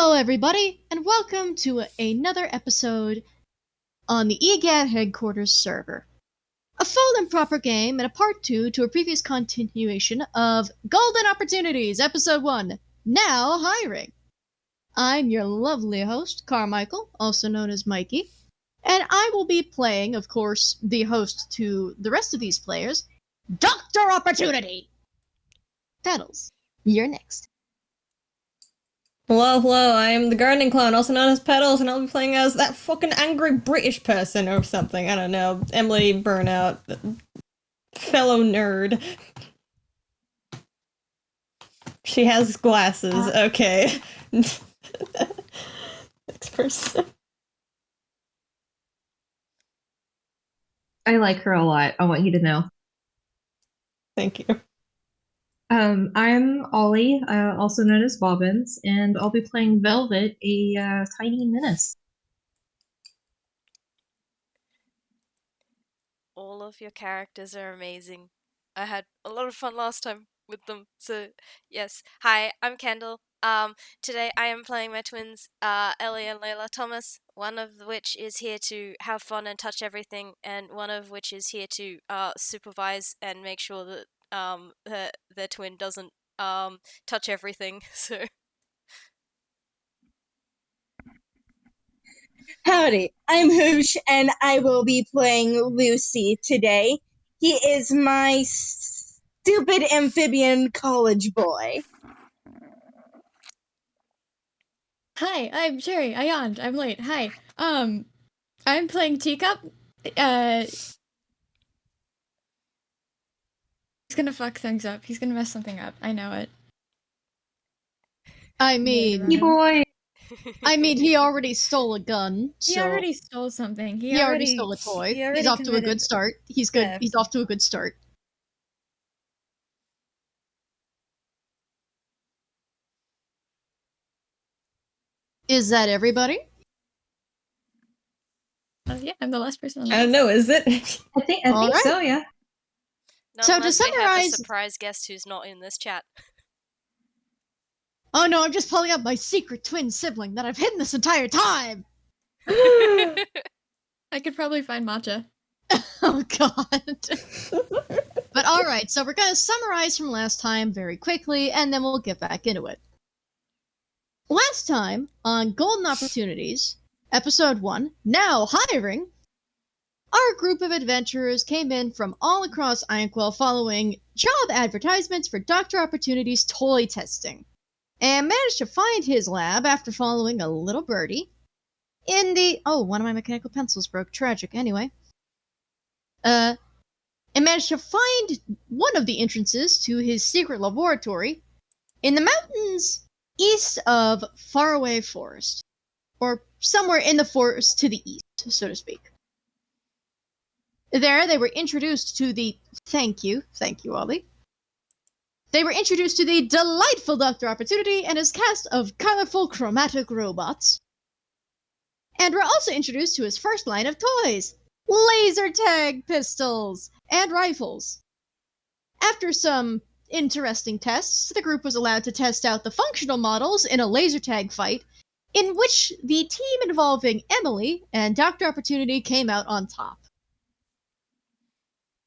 Hello, everybody, and welcome to another episode on the EGAD Headquarters server. A full and proper game and a part 2 to a previous continuation of Golden Opportunities, Episode 1, Now Hiring. I'm your lovely host, Carmichael, also known as Mikey, and I will be playing, of course, the host to the rest of these players, Dr. Opportunity! Petals, you're next. Hello, I am the gardening clone, also known as Petals, and I'll be playing as that fucking angry British person or something. I don't know. Emily Burnout. Fellow nerd. She has glasses. Okay. Next person. I like her a lot. I want you to know. Thank you. I'm Ollie, also known as Bobbins, and I'll be playing Velvet, a tiny menace. All of your characters are amazing. I had a lot of fun last time with them. So, yes. Hi, I'm Kendall. Today I am playing my twins, Ellie and Layla Thomas, one of which is here to have fun and touch everything, and one of which is here to supervise and make sure that their twin doesn't touch everything. So Howdy, I'm Hoosh, and I will be playing Lucy today. He is my stupid amphibian college boy. Hi, I'm Sherry. I yawned. I'm late. Hi. I'm playing Teacup. He's gonna fuck things up. He's gonna mess something up. I know it. I mean, Hey boy! he already stole a gun. He already stole something. He already stole a toy. He's off to a good start. He's good. theft. He's off to a good start. Is that everybody? Yeah, I'm the last person on I don't know, is it? I think Alright. so, yeah. not So to unless we have a summarize- surprise guest who's not in this chat. Oh no, I'm just pulling up my secret twin sibling that I've hidden this entire time! I could probably find Matcha. Oh god. But alright, so we're gonna summarize from last time very quickly, and then we'll get back into it. Last time, on Golden Opportunities, Episode 1, Now Hiring, our group of adventurers came in from all across Inkwell following job advertisements for Dr. Opportunity's toy testing, and managed to find his lab after following a little birdie in the... Oh, one of my mechanical pencils broke. Tragic. Anyway. And managed to find one of the entrances to his secret laboratory in the mountains east of Faraway Forest. Or somewhere in the forest to the east, so to speak. There, they were introduced to the... Thank you, Ollie. They were introduced to the delightful Dr. Opportunity and his cast of colorful chromatic robots. And were also introduced to his first line of toys, laser tag pistols and rifles. After some interesting tests, the group was allowed to test out the functional models in a laser tag fight, in which the team involving Emily and Dr. Opportunity came out on top.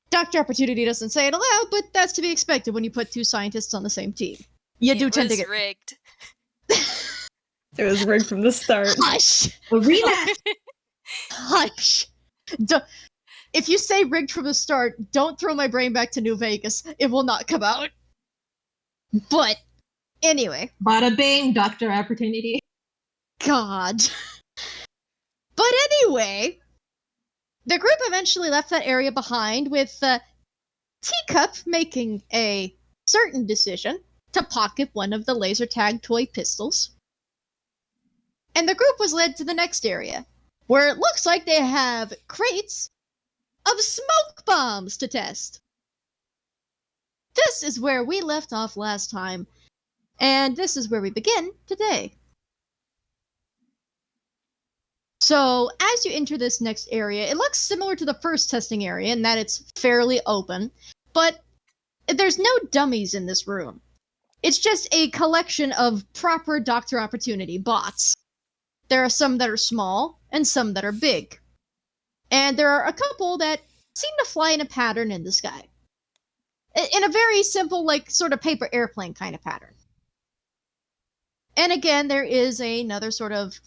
Dr. Opportunity doesn't say it aloud, but that's to be expected when you put two scientists on the same team. You do tend to get... rigged. It was rigged from the start. Hush! Rematch! Hush! If you say rigged from the start, don't throw my brain back to New Vegas. It will not come out. But, anyway. Bada bing, Dr. Opportunity. God. But anyway, the group eventually left that area behind with Teacup making a certain decision to pocket one of the laser tag toy pistols. And the group was led to the next area, where it looks like they have crates of smoke bombs to test. This is where we left off last time, and this is where we begin today. So, as you enter this next area, it looks similar to the first testing area in that it's fairly open, but there's no dummies in this room. It's just a collection of proper Dr. Opportunity bots. There are some that are small and some that are big. And there are a couple that seem to fly in a pattern in the sky. In a very simple, like, sort of paper airplane kind of pattern. And again, there is another sort of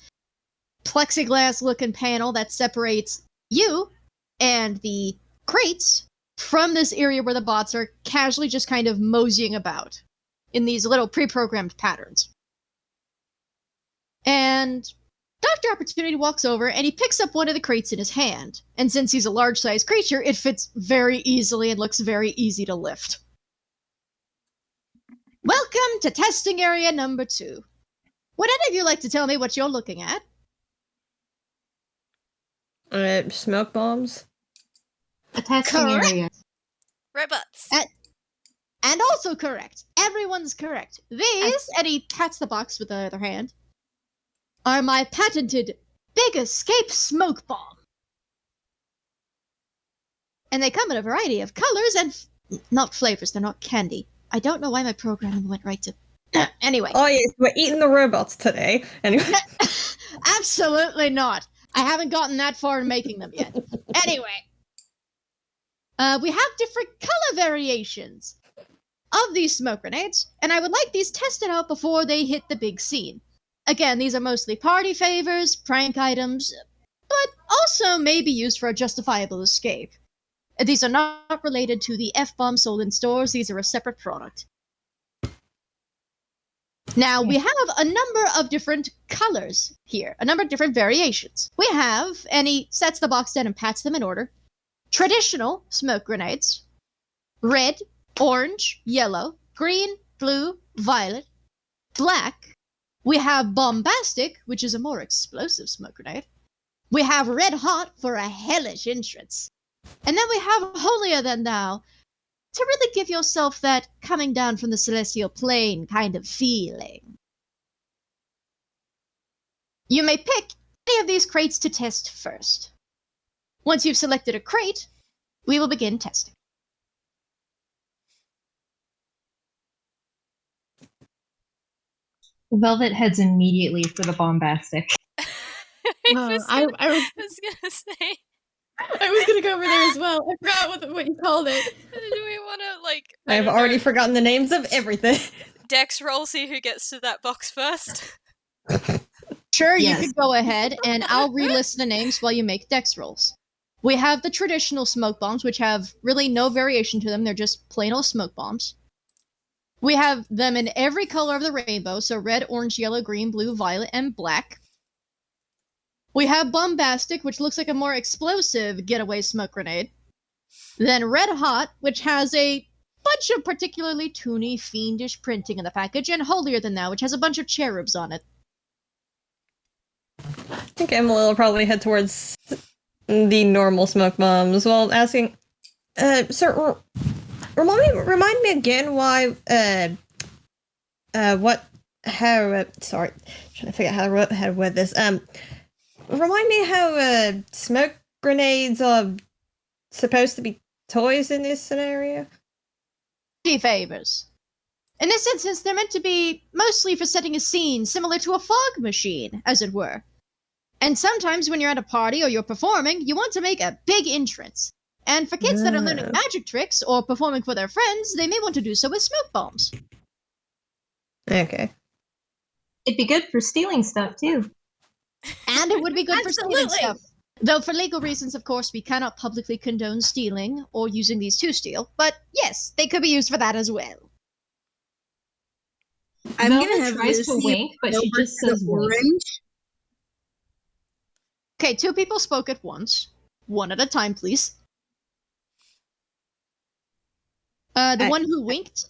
plexiglass-looking panel that separates you and the crates from this area where the bots are casually just kind of moseying about in these little pre-programmed patterns. And Dr. Opportunity walks over and he picks up one of the crates in his hand. And since he's a large-sized creature, it fits very easily and looks very easy to lift. Welcome to testing area number 2. Would any of you like to tell me what you're looking at? Smoke bombs. A testing Correct. area. Robots. And also correct. Everyone's correct. These, and he pats the box with the other hand, are my patented Big Escape Smoke Bomb. And they come in a variety of colors and not flavors, they're not candy. I don't know why my programming went right to... Anyway. Oh yes, we're eating the robots today. Anyway. Absolutely not. I haven't gotten that far in making them yet. Anyway. We have different color variations of these smoke grenades, and I would like these tested out before they hit the big scene. Again, these are mostly party favors, prank items, but also may be used for a justifiable escape. These are not related to the F-bomb sold in stores, these are a separate product. Now, we have a number of different colors here, a number of different variations. We have, and he sets the box down and pats them in order, traditional smoke grenades, red, orange, yellow, green, blue, violet, black. We have bombastic, which is a more explosive smoke grenade. We have red hot for a hellish entrance. And then we have holier than thou, to really give yourself that coming down from the celestial plane kind of feeling. You may pick any of these crates to test first. Once you've selected a crate, we will begin testing. Velvet heads immediately for the bombastic. I was gonna say. I was gonna go over there as well. I forgot what you called it. Do we want to like? I have don't know, already forgotten the names of everything. Dex roll, see who gets to that box first. Sure, Yes. you can go ahead, and I'll relist the names while you make dex rolls. We have the traditional smoke bombs, which have really no variation to them. They're just plain old smoke bombs. We have them in every color of the rainbow, so red, orange, yellow, green, blue, violet, and black. We have bombastic, which looks like a more explosive getaway smoke grenade. Then red hot, which has a bunch of particularly toony, fiendish printing in the package, and holier than thou, which has a bunch of cherubs on it. I think Emily will probably head towards the normal smoke bombs while asking, sir, remind me again why, sorry, trying to figure out how to word this. Remind me how, smoke grenades are supposed to be toys in this scenario? Favors. In this instance, they're meant to be mostly for setting a scene, similar to a fog machine, as it were. And sometimes when you're at a party or you're performing, you want to make a big entrance. And for kids that are learning magic tricks or performing for their friends, they may want to do so with smoke bombs. Okay. It'd be good for stealing stuff, too. And it would be good for stealing Absolutely. stuff. Though for legal reasons, of course, we cannot publicly condone stealing or using these to steal. But yes, they could be used for that as well. I'm Velvet gonna have tries to Lucy wink, but she over just to the says wink. orange. Okay, 2 people spoke at once. 1 at a time, please. The one who winked?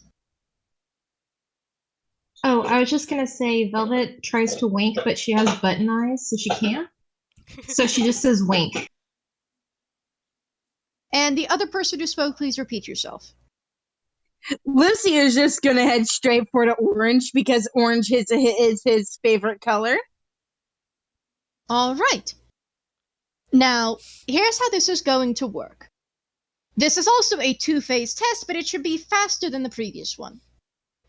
Oh, I was just gonna say Velvet tries to wink, but she has button eyes, so she can't. So she just says wink. And the other person who spoke, please repeat yourself. Lucy is just gonna head straight for the orange because orange is his favorite color. All right. Now, here's how this is going to work. This is also a 2-phase test, but it should be faster than the previous one.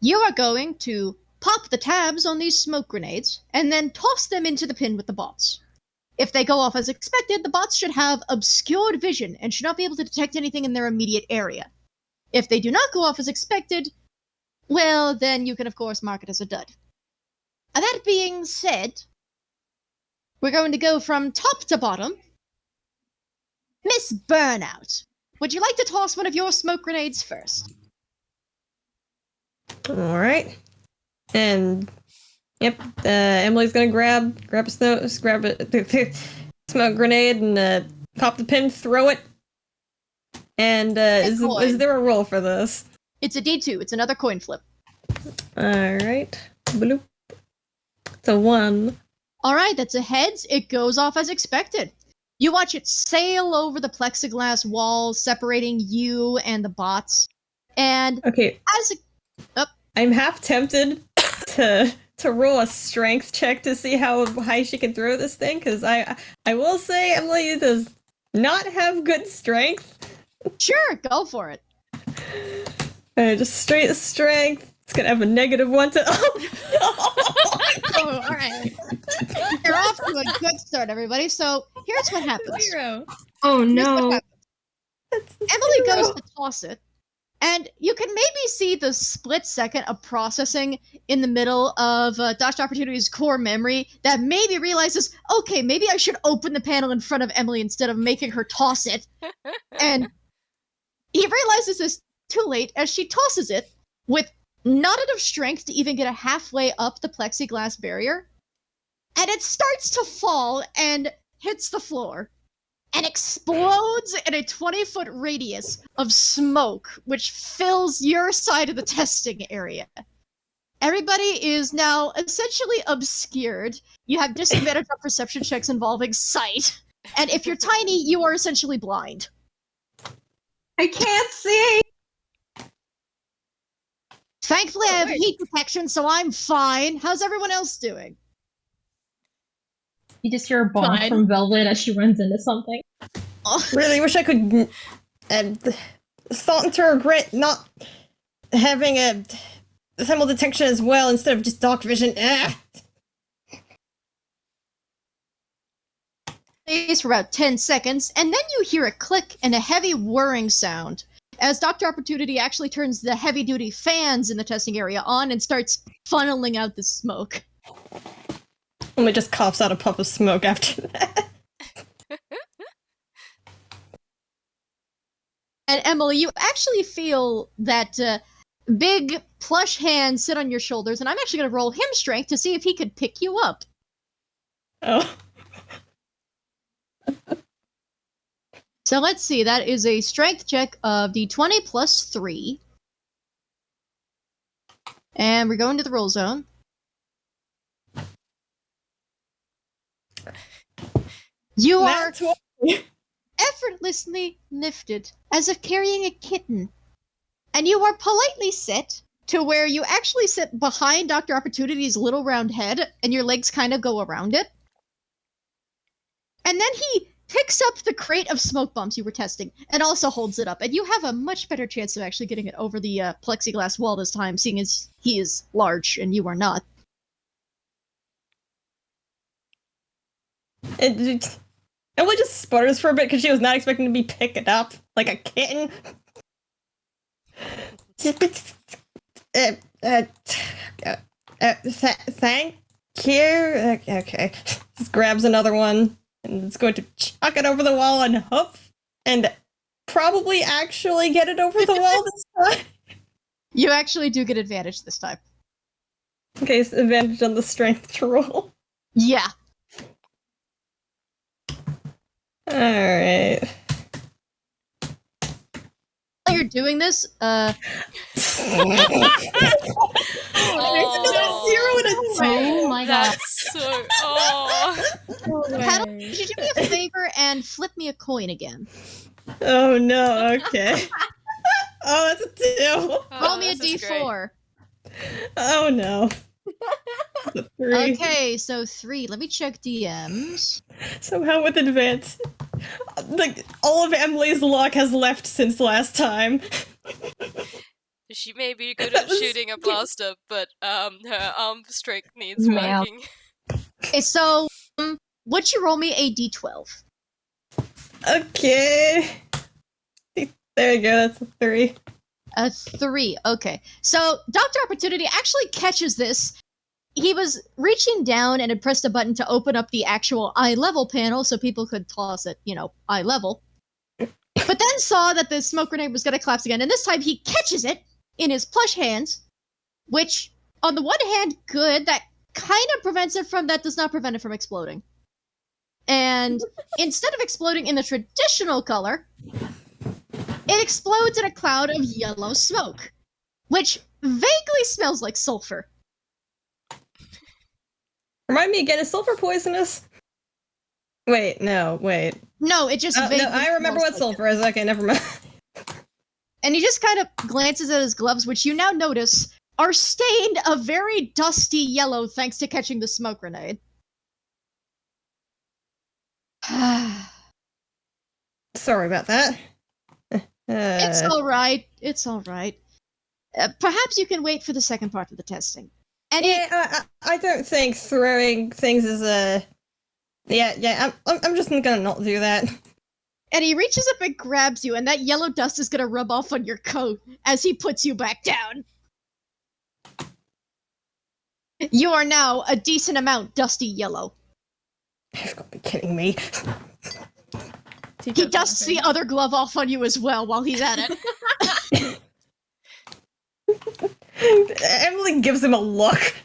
You are going to pop the tabs on these smoke grenades and then toss them into the pin with the bots. If they go off as expected, the bots should have obscured vision and should not be able to detect anything in their immediate area. If they do not go off as expected, well, then you can of course mark it as a dud. That being said, we're going to go from top to bottom. Miss Burnout, would you like to toss one of your smoke grenades first? Alright. And yep, Emily's gonna grab a smoke grenade and pop the pin, throw it. And is there a roll for this? It's a D2, it's another coin flip. Alright. Bloop. It's a 1. Alright, that's a heads. It goes off as expected. You watch it sail over the plexiglass wall, separating you and the bots. And okay, I'm half tempted to roll a strength check to see how high she can throw this thing, because I will say Emily does not have good strength. Sure, go for it. Just straight strength. It's gonna have a -1 to. Oh, all right. You're off to a good start, everybody. So here's what happens. 0. Oh no. Emily goes to toss it, and you can maybe see the split second of processing in the middle of Dr. Opportunity's core memory that maybe realizes, okay, maybe I should open the panel in front of Emily instead of making her toss it. And he realizes this too late as she tosses it with not enough strength to even get halfway up the plexiglass barrier. And it starts to fall and hits the floor and explodes in a 20-foot radius of smoke, which fills your side of the testing area. Everybody is now essentially obscured. You have disadvantage on perception checks involving sight. And if you're tiny, you are essentially blind. I can't see. Thankfully, I have heat protection, so I'm fine. How's everyone else doing? You just hear a bonk Fine. from Velvet as she runs into something. Really wish I could thought to regret not having a thermal detection as well instead of just dark vision. For about 10 seconds, and then you hear a click and a heavy whirring sound as Dr. Opportunity actually turns the heavy-duty fans in the testing area on and starts funneling out the smoke. Emily just coughs out a puff of smoke after that. And Emily, you actually feel that big plush hand sit on your shoulders, and I'm actually going to roll him strength to see if he could pick you up. Oh. So let's see, that is a strength check of D20 plus 3. And we're going to the roll zone. You are effortlessly lifted, as if carrying a kitten. And you are politely set to where you actually sit behind Dr. Opportunity's little round head, and your legs kind of go around it. And then he picks up the crate of smoke bombs you were testing, and also holds it up. And you have a much better chance of actually getting it over the plexiglass wall this time, seeing as he is large and you are not. Emily just sputters for a bit because she was not expecting to be picked up like a kitten. Thank you. Okay. Just grabs another one and it's going to chuck it over the wall and hope and probably actually get it over the wall this time. You actually do get advantage this time. Okay, so advantage on the strength roll. Yeah. Alright. While you're doing this, Oh, Oh my god. That's so. Oh. Paddle, could you do me a favor and flip me a coin again? oh no, okay. Oh, that's a 2. Roll me a this is great. d4. Oh no. That's a 3. Okay, so 3. Let me check DMs. Somehow with advance. Like, all of Emily's luck has left since last time. She may be good at shooting a blaster, but her arm strength needs Man. working. Okay, so would you roll me a d12? Okay. There you go, that's a 3. A 3. Okay. So Dr. Opportunity actually catches this. He was reaching down and had pressed a button to open up the actual eye level panel so people could toss it, eye level. But then saw that the smoke grenade was going to collapse again, and this time he catches it in his plush hands, which, on the one hand, good. That kind of does not prevent it from exploding. And instead of exploding in the traditional color, it explodes in a cloud of yellow smoke, which vaguely smells like sulfur. Remind me again, is sulfur poisonous? Wait, no, wait. No, it just vaguely no, I remember smells what like sulfur is. Okay, never mind. And he just kind of glances at his gloves, which you now notice are stained a very dusty yellow thanks to catching the smoke grenade. Sorry about that. It's alright. It's alright. Perhaps you can wait for the second part of the testing. And I don't think throwing things is a... I'm just gonna not do that. And he reaches up and grabs you, and that yellow dust is gonna rub off on your coat as he puts you back down. You are now a decent amount dusty yellow. You've got to be kidding me. He dusts the other glove off on you as well while he's at it. Emily gives him a look.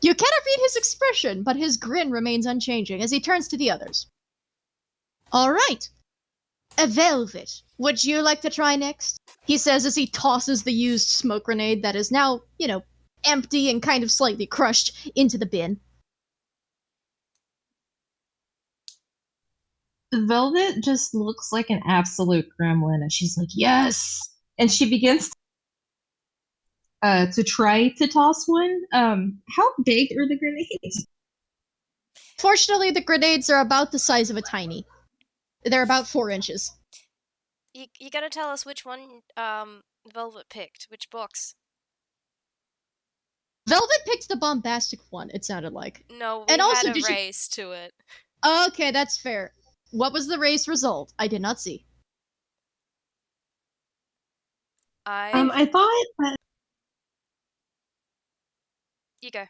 You cannot read his expression, but his grin remains unchanging as he turns to the others. All right. A Velvet. Would you like to try next? He says as he tosses the used smoke grenade that is now, empty and kind of slightly crushed into the bin. Velvet just looks like an absolute gremlin, and she's like, yes! And she begins to try to toss one. How big are the grenades? Fortunately, the grenades are about the size of a tiny. They're about 4 inches. You gotta tell us which one Velvet picked, which box. Velvet picked the bombastic one, it sounded like. No, we And also, had a did you- race to it. Okay, that's fair. What was the race result? I did not see. I thought that... You go.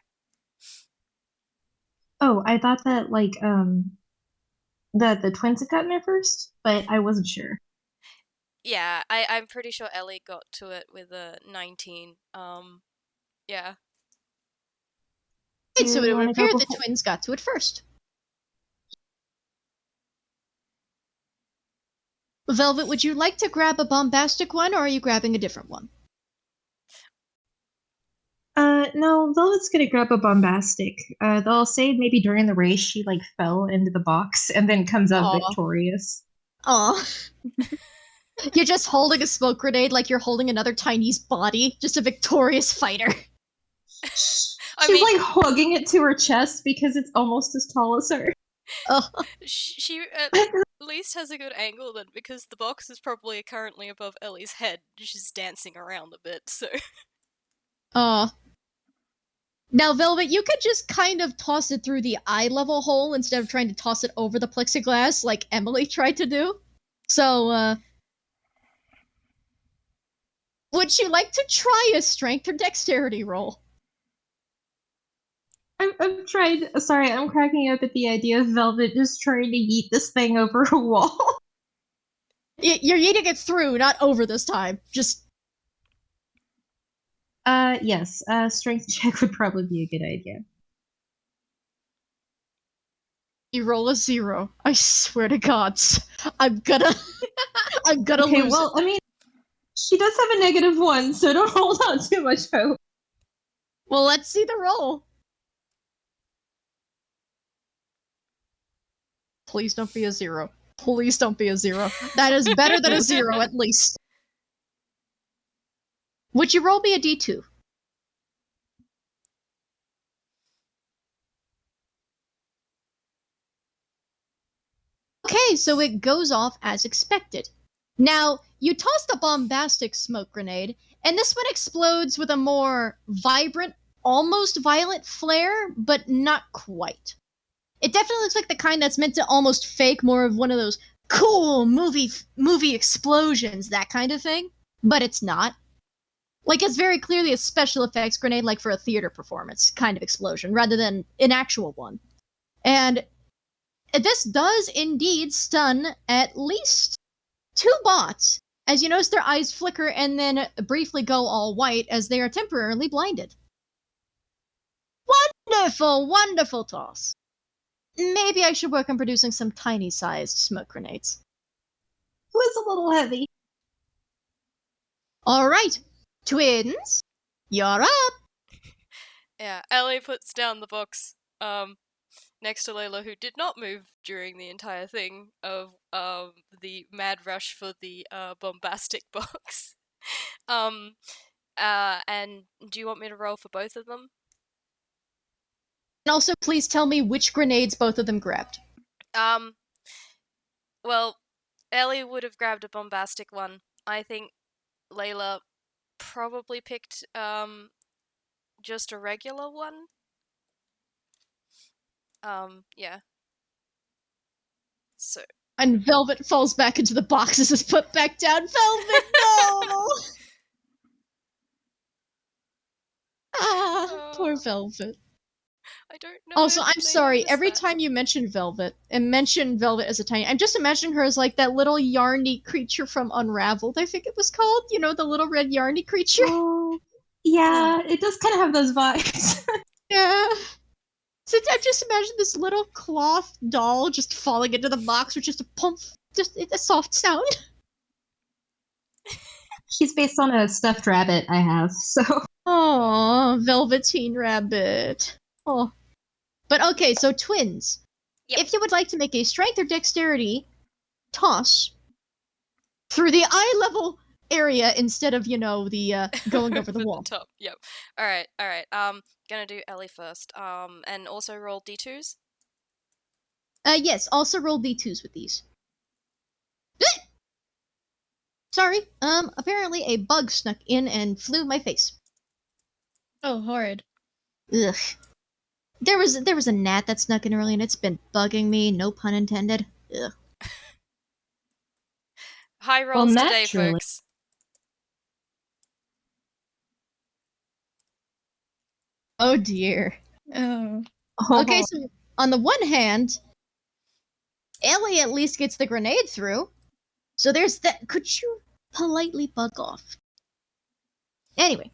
Oh, I thought that, that the twins had gotten it first, but I wasn't sure. Yeah, I'm pretty sure Ellie got to it with a 19. Yeah. Right, so Do it you would wanna go appear the before- twins got to it first. Velvet, would you like to grab a bombastic one, or are you grabbing a different one? No, Velvet's gonna grab a bombastic. They'll say maybe during the race she, fell into the box and then comes out Aw. victorious. Aw. You're just holding a smoke grenade like you're holding another Chinese body, just a victorious fighter. She's, hugging it to her chest because it's almost as tall as her. Oh. She at least has a good angle then, because the box is probably currently above Ellie's head. She's dancing around a bit, so... Now, Velvet, you could just kind of toss it through the eye-level hole instead of trying to toss it over the plexiglass like Emily tried to do. So, would you like to try a strength or dexterity roll? I'm trying. Sorry, I'm cracking up at the idea of Velvet just trying to yeet this thing over a wall. You're yeeting it through, not over this time. Just... Yes. Strength check would probably be a good idea. You roll a 0. I swear to God, I'm gonna Okay, lose. well, I mean, she does have a -1, so don't hold out too much hope. Well, let's see the roll. Please don't be a 0. Please don't be a 0. That is better than a 0, at least. Would you roll me a d2? Okay, so it goes off as expected. Now, you toss the bombastic smoke grenade, and this one explodes with a more vibrant, almost violent flare, but not quite. It definitely looks like the kind that's meant to almost fake more of one of those cool movie explosions, that kind of thing, but it's not. Like, it's very clearly a special effects grenade, like for a theater performance kind of explosion, rather than an actual one. And this does indeed stun at least 2 bots, as you notice their eyes flicker and then briefly go all white as they are temporarily blinded. Wonderful, wonderful toss. Maybe I should work on producing some tiny-sized smoke grenades. It was a little heavy. Alright, twins, you're up! Yeah, Ellie puts down the box next to Layla, who did not move during the entire thing of the mad rush for the bombastic box. And do you want me to roll for both of them? And also, please tell me which grenades both of them grabbed. Well, Ellie would have grabbed a bombastic one. I think Layla probably picked just a regular one. Yeah. So. And Velvet falls back into the box as it's put back down. Velvet, no! Poor Velvet. I don't know. Also, I'm sorry, every time you mention Velvet, and mention Velvet as a tiny, I'm just imagining her as like that little yarny creature from Unraveled, I think it was called. You know, the little red yarny creature? Oh, yeah, it does kind of have those vibes. Yeah. So I just imagine this little cloth doll just falling into the box with just a pump, just a soft sound. She's based on a stuffed rabbit I have, so. Oh, Velveteen Rabbit. Oh. But okay, so twins. Yep. If you would like to make a strength or dexterity toss through the eye level area instead of, the going over the wall. Top. Yep. All right. Gonna do Ellie first. And also roll d2s. Yes, also roll d2s with these. Sorry, apparently a bug snuck in and flew my face. Oh, horrid. Ugh. There was a gnat that snuck in early and it's been bugging me, no pun intended. Ugh. High rolls today, naturally. folks. Oh dear. Oh. Okay, so on the one hand, Ellie at least gets the grenade through. So there's that. Could you politely bug off? Anyway,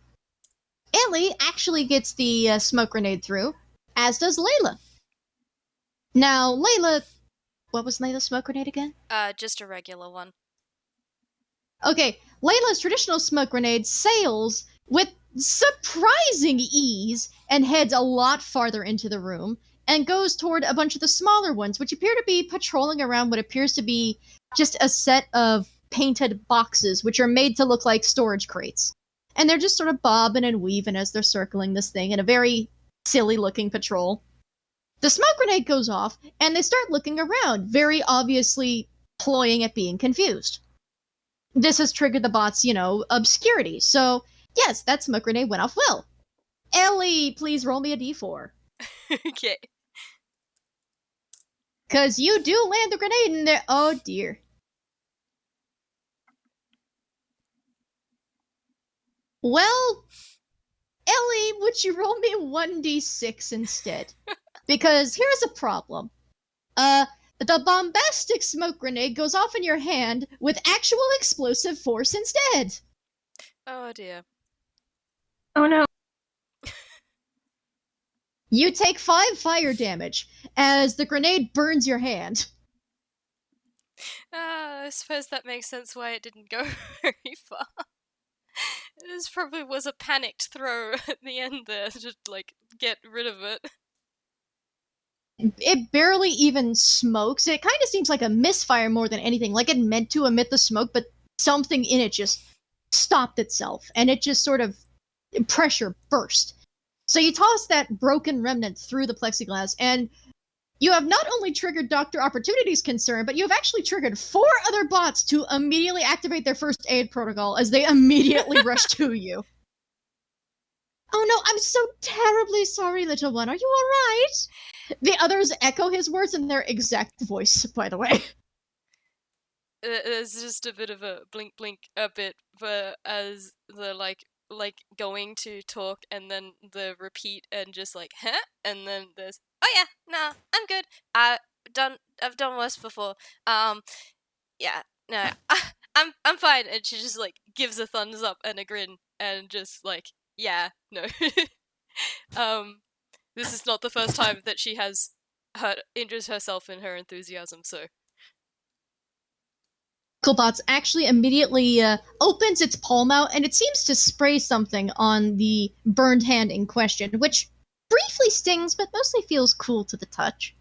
Ellie actually gets the smoke grenade through, as does Layla. Now, Layla... What was Layla's smoke grenade again? Just a regular one. Okay, Layla's traditional smoke grenade sails with surprising ease and heads a lot farther into the room and goes toward a bunch of the smaller ones, which appear to be patrolling around what appears to be just a set of painted boxes, which are made to look like storage crates. And they're just sort of bobbing and weaving as they're circling this thing in a very silly-looking patrol. The smoke grenade goes off, and they start looking around, very obviously ploying at being confused. This has triggered the bot's, obscurity. So, yes, that smoke grenade went off well. Ellie, please roll me a d4. Okay. Because you do land the grenade in there. Oh, dear. Well, Ellie, would you roll me 1d6 instead? Because here's a problem. The bombastic smoke grenade goes off in your hand with actual explosive force instead. Oh dear. Oh no. You take 5 fire damage as the grenade burns your hand. I suppose that makes sense why it didn't go very far. This probably was a panicked throw at the end there to, get rid of it. It barely even smokes. It kind of seems like a misfire more than anything. Like it meant to emit the smoke, but something in it just stopped itself. And it just sort of pressure burst. So you toss that broken remnant through the plexiglass, and You have not only triggered Dr. Opportunity's concern, but you have actually triggered 4 other bots to immediately activate their first aid protocol as they immediately rush to you. Oh no, I'm so terribly sorry, little one. Are you alright? The others echo his words in their exact voice, by the way. There's just a bit of a blink a bit for as the like going to talk and then the repeat and just like huh, and then there's oh yeah, no, I'm good. I've done worse before. Yeah, no, I'm fine. And she just like gives a thumbs up and a grin and just like yeah, no. This is not the first time that she has injured herself in her enthusiasm, so. Bots actually immediately opens its palm out and it seems to spray something on the burned hand in question, which briefly stings but mostly feels cool to the touch.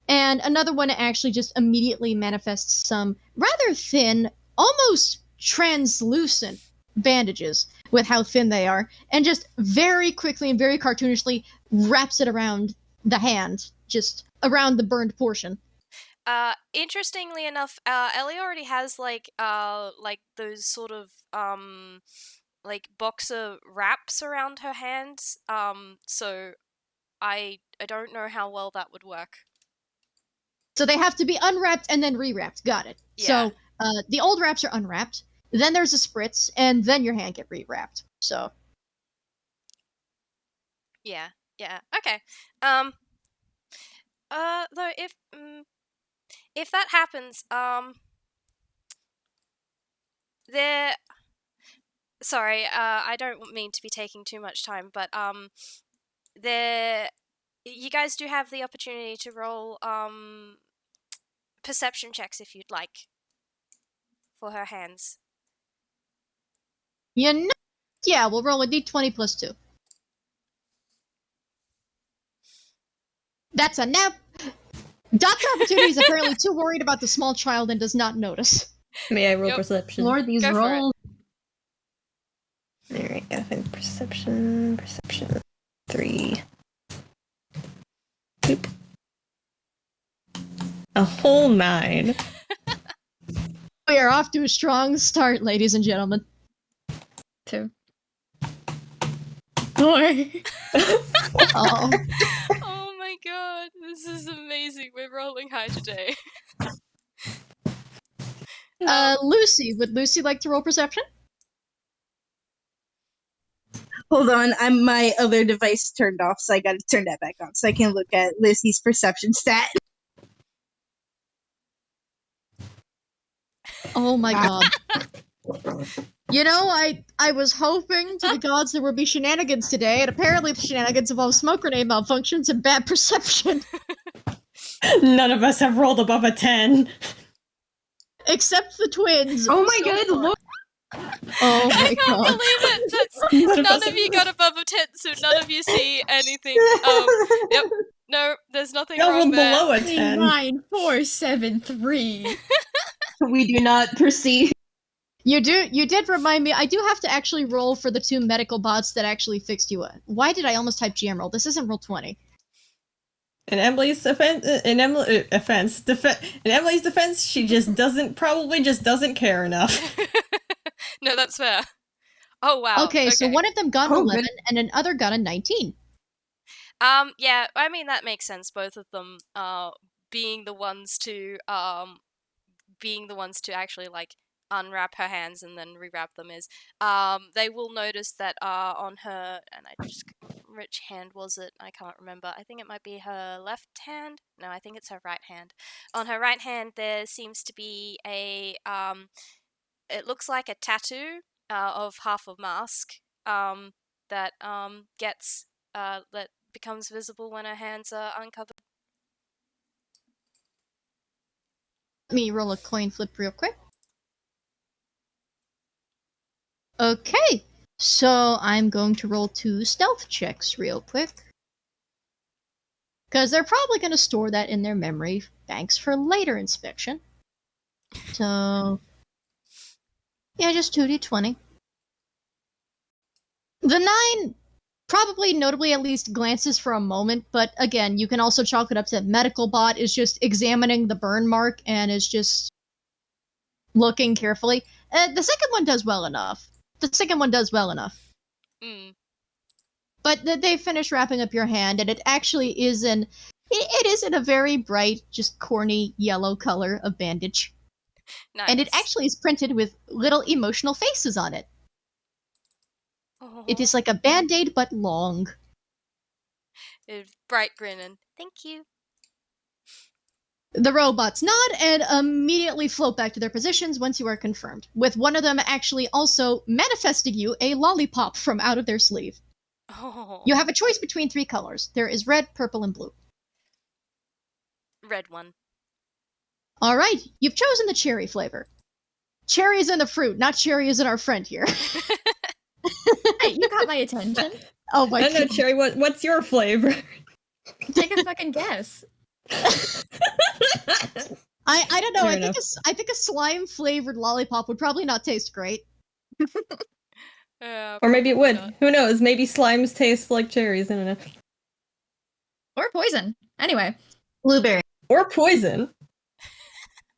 And another one actually just immediately manifests some rather thin, almost translucent bandages with how thin they are, and just very quickly and very cartoonishly wraps it around the hand, just around the burned portion. Interestingly enough, Ellie already has like those sort of like boxer wraps around her hands. So I don't know how well that would work. So they have to be unwrapped and then rewrapped. Got it. Yeah. So the old wraps are unwrapped, then there's a spritz, and then your hand get rewrapped. So. Yeah. Okay. Though if that happens, there. Sorry, I don't mean to be taking too much time, but there. You guys do have the opportunity to roll perception checks if you'd like for her hands. You know, yeah, we'll roll a d20 plus 2. That's a nap. Dr. Opportunity is apparently too worried about the small child and does not notice. May I roll perception? Lord, these Go for it. rolls. Alright, I think perception. 3. Boop. A whole 9. We are off to a strong start, ladies and gentlemen. 2. 4. Oh. Oh my god, this is amazing. We're rolling high today. Lucy, would Lucy like to roll perception? Hold on, my other device turned off, so I gotta turn that back on so I can look at Lucy's perception stat. Oh my god. You know, I was hoping to the gods there would be shenanigans today, and apparently the shenanigans involve smoke grenade malfunctions and bad perception. None of us have rolled above a 10. Except the twins. Oh my so god, far. look! Oh my I can't god. believe it. None of you got above a 10, so none of you see anything. Yep. No, there's nothing Y'all wrong rolled there. below a 10. 9, 4, 7, 3. We do not perceive. You did remind me, I do have to actually roll for the 2 medical bots that actually fixed you up. Why did I almost type GM roll? This isn't roll 20. In Emily's defense, she just doesn't care enough. No, that's fair. Oh wow. Okay, so one of them got an Oh, 11 good. and another got a 19. Yeah, I mean that makes sense. Both of them being the ones to actually like unwrap her hands and then rewrap them is they will notice that on her, and which hand was it? I can't remember. I think it might be her left hand. No, I think it's her right hand. On her right hand there seems to be a it looks like a tattoo of half a mask that gets that becomes visible when her hands are uncovered. Let me roll a coin flip real quick. Okay, so I'm going to roll 2 stealth checks real quick. Because they're probably going to store that in their memory banks for later inspection. So, yeah, just 2d20. The 9 probably notably at least glances for a moment, but again, you can also chalk it up to medical bot is just examining the burn mark and is just looking carefully. The second one does well enough. Mm. But they finish wrapping up your hand, and it actually is it is in a very bright, just corny yellow color of bandage. Nice. And it actually is printed with little emotional faces on it. Oh. It is like a band-aid, but long. Bright grinning. Thank you. The robots nod and immediately float back to their positions once you are confirmed, with one of them actually also manifesting you a lollipop from out of their sleeve. Oh. You have a choice between 3 colors. There is red, purple, and blue. Red one. All right, you've chosen the cherry flavor. Cherry is in the fruit, not cherry is in our friend here. Hey, you got my attention. Oh my I know, god. Cherry, what's your flavor? Take a fucking guess. I don't know. Fair I think a slime flavored lollipop would probably not taste great. Or maybe it would. Not. Who knows? Maybe slimes taste like cherries. I don't know. Or poison. Anyway. Blueberry. Or poison.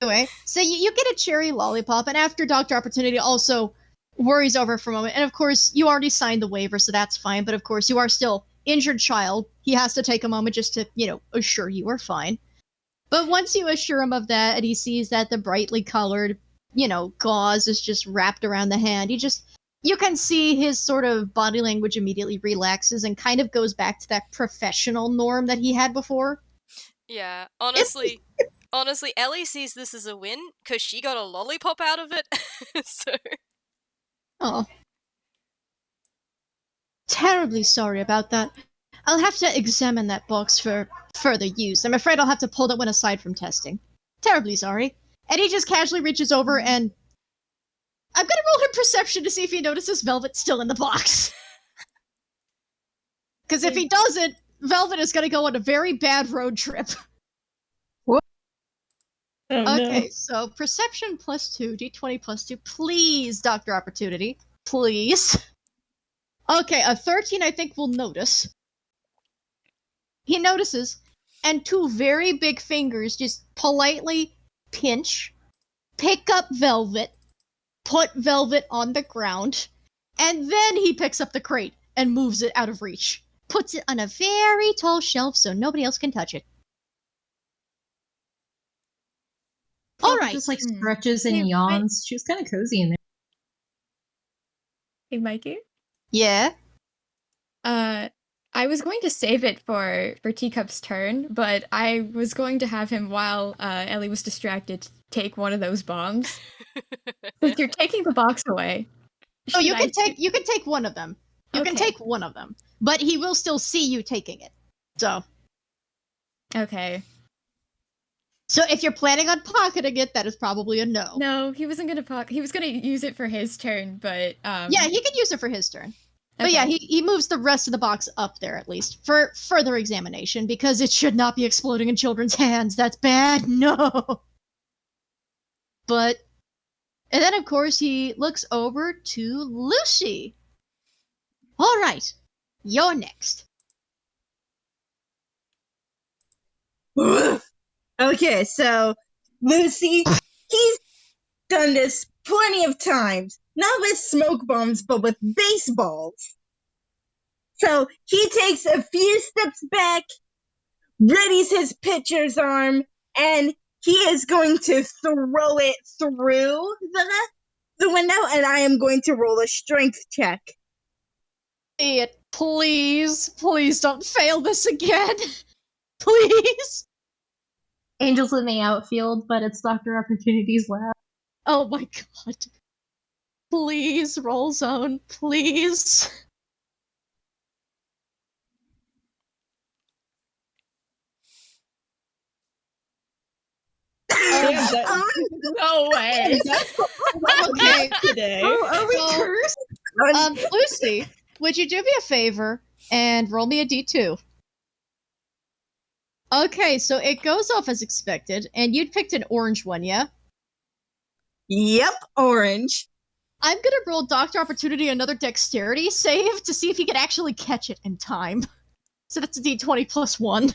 Anyway, so you get a cherry lollipop, and after Dr. Opportunity also worries over for a moment, and of course, you already signed the waiver, so that's fine, but of course, you are still injured child. He has to take a moment just to, assure you are fine. But once you assure him of that, and he sees that the brightly colored, gauze is just wrapped around the hand, you can see his sort of body language immediately relaxes and kind of goes back to that professional norm that he had before. Yeah, honestly, Ellie sees this as a win because she got a lollipop out of it. So. Oh. Terribly sorry about that. I'll have to examine that box for further use. I'm afraid I'll have to pull that one aside from testing. Terribly sorry. And he just casually reaches over and... I'm gonna roll him perception to see if he notices Velvet still in the box. Because if he doesn't, Velvet is gonna go on a very bad road trip. Oh, Okay, no. so perception +2, d20 +2. Please, Dr. Opportunity. Please. Okay, a 13 I think will notice. He notices, and 2 very big fingers just politely pinch, pick up Velvet, put Velvet on the ground, and then he picks up the crate and moves it out of reach. Puts it on a very tall shelf so nobody else can touch it. All right. Just stretches and Hey, yawns. She was kind of cozy in there. Hey, Mikey. Yeah? I was going to save it for Teacup's turn, but I was going to have him, while Ellie was distracted, take one of those bombs. Since you're taking the box away. Oh, you should can I take one of them. You can Okay. take one of them. But he will still see you taking it. So Okay. if you're planning on pocketing it, that is probably a no. No, he wasn't gonna he was gonna use it for his turn, but Yeah, he can use it for his turn. But yeah, he moves the rest of the box up there at least for further examination because it should not be exploding in children's hands. That's bad. No. But and then of course he looks over to Lucy. All right. You're next. Okay, so Lucy, he's done this plenty of times. Not with smoke bombs, but with baseballs. So he takes a few steps back, readies his pitcher's arm, and he is going to throw it through the window, and I am going to roll a strength check. Please, please don't fail this again. Please. Angel's in the outfield, but it's Dr. Opportunity's lab. Oh my god. Please, roll zone, please. no way. Okay. Today. Are we So- cursed? Lucy, would you do me a favor and roll me a d2? Okay, so it goes off as expected, and you'd picked an orange one, yeah? Yep, orange. I'm gonna roll Dr. Opportunity another dexterity save to see if he can actually catch it in time. So that's a d20 plus 1.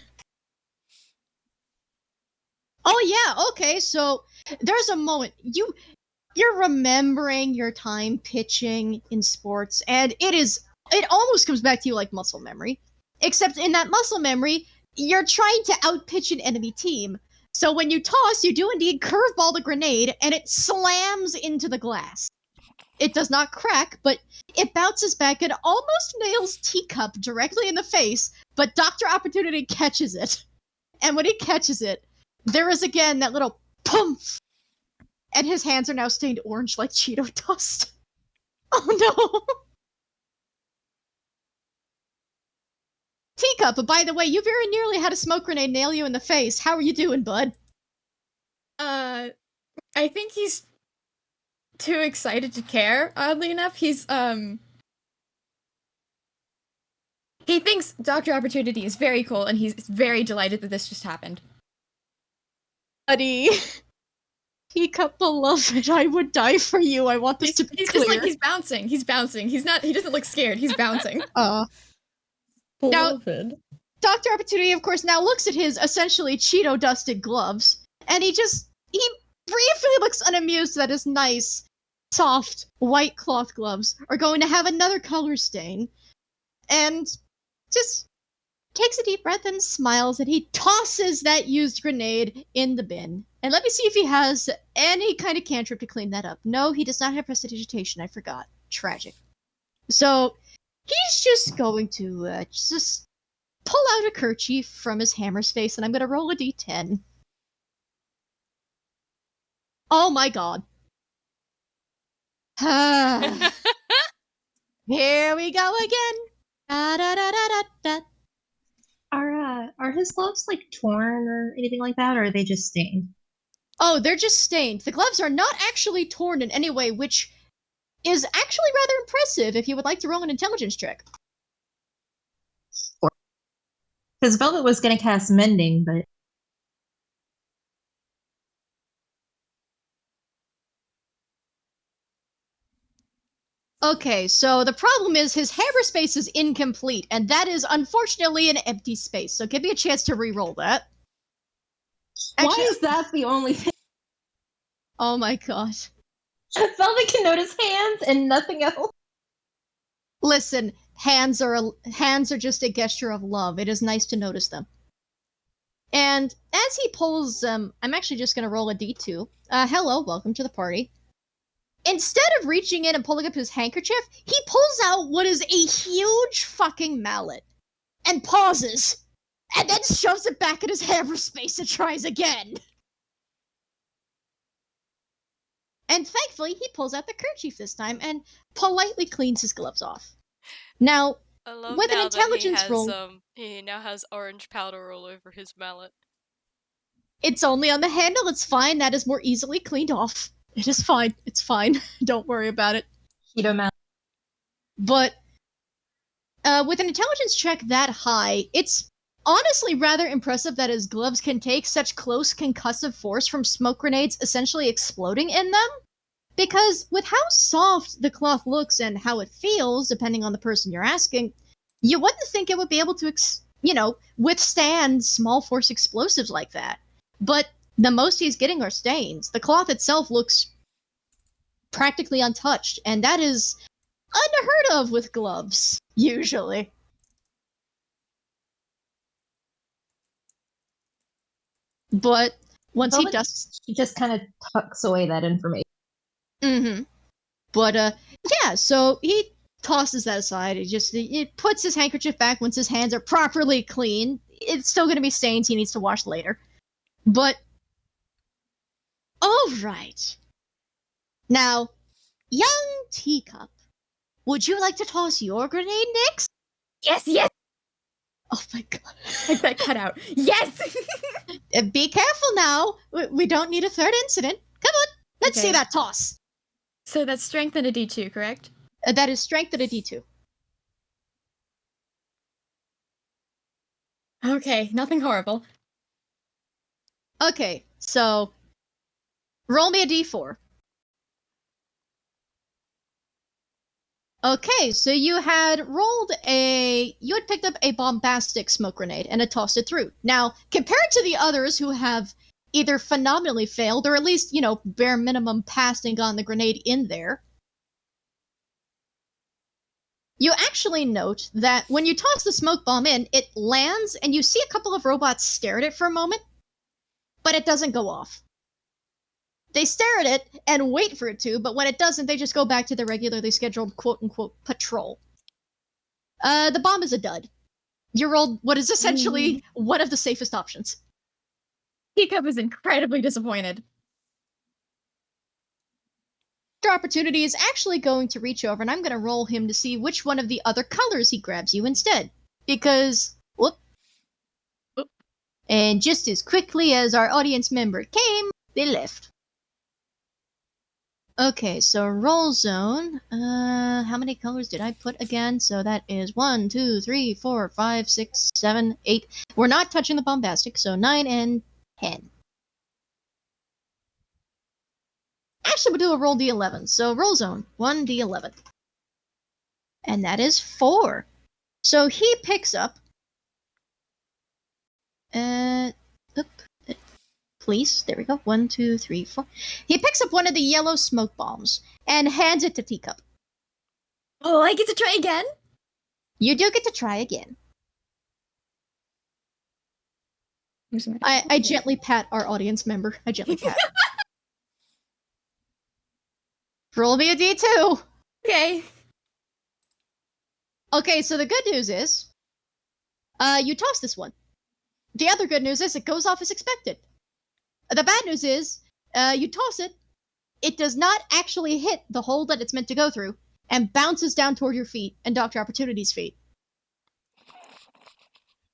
Oh yeah, okay, so there's a moment. You're remembering your time pitching in sports, and it almost comes back to you like muscle memory. Except in that muscle memory, you're trying to outpitch an enemy team. So when you toss, you do indeed curveball the grenade, and it slams into the glass. It does not crack, but it bounces back and almost nails Teacup directly in the face, but Dr. Opportunity catches it. And when he catches it, there is again that little pump, and his hands are now stained orange like Cheeto dust. Oh no! Teacup, by the way, you very nearly had a smoke grenade nail you in the face. How are you doing, bud? I think he's too excited to care, oddly enough. He thinks Dr. Opportunity is very cool, and he's very delighted that this just happened. Buddy. Teacup, beloved, I would die for you. I want this to be he's clear. Just like, he's bouncing. He doesn't look scared. He's bouncing. Beloved. Now, Dr. Opportunity, of course, now looks at his essentially Cheeto-dusted gloves, and he briefly looks unamused that his nice, soft, white cloth gloves are going to have another color stain, and just takes a deep breath and smiles, and he tosses that used grenade in the bin. And let me see if he has any kind of cantrip to clean that up. No, he does not have prestidigitation, I forgot. Tragic. So, he's just going to just pull out a kerchief from his hammer space, and I'm going to roll a d10. Oh my god. Here we go again. Da, da, da, da, da, da. Are his gloves like torn or anything like that, or are they just stained? Oh, they're just stained. The gloves are not actually torn in any way, which is actually rather impressive if you would like to roll an intelligence check. Because Velvet was going to cast Mending, but... Okay, so the problem is his hammer space is incomplete, and that is unfortunately an empty space, so give me a chance to re-roll that. Actually, why is that the only thing? Oh my god. Velvet can notice hands and nothing else. Listen, hands are just a gesture of love. It is nice to notice them. And as he pulls them, I'm actually just going to roll a d2. Hello, welcome to the party. Instead of reaching in and pulling up his handkerchief, he pulls out what is a huge fucking mallet. And pauses. And then shoves it back in his hammer space and tries again. And thankfully, he pulls out the kerchief this time and politely cleans his gloves off. Now, with an intelligence roll... he now has orange powder all over his mallet. It's only on the handle, it's fine. That is more easily cleaned off. It is fine. It's fine. Don't worry about it. Cheeto mallet. But with an intelligence check that high, it's honestly rather impressive that his gloves can take such close concussive force from smoke grenades essentially exploding in them. Because with how soft the cloth looks and how it feels, depending on the person you're asking, you wouldn't think it would be able to, withstand small force explosives like that. But the most he's getting are stains. The cloth itself looks practically untouched, and that is unheard of with gloves, usually. But once he does... He just kind of tucks away that information. Mm-hmm. But, yeah, so he tosses that aside. He puts his handkerchief back once his hands are properly clean. It's still going to be stains he needs to wash later. But, alright. Now, young Teacup, would you like to toss your grenade next? Yes! Oh my god. I bet cut out. Yes! Be careful now. We don't need a third incident. Come on, let's see that toss. So that's strength and a d2, correct? That is strength and a d2. Okay, nothing horrible. Okay, so roll me a d4. Okay, so you had picked up a bombastic smoke grenade and had tossed it through. Now, compared to the others who have either phenomenally failed or at least, bare minimum passed and gotten the grenade in there, you actually note that when you toss the smoke bomb in, it lands and you see a couple of robots stare at it for a moment, but it doesn't go off. They stare at it and wait for it to, but when it doesn't, they just go back to their regularly scheduled quote-unquote patrol. The bomb is a dud. You rolled what is essentially one of the safest options. Teacup is incredibly disappointed. Your opportunity is actually going to reach over, and I'm going to roll him to see which one of the other colors he grabs you instead. Because, whoop. And just as quickly as our audience member came, they left. Okay, so roll zone. How many colors did I put again? So that is 1, 2, 3, 4, 5, 6, 7, 8. We're not touching the bombastic, so 9 and 10. Actually, we'll do a roll d11. So roll zone, 1d11. And that is 4. So he picks up... Please, there we go. 1, 2, 3, 4. He picks up one of the yellow smoke bombs and hands it to Teacup. Oh, I get to try again? You do get to try again. I gently pat our audience member. I gently pat. Roll me a d2. Okay. Okay, so the good news is, you toss this one. The other good news is it goes off as expected. The bad news is, you toss it, it does not actually hit the hole that it's meant to go through, and bounces down toward your feet and Dr. Opportunity's feet.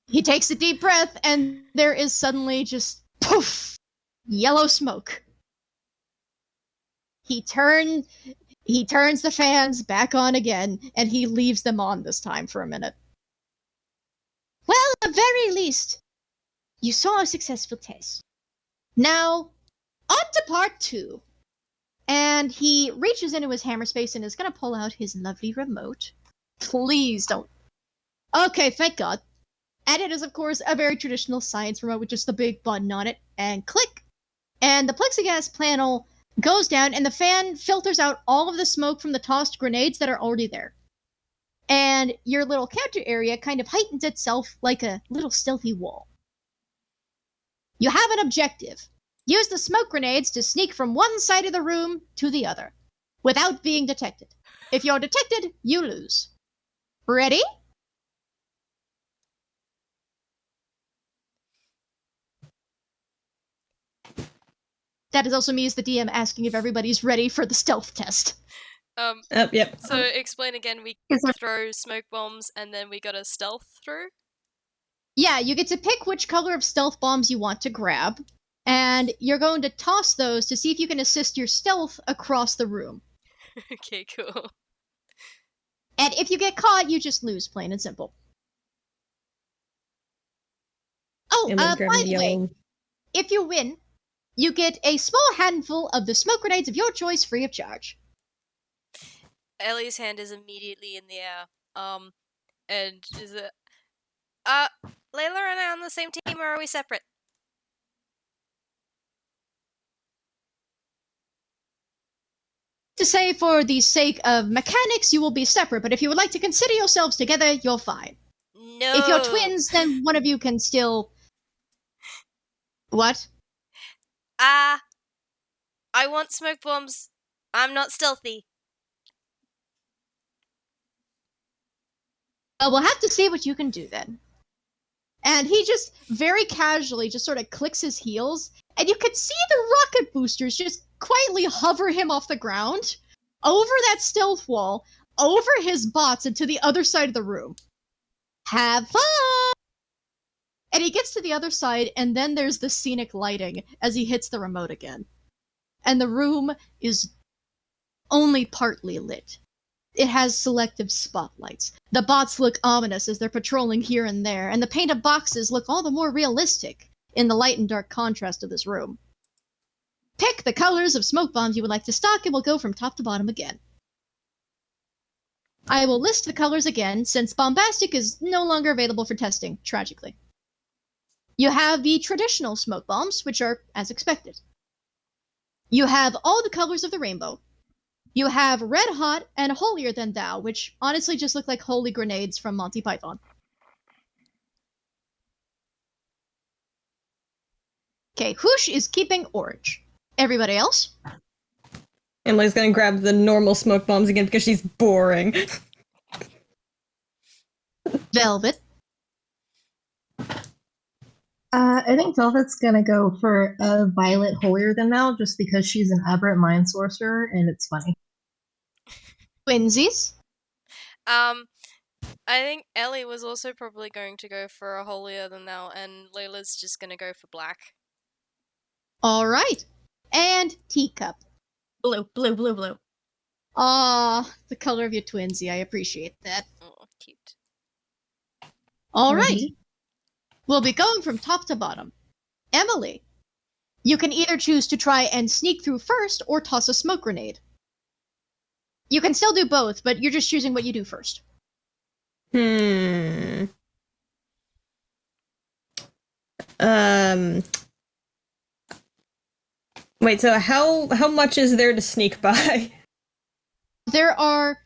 He takes a deep breath, and there is suddenly just, poof, yellow smoke. He turns the fans back on again, and he leaves them on this time for a minute. Well, at the very least, you saw a successful test. Now, on to part 2. And he reaches into his hammer space and is going to pull out his lovely remote. Please don't. Okay, thank God. And it is, of course, a very traditional science remote with just the big button on it. And click. And the plexiglass panel goes down, and the fan filters out all of the smoke from the tossed grenades that are already there. And your little counter area kind of heightens itself like a little stealthy wall. You have an objective. Use the smoke grenades to sneak from one side of the room to the other, without being detected. If you're detected, you lose. Ready? That is also me as the DM asking if everybody's ready for the stealth test. Yep. So explain again, we throw smoke bombs and then we gotta stealth through? Yeah, you get to pick which color of stealth bombs you want to grab, and you're going to toss those to see if you can assist your stealth across the room. Okay, cool. And if you get caught, you just lose, plain and simple. Oh, by the way, if you win, you get a small handful of the smoke grenades of your choice free of charge. Ellie's hand is immediately in the air. And is it... Layla and I on the same team, or are we separate? To say, for the sake of mechanics, you will be separate, but if you would like to consider yourselves together, you're fine. No! If you're twins, then one of you can still... What? I want smoke bombs. I'm not stealthy. Well, we'll have to see what you can do then. And he just very casually just sort of clicks his heels, and you can see the rocket boosters just quietly hover him off the ground, over that stealth wall, over his bots, and to the other side of the room. Have fun! And he gets to the other side, and then there's the scenic lighting as he hits the remote again. And the room is only partly lit. It has selective spotlights. The bots look ominous as they're patrolling here and there, and the painted boxes look all the more realistic in the light and dark contrast of this room. Pick the colors of smoke bombs you would like to stock, and we'll go from top to bottom again. I will list the colors again, since bombastic is no longer available for testing, tragically. You have the traditional smoke bombs, which are as expected. You have all the colors of the rainbow. You have red hot and holier than thou, which honestly just look like holy grenades from Monty Python. Okay, Hoosh is keeping orange. Everybody else? Emily's gonna grab the normal smoke bombs again because she's boring. Velvet. I think Velvet's gonna go for a violet holier than thou, just because she's an aberrant mind sorcerer and it's funny. Twinsies. I think Ellie was also probably going to go for a holier than thou, and Layla's just gonna go for black. All right. And teacup. Blue, blue, blue, blue. Ah, the color of your twinsie. I appreciate that. Oh, cute. All right. We'll be going from top to bottom. Emily, you can either choose to try and sneak through first or toss a smoke grenade. You can still do both, but you're just choosing what you do first. Wait, so how much is there to sneak by? There are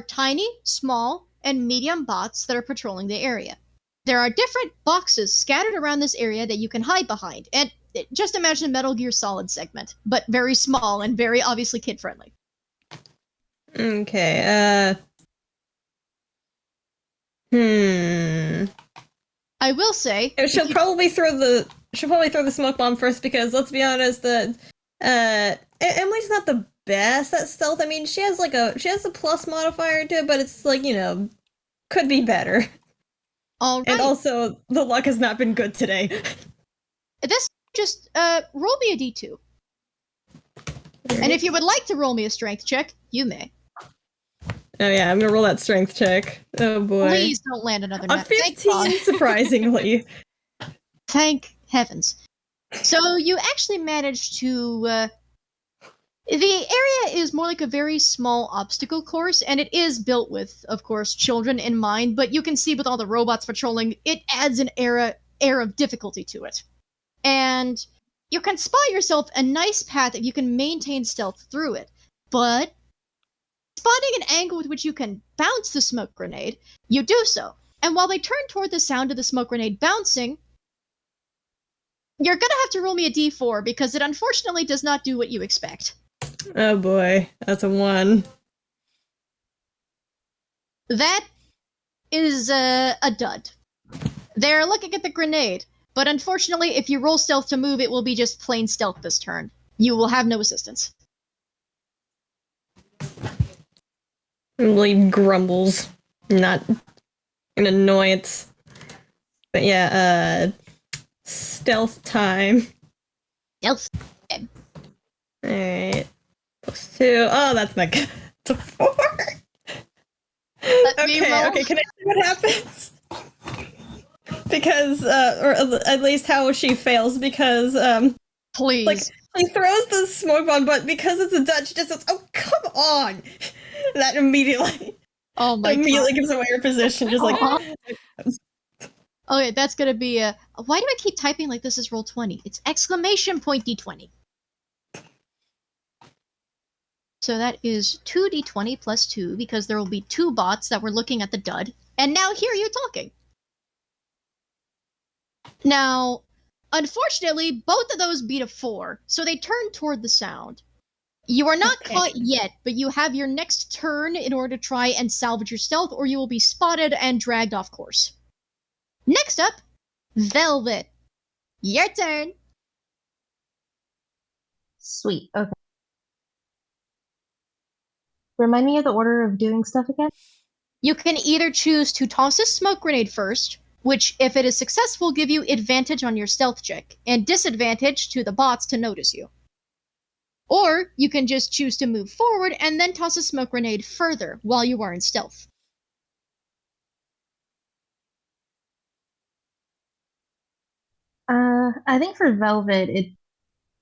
tiny, small, and medium bots that are patrolling the area. There are different boxes scattered around this area that you can hide behind, and just imagine a Metal Gear Solid segment, but very small and very obviously kid-friendly. Okay, I will say she'll probably throw the smoke bomb first because let's be honest, Emily's not the best at stealth. I mean, she has a plus modifier to it, but it's like, could be better. All right. And also, the luck has not been good today. This just roll me a d2. And if you would like to roll me a strength check, you may. Oh yeah, I'm gonna roll that strength check. Oh boy. Please don't land another A net. 15, surprisingly. Thank heavens. So you actually managed to... the area is more like a very small obstacle course, and it is built with, of course, children in mind, but you can see with all the robots patrolling, it adds an air of difficulty to it. And you can spot yourself a nice path if you can maintain stealth through it, but spotting an angle with which you can bounce the smoke grenade, you do so. And while they turn toward the sound of the smoke grenade bouncing, you're gonna have to roll me a d4 because it unfortunately does not do what you expect. Oh boy, that's a 1. That is a dud. They're looking at the grenade, but unfortunately, if you roll stealth to move, it will be just plain stealth this turn. You will have no assistance. Emily grumbles, not an annoyance. But yeah, stealth time. Stealth. Alright. +2. Oh, that's not good. It's a 4. Okay, can I see what happens? Because, or at least how she fails, because, please. Like, she throws the smoke bomb, but because it's a Dutch, just says, "Oh, come on!" That immediately, oh my immediately God. gives away her position, just like... Okay, that's gonna be a... Why do I keep typing like this is Roll20? It's exclamation point d20. So that is 2d20 plus 2, because there will be 2 bots that were looking at the dud, and now hear you talking. Now, unfortunately, both of those beat a 4, so they turn toward the sound. You are not caught yet, but you have your next turn in order to try and salvage your stealth, or you will be spotted and dragged off course. Next up, Velvet. Your turn. Sweet. Okay. Remind me of the order of doing stuff again? You can either choose to toss a smoke grenade first, which, if it is successful, give you advantage on your stealth check, and disadvantage to the bots to notice you. Or you can just choose to move forward and then toss a smoke grenade further while you are in stealth. I think for Velvet, it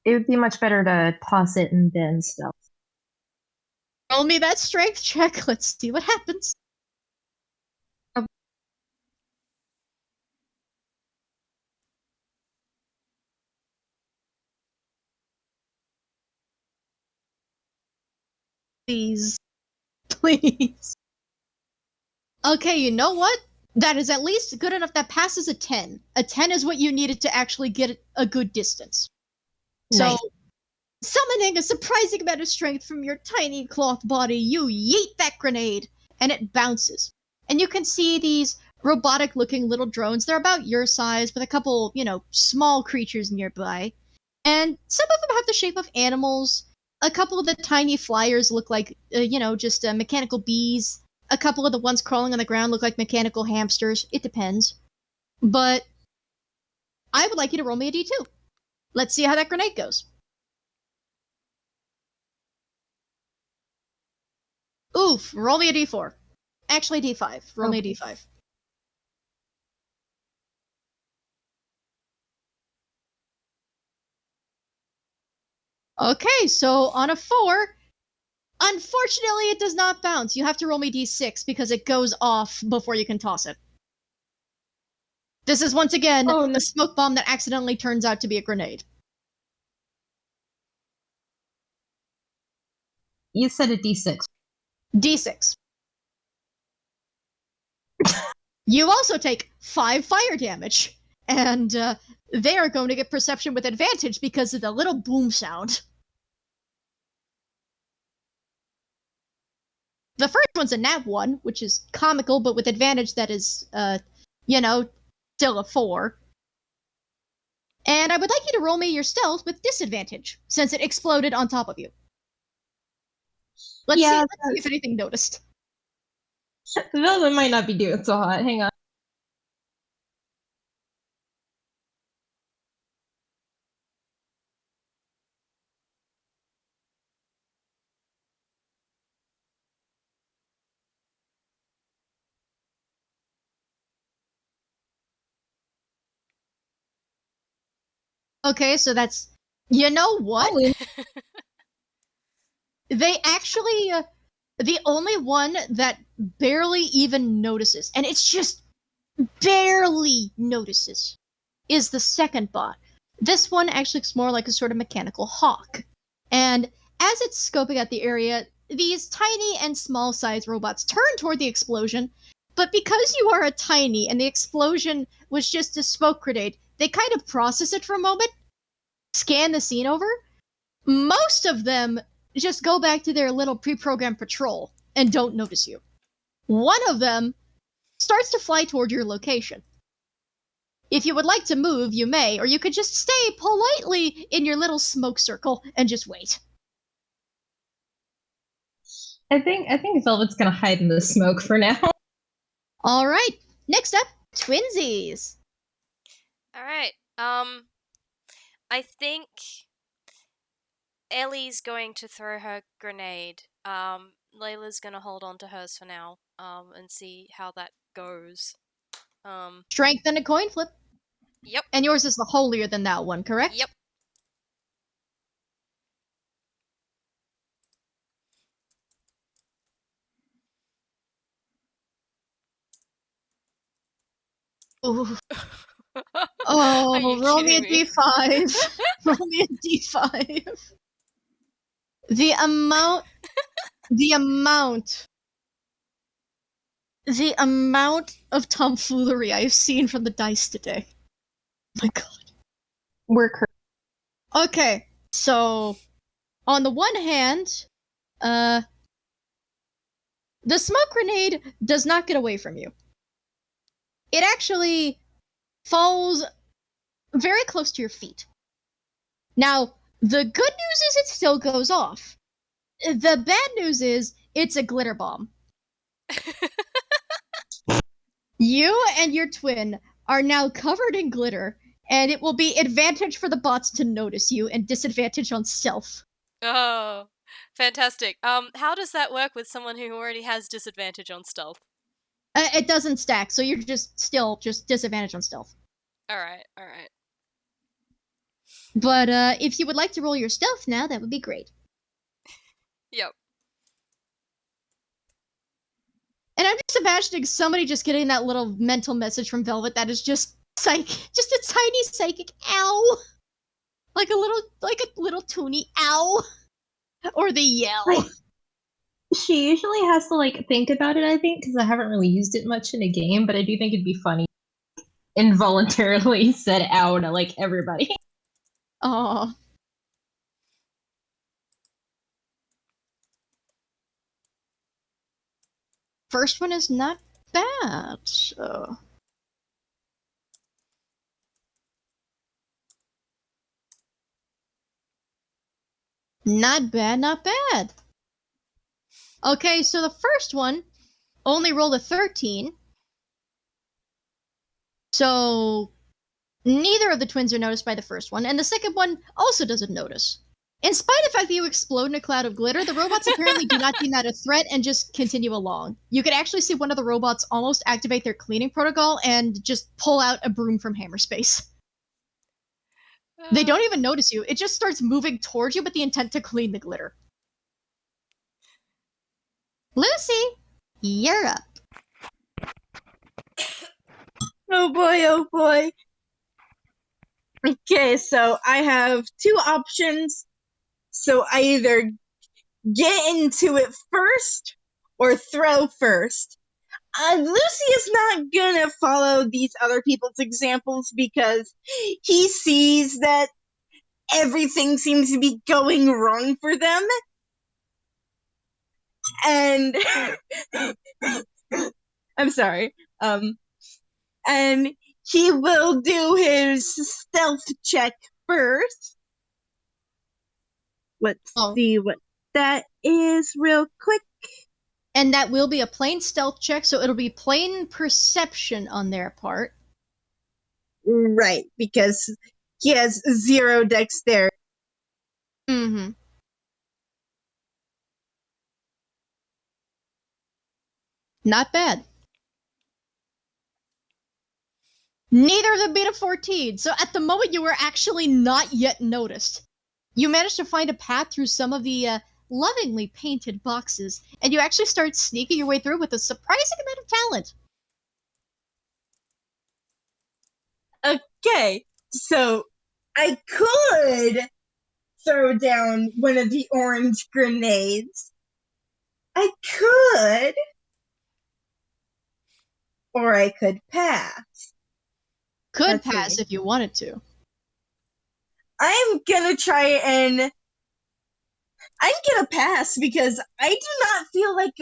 would be much better to toss it and then stealth. Roll me that strength check. Let's see what happens. Please. Please. Okay, you know what? That is at least good enough. That passes a 10. A 10 is what you needed to actually get a good distance. Nice. So, summoning a surprising amount of strength from your tiny cloth body, you yeet that grenade, and it bounces. And you can see these robotic-looking little drones. They're about your size, with a couple, small creatures nearby. And some of them have the shape of animals. A couple of the tiny flyers look like, just mechanical bees. A couple of the ones crawling on the ground look like mechanical hamsters. It depends. But I would like you to roll me a d2. Let's see how that grenade goes. Oof, roll me a d4. Actually, d5. Roll me a d5. Okay, so on a 4, unfortunately it does not bounce. You have to roll me d6 because it goes off before you can toss it. This is once again a smoke bomb that accidentally turns out to be a grenade. You said a d6. D6. You also take 5 fire damage, and they are going to get perception with advantage because of the little boom sound. The first one's a nat 1, which is comical, but with advantage that is, still a 4. And I would like you to roll me your stealth with disadvantage, since it exploded on top of you. Let's see if anything noticed. Velvet might not be doing so hot. Hang on. Okay, so that's... You know what? They actually... the only one that barely even notices, and it's just barely notices, is the second bot. This one actually looks more like a sort of mechanical hawk. And as it's scoping out the area, these tiny and small-sized robots turn toward the explosion, but because you are a tiny and the explosion was just a smoke grenade, they kind of process it for a moment, scan the scene over. Most of them just go back to their little pre-programmed patrol and don't notice you. One of them starts to fly toward your location. If you would like to move, you may, or you could just stay politely in your little smoke circle and just wait. I think Velvet's gonna hide in the smoke for now. All right. Next up, twinsies. All right. I think Ellie's going to throw her grenade. Layla's gonna hold on to hers for now. And see how that goes. Strength and a coin flip. Yep. And yours is the holier than that one, correct? Yep. Ooh. Oh, roll me a kidding me? d5. Roll me a d5. The amount of tomfoolery I've seen from the dice today. My god. Okay, so on the one hand, the smoke grenade does not get away from you. It actually falls very close to your feet. Now, the good news is it still goes off. The bad news is it's a glitter bomb. You and your twin are now covered in glitter, and it will be advantage for the bots to notice you and disadvantage on stealth. Oh, fantastic. How does that work with someone who already has disadvantage on stealth? It doesn't stack, so you're just disadvantage on stealth. Alright. But if you would like to roll your stealth now, that would be great. Yep. And I'm just imagining somebody just getting that little mental message from Velvet that is just just a tiny psychic ow. Like a little toony ow. Or the yell. Like, she usually has to like think about it, I think, because I haven't really used it much in a game, but I do think it'd be funny. Involuntarily said ow to like everybody. Aw. First one is not bad, so. Not bad, not bad. Okay, so the first one only rolled a 13. So neither of the twins are noticed by the first one, and the second one also doesn't notice. In spite of the fact that you explode in a cloud of glitter, the robots apparently do not deem that a threat and just continue along. You could actually see one of the robots almost activate their cleaning protocol and just pull out a broom from Hammerspace. They don't even notice you. It just starts moving towards you with the intent to clean the glitter. Lucy, you're up. Oh boy, oh boy. Okay, so I have two options. So I either get into it first or throw first. Lucy is not gonna follow these other people's examples because he sees that everything seems to be going wrong for them. And I'm sorry. And he will do his stealth check first. Let's see what that is real quick. And that will be a plain stealth check, so it'll be plain perception on their part. Right, because he has 0 dexterity. Mm-hmm. Not bad. Neither of them beat a 14, so at the moment you were actually not yet noticed. You managed to find a path through some of the lovingly painted boxes, and you actually start sneaking your way through with a surprising amount of talent. Okay, so I could throw down one of the orange grenades. I could. Or I could pass. Could pass if you wanted to. I'm gonna try and... I'm gonna pass because I do not feel like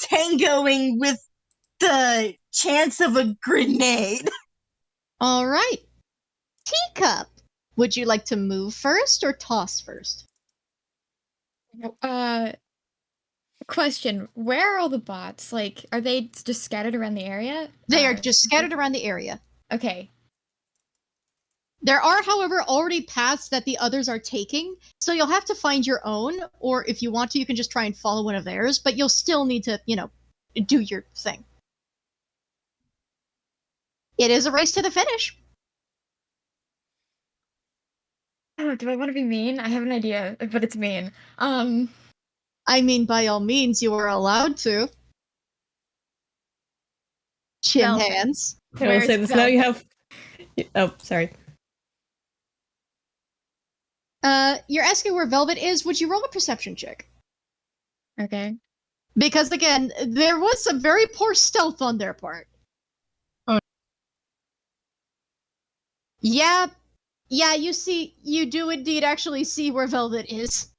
tangoing with the chance of a grenade. All right. Teacup. Would you like to move first or toss first? Question. Where are all the bots? Like, are they just scattered around the area? They are just scattered around the area. Okay. There are, however, already paths that the others are taking, so you'll have to find your own, or if you want to, you can just try and follow one of theirs, but you'll still need to, do your thing. It is a race to the finish. Oh, do I want to be mean? I have an idea, but it's mean. I mean, by all means, you are allowed to. Chin hands. I will say this now. You have. Oh, sorry. You're asking where Velvet is. Would you roll a perception check? Okay. Because again, there was some very poor stealth on their part. Oh. Yeah, you do indeed actually see where Velvet is.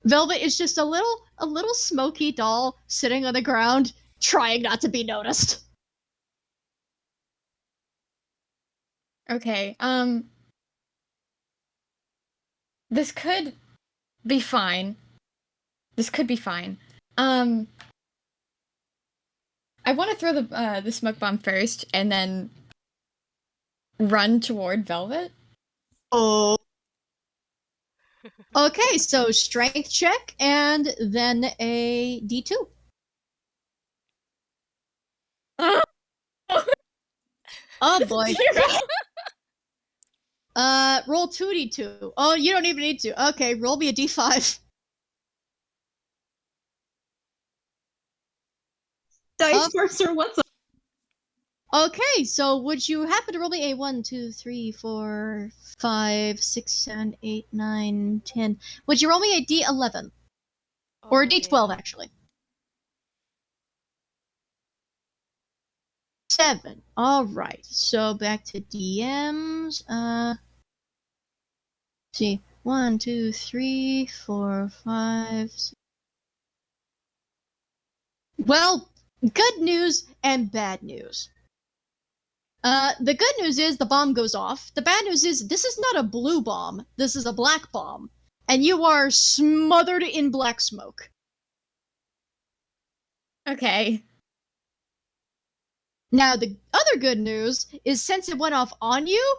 Velvet is just a little smoky doll sitting on the ground, trying not to be noticed. Okay, this could be fine. I want to throw the smoke bomb first, and then run toward Velvet. Oh. Okay, so strength check, and then a D2. Oh boy. Roll 2d2. Oh, you don't even need to. Okay, roll me a d5. Dice Mercer, what's up? Okay, so would you happen to roll me a 1, 2, 3, 4, 5, 6, 7, 8, 9, 10? Would you roll me a D11? Or a D12, actually. 7. Alright, so back to DMs. See. 1, 2, 3, 4, 5. 6. Well, good news and bad news. The good news is the bomb goes off. The bad news is this is not a blue bomb. This is a black bomb. And you are smothered in black smoke. Okay. Now, the other good news is since it went off on you,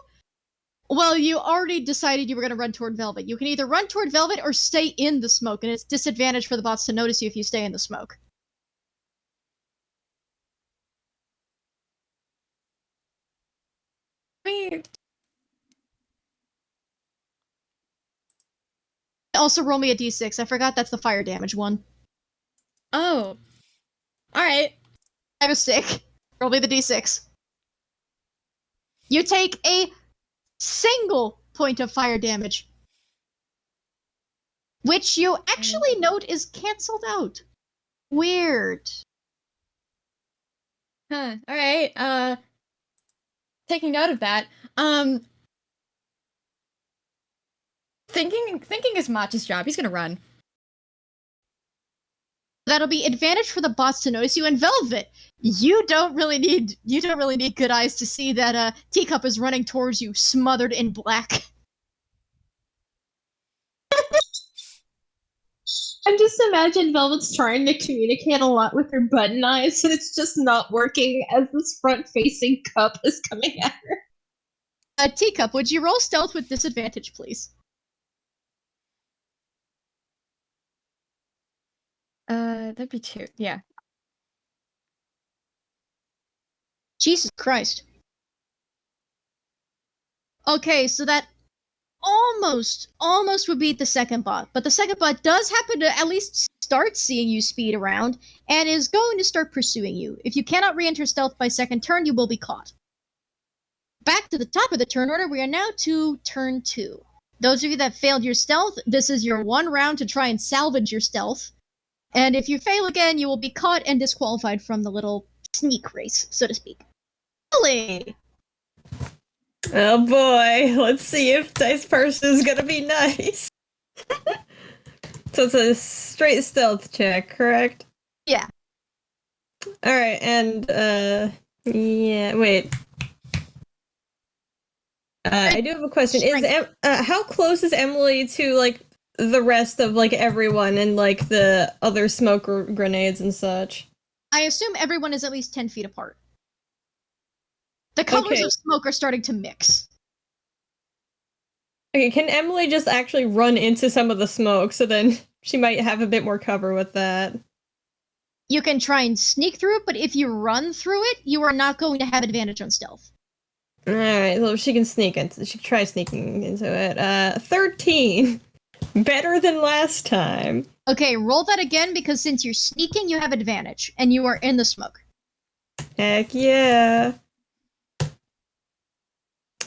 well, you already decided you were going to run toward Velvet. You can either run toward Velvet or stay in the smoke, and it's disadvantage for the bots to notice you if you stay in the smoke. Weird. Also, roll me a d6. I forgot that's the fire damage one. Oh. Alright. I have a stick. Roll me the d6. You take a single point of fire damage, which you actually note is cancelled out. Weird. Huh. Alright, taking note of that. Thinking is Mach's job. He's gonna run. That'll be advantage for the bots to notice you. And Velvet, you don't really need good eyes to see that Teacup is running towards you, smothered in black. I just imagine Velvet's trying to communicate a lot with her button eyes, and it's just not working as this front-facing cup is coming at her. Teacup, would you roll stealth with disadvantage, please? That'd be 2. Yeah. Jesus Christ. Okay, so that almost would beat the second bot, but the second bot does happen to at least start seeing you speed around and is going to start pursuing you. If you cannot re-enter stealth by second turn, you will be caught. Back to the top of the turn order, we are now to turn 2. Those of you that failed your stealth, this is your one round to try and salvage your stealth. And if you fail again, you will be caught and disqualified from the little sneak race, so to speak. Ellie! Oh boy, let's see if Dice Person is gonna be nice. So it's a straight stealth check, correct? Yeah. Alright, and, yeah, wait. I do have a question. How close is Emily to, like, the rest of, like, everyone and, like, the other smoke grenades and such? I assume everyone is at least 10 feet apart. The colors of smoke are starting to mix. Okay, can Emily just actually run into some of the smoke so then she might have a bit more cover with that? You can try and sneak through it, but if you run through it, you are not going to have advantage on stealth. Alright, well, she can sneak into she can try sneaking into it. 13. Better than last time. Okay, roll that again, because since you're sneaking, you have advantage, and you are in the smoke. Heck yeah.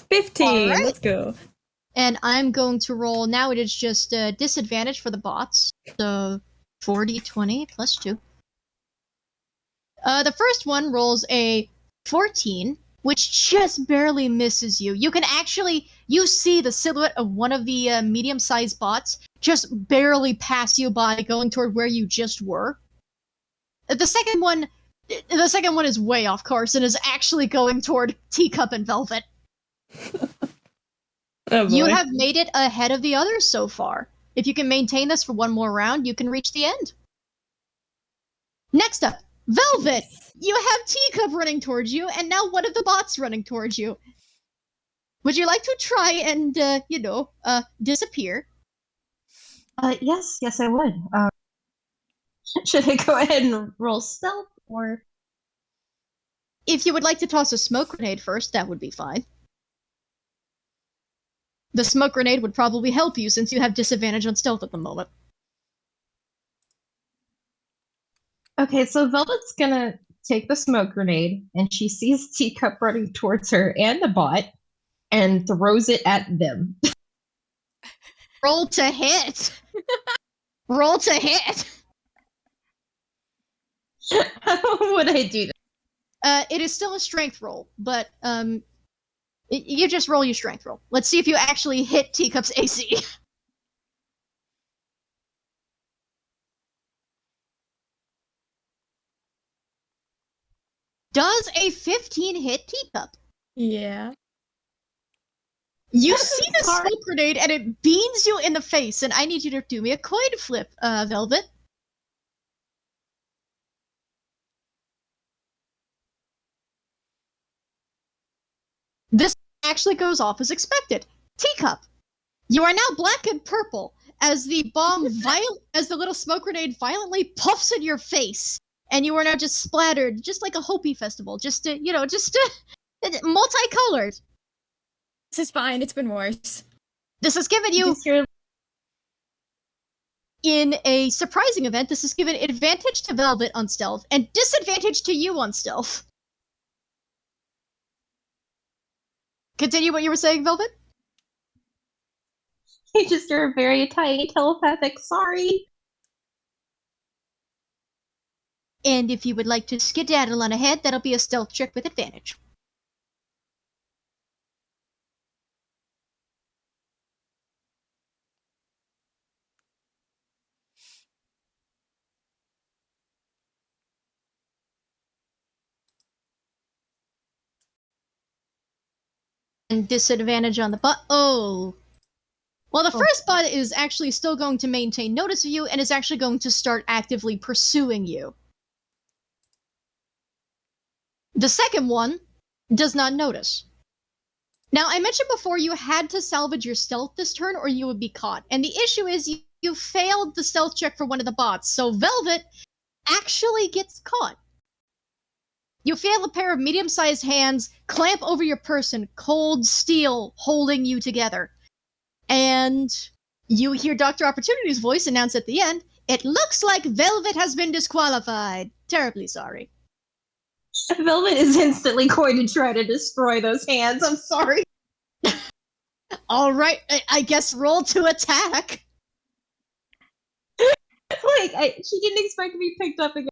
15, right. Let's go. And I'm going to roll, now it is just disadvantage for the bots, so 4d20 plus 2. The first one rolls a 14, which just barely misses you. You can actually, you see the silhouette of one of the medium-sized bots just barely pass you by going toward where you just were. The second one is way off course and is actually going toward Teacup and Velvet. Oh boy. You have made it ahead of the others so far. If you can maintain this for one more round, you can reach the end. Next up, Velvet! You have Teacup running towards you, and now one of the bots running towards you. Would you like to try and, disappear? Yes, I would. Should I go ahead and roll stealth, or? If you would like to toss a smoke grenade first, that would be fine. The smoke grenade would probably help you since you have disadvantage on stealth at the moment. Okay, so Velvet's gonna take the smoke grenade, and she sees Teacup running towards her and the bot, and throws it at them. Roll to hit. Roll to hit. How would I do that? It is still a strength roll, but you just roll your strength roll. Let's see if you actually hit Teacup's AC. Does a 15 hit Teacup? Yeah. You see the smoke grenade and it beams you in the face, and I need you to do me a coin flip, Velvet. This actually goes off as expected. Teacup, you are now black and purple as the as the little smoke grenade violently puffs in your face, and you are now just splattered, just like a Hopi festival, just multicolored. This is fine. It's been worse. This has given you, in a surprising event, this has given advantage to Velvet on stealth and disadvantage to you on stealth. Continue what you were saying, Velvet? You just are very tiny telepathic. Sorry. And if you would like to skedaddle on ahead, that'll be a stealth check with advantage. And disadvantage on the bot. Oh. Well, the first bot is actually still going to maintain notice of you and is actually going to start actively pursuing you. The second one does not notice. Now, I mentioned before you had to salvage your stealth this turn or you would be caught. And the issue is you failed the stealth check for one of the bots, so Velvet actually gets caught. You feel a pair of medium-sized hands clamp over your person, cold steel holding you together. And you hear Dr. Opportunity's voice announce at the end, "It looks like Velvet has been disqualified. Terribly sorry." Velvet is instantly going to try to destroy those hands. I'm sorry. Alright, I guess roll to attack. She didn't expect to be picked up again.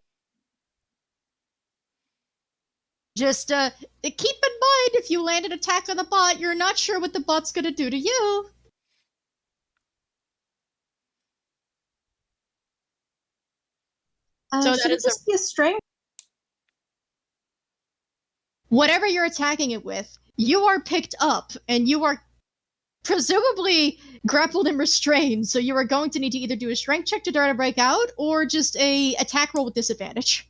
Just keep in mind, if you land an attack on the bot, you're not sure what the bot's gonna do to you. So that is just be a strength. Whatever you're attacking it with, you are picked up, and you are presumably grappled and restrained, so you are going to need to either do a strength check to dare to break out, or just a attack roll with disadvantage.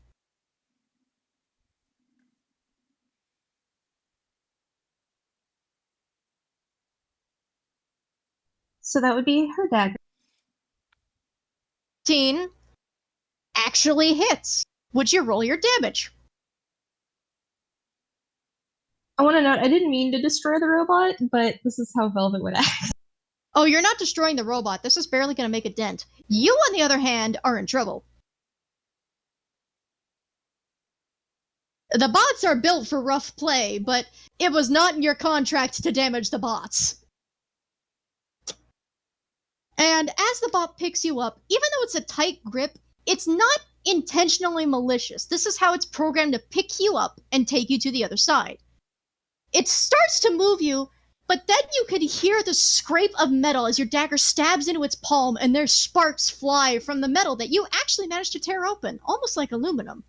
So that would be her dagger. 15 actually hits. Would you roll your damage? I want to note, I didn't mean to destroy the robot, but this is how Velvet would act. Oh, you're not destroying the robot. This is barely going to make a dent. You, on the other hand, are in trouble. The bots are built for rough play, but it was not in your contract to damage the bots. And as the bot picks you up, even though it's a tight grip, it's not intentionally malicious. This is how it's programmed to pick you up and take you to the other side. It starts to move you, but then you can hear the scrape of metal as your dagger stabs into its palm, and there's sparks fly from the metal that you actually managed to tear open, almost like aluminum.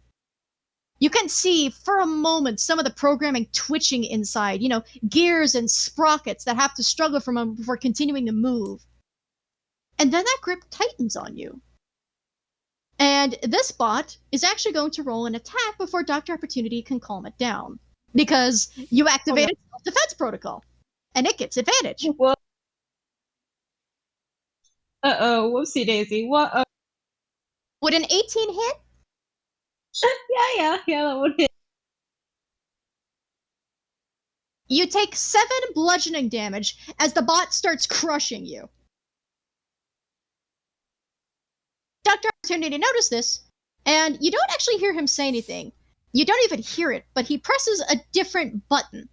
You can see, for a moment, some of the programming twitching inside, gears and sprockets that have to struggle for a moment before continuing to move. And then that grip tightens on you. And this bot is actually going to roll an attack before Dr. Opportunity can calm it down. Because you activated self-defense protocol. And it gets advantage. Whoa. Uh-oh, whoopsie daisy. What? Would an 18 hit? Yeah, that would hit. You take 7 bludgeoning damage as the bot starts crushing you. Dr. Opportunity noticed this, and you don't actually hear him say anything, You don't even hear it, but he presses a different button,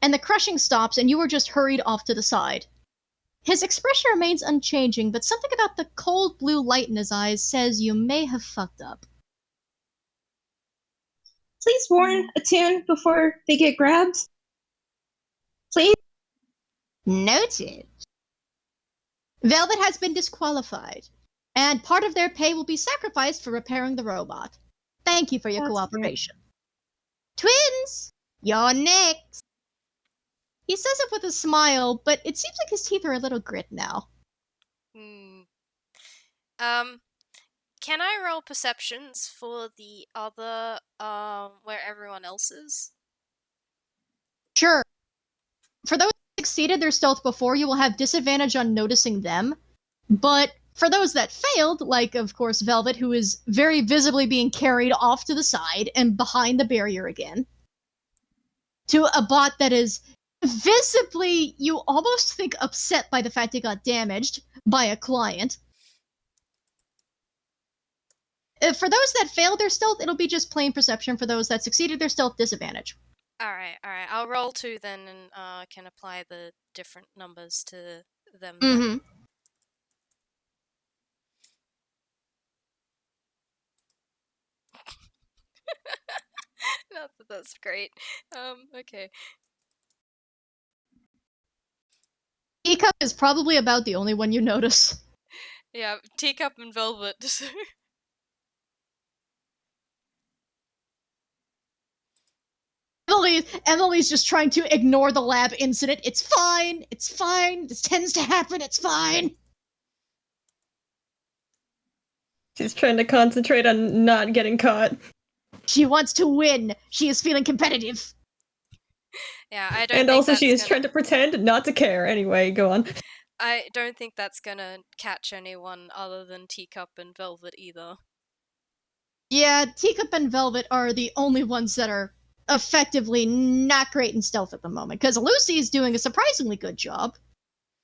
and the crushing stops, and you are just hurried off to the side. His expression remains unchanging, but something about the cold blue light in his eyes says you may have fucked up. Please warn a toon before they get grabbed. Please. Noted. Velvet has been disqualified, and part of their pay will be sacrificed for repairing the robot. Thank you for your cooperation. Twins, you're next. He says it with a smile, but it seems like his teeth are a little grit now. Can I roll perceptions for the other, where everyone else is? Sure. For those who succeeded their stealth before, you will have disadvantage on noticing them. But for those that failed, like, of course, Velvet, who is very visibly being carried off to the side and behind the barrier again, to a bot that is visibly, you almost think, upset by the fact it got damaged by a client. For those that failed their stealth, it'll be just plain perception. For those that succeeded their stealth, disadvantage. Alright. I'll roll 2 then and can apply the different numbers to them. Mm-hmm. Not that that's great. Okay. Teacup is probably about the only one you notice. Yeah, Teacup and Velvet. Emily's just trying to ignore the lab incident. It's fine. It's fine. This tends to happen. It's fine. She's trying to concentrate on not getting caught. She wants to win. She is feeling competitive. Yeah, I don't And think also that's she is gonna... trying to pretend not to care. Anyway, go on. I don't think that's gonna catch anyone other than Teacup and Velvet either. Yeah, Teacup and Velvet are the only ones that are effectively not great in stealth at the moment, because Lucy's doing a surprisingly good job.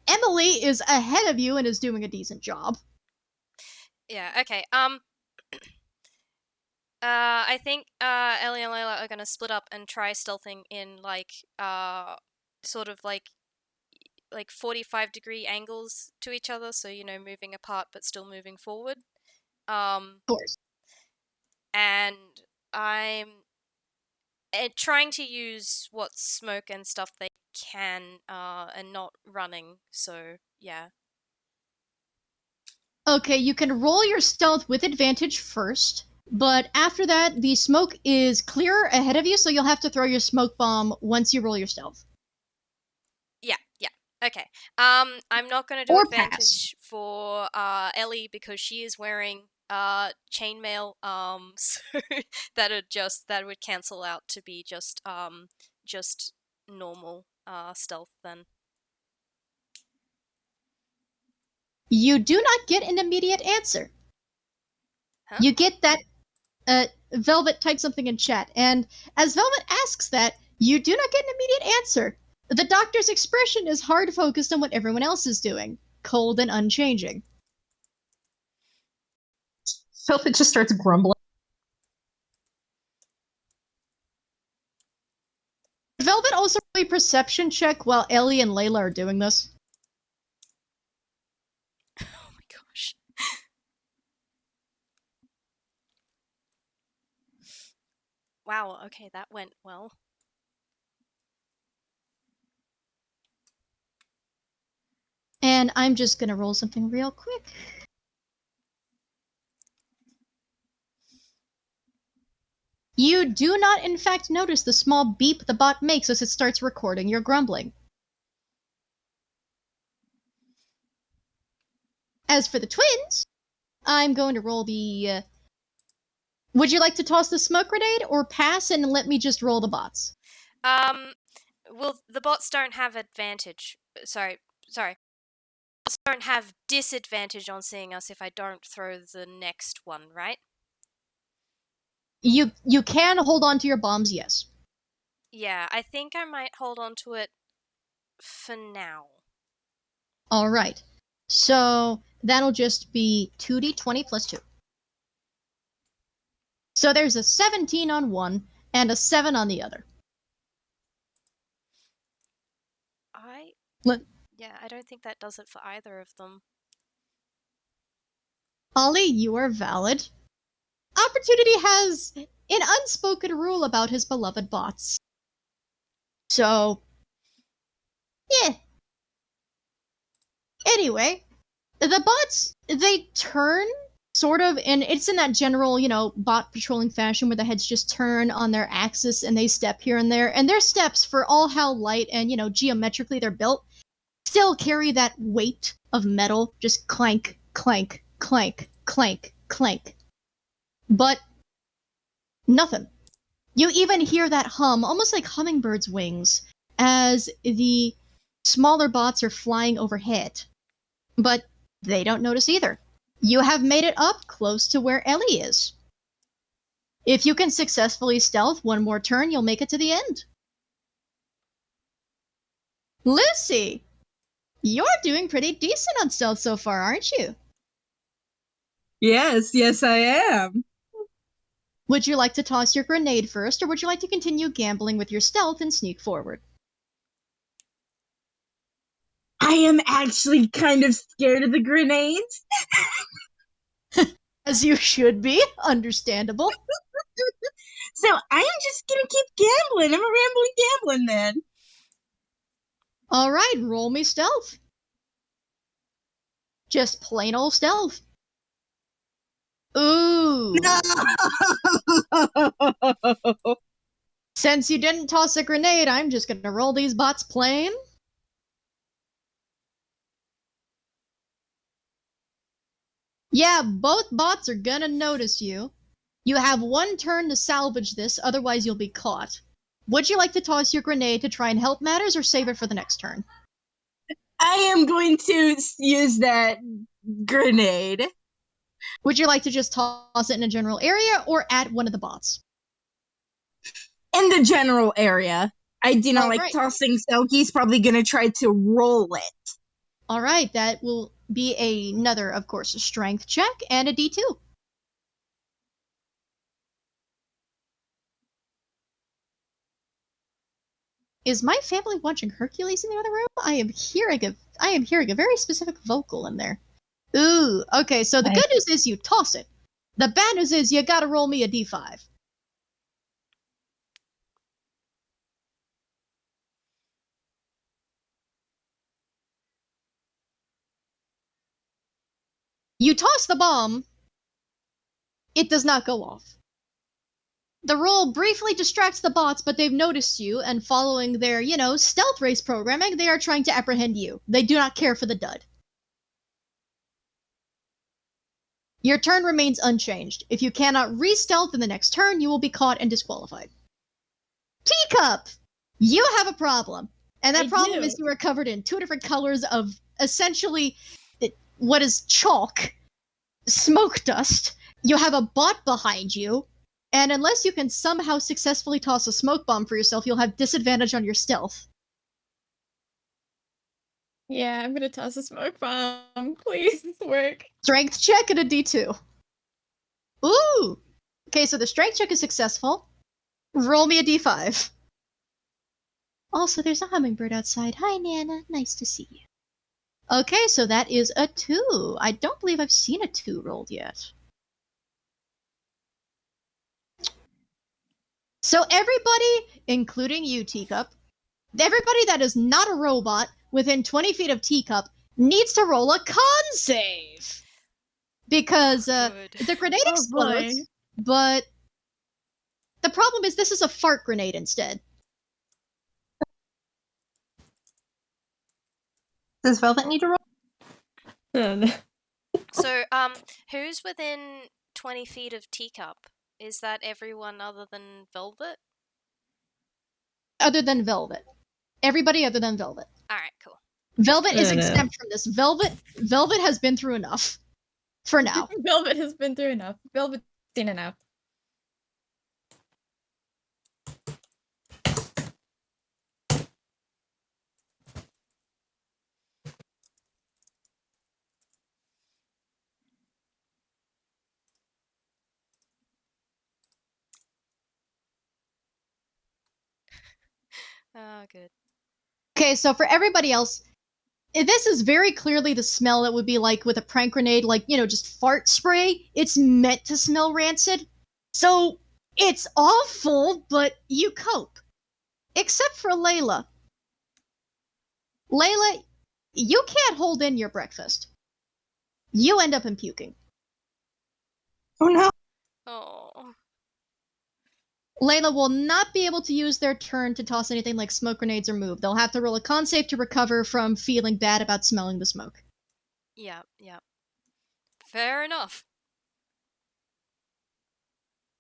Emily is ahead of you and is doing a decent job. Yeah, okay. I think Ellie and Layla are gonna split up and try stealthing in like sort of like 45-degree angles to each other, so moving apart but still moving forward. Of course. And I'm trying to use what smoke and stuff they can, and not running. So yeah. Okay, you can roll your stealth with advantage first, but after that, the smoke is clear ahead of you, so you'll have to throw your smoke bomb once you roll your stealth. Yeah. Okay. I'm not gonna do Or advantage for Ellie because she is wearing chainmail. So that would cancel out to be just normal stealth then. You do not get an immediate answer. Huh? You get that Velvet typed something in chat, and as Velvet asks that, you do not get an immediate answer. The doctor's expression is hard focused on what everyone else is doing, cold and unchanging. Velvet just starts grumbling. Velvet also roll a perception check while Ellie and Layla are doing this. Oh my gosh. Wow, okay, that went well. And I'm just gonna roll something real quick. You do not, in fact, notice the small beep the bot makes as it starts recording your grumbling. As for the twins, I'm going to roll the... Would you like to toss the smoke grenade or pass and let me just roll the bots? Well, the bots don't have advantage. Sorry. Bots don't have disadvantage on seeing us if I don't throw the next one, right? You can hold on to your bombs, yes. Yeah, I think I might hold on to it for now. Alright. So, that'll just be 2d20 plus 2. So there's a 17 on one and a 7 on the other. Yeah, I don't think that does it for either of them. Ollie, you are valid. Opportunity has an unspoken rule about his beloved bots. So, yeah. Anyway, the bots, they turn, sort of, and it's in that general, bot patrolling fashion where the heads just turn on their axis and they step here and there. And their steps, for all how light and, geometrically they're built, still carry that weight of metal, just clank, clank, clank, clank, clank. But nothing. You even hear that hum, almost like hummingbirds' wings, as the smaller bots are flying overhead. But they don't notice either. You have made it up close to where Ellie is. If you can successfully stealth one more turn, you'll make it to the end. Lucy, you're doing pretty decent on stealth so far, aren't you? Yes, I am. Would you like to toss your grenade first, or would you like to continue gambling with your stealth and sneak forward? I am actually kind of scared of the grenades. As you should be, understandable. So I'm just gonna keep gambling. I'm a rambling gambling then. Alright, roll me stealth. Just plain old stealth. Ooh. No! Since you didn't toss a grenade, I'm just gonna roll these bots plain. Yeah, both bots are gonna notice you. You have one turn to salvage this, otherwise you'll be caught. Would you like to toss your grenade to try and help matters, or save it for the next turn? I am going to use that grenade. Would you like to just toss it in a general area, or at one of the bots? In the general area. I do not like Alright. tossing, so he's probably gonna try to roll it. Alright, that will be another, of course, a strength check and a D2. Is my family watching Hercules in the other room? I am hearing a very specific vocal in there. Ooh, okay, so the good news is you toss it. The bad news is you gotta roll me a D5. You toss the bomb. It does not go off. The roll briefly distracts the bots, but they've noticed you, and following their, stealth race programming, they are trying to apprehend you. They do not care for the dud. Your turn remains unchanged. If you cannot re-stealth in the next turn, you will be caught and disqualified. Teacup! You have a problem. And that problem is you are covered in 2 different colors of essentially what is chalk, smoke dust. You have a bot behind you, and unless you can somehow successfully toss a smoke bomb for yourself, you'll have disadvantage on your stealth. Yeah, I'm gonna toss a smoke bomb. Please work. Strength check and a D2. Ooh! Okay, so the strength check is successful. Roll me a D5. Also, there's a hummingbird outside. Hi, Nana. Nice to see you. Okay, so that is a 2. I don't believe I've seen a 2 rolled yet. So everybody, including you, Teacup, everybody that is not a robot within 20 feet of Teacup needs to roll a con save. Because the grenade explodes, but the problem is this is a fart grenade instead. Does Velvet need to roll? So, who's within 20 feet of Teacup? Is that everyone other than Velvet? Other than Velvet. Everybody other than Velvet. Alright, cool. Velvet is exempt from this. Velvet has been through enough. For now. Velvet has been through enough. Velvet's seen enough. Oh, good. Okay, so for everybody else, this is very clearly the smell that would be like with a prank grenade, like, just fart spray. It's meant to smell rancid. So it's awful, but you cope. Except for Layla. Layla, you can't hold in your breakfast. You end up in puking. Oh no. Oh. Layla will not be able to use their turn to toss anything like smoke grenades or move. They'll have to roll a con save to recover from feeling bad about smelling the smoke. Yeah. Fair enough.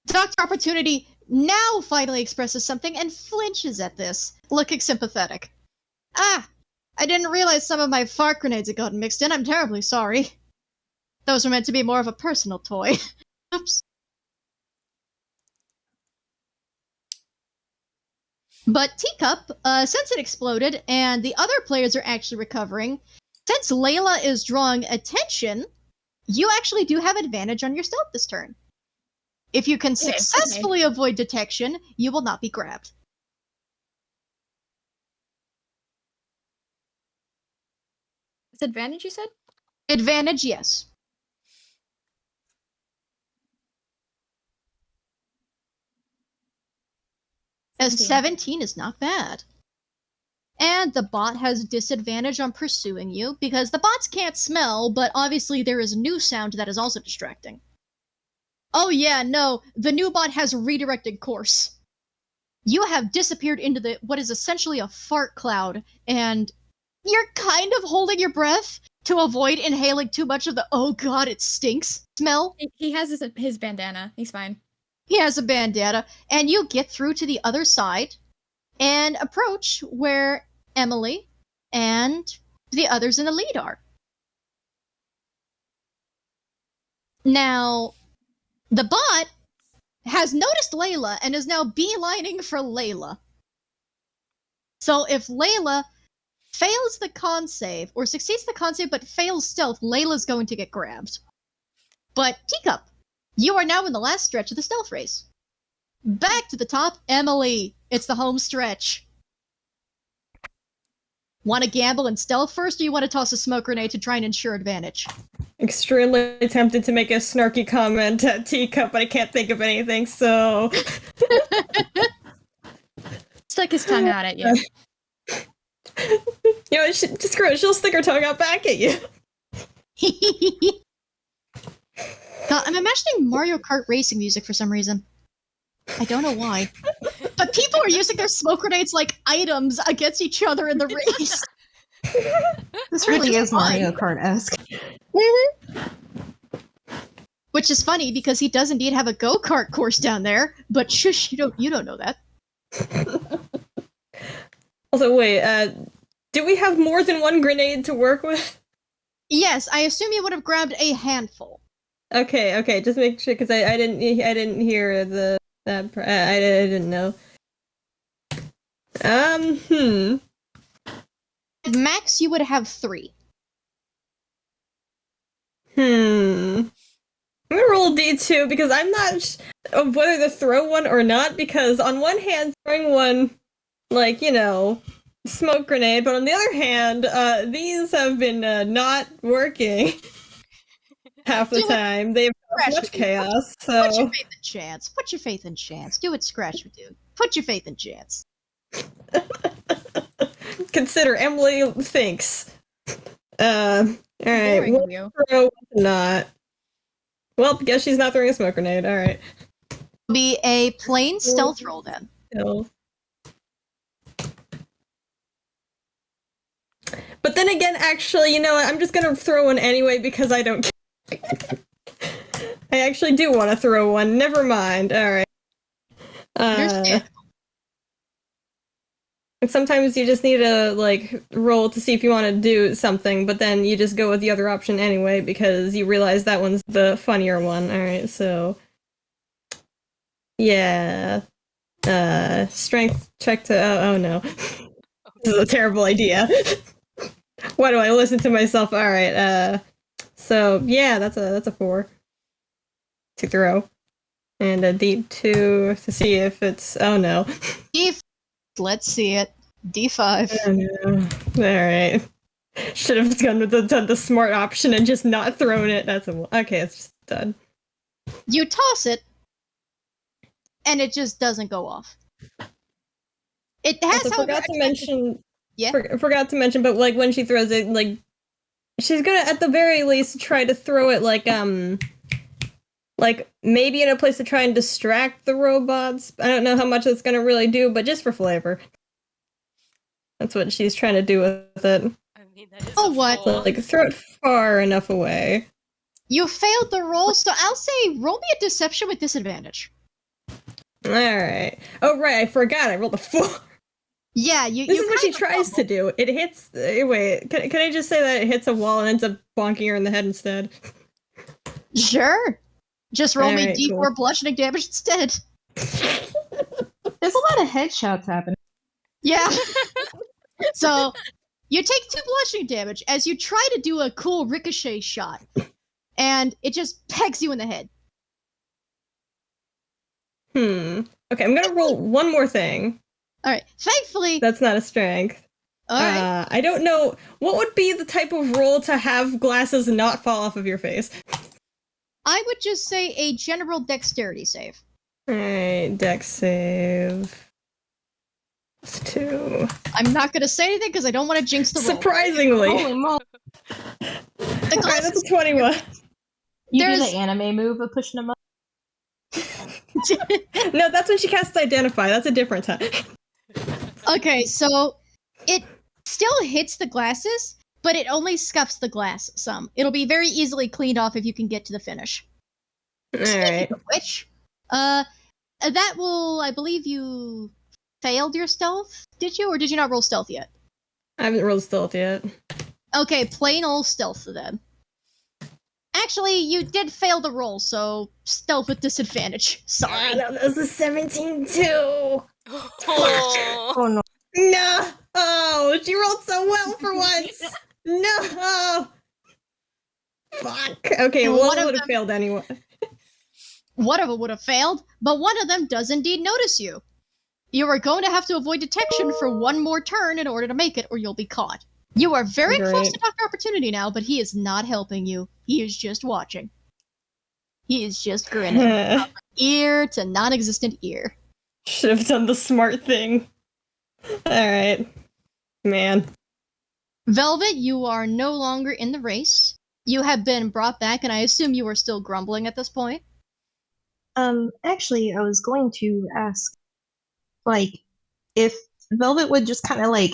Dr. Opportunity now finally expresses something and flinches at this, looking sympathetic. I didn't realize some of my fart grenades had gotten mixed in. I'm terribly sorry. Those were meant to be more of a personal toy. Oops. But Teacup, since it exploded and the other players are actually recovering, since Layla is drawing attention, you actually do have advantage on your stealth this turn. If you can successfully avoid detection, you will not be grabbed. It's advantage, you said? Advantage, yes. A 17 is not bad. And the bot has disadvantage on pursuing you, because the bots can't smell, but obviously there is new sound that is also distracting. Oh yeah, no, the new bot has redirected course. You have disappeared into what is essentially a fart cloud, and you're kind of holding your breath to avoid inhaling too much of the "oh god, it stinks" smell. He has his bandana. He's fine. He has a bandana, and you get through to the other side and approach where Emily and the others in the lead are. Now, the bot has noticed Layla and is now beelining for Layla. So if Layla fails the con save, or succeeds the con save but fails stealth, Layla's going to get grabbed. But Teacup, you are now in the last stretch of the stealth race. Back to the top, Emily. It's the home stretch. Want to gamble and stealth first, or you want to toss a smoke grenade to try and ensure advantage? Extremely tempted to make a snarky comment at Teacup, but I can't think of anything, so... Stuck his tongue out at you. Just screw it, she'll stick her tongue out back at you. God, I'm imagining Mario Kart racing music for some reason. I don't know why. But people are using their smoke grenades like items against each other in the race. This really is Mario Kart-esque. Which is funny because he does indeed have a go-kart course down there, but shush, you don't know that. Also, wait, do we have more than one grenade to work with? Yes, I assume you would have grabbed a handful. Okay, just make sure, because I didn't hear I didn't know. Max, you would have 3. I'm gonna roll a D2 because I'm not of whether to throw one or not, because on one hand, throwing one, smoke grenade, but on the other hand, these have been not working half the time. They've caused much chaos, so... Put your faith in chance. Put your faith in chance. Do what Scratcher do. Put your faith in chance. Consider Emily thinks. Alright, we'll throw not. Well, guess she's not throwing a smoke grenade, alright. Be a plain stealth roll then. Stealth. But then again, actually, you know what? I'm just gonna throw one anyway because I don't care. I actually do want to throw one. Never mind. Alright. Sometimes you just need to, roll to see if you want to do something, but then you just go with the other option anyway because you realize that one's the funnier one. Alright, so... Yeah. Strength check to... Oh no. This is a terrible idea. Why do I listen to myself? Alright, so, yeah, that's a 4. To throw. And a D2 to see if it's... Oh no. Let's see it. D5. Alright. Should have done the smart option and just not thrown it. Okay, it's just done. You toss it, and it just doesn't go off. It has, Also, however, forgot to mention. Yeah. Forgot to mention, but like when she throws it, like she's gonna at the very least try to throw it like maybe in a place to try and distract the robots. I don't know how much that's gonna really do, but just for flavor. That's what she's trying to do with it. I mean, that is Oh, a what? four. Like throw it far enough away. You failed the roll, so I'll say roll me a deception with disadvantage. Alright. Oh right, I forgot. I rolled a 4. Yeah, This is what she tries to do. It hits. Wait, can I just say that it hits a wall and ends up bonking her in the head instead? Sure. Just roll me Alright, D4 cool. bludgeoning damage instead. There's a lot of headshots happening. Yeah. So, you take 2 bludgeoning damage as you try to do a cool ricochet shot. And it just pegs you in the head. Okay, I'm gonna roll one more thing. Alright, thankfully... That's not a strength. Alright. I don't know. What would be the type of roll to have glasses not fall off of your face? I would just say a general dexterity save. Alright, dex save. It's 2. I'm not gonna say anything because I don't want to jinx the roll. Surprisingly! Holy moly. The Alright, glasses... that's a 21. You do There's- the anime move of pushing them up. No, that's when she casts Identify. That's a different time. Okay, so it still hits the glasses, but it only scuffs the glass some. It'll be very easily cleaned off if you can get to the finish. Alright. Which, that will, I believe you failed your stealth, did you? Or did you not roll stealth yet? I haven't rolled stealth yet. Okay, plain old stealth then. Actually, you did fail the roll, so stealth with disadvantage. Sorry. That was a 17 too! Oh. Oh no. No! Oh, she rolled so well for once! No! Fuck. Okay, Well, one one of would have them- failed anyway. One of them would have failed, but one of them does indeed notice you. You are going to have to avoid detection for one more turn in order to make it, or you'll be caught. You are very close Great. to Dr. Opportunity now, but he is not helping you. He is just watching. He is just grinning. Ear to non-existent ear. Should have done the smart thing. Alright. Man. Velvet, you are no longer in the race. You have been brought back, and I assume you are still grumbling at this point. Actually, I was going to ask, like, if Velvet would just kind of like,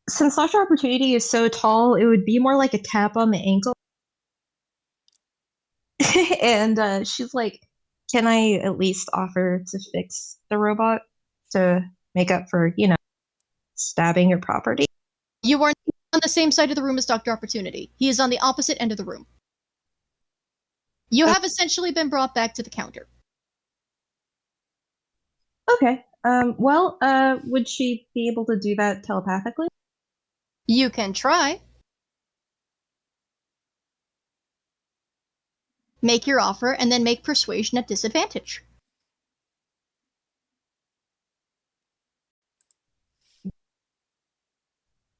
since Dr. Opportunity is so tall, it would be more like a tap on the ankle. And she's like, can I at least offer to fix the robot to make up for, stabbing your property? You are on the same side of the room as Dr. Opportunity. He is on the opposite end of the room. You have essentially been brought back to the counter. Okay. Would she be able to do that telepathically? You can try. Make your offer, and then make persuasion at disadvantage.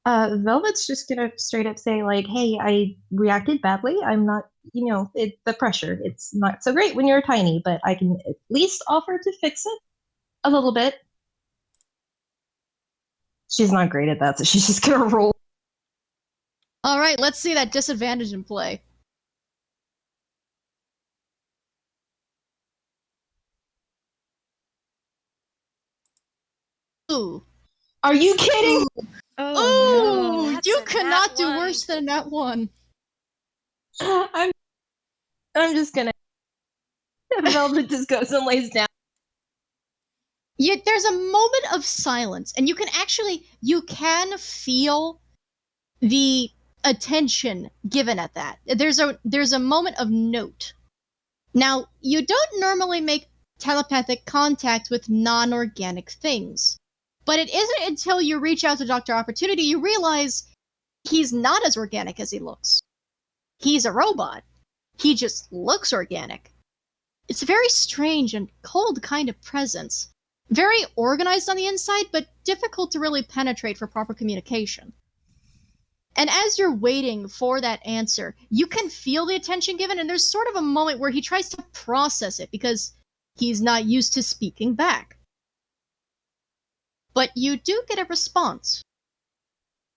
Velvet's just gonna straight up say, like, hey, I reacted badly. I'm not, the pressure. It's not so great when you're tiny, but I can at least offer to fix it a little bit. She's not great at that, so she's just gonna roll. Alright, let's see that disadvantage in play. Ooh. Are you kidding? Oh, That's you a cannot nat do one. worse than that one. I'm just gonna. Velvet just goes and lays down. There's a moment of silence, and you can feel the attention given at that. There's a moment of note. Now, you don't normally make telepathic contact with non-organic things, but it isn't until you reach out to Dr. Opportunity you realize he's not as organic as he looks. He's a robot. He just looks organic. It's a very strange and cold kind of presence. very organized on the inside, but difficult to really penetrate for proper communication. And as you're waiting for that answer, you can feel the attention given, and there's sort of a moment where he tries to process it because he's not used to speaking back. But you do get a response.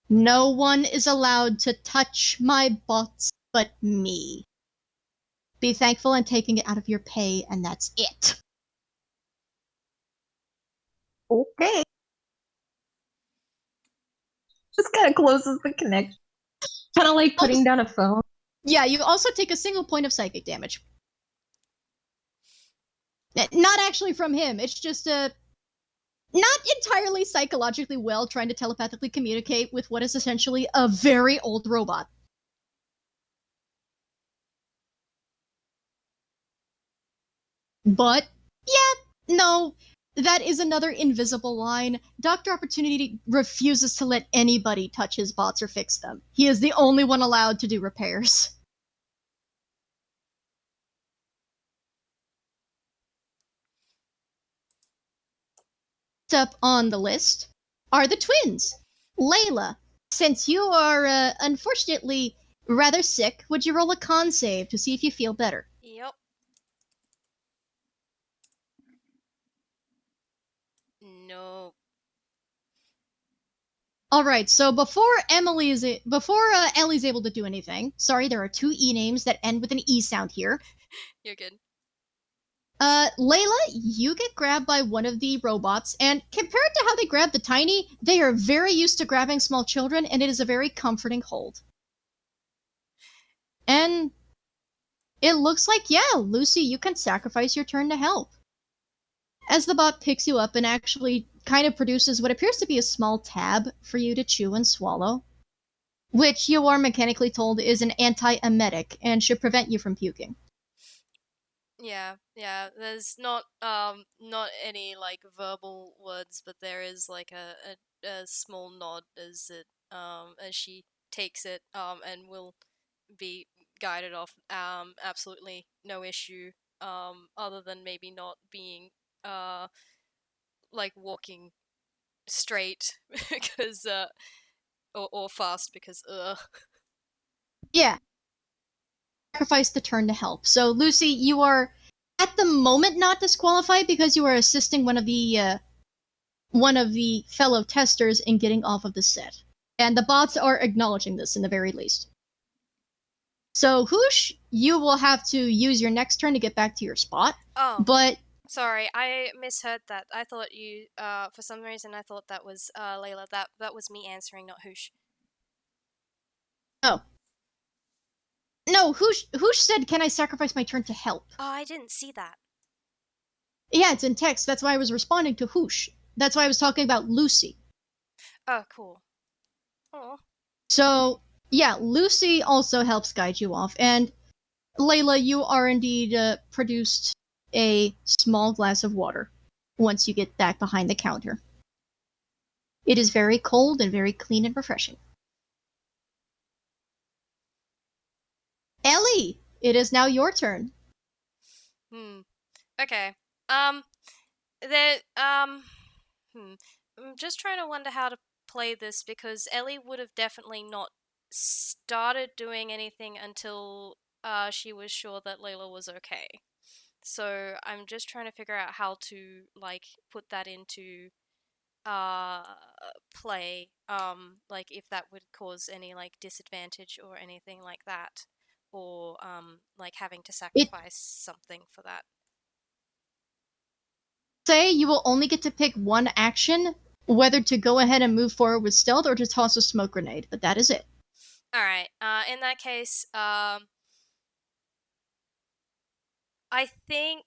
No one is allowed to touch my bots but me. Be thankful I'm taking it out of your pay, and that's it. Okay. Just kind of closes the connection. Kind of like putting down a phone. Yeah, you also take a single point of psychic damage. Not actually from him, it's just not entirely psychologically well trying to telepathically communicate with what is essentially a very old robot. But, yeah, no, that is another invisible line. Dr. Opportunity refuses to let anybody touch his bots or fix them. He is the only one allowed to do repairs. Up on the list are the twins. Layla, since you are unfortunately rather sick, would you roll a con save to see if you feel better? Yep. No. All right, so before Ellie's able to do anything, sorry, there are two E names that end with an E sound here. You're good. Layla, you get grabbed by one of the robots, and compared to how they grab the tiny, they are very used to grabbing small children, and it is a very comforting hold. And it looks like, yeah, Lucy, you can sacrifice your turn to help. As the bot picks you up and actually kind of produces what appears to be a small tab for you to chew and swallow, which you are mechanically told is an anti-emetic and should prevent you from puking. Yeah. There's not any like verbal words, but there is like a small nod as she takes it and will be guided off. Absolutely no issue. Other than maybe not being like walking straight because or fast because Yeah. Sacrifice the turn to help. So, Lucy, you are at the moment not disqualified because you are assisting one of the fellow testers in getting off of the set. And the bots are acknowledging this in the very least. So, Hoosh, you will have to use your next turn to get back to your spot. Oh. But sorry, I misheard that. I thought you for some reason I thought that was Layla. That was me answering, not Hoosh. Oh. No, Hoosh said, "Can I sacrifice my turn to help?" Oh, I didn't see that. Yeah, it's in text. That's why I was responding to Hoosh. That's why I was talking about Lucy. Oh, cool. Oh. So, yeah, Lucy also helps guide you off. And, Layla, you are indeed produced a small glass of water once you get back behind the counter. It is very cold and very clean and refreshing. Ellie, it is now your turn. Okay. I'm just trying to wonder how to play this because Ellie would have definitely not started doing anything until she was sure that Layla was okay. So I'm just trying to figure out how to like put that into play, like if that would cause any like disadvantage or anything like that, or like having to sacrifice something for that. Say you will only get to pick one action, whether to go ahead and move forward with stealth or to toss a smoke grenade, but that is it. All right. In that case, I think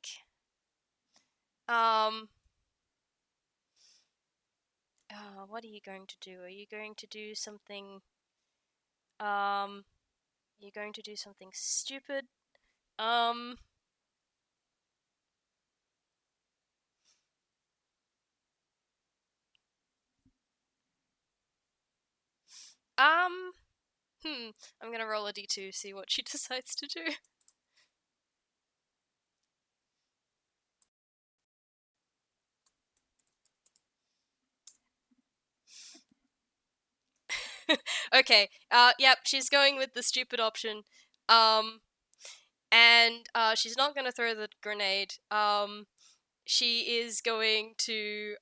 what are you going to do? Are you going to do something you're going to do something stupid? I'm gonna roll a d2, see what she decides to do. Okay. Yep. She's going with the stupid option. And she's not gonna throw the grenade. She is going to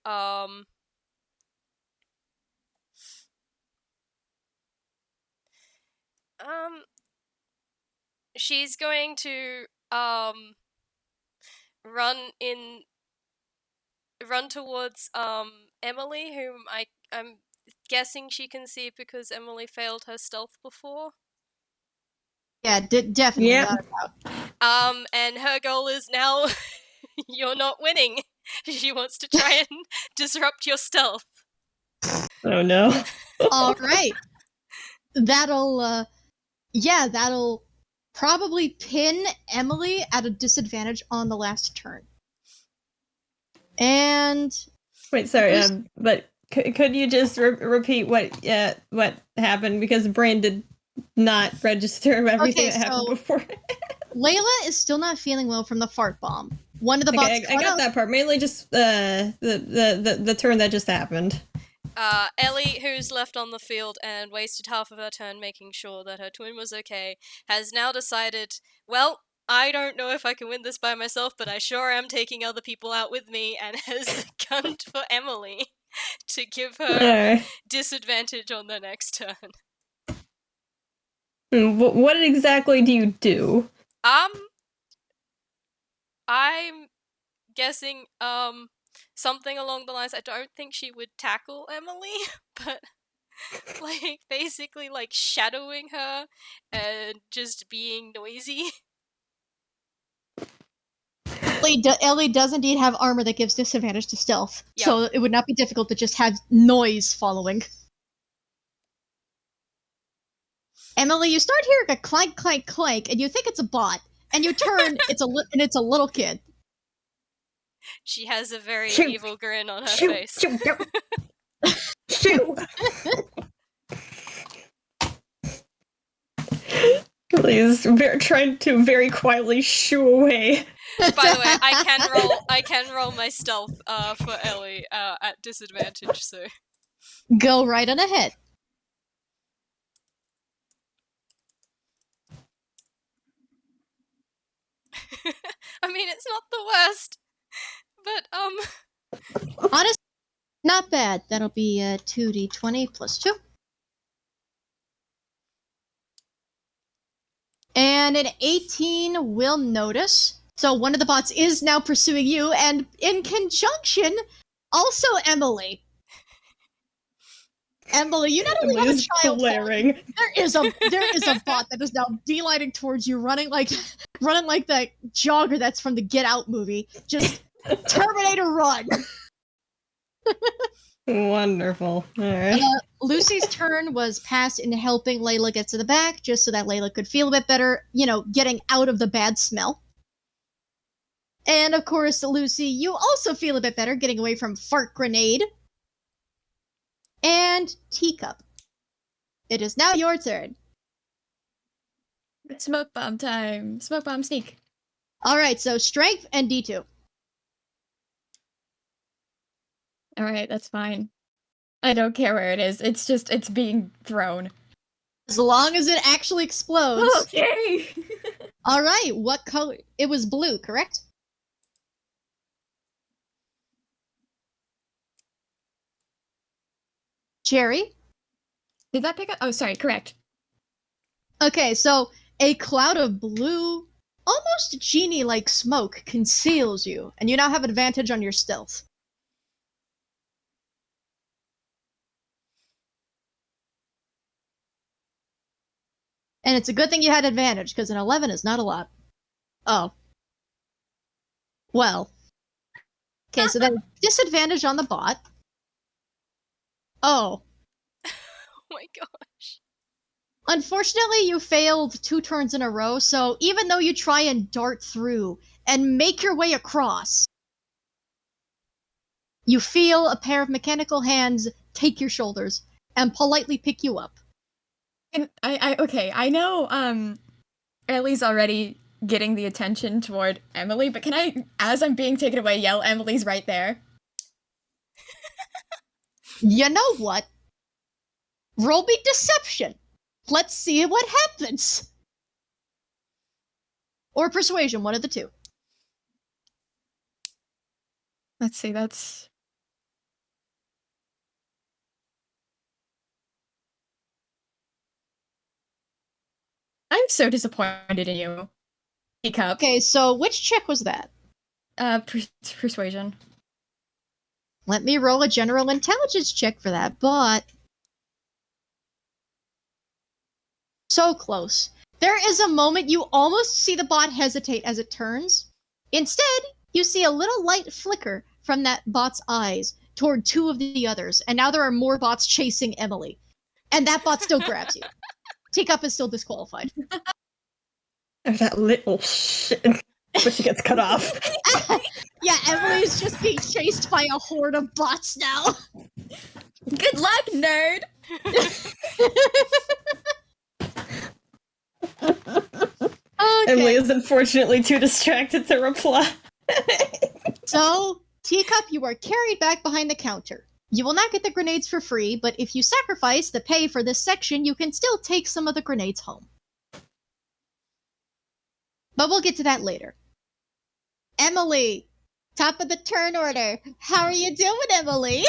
she's going to run towards Emily, whom I'm guessing she can see because Emily failed her stealth before. Yeah, definitely. Yep. And her goal is now you're not winning. She wants to try and disrupt your stealth. Oh no. All right. That'll probably pin Emily at a disadvantage on the last turn. And Wait, sorry. But could you just repeat what happened, because Brain did not register everything that happened before. Layla is still not feeling well from the fart bomb. One of the bots. I got that part. Mainly just the turn that just happened. Ellie, who's left on the field and wasted half of her turn making sure that her twin was okay, has now decided, well, I don't know if I can win this by myself, but I sure am taking other people out with me, and has gunned for Emily to give her disadvantage on the next turn. What exactly do you do? I'm guessing, something along the lines, I don't think she would tackle Emily, but, like, basically, like, shadowing her and just being noisy. Ellie does indeed have armor that gives disadvantage to stealth, Yep. so it would not be difficult to just have noise following. Emily, you start hearing a clank, clank, clank, and you think it's a bot, and you turn, and it's a little kid. She has a very evil grin on her face. Shoot! Please, trying to very quietly shoo away. By the way, I can roll my stealth for Ellie at disadvantage, so Go right on ahead. I mean, it's not the worst, but Honestly, not bad. That'll be 2d20 plus 2. And an 18 will notice. So one of the bots is now pursuing you, and in conjunction, also Emily. Emily, you not only have a child glaring. there is a bot that is now beelining towards you, running like that jogger that's from the Get Out movie. Just Terminator run. Wonderful. All right. Lucy's turn was passed in helping Layla get to the back, just so that Layla could feel a bit better, getting out of the bad smell. And of course, Lucy, you also feel a bit better getting away from Fart Grenade. And Teacup. It is now your turn. Smoke bomb time. Smoke bomb sneak. Alright, so strength and D2. Alright, that's fine. I don't care where it is. It's being thrown. As long as it actually explodes. Okay! Alright, what color? It was blue, correct? Jerry? Did that pick up? Oh, sorry, correct. Okay, so a cloud of blue, almost genie-like smoke conceals you, and you now have advantage on your stealth. And it's a good thing you had advantage, because an 11 is not a lot. Oh. Well. Okay, so then disadvantage on the bot. Oh. oh my gosh. Unfortunately, you failed 2 turns in a row, so even though you try and dart through and make your way across, you feel a pair of mechanical hands take your shoulders and politely pick you up. And I know Ellie's already getting the attention toward Emily, but can I, as I'm being taken away, yell, Emily's right there? You know what? Roll me deception. Let's see what happens. Or persuasion, one of the two. Let's see, that's... I'm so disappointed in you, Teacup. Okay, so which check was that? Persuasion. Let me roll a general intelligence check for that, but... So close. There is a moment you almost see the bot hesitate as it turns. Instead, you see a little light flicker from that bot's eyes toward two of the others, and now there are more bots chasing Emily. And that bot still grabs you. Teacup is still disqualified. Oh, that little shit. But she gets cut off. Yeah, Emily is just being chased by a horde of bots now. Good luck, nerd! Okay. Emily is unfortunately too distracted to reply. So, Teacup, you are carried back behind the counter. You will not get the grenades for free, but if you sacrifice the pay for this section, you can still take some of the grenades home. But we'll get to that later. Emily, top of the turn order. How are you doing, Emily?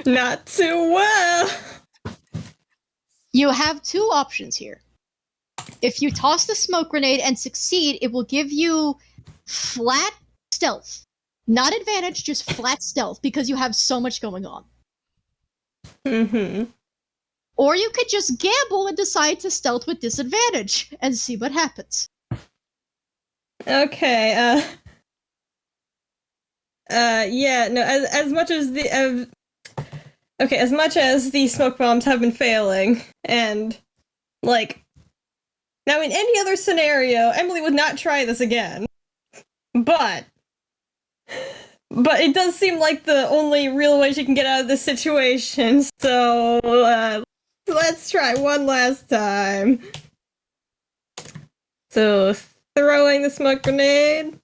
Not too well. You have two options here. If you toss the smoke grenade and succeed, it will give you flat stealth. Not advantage, just flat stealth, because you have so much going on. Mm-hmm. Or you could just gamble and decide to stealth with disadvantage and see what happens. Okay, yeah, no, as much as the, okay, as much as the smoke bombs have been failing, and, like, now in any other scenario, Emily would not try this again. But it does seem like the only real way she can get out of this situation, so, let's try one last time. So, throwing the smoke grenade.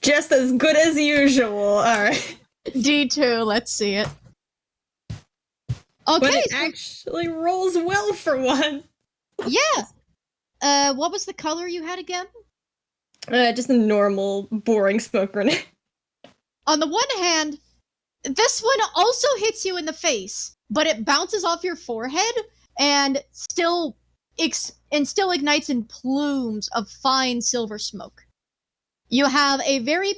Just as good as usual. Alright. D2, let's see it. Okay. But it actually rolls well for one. Yeah. What was the color you had again? Just a normal, boring smoke grenade. On the one hand, this one also hits you in the face, but it bounces off your forehead and still ignites in plumes of fine silver smoke. You have a very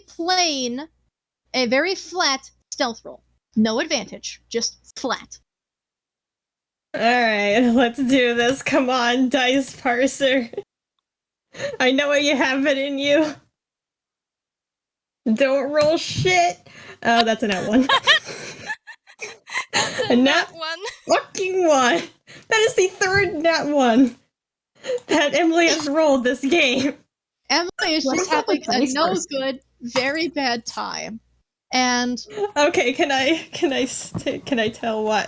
flat stealth roll. No advantage, just flat. Alright, let's do this. Come on, dice parser. I know you have it in you. Don't roll shit. Oh, that's a nat one. That's a nat one. Fucking one. That is the third nat one that Emily has rolled this game. Emily is just having a no good, very bad time. And okay, can I tell why?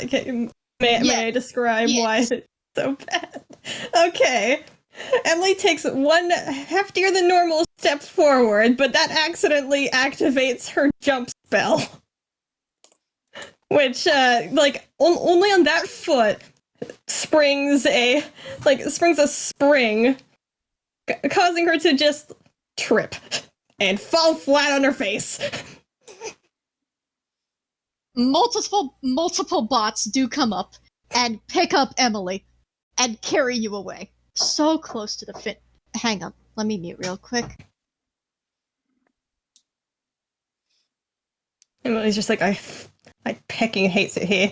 May I describe why it's so bad? Okay. Emily takes one heftier than normal step forward, but that accidentally activates her jump spell. Which, only on that foot springs a spring, causing her to just trip and fall flat on her face. multiple bots do come up and pick up Emily and carry you away. So close to the fit. Hang on, let me mute real quick. Emily's just like, I pecking hates it here.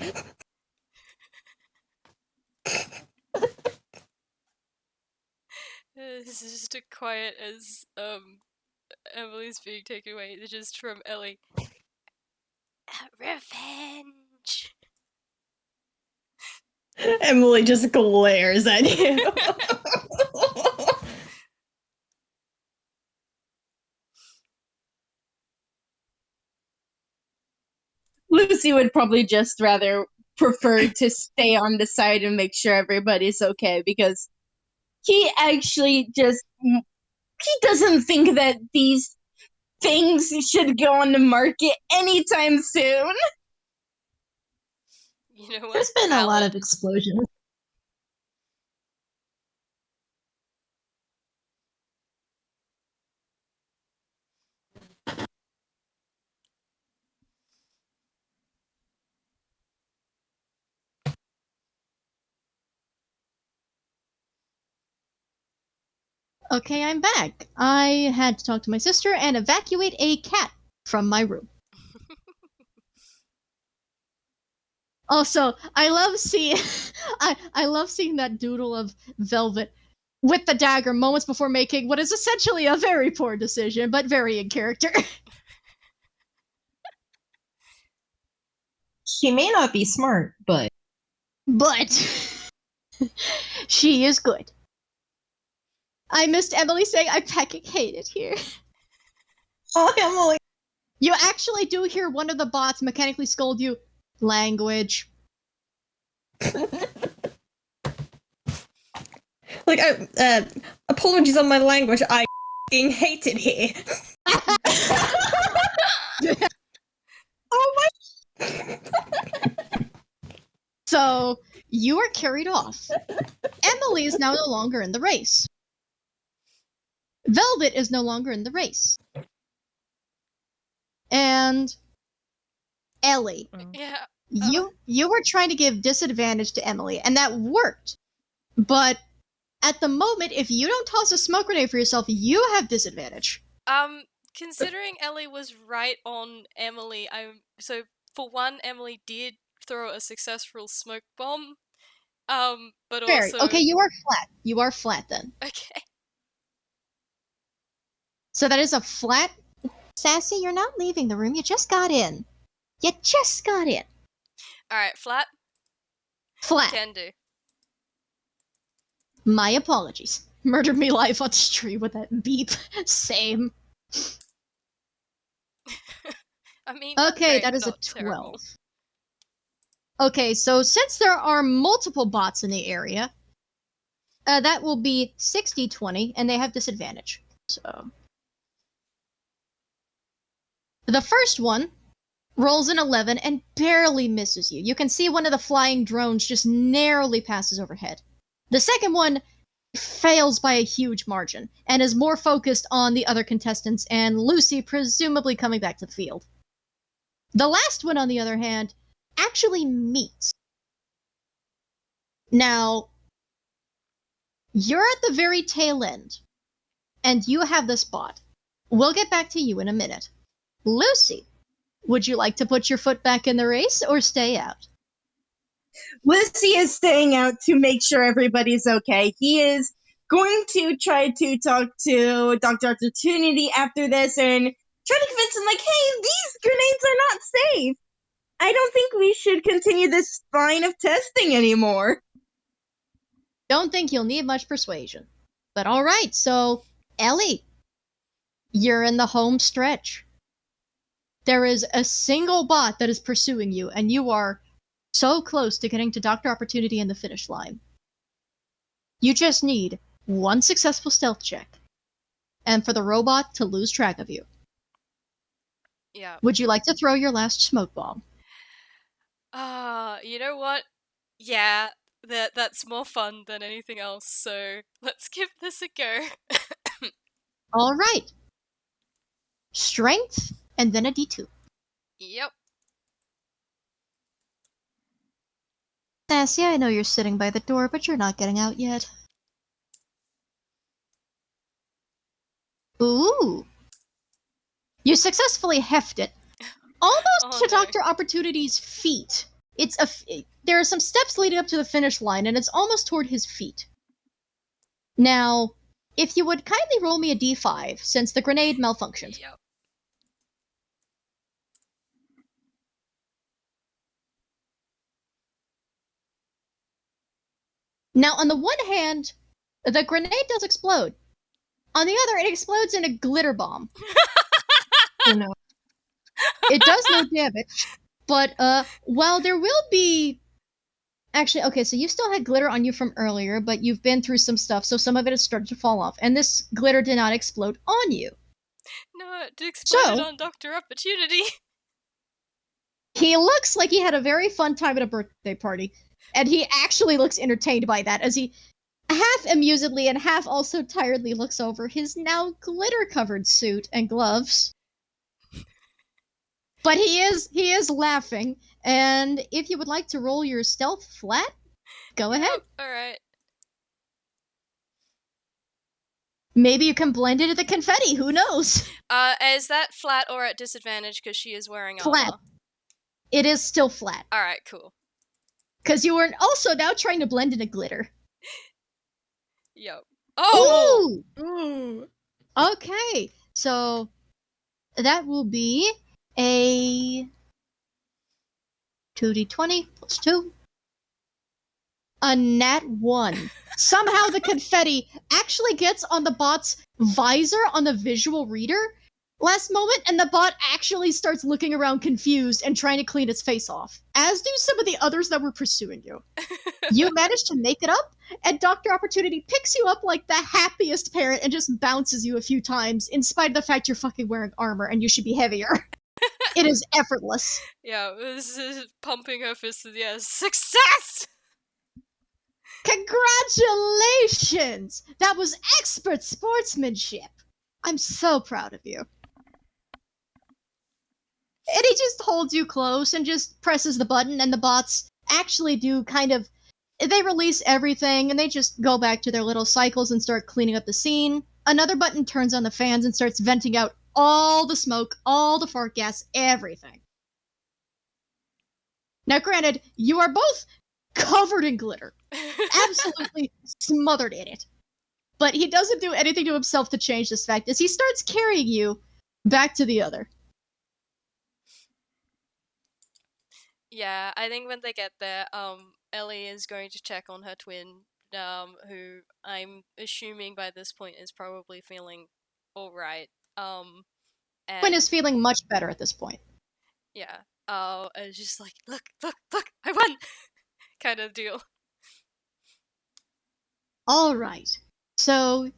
This is just as quiet as Emily's being taken away. It's just from Ellie. Revenge. Emily just glares at you. Lucy would probably just rather prefer to stay on the side and make sure everybody's okay, because he actually he doesn't think that these things should go on the market anytime soon. You know what? There's been a lot Valid. of explosions. Okay, I'm back. I had to talk to my sister and evacuate a cat from my room. Also, I love seeing I love seeing that doodle of Velvet with the dagger moments before making what is essentially a very poor decision, but very in character. She may not be smart, but But she is good. I missed Emily saying I fucking hate it here. oh, Emily. You actually do hear one of the bots mechanically scold you. Language. Like, apologies on my language. I f***ing hate it here. Oh my! So you are carried off. Emily is now no longer in the race. Velvet is no longer in the race. And Ellie, Yeah. you were trying to give disadvantage to Emily, and that worked. But at the moment, if you don't toss a smoke grenade for yourself, you have disadvantage. Considering Ellie was right on Emily, so for one, Emily did throw a successful smoke bomb. But Very. also Okay, you are flat. You are flat then. okay. So that is a flat. Sassy, you're not leaving the room. You just got in. You just got in. Alright, flat. Flat. Can do. My apologies. Murdered me live on stream with that beep. Same. I mean, not Okay, great, that is a not 12. terrible. Okay, so since there are multiple bots in the area, that will be 60-20, and they have disadvantage. So the first one rolls an 11 and barely misses you. You can see one of the flying drones just narrowly passes overhead. The second one fails by a huge margin and is more focused on the other contestants and Lucy presumably coming back to the field. The last one, on the other hand, actually meets. Now, you're at the very tail end, and you have this bot. We'll get back to you in a minute. Lucy, would you like to put your foot back in the race or stay out? Lucy is staying out to make sure everybody's okay. He is going to try to talk to Dr. Opportunity after this and try to convince him, like, hey, these grenades are not safe. I don't think we should continue this line of testing anymore. Don't think you'll need much persuasion. But alright, so, Ellie, you're in the home stretch. There is a single bot that is pursuing you, and you are so close to getting to Dr. Opportunity in the finish line. You just need one successful stealth check, and for the robot to lose track of you. Yeah. Would you like to throw your last smoke bomb? You know what? Yeah, that's more fun than anything else, so let's give this a go. Alright. Strength, and then a D2. Yep. Sassy, I know you're sitting by the door, but you're not getting out yet. Ooh. You successfully heft it. Almost Oh, to no. Dr. Opportunity's feet. There are some steps leading up to the finish line, and it's almost toward his feet. Now, if you would kindly roll me a d5, since the grenade malfunctioned. Yep. Now, on the one hand, the grenade does explode. On the other, it explodes in a glitter bomb. Oh no. It does no damage, but while there will be... Actually, okay, so you still had glitter on you from earlier, but you've been through some stuff, so some of it has started to fall off, and this glitter did not explode on you. No, it exploded So- on Dr. Opportunity. He looks like he had a very fun time at a birthday party, and he actually looks entertained by that as he half amusedly and half also tiredly looks over his now glitter-covered suit and gloves. But he is laughing, and if you would like to roll your stealth flat, go ahead. Alright. Maybe you can blend into the confetti, who knows? Is that flat or at disadvantage because she is wearing armor? Flat. It is still flat. Alright, cool. Because you are also now trying to blend into glitter. Yo. Oh! Ooh! Okay, so that will be a 2d20 plus 2. A nat 1. Somehow the confetti actually gets on the bot's visor on the visual reader last moment, and the bot actually starts looking around confused and trying to clean its face off, as do some of the others that were pursuing you. You manage to make it up, and Dr. Opportunity picks you up like the happiest parent and just bounces you a few times, in spite of the fact you're fucking wearing armor and you should be heavier. It is effortless. Yeah, this is pumping her fist. Yes, success! Congratulations! That was expert sportsmanship. I'm so proud of you. And he just holds you close and just presses the button, and the bots actually do kind of... They release everything, and they just go back to their little cycles and start cleaning up the scene. Another button turns on the fans and starts venting out all the smoke, all the fart gas, everything. Now, granted, you are both covered in glitter. Absolutely smothered in it. But he doesn't do anything to himself to change this fact, as he starts carrying you back to the other. Yeah, I think when they get there, Ellie is going to check on her twin, who I'm assuming by this point is probably feeling alright. Twin is feeling much better at this point. Yeah. And just like, look, I won! kind of deal. Alright. So,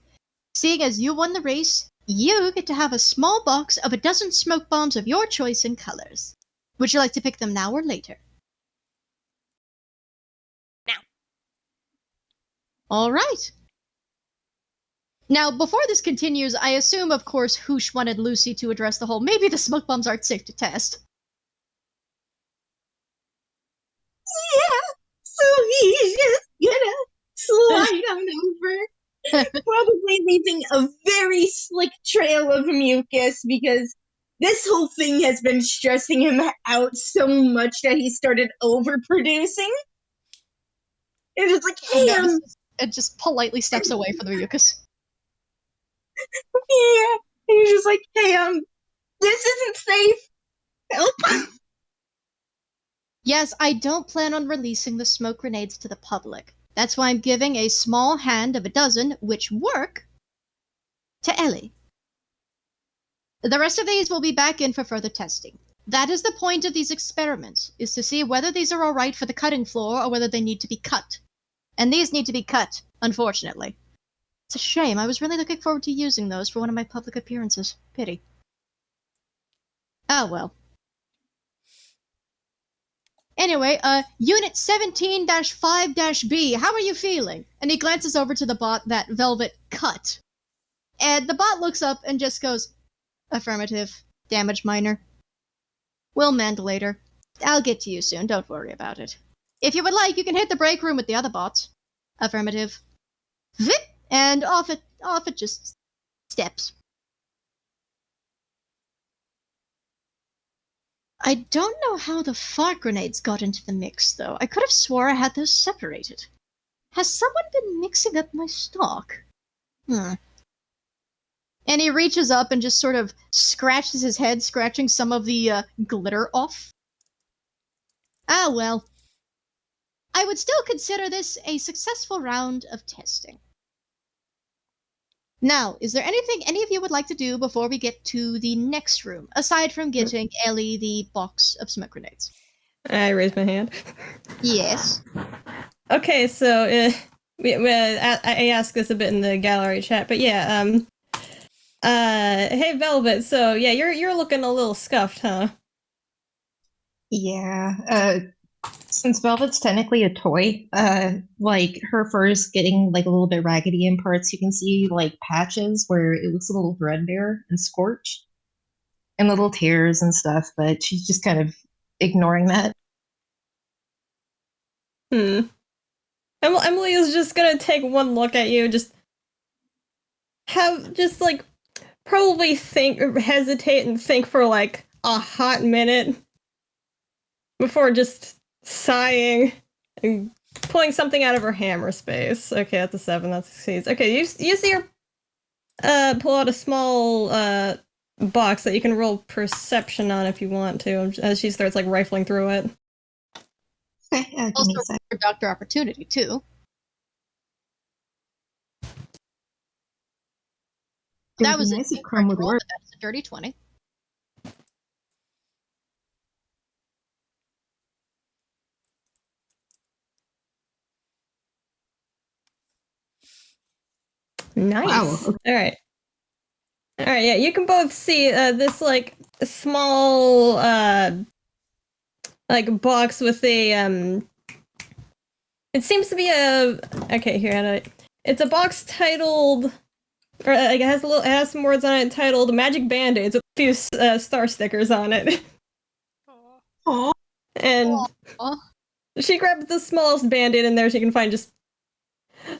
seeing as you won the race, you get to have a small box of a dozen smoke bombs of your choice in colors. Would you like to pick them now or later? Now. Alright. Now, before this continues, I assume, of course, Hoosh wanted Lucy to address the whole maybe the smoke bombs aren't safe to test. Yeah, so he's just gonna slide on over, probably leaving a very slick trail of mucus because this whole thing has been stressing him out so much that he started overproducing. It is like, hey, It just politely steps away from the mucus. yeah. He's just like, hey, this isn't safe. Help. Yes, I don't plan on releasing the smoke grenades to the public. That's why I'm giving a small hand of a dozen, which work, to Ellie. The rest of these will be back in for further testing. That is the point of these experiments, is to see whether these are alright for the cutting floor or whether they need to be cut. And these need to be cut, unfortunately. It's a shame, I was really looking forward to using those for one of my public appearances. Pity. Oh well. Anyway, Unit 17-5-B, how are you feeling? And he glances over to the bot that Velvet cut. And the bot looks up and just goes, affirmative. Damage minor. We'll mend later. I'll get to you soon, don't worry about it. If you would like, you can hit the break room with the other bots. Affirmative. Vip! And off it just steps. I don't know how the fart grenades got into the mix, though. I could have swore I had those separated. Has someone been mixing up my stock? And he reaches up and just sort of scratches his head, scratching some of the glitter off. Ah, well. I would still consider this a successful round of testing. Now, is there anything any of you would like to do before we get to the next room, aside from getting Ellie the box of smoke grenades? I raised my hand. Yes. Okay, so I asked this a bit in the gallery chat, but yeah, hey Velvet, so yeah, you're looking a little scuffed, huh? Yeah. Since Velvet's technically a toy, like her fur is getting like a little bit raggedy in parts. You can see like patches where it looks a little threadbare and scorched, and little tears and stuff. But she's just kind of ignoring that. Emily is just gonna take one look at you, like probably hesitate and think for like a hot minute before just sighing and pulling something out of her hammer space. Okay, that's a 7. That succeeds. Okay, you see her pull out a small box that you can roll perception on if you want to, as she starts like rifling through it. Okay, give me a Also sec. for Doctor Opportunity too. That was nice a if Chrome would roll, work. but that's a dirty 20. Nice. Wow. Okay. All right, yeah, you can both see this like small like box with a it seems to be a okay, here it's a box titled or like it has some words on it titled Magic Band-Aids with a few star stickers on it. Aw. And Aww. she grabs the smallest band-aid in there she can find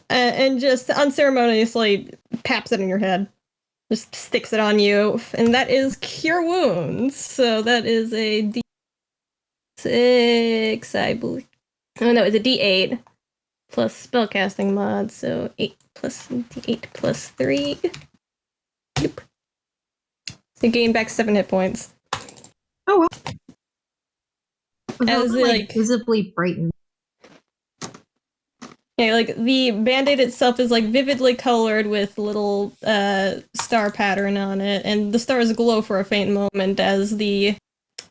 and just unceremoniously paps it in your head. Just sticks it on you, and that is Cure Wounds. So that is a D6, I believe. Oh no, it's a D8 plus spellcasting mod, so 8 plus D8 plus 3. Yep. So you gain back 7 hit points. Oh wow. As like visibly brightened. Yeah, like the band-aid itself is like vividly colored with little star pattern on it, and the stars glow for a faint moment as the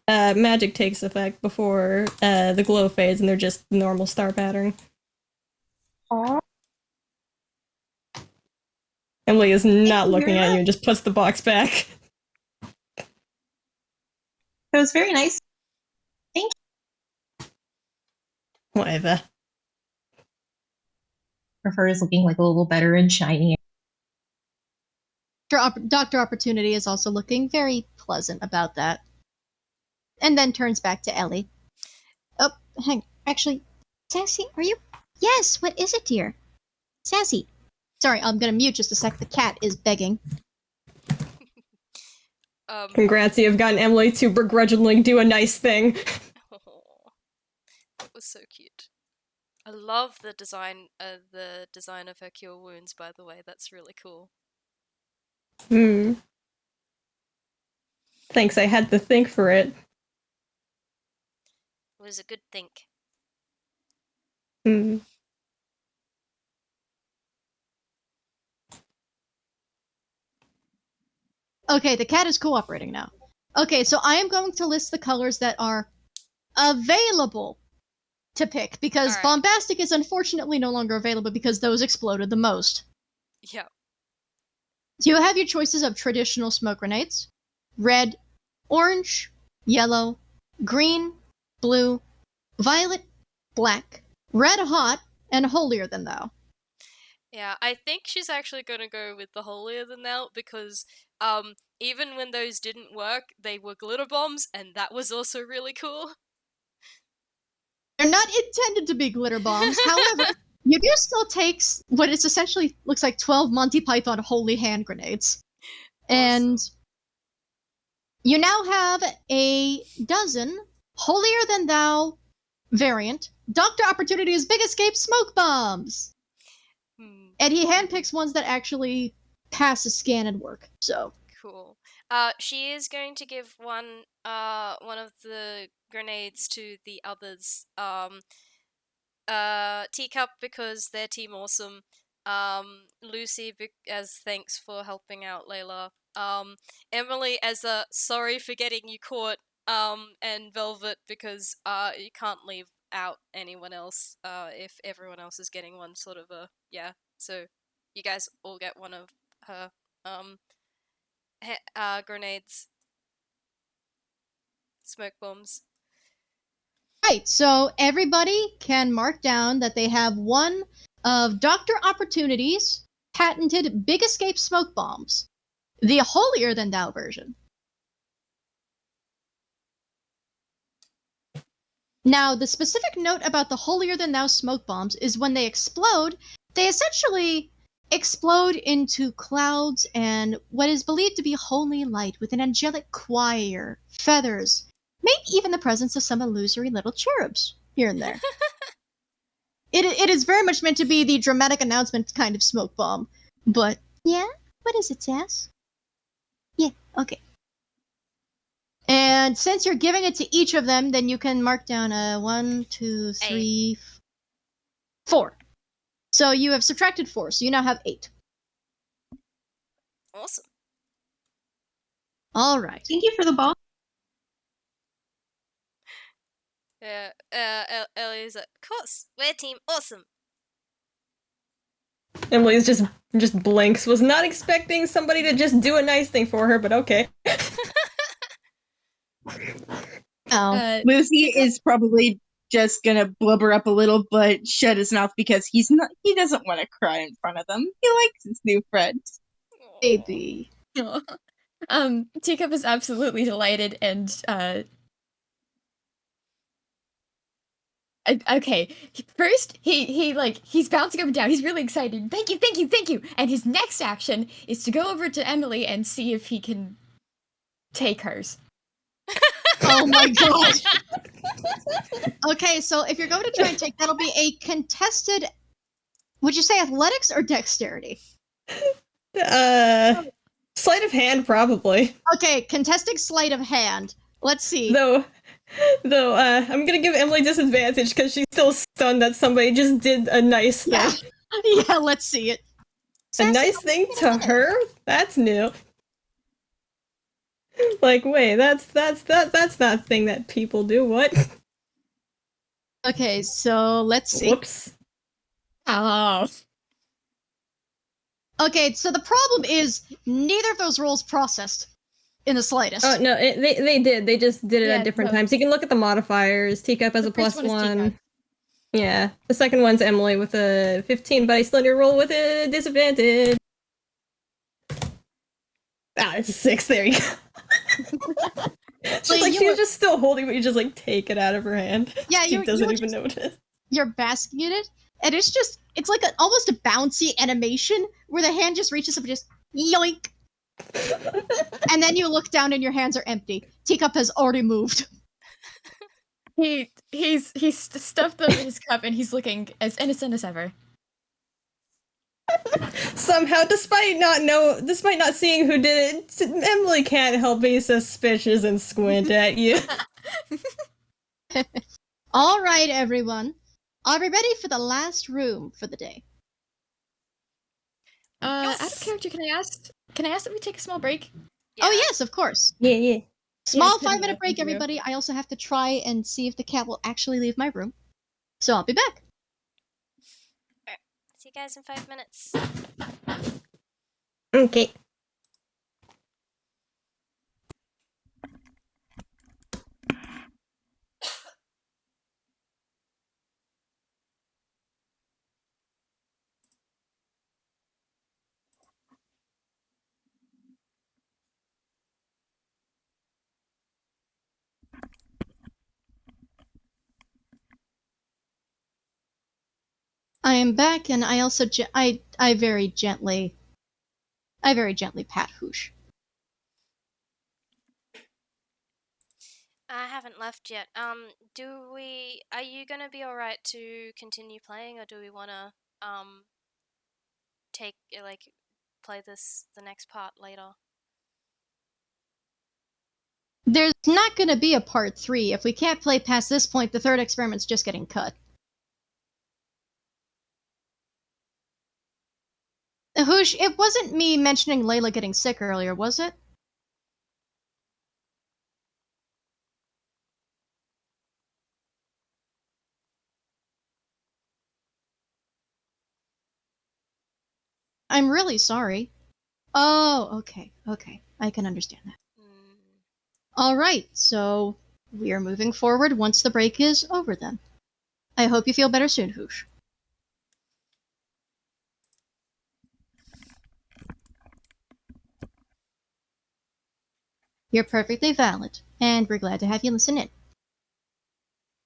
magic takes effect before the glow fades and they're just normal star pattern. Aww. Emily is not looking at that. you and just puts the box back. It was very nice. Thank you. Whatever. Her fur is looking like a little better and shiny. Doctor Opportunity is also looking very pleasant about that. And then turns back to Ellie. Oh, actually, Sassy, are you? Yes, what is it, dear? Sassy. Sorry, I'm gonna mute just a sec. The cat is begging. Congrats, you've gotten Emily to begrudgingly do a nice thing. Oh, that was so cute. I love the design of her cure wounds, by the way. That's really cool. Thanks, I had to think for it. It was a good think. Okay, the cat is cooperating now. Okay, so I am going to list the colors that are available to pick, because Alright. Bombastic is unfortunately no longer available because those exploded the most. Yeah. So you have your choices of traditional smoke grenades, red, orange, yellow, green, blue, violet, black, red hot, and holier than thou. Yeah, I think she's actually gonna go with the holier than thou because even when those didn't work, they were glitter bombs, and that was also really cool. They're not intended to be glitter bombs. However, you do still take what is essentially looks like 12 Monty Python holy hand grenades. Awesome. And you now have a dozen holier than thou variant Dr. Opportunity's Big Escape smoke bombs. And he handpicks ones that actually pass a scan and work. So cool. She is going to give one of the grenades to the others. Teacup because they're team awesome. Lucy as thanks for helping out Layla. Emily as a sorry for getting you caught. And Velvet because you can't leave out anyone else if everyone else is getting one sort of a so you guys all get one of her grenades, smoke bombs. right, so everybody can mark down that they have one of Dr. Opportunity's patented Big Escape smoke bombs, the holier-than-thou version. Now, the specific note about the holier-than-thou smoke bombs is when they explode, they essentially explode into clouds and what is believed to be holy light with an angelic choir, feathers, maybe even the presence of some illusory little cherubs here and there. It is very much meant to be the dramatic announcement kind of smoke bomb. But, yeah? What is it, Sass? Yeah, okay. And since you're giving it to each of them, then you can mark down 1, 2, 3, 4. So you have subtracted 4, so you now have 8. Awesome. All right. Thank you for the ball. Yeah, Ellie's like, of course, we're team awesome. Emily's just blinks. Was not expecting somebody to just do a nice thing for her, but okay. Oh. Lucy is probably just gonna blubber up a little, but shut his mouth because he doesn't want to cry in front of them. He likes his new friends. Baby. Teacup is absolutely delighted and okay. First, he's bouncing up and down. He's really excited. Thank you, thank you, thank you. And his next action is to go over to Emily and see if he can take hers. Oh my god. Okay, so if you're going to try and take, that'll be a contested. Would you say athletics or dexterity? Sleight of hand, probably. Okay, contested sleight of hand. Let's see. Though, I'm gonna give Emily disadvantage because she's still stunned that somebody just did a nice thing. Yeah, yeah. Let's see it. A nice thing to her? That's new. Like, wait, that's not a thing that people do. What? Okay, so let's see. Whoops. Oh. Okay, so the problem is neither of those rolls processed in the slightest. Oh no, they did. They just did it Yeah, at different no. times. You can look at the modifiers. Teacup has The a plus first one is 1. Teacup. Yeah. The second one's Emily with a 15, but I still need to roll with a disadvantage. Ah, it's a 6. There you go. She's just still holding, but you just take it out of her hand. Yeah, she doesn't even just, notice. You're basking in it, and it's like almost a bouncy animation where the hand just reaches up and just yoink. And then you look down and your hands are empty. Teacup has already moved. He's stuffed them in his cup and he's looking as innocent as ever. Somehow, despite not seeing who did it, Emily can't help be suspicious and squint at you. All right, everyone. Are we ready for the last room for the day? Out of character, can I ask that we take a small break? Yeah. Oh yes, of course. Yeah. Small Yes, 5-minute break, thank you. everybody. I also have to try and see if the cat will actually leave my room. So I'll be back. Alright. See you guys in 5 minutes. Okay. I am back, and I also I very gently pat Hoosh. I haven't left yet. Are you gonna be alright to continue playing, or do we wanna, play the next part later? There's not going to be a part 3. If we can't play past this point, the third experiment's just getting cut. Hoosh, it wasn't me mentioning Layla getting sick earlier, was it? I'm really sorry. Oh, okay. I can understand that. All right, so We are moving forward once the break is over then. I hope you feel better soon, Hoosh. You're perfectly valid, and we're glad to have you listen in.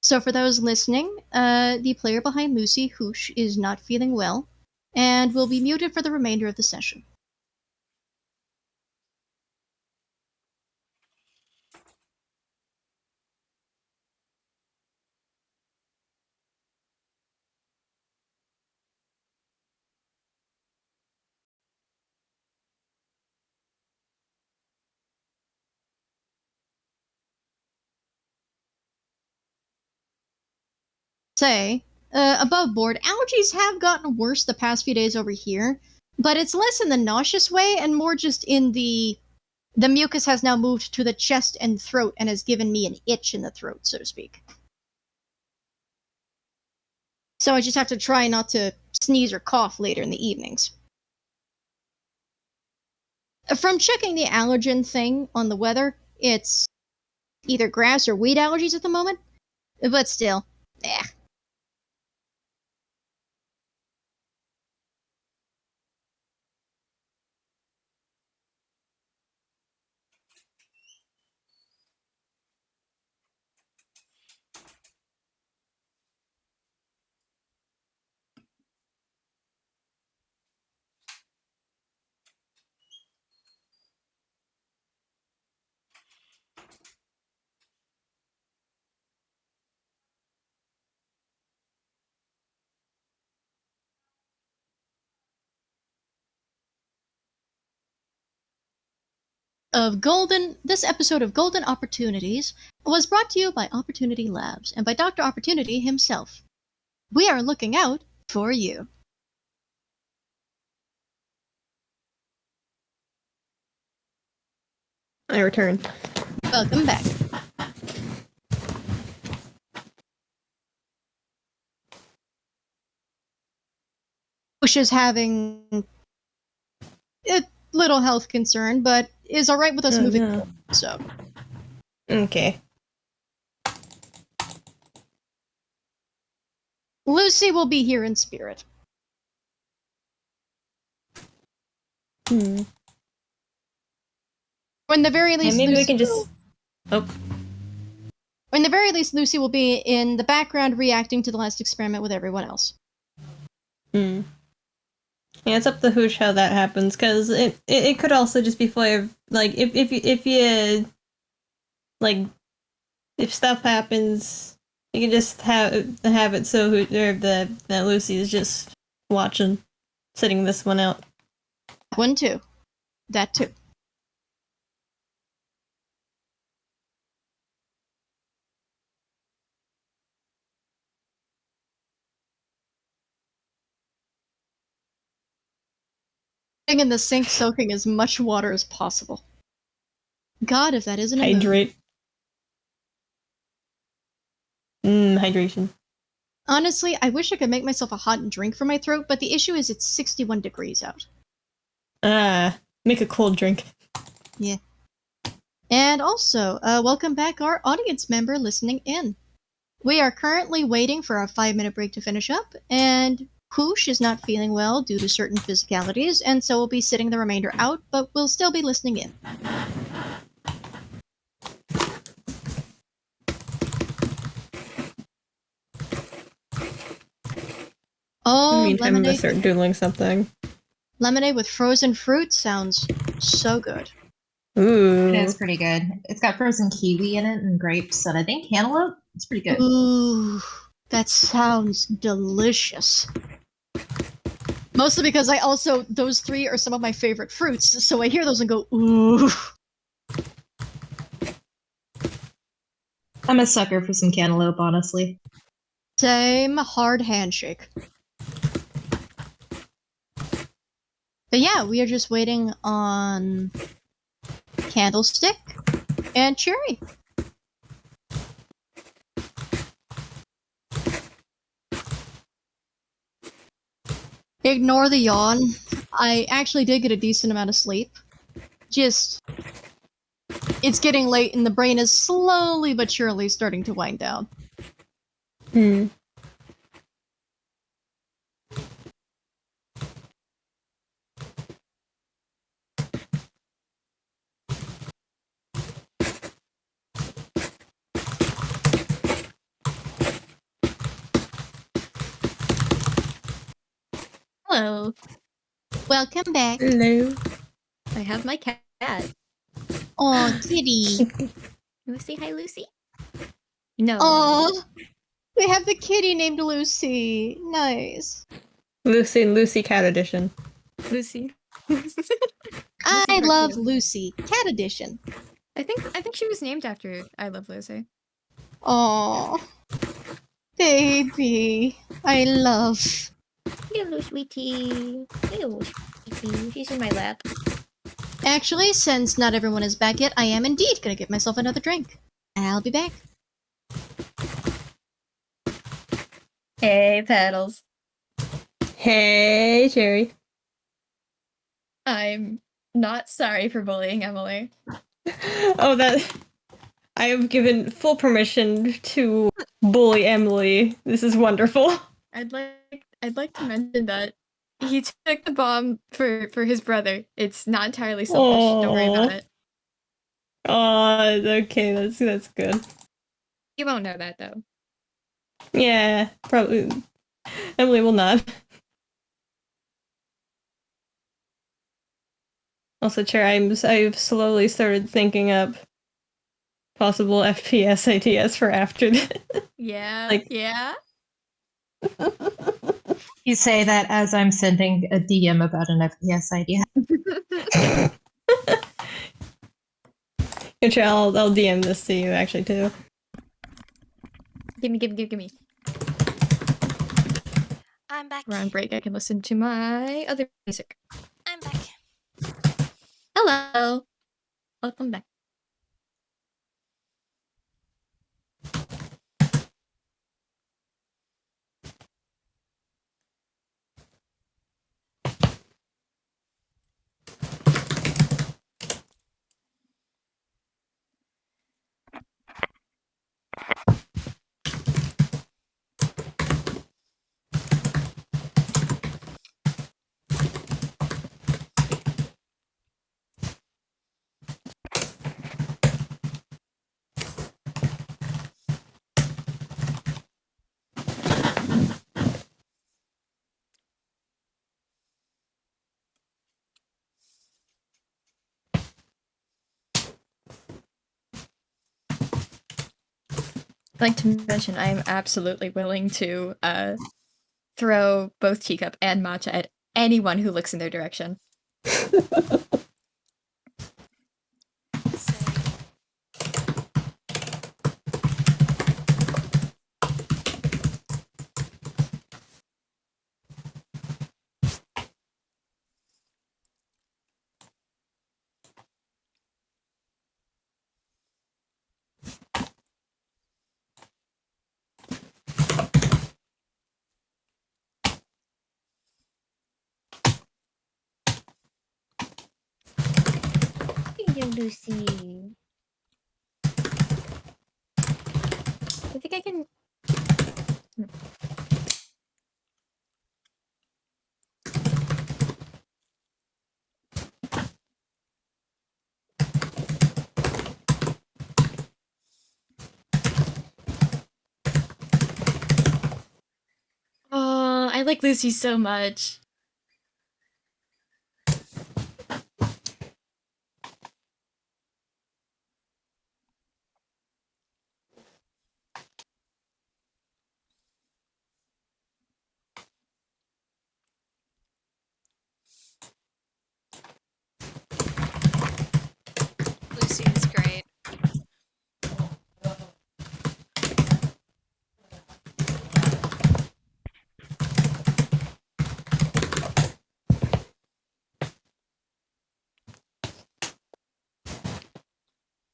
So for those listening, the player behind Lucy, Hoosh, is not feeling well, and will be muted for the remainder of the session. Above board, allergies have gotten worse the past few days over here, but it's less in the nauseous way and more just in the mucus has now moved to the chest and throat and has given me an itch in the throat, so to speak. So I just have to try not to sneeze or cough later in the evenings. From checking the allergen thing on the weather, it's either grass or weed allergies at the moment, but still, eh. This episode of Golden Opportunities was brought to you by Opportunity Labs and by Dr. Opportunity himself. We are looking out for you. I return. Welcome back. Bush is having a little health concern, but is alright with us moving forward, so. Okay. Lucy will be here in spirit. When the very least, maybe Lucy we can just. When the very least, Lucy will be in the background reacting to the last experiment with everyone else. Yeah, it's up to Hoosh how that happens, because it could also just be for, like, if you like, if stuff happens, you can just have it so that Lucy is just watching, sitting this one out. One, too. That, too. In the sink, soaking as much water as possible. God, if that isn't a hydrate. Hydration. Honestly, I wish I could make myself a hot drink for my throat, but the issue is it's 61 degrees out. Make a cold drink. Yeah. And also, welcome back our audience member listening in. We are currently waiting for our 5-minute break to finish up, and Hoosh is not feeling well due to certain physicalities, and so we'll be sitting the remainder out, but we'll still be listening in. Oh, meantime, I'm gonna start doodling something. Lemonade with frozen fruit sounds so good. Ooh. It is pretty good. It's got frozen kiwi in it and grapes and I think cantaloupe. It's pretty good. Ooh, that sounds delicious. Mostly because those three are some of my favorite fruits, so I hear those and go, ooh. I'm a sucker for some cantaloupe, honestly. Same hard handshake. But yeah, we are just waiting on Candlestick and Cherry. Ignore the yawn. I actually did get a decent amount of sleep. Just It's getting late and the brain is slowly but surely starting to wind down. Hmm. Hello. Welcome back. Hello. I have my cat. Oh, kitty. You want to say hi, Lucy? No. Oh, we have the kitty named Lucy. Nice. Lucy and Lucy Cat Edition. Lucy. I part love two. Lucy. Cat edition. I think she was named after I Love Lucy. Oh, baby. I love. Hello, sweetie. Hello, sweetie. She's in my lap. Actually, since not everyone is back yet, I am indeed gonna get myself another drink. I'll be back. Hey, Petals. Hey, Cherry. I'm not sorry for bullying Emily. Oh, that... I have given full permission to bully Emily. This is wonderful. I'd like to mention that he took the bomb for his brother. It's not entirely selfish. Don't worry about it. Oh, okay, that's good. You won't know that though. Yeah, probably. Emily will not. Also, Chair, I've slowly started thinking up possible FPS ideas for after this. Yeah. Like- yeah. You say that as I'm sending a DM about an FPS idea. Chair, I'll DM this to you actually too. Give me. I'm back. We're on break. I can listen to my other music. I'm back. Hello. Welcome back. I'd like to mention I am absolutely willing to throw both Teacup and Matcha at anyone who looks in their direction. Same. Hello, Lucy. I think I can. Oh, I like Lucy so much. Lucy is great.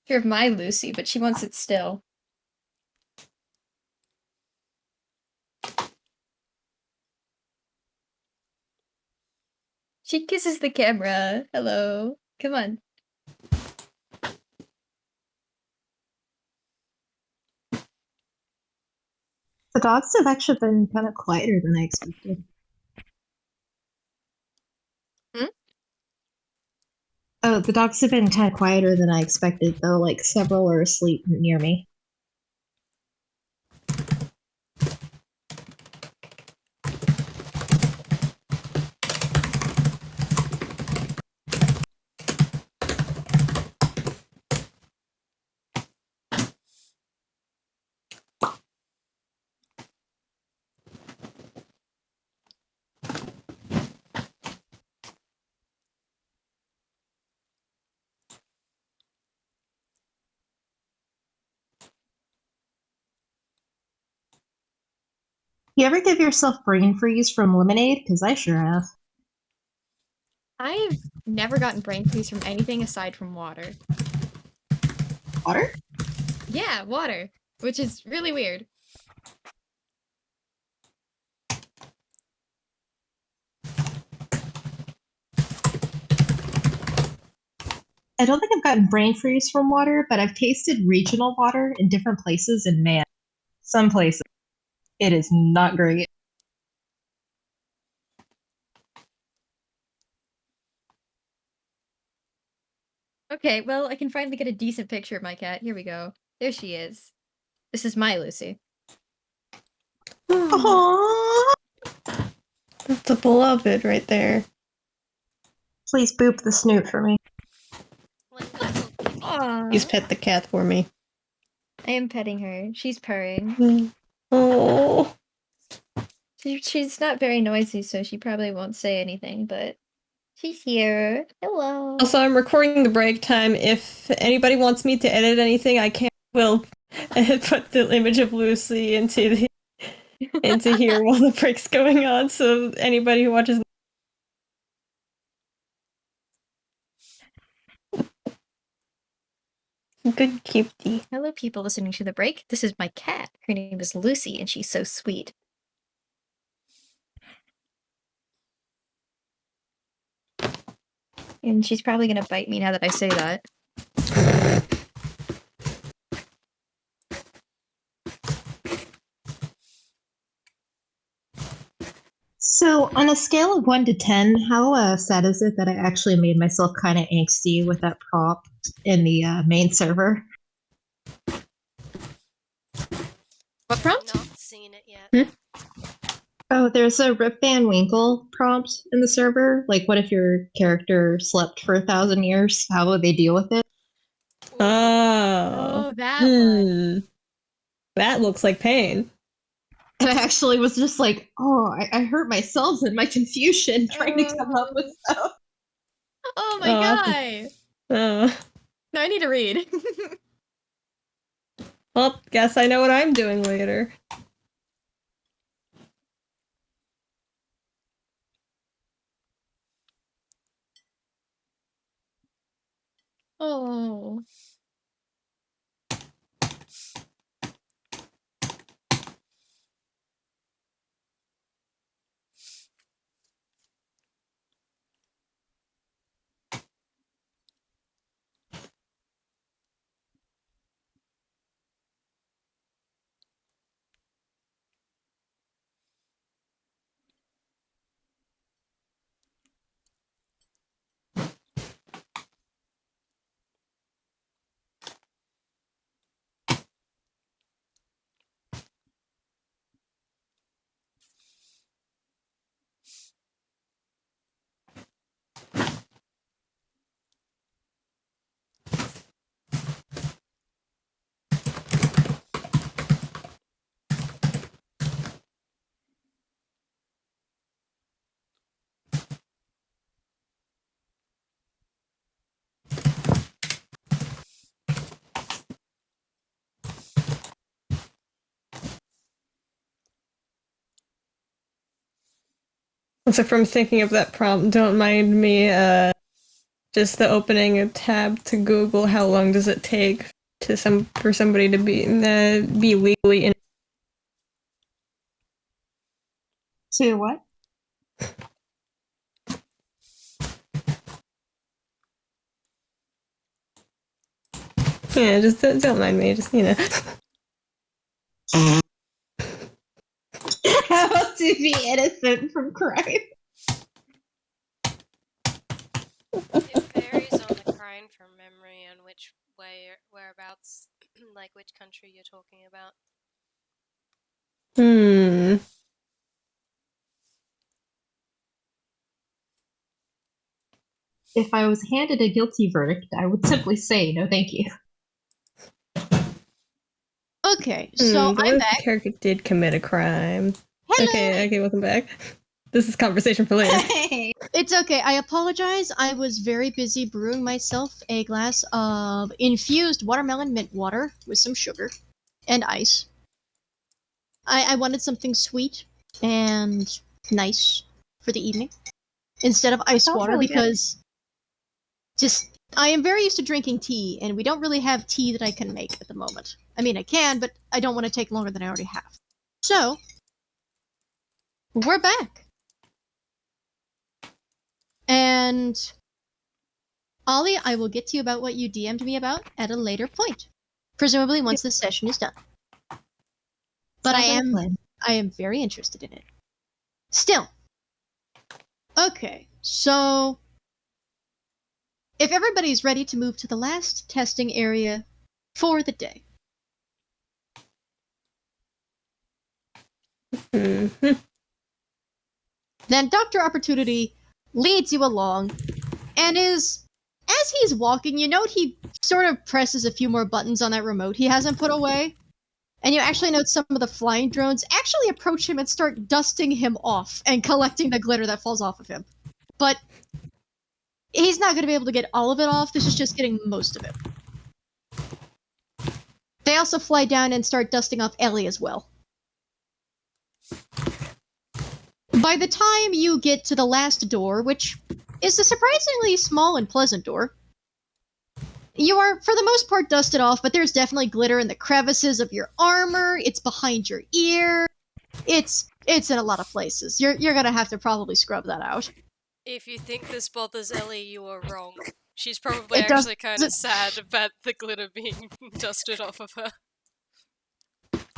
Sure of my Lucy, but she wants it still. She kisses the camera. Hello. Come on. The dogs have actually been kind of quieter than I expected. Oh, the dogs have been kind of quieter than I expected, though. Like, several are asleep near me. You ever give yourself brain freeze from lemonade? Because I sure have. I've never gotten brain freeze from anything aside from water. Water? Yeah, water, which is really weird. I don't think I've gotten brain freeze from water, but I've tasted regional water in different places, and man, some places, it is not great. Okay, well, I can finally get a decent picture of my cat. Here we go. There she is. This is my Lucy. Aww. That's a beloved right there. Please boop the snoot for me. Aww. Please pet the cat for me. I am petting her. She's purring. Oh. She's not very noisy, so she probably won't say anything, but she's here. Hello. Also, I'm recording the break time. If anybody wants me to edit anything, I will put the image of Lucy into here while the break's going on, so anybody who watches. Good cutie. Hello, people listening to the break. This is my cat. Her name is Lucy, and she's so sweet. And she's probably gonna bite me now that I say that. So, on a scale of 1 to 10, how sad is it that I actually made myself kind of angsty with that prompt in the main server? What prompt? Not seen it yet. Oh, there's a Rip Van Winkle prompt in the server. Like, what if your character slept for 1,000 years? How would they deal with it? Oh, that one. That looks like pain. And I actually was just like, oh, I hurt myself in my confusion trying to come up with stuff. Oh my god! No, I need to read. Well, guess I know what I'm doing later. Oh. So from thinking of that prompt, don't mind me just the opening a tab to Google how long does it take for somebody to be legally in. To what? Yeah, just don't mind me, just How to be innocent from crime. It varies on the crime from memory and which way, whereabouts, like which country you're talking about. If I was handed a guilty verdict, I would simply say no thank you. Okay, so What I'm if back. the character did commit a crime? Hello! Okay, welcome back. This is conversation for later. Hey. It's okay. I apologize. I was very busy brewing myself a glass of infused watermelon mint water with some sugar and ice. I wanted something sweet and nice for the evening instead of ice Sounds water really good. because I am very used to drinking tea and we don't really have tea that I can make at the moment. I mean, I can, but I don't want to take longer than I already have. So, we're back. And Ollie, I will get to you about what you DM'd me about at a later point. Presumably once this session is done. But I am very interested in it. Still. Okay, so if everybody's ready to move to the last testing area for the day. Mhm. Then Dr. Opportunity leads you along and as he's walking, you note he sort of presses a few more buttons on that remote he hasn't put away. And you actually note some of the flying drones actually approach him and start dusting him off and collecting the glitter that falls off of him. But he's not going to be able to get all of it off. This is just getting most of it. They also fly down and start dusting off Ellie as well. By the time you get to the last door, which is a surprisingly small and pleasant door, you are, for the most part, dusted off, but there's definitely glitter in the crevices of your armor, it's behind your ear, it's in a lot of places. You're gonna have to probably scrub that out. If you think this bothers Ellie, you are wrong. She's probably It does- actually kind of sad about the glitter being dusted off of her.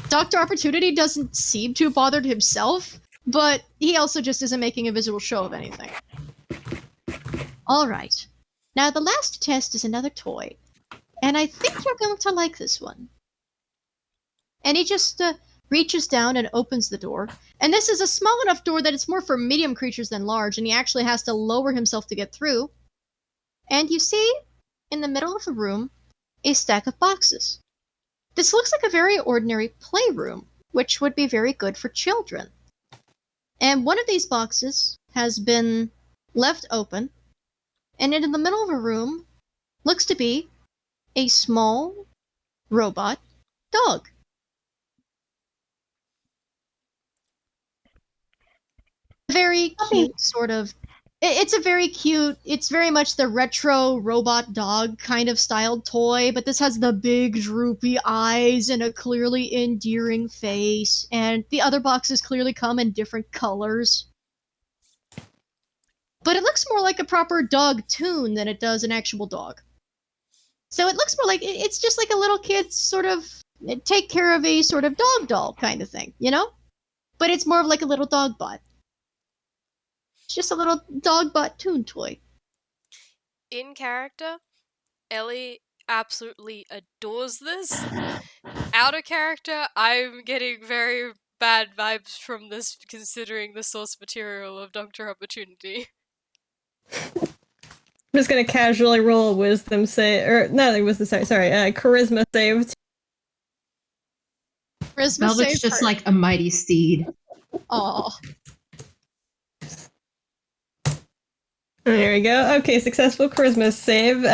Dr. Opportunity doesn't seem too bothered himself, but he also just isn't making a visual show of anything. Alright. Now the last test is another toy, and I think you're going to like this one. And he just reaches down and opens the door, and this is a small enough door that it's more for medium creatures than large, and he actually has to lower himself to get through. And you see, in the middle of the room, a stack of boxes. This looks like a very ordinary playroom, which would be very good for children. And one of these boxes has been left open, and in the middle of a room looks to be a small robot dog. Very cute sort of. It's a very cute, it's very much the retro robot dog kind of styled toy, but this has the big droopy eyes and a clearly endearing face, and the other boxes clearly come in different colors. But it looks more like a proper dog toon than it does an actual dog. So it looks more like, it's just like a little kid's sort of take care of a sort of dog doll kind of thing, you know? But it's more of like a little dog bot. It's just a little dog bot toon toy. In character, Ellie absolutely adores this. Out of character, I'm getting very bad vibes from this considering the source material of Dr. Opportunity. I'm just gonna casually roll a wisdom save, or not a wisdom save, sorry, charisma save. Charisma Velvet's save just her. like a mighty steed. Aw. There we go. Okay, successful charisma save.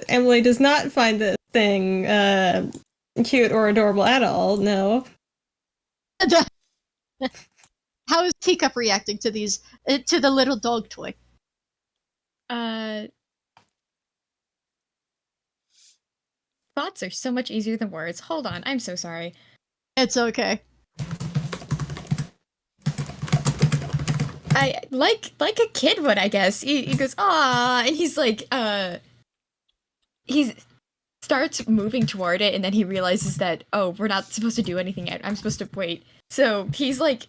Emily does not find this thing cute or adorable at all. No. How is Teacup reacting to these, to the little dog toy? Thoughts are so much easier than words. Hold on, I'm so sorry. It's okay. I like a kid would, I guess. He goes, "Ah," and he's like, he starts moving toward it, and then he realizes that, oh, we're not supposed to do anything yet. I'm supposed to wait. So he's like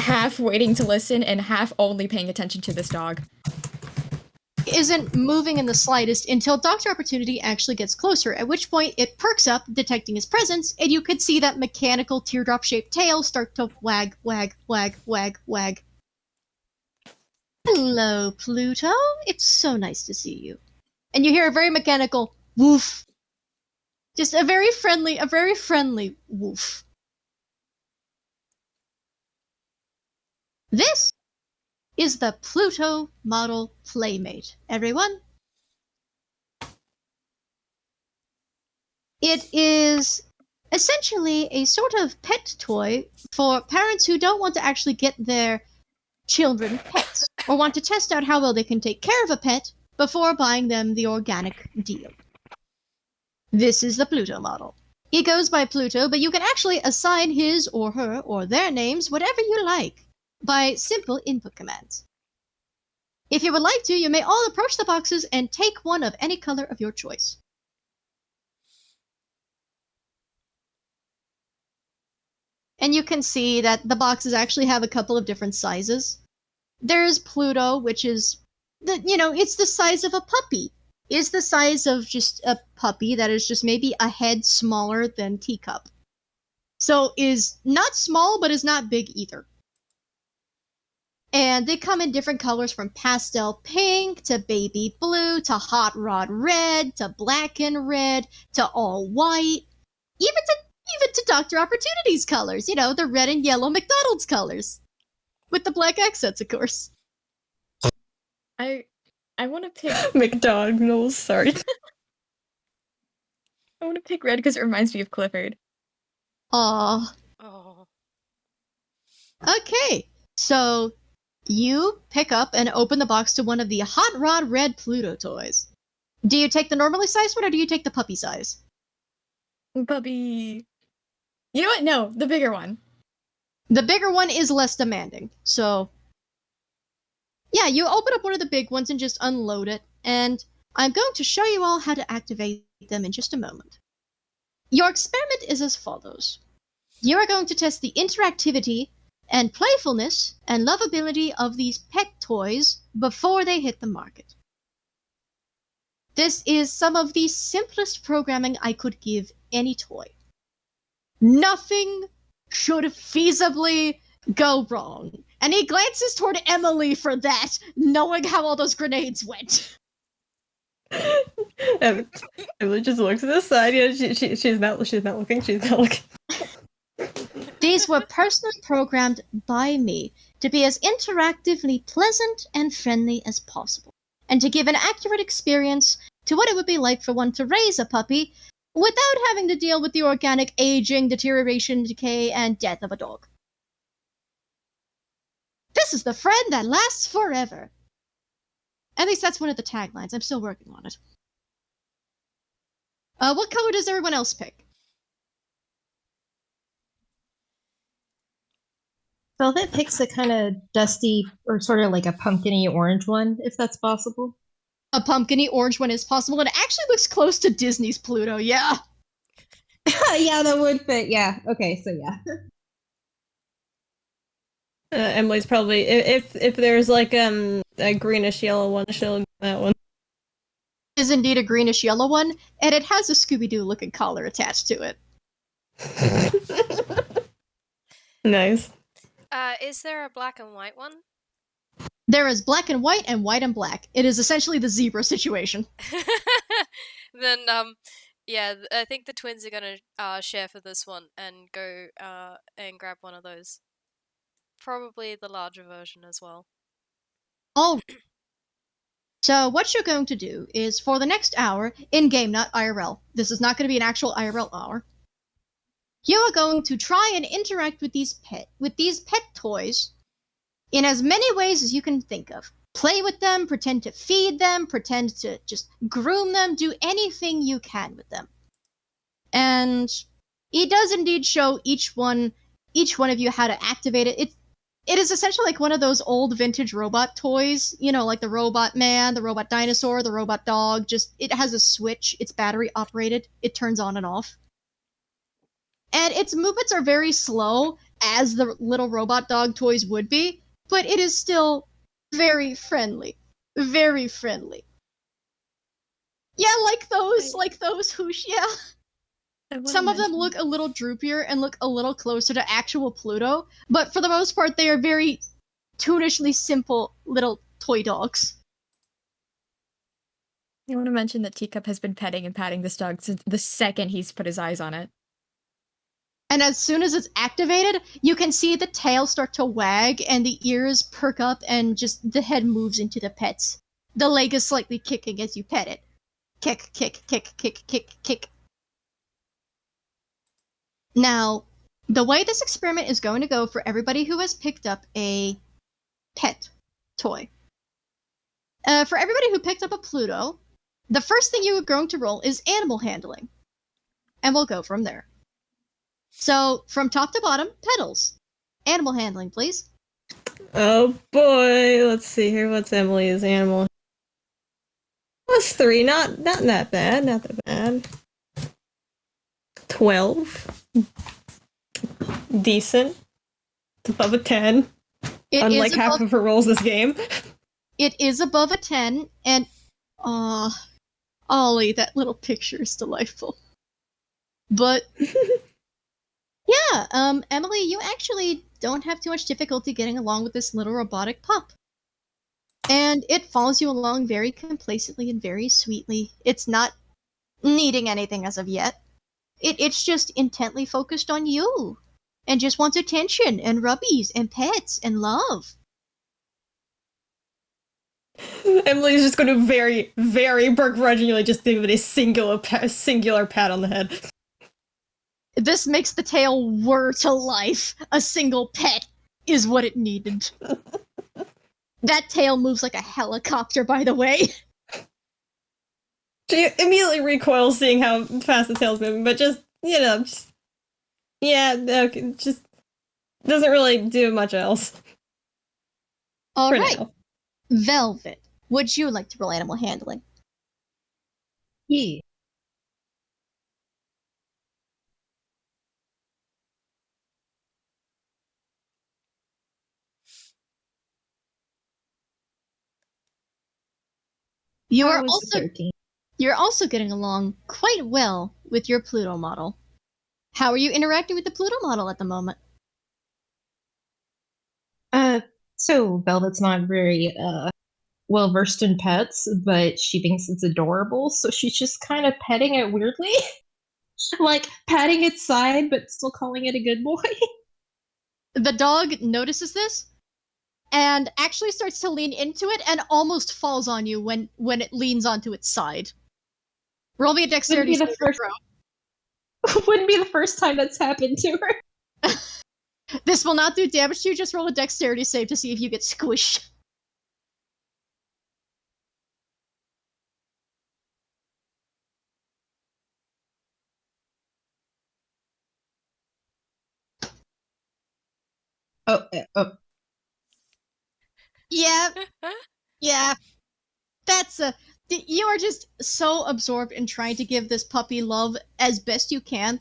half waiting to listen and half only paying attention to this dog. Isn't moving in the slightest until Dr. Opportunity actually gets closer, at which point it perks up, detecting his presence, and you could see that mechanical teardrop-shaped tail start to wag, wag, wag, wag, wag. Hello, Pluto. It's so nice to see you. And you hear a very mechanical woof. Just a very friendly woof. This is the Pluto model Playmate, everyone. It is essentially a sort of pet toy for parents who don't want to actually get their children pets, or want to test out how well they can take care of a pet before buying them the organic deal. This is the Pluto model. He goes by Pluto, but you can actually assign his or her or their names whatever you like by simple input commands. If you would like to, you may all approach the boxes and take one of any color of your choice. And you can see that the boxes actually have a couple of different sizes. There's Pluto, which is, it's the size of a puppy. It's the size of just a puppy that is just maybe a head smaller than Teacup. So is not small, but is not big either. And they come in different colors from pastel pink to baby blue to hot rod red to black and red to all white, even to Dr. Opportunity's colors, the red and yellow McDonald's colors. With the black accents, of course. I want to pick McDonald's, sorry. I want to pick red because it reminds me of Clifford. Aww. Oh. Okay, so you pick up and open the box to one of the Hot Rod Red Pluto toys. Do you take the normally sized one, or do you take the puppy size? Puppy. You know what? No, the bigger one. The bigger one is less demanding, so yeah, you open up one of the big ones and just unload it, and I'm going to show you all how to activate them in just a moment. Your experiment is as follows. You are going to test the interactivity and playfulness and lovability of these pet toys before they hit the market. This is some of the simplest programming I could give any toy. Nothing should feasibly go wrong. And he glances toward Emily for that, knowing how all those grenades went. Emily just looks to the side. Yeah, she's not looking. These were personally programmed by me to be as interactively pleasant and friendly as possible, and to give an accurate experience to what it would be like for one to raise a puppy without having to deal with the organic aging, deterioration, decay, and death of a dog. This is the friend that lasts forever. At least that's one of the taglines. I'm still working on it. What color does everyone else pick? Velvet picks a kind of dusty or sort of like a pumpkin-y orange one, if that's possible. A pumpkin-y orange one is possible, and it actually looks close to Disney's Pluto, yeah. Yeah, that would fit. Yeah. Okay, so yeah. Emily's probably if there's like a greenish yellow one, she'll get that one. Is indeed a greenish yellow one, and it has a Scooby-Doo looking collar attached to it. Nice. Is there a black and white one? There is black and white and black. It is essentially the zebra situation. Then, yeah, I think the twins are gonna share for this one and go and grab one of those. Probably the larger version as well. Oh. So what you're going to do is, for the next hour, in-game, not IRL. This is not going to be an actual IRL hour. You are going to try and interact with these pet toys in as many ways as you can think of. Play with them, pretend to feed them, pretend to just groom them, do anything you can with them. And it does indeed show each one of you how to activate it. It is essentially like one of those old vintage robot toys, like the robot man, the robot dinosaur, the robot dog. Just, it has a switch, it's battery operated, it turns on and off. And its movements are very slow, as the little robot dog toys would be, but it is still very friendly. Very friendly. Yeah, like those whoosh, yeah. Some of them look a little droopier and look a little closer to actual Pluto, but for the most part, they are very toonishly simple little toy dogs. I want to mention that Teacup has been petting and patting this dog since the second he's put his eyes on it. And as soon as it's activated, you can see the tail start to wag and the ears perk up and just the head moves into the pets. The leg is slightly kicking as you pet it. Kick, kick, kick, kick, kick, kick. Now, the way this experiment is going to go for everybody who has picked up a pet toy. For everybody who picked up a Pluto, the first thing you are going to roll is animal handling. And we'll go from there. So, from top to bottom, pedals. Animal handling, please. Oh boy, let's see here. What's Emily's animal? +3, not that bad, not that bad. 12. Decent. It's above a 10. Unlike half of her rolls this game. It is above a 10, and Ollie, that little picture is delightful. But yeah, Emily, you actually don't have too much difficulty getting along with this little robotic pup. And it follows you along very complacently and very sweetly. It's not needing anything as of yet. It's just intently focused on you. And just wants attention and rubbies and pets and love. Emily's just going to very, very begrudgingly just give it a singular pat on the head. This makes the tail whir to life. A single pet is what it needed. That tail moves like a helicopter, by the way. She immediately recoils seeing how fast the tail's moving, but just, just doesn't really do much else. Alright. Velvet, would you like to roll animal handling? Yeah. You're also getting along quite well with your Pluto model. How are you interacting with the Pluto model at the moment? So Velvet's not very well versed in pets, but she thinks it's adorable, so she's just kind of petting it weirdly. Like patting its side, but still calling it a good boy. The dog notices this and actually starts to lean into it and almost falls on you when it leans onto its side. Roll me a dexterity save throw. Wouldn't be the first time that's happened to her. This will not do damage to you, just roll a dexterity save to see if you get squished. Oh. Yeah. Yeah. You are just so absorbed in trying to give this puppy love as best you can.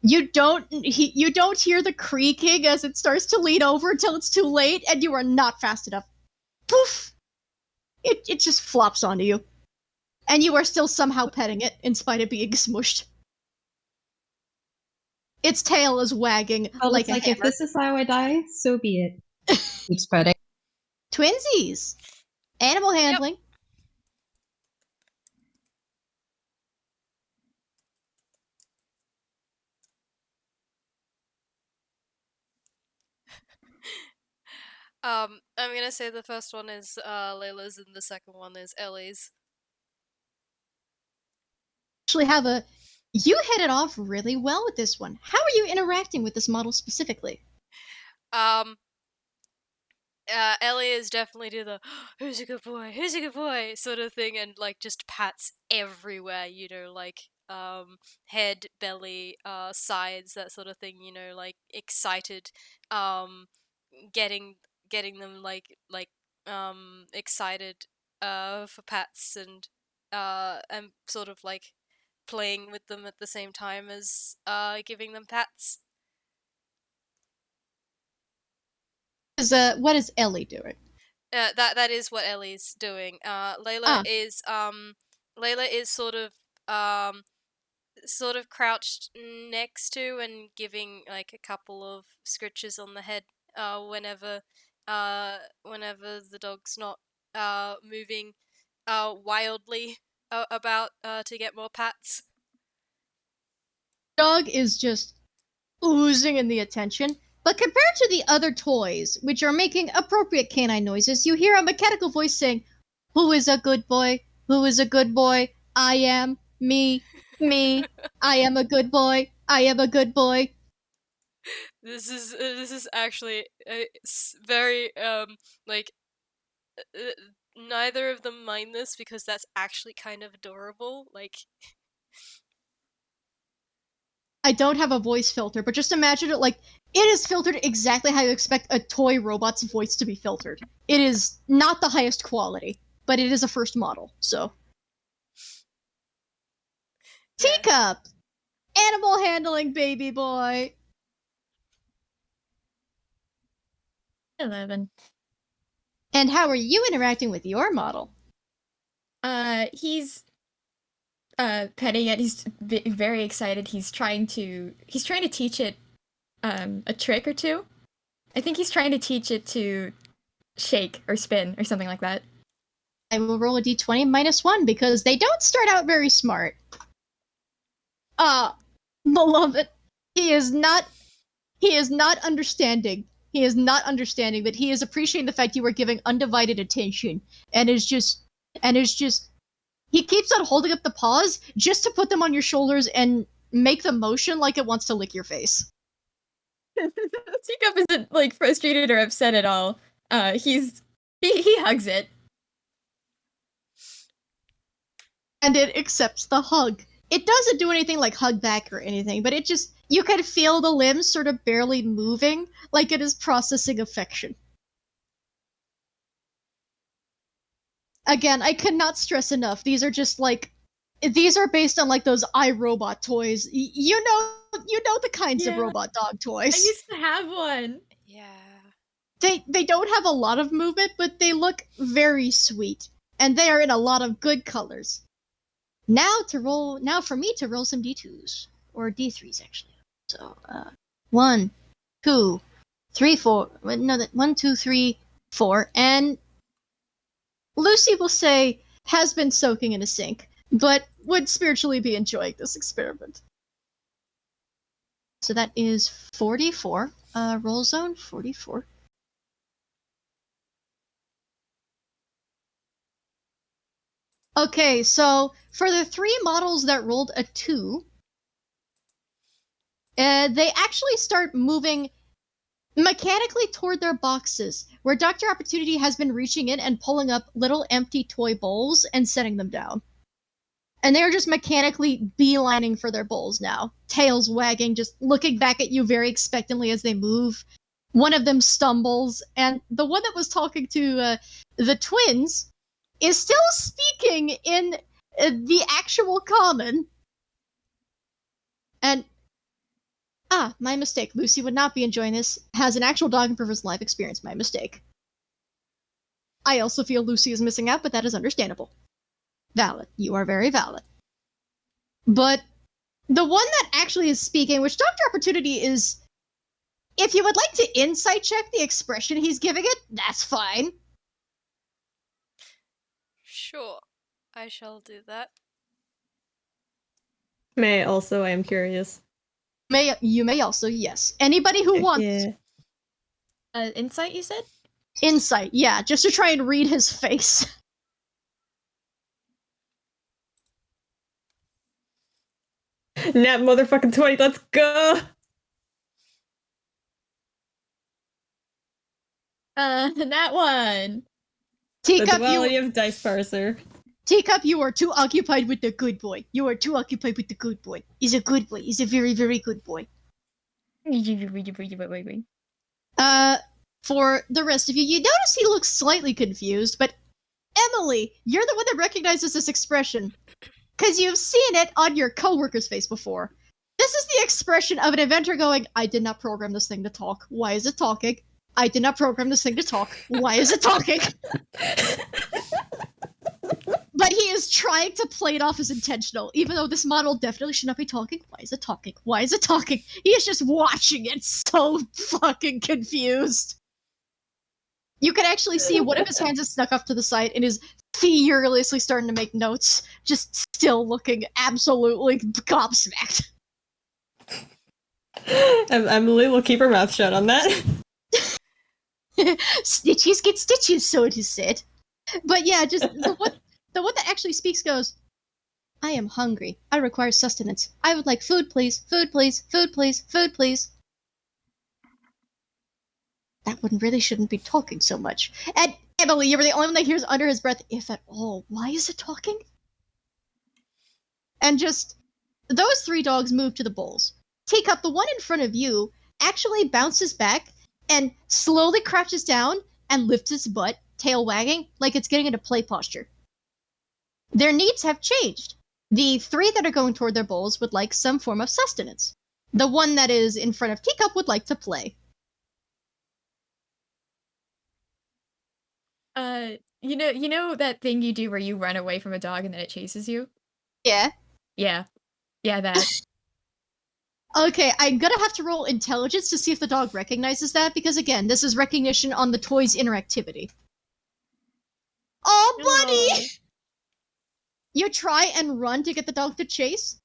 You don't hear the creaking as it starts to lean over until it's too late, and you are not fast enough. Poof! It just flops onto you. And you are still somehow petting it, in spite of being smushed. Its tail is wagging like a hammer. If this is how I die, so be it. Keeps petting. Twinsies! Animal handling. Yep. I'm gonna say the first one is Layla's and the second one is Ellie's. Actually you hit it off really well with this one. How are you interacting with this model specifically? Ellie is definitely do the who's a good boy sort of thing, and like just pats everywhere, like head, belly, sides, that sort of thing, like excited, getting them like excited for pats, and sort of like playing with them at the same time as giving them pats. What is Ellie doing? That is what Ellie's doing. Layla is sort of crouched next to and giving like a couple of scritches on the head whenever the dog's not moving wildly about to get more pats. Dog is just oozing in the attention, but compared to the other toys, which are making appropriate canine noises, you hear a mechanical voice saying, "Who is a good boy? Who is a good boy? I am. Me. I am a good boy. I am a good boy." This is actually very like neither of them mind this because that's actually kind of adorable. Like, I don't have a voice filter, but just imagine it like it is filtered exactly how you expect a toy robot's voice to be filtered. It is not the highest quality, but it is a first model, so. yeah. Teacup! Animal handling baby boy! 11. And how are you interacting with your model? He's petting it. He's very excited. He's trying to teach it a trick or two. I think he's trying to teach it to shake or spin or something like that. I will roll a d20 -1 because they don't start out very smart. Beloved, he is not understanding. He is not understanding that he is appreciating the fact you are giving undivided attention and is just he keeps on holding up the paws just to put them on your shoulders and make the motion like it wants to lick your face. Teacup isn't like frustrated or upset at all. He hugs it. And it accepts the hug. It doesn't do anything like hug back or anything, but it just, you can feel the limbs sort of barely moving, like it is processing affection. Again, I cannot stress enough, these are just like, these are based on like those iRobot toys. You know the kinds of robot dog toys. I used to have one. Yeah. They don't have a lot of movement, but they look very sweet. And they are in a lot of good colors. Now for me to roll some D2s. Or D3s, actually. So, 1, 2, 3, 4. No, 1, 2, 3, 4. And Lucy will say, has been soaking in a sink, but would spiritually be enjoying this experiment. So that is 44. Roll zone, 44. Okay, so for the 3 models that rolled a 2, they actually start moving mechanically toward their boxes, where Dr. Opportunity has been reaching in and pulling up little empty toy bowls and setting them down. And they're just mechanically beelining for their bowls now, tails wagging, just looking back at you very expectantly as they move. One of them stumbles, and the one that was talking to the twins is still speaking in the actual common. And, my mistake. Lucy would not be enjoying this. Has an actual dog and prefers live experience. My mistake. I also feel Lucy is missing out, but that is understandable. Valid. You are very valid. But the one that actually is speaking, which Dr. Opportunity is, if you would like to insight check the expression he's giving it, that's fine. Sure, I shall do that. May also, I am curious. You may also, yes. Anybody who wants Insight, you said? Insight, yeah, just to try and read his face. Nat motherfucking 20, let's go! That one. The duality of Dice Parser. Teacup, you are too occupied with the good boy. You are too occupied with the good boy. He's a good boy. He's a very, very good boy. For the rest of you, you notice he looks slightly confused, but Emily, you're the one that recognizes this expression. Because you've seen it on your coworker's face before. This is the expression of an inventor going, I did not program this thing to talk. Why is it talking? I did not program this thing to talk. Why is it talking? But he is trying to play it off as intentional, even though this model definitely should not be talking. Why is it talking? Why is it talking? He is just watching it, so fucking confused. You can actually see one of his hands is stuck off to the side and is furiously starting to make notes, just still looking absolutely gobsmacked. Emily will keep her mouth shut on that. Snitches get stitches, so it is said. But yeah, just the one that actually speaks goes, I am hungry. I require sustenance. I would like food, please. Food, please. Food, please. Food, please. That one really shouldn't be talking so much. And Emily, you were the only one that hears under his breath, if at all. Why is it talking? And just, those three dogs move to the bowls. Teacup, the one in front of you, actually bounces back and slowly crouches down and lifts its butt, tail wagging, like it's getting into play posture. Their needs have changed. The three that are going toward their bowls would like some form of sustenance. The one that is in front of Teacup would like to play. You know that thing you do where you run away from a dog and then it chases you? Yeah. Yeah, that. Okay, I'm gonna have to roll intelligence to see if the dog recognizes that, because again, this is recognition on the toy's interactivity. Oh, buddy! No. You try and run to get the dog to chase,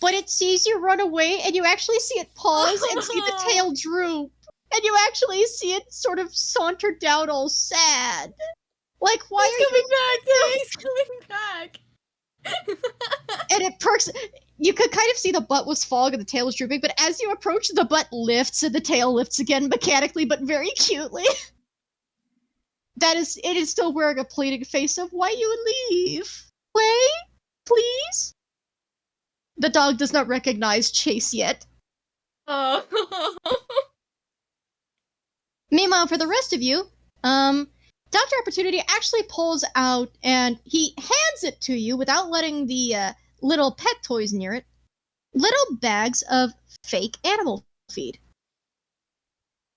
but it sees you run away, and you actually see it pause and see the tail droop. And you actually see it sort of saunter down all sad. Like, why He's coming back! And it perks. You could kind of see the butt was falling and the tail was drooping, but as you approach, the butt lifts and the tail lifts again mechanically, but very cutely. It is still wearing a pleading face of, why you leave? Play? Please? The dog does not recognize Chase yet. Oh. Meanwhile, for the rest of you, Dr. Opportunity actually pulls out and he hands it to you without letting the little pet toys near it. Little bags of fake animal feed.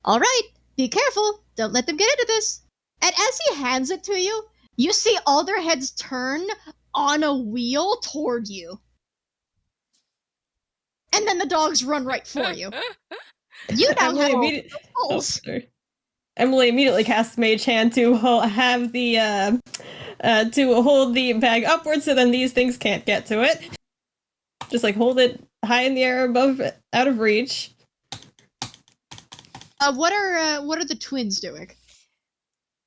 All right, be careful. Don't let them get into this. And as he hands it to you, you see all their heads turn on a wheel toward you. And then the dogs run right for you. You now have Emily immediately casts Mage Hand to have the to hold the bag upwards, so then these things can't get to it. Just like hold it high in the air above, out of reach. What are the twins doing?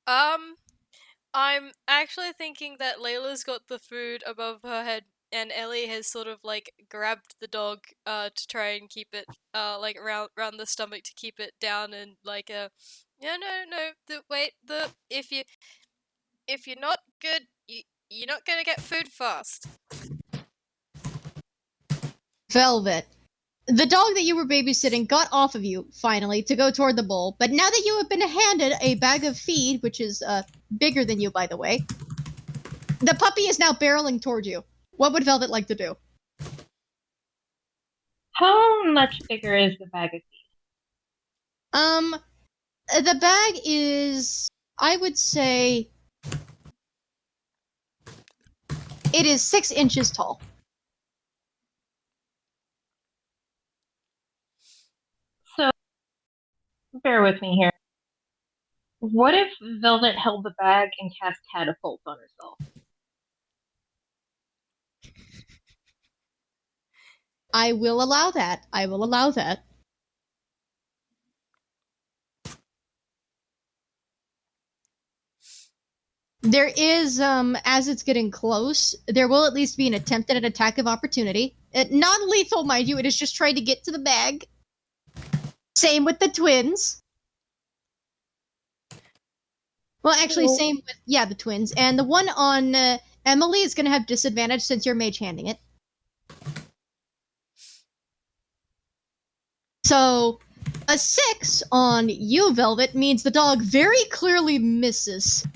I'm actually thinking that Layla's got the food above her head, and Ellie has sort of like grabbed the dog to try and keep it like around the stomach to keep it down, and like no, if you're not good, you're not gonna get food fast. Velvet. The dog that you were babysitting got off of you, finally, to go toward the bowl, but now that you have been handed a bag of feed, which is bigger than you, by the way, the puppy is now barreling toward you. What would Velvet like to do? How much bigger is the bag of feed? The bag is, I would say, it is 6 inches tall. So, bear with me here. What if Velvet held the bag and cast catapult on herself? I will allow that. I will allow that. There is, as it's getting close, there will at least be an attempt at an attack of opportunity. Non-lethal, mind you, it is just trying to get to the bag. Same with the twins. Well, actually, same with, the twins. And the one on Emily is going to have disadvantage since you're mage handing it. So, a 6 on you, Velvet, means the dog very clearly misses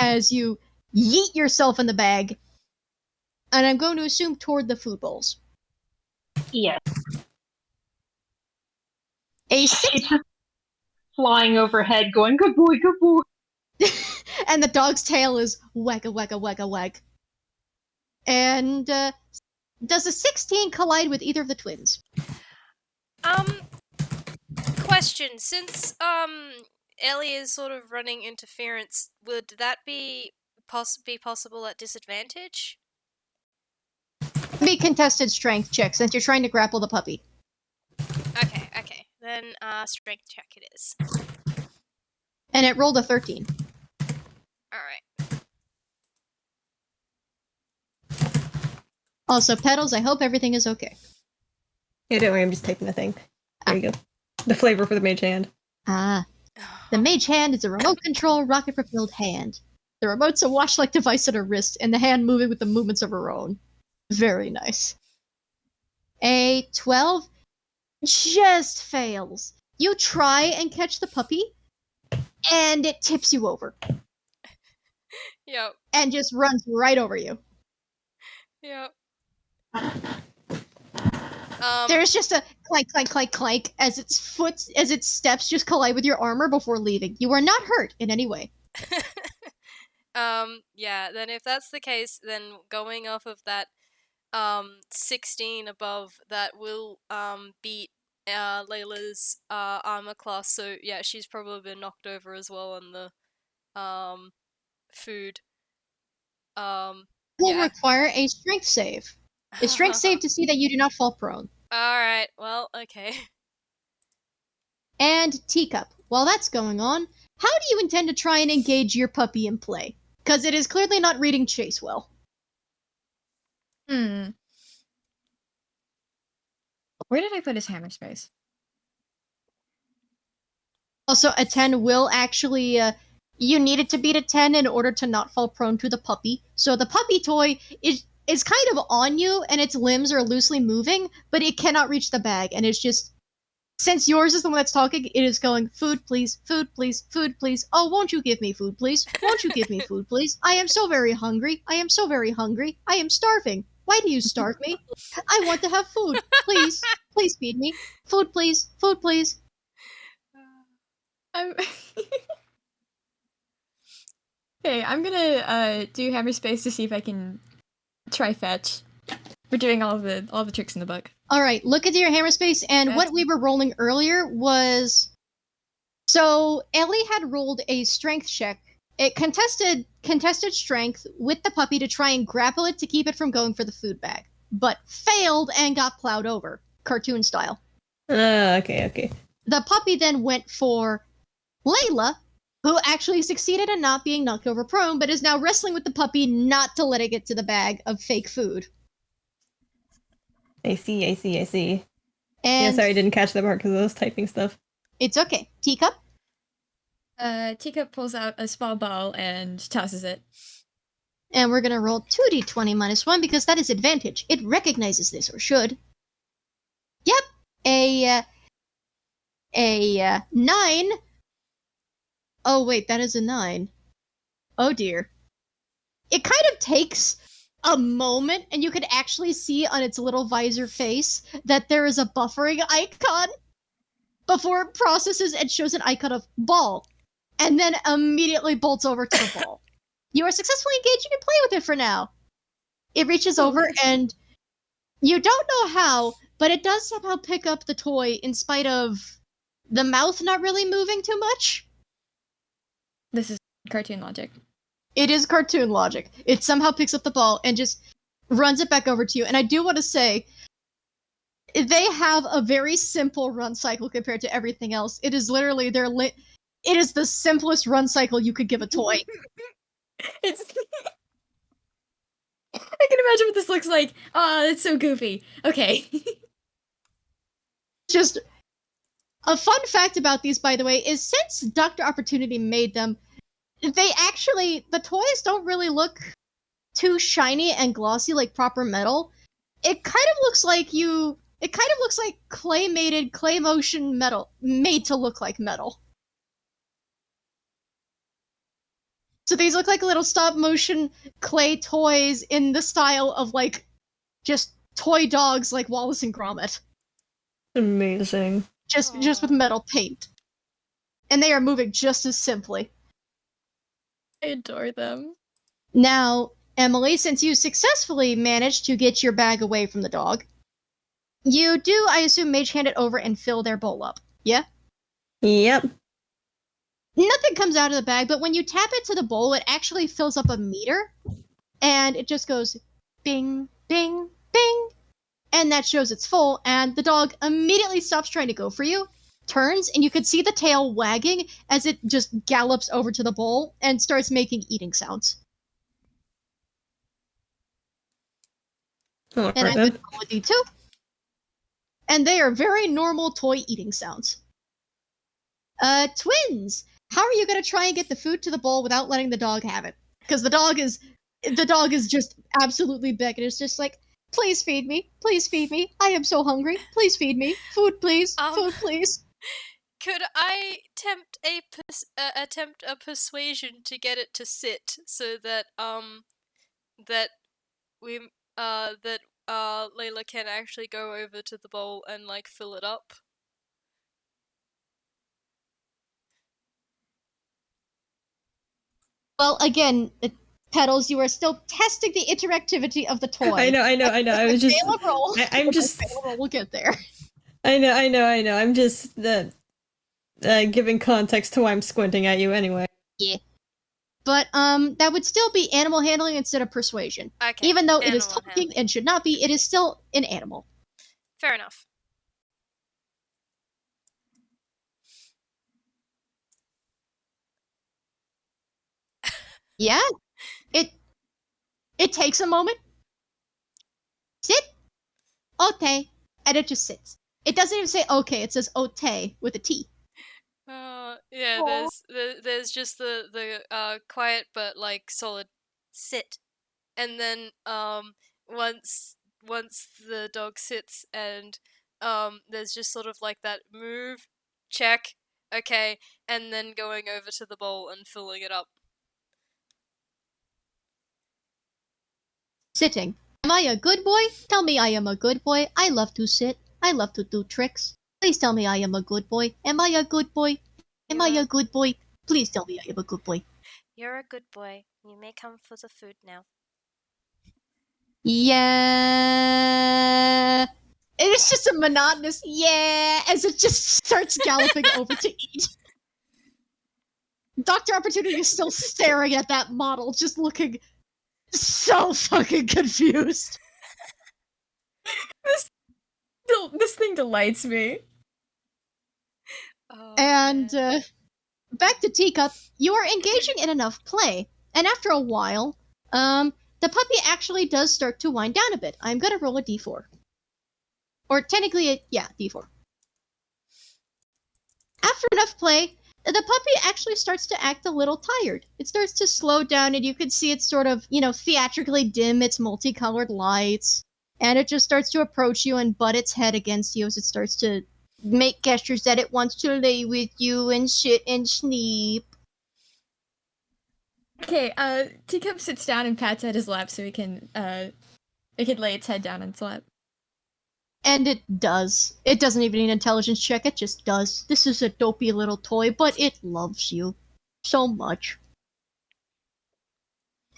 as you yeet yourself in the bag. And I'm going to assume toward the food bowls. Yes. A 6. flying overhead going, good boy, good boy. And the dog's tail is wagga wagga wagga wag. And does a 16 collide with either of the twins? Question. Since Ellie is sort of running interference, would that be possible at disadvantage? Be contested strength check since you're trying to grapple the puppy. Okay. Then strength check it is. And it rolled a 13. Alright. Also, Petals, I hope everything is okay. Yeah, don't worry, I'm just typing the thing. There you go. The flavor for the mage hand. Ah. The mage hand is a remote control, rocket-propelled hand. The remote's a watch-like device at her wrist, and the hand moving with the movements of her own. Very nice. A 12 just fails. You try and catch the puppy, and it tips you over. Yep. And just runs right over you. Yep. There's just a clank, clank, clank, clank as its steps just collide with your armor before leaving. You are not hurt in any way. Yeah, then if that's the case, then going off of that 16 above, that will beat Layla's armor class, so yeah, she's probably been knocked over as well on the food. Will require a strength save. A strength save to see that you do not fall prone. Alright, well, okay. And Teacup. While that's going on, how do you intend to try and engage your puppy in play? Because it is clearly not reading chase well. Where did I put his hammer space? Also, a 10 will actually, you need it to beat a 10 in order to not fall prone to the puppy. So the puppy toy is kind of on you, and its limbs are loosely moving, but it cannot reach the bag, and it's just, since yours is the one that's talking, it is going, food please, food please, food please, oh, won't you give me food please, won't you give me food please, I am so very hungry, I am so very hungry, I am starving, why do you starve me, I want to have food, please, please feed me, food please, food please. Okay, I'm gonna do hammer space to see if I can try fetch. We're doing all the tricks in the book. All right, look into your hammer space, and what we were rolling earlier was, so Ellie had rolled a strength check. It contested strength with the puppy to try and grapple it to keep it from going for the food bag, but failed and got plowed over, cartoon style. Okay. The puppy then went for Layla, who actually succeeded in not being knocked over prone, but is now wrestling with the puppy not to let it get to the bag of fake food. I see. And Yeah, sorry, I didn't catch that part because I was typing stuff. It's okay. Teacup? Teacup pulls out a small ball and tosses it. And we're gonna roll 2d20 minus 1 because that is advantage. It recognizes this, or should. Yep. A 9. Oh wait, that is a 9. Oh dear. It kind of takes a moment, and you can actually see on its little visor face that there is a buffering icon before it processes and shows an icon of ball, and then immediately bolts over to the ball. You are successfully engaged. You can play with it for now. It reaches over, and you don't know how, but it does somehow pick up the toy in spite of the mouth not really moving too much. This is cartoon logic. It is cartoon logic. It somehow picks up the ball and just runs it back over to you. And I do want to say, they have a very simple run cycle compared to everything else. It is literally it is the simplest run cycle you could give a toy. It's I can imagine what this looks like. Oh, it's so goofy. Okay. Just a fun fact about these, by the way, is since Dr. Opportunity made them, the toys don't really look too shiny and glossy like proper metal. It kind of looks like clay-mated, clay motion metal, made to look like metal. So these look like little stop-motion clay toys in the style of, like, just toy dogs like Wallace and Gromit. Amazing. Just with metal paint. and they are moving just as simply. I adore them. Now, Emily, since you successfully managed to get your bag away from the dog, you do, I assume, mage hand it over and fill their bowl up. Yeah? Yep. Nothing comes out of the bag, but when you tap it to the bowl, it actually fills up a meter, and it just goes bing, bing, bing, and that shows it's full, and the dog immediately stops trying to go for you, turns, and you can see the tail wagging as it just gallops over to the bowl and starts making eating sounds. All And right, I'm going to roll a D2. And they are very normal toy eating sounds. Twins! How are you going to try and get the food to the bowl without letting the dog have it? Because the dog is just absolutely begging. It's just like, please feed me. Please feed me. I am so hungry. Please feed me. Food, please. Food, please. Could I attempt a persuasion to get it to sit so that Layla can actually go over to the bowl and like fill it up? Well, again, Petals, you are still testing the interactivity of the toy. I know. I was just. Roll. I'm just. We'll get there. I know. I'm just giving context to why I'm squinting at you anyway. Yeah. But that would still be animal handling instead of persuasion. Okay. Even though it is animal talking handling. and should not be, it is still an animal. Fair enough. Yeah. It takes a moment. Sit. Ote. And it just sits. It doesn't even say okay, it says ote with a T. Yeah, there's just the quiet but like solid sit. And then once the dog sits and there's just sort of like that move, check, okay, and then going over to the bowl and filling it up. Sitting. Am I a good boy? Tell me I am a good boy. I love to sit. I love to do tricks. Please tell me I am a good boy. Am I a good boy? Am I a good boy? Please tell me I am a good boy. You're a good boy. You may come for the food now. Yeah. It's just a monotonous yeah as it just starts galloping over to eat. Dr. Opportunity is still staring at that model, just looking so fucking confused. This thing delights me. Oh, And man. back to Teacup, you are engaging in enough play, and after a while, the puppy actually does start to wind down a bit. I'm gonna roll a d4. Or technically, d4. After enough play, the puppy actually starts to act a little tired. It starts to slow down, and you can see it sort of, theatrically dim its multicolored lights, and it just starts to approach you and butt its head against you as it starts to make gestures that it wants to lay with you and shit and sleep. Okay, Teacup sits down and pats at his lap so it can lay its head down on his lap. And it does. It doesn't even need an intelligence check, it just does. This is a dopey little toy, but it loves you so much.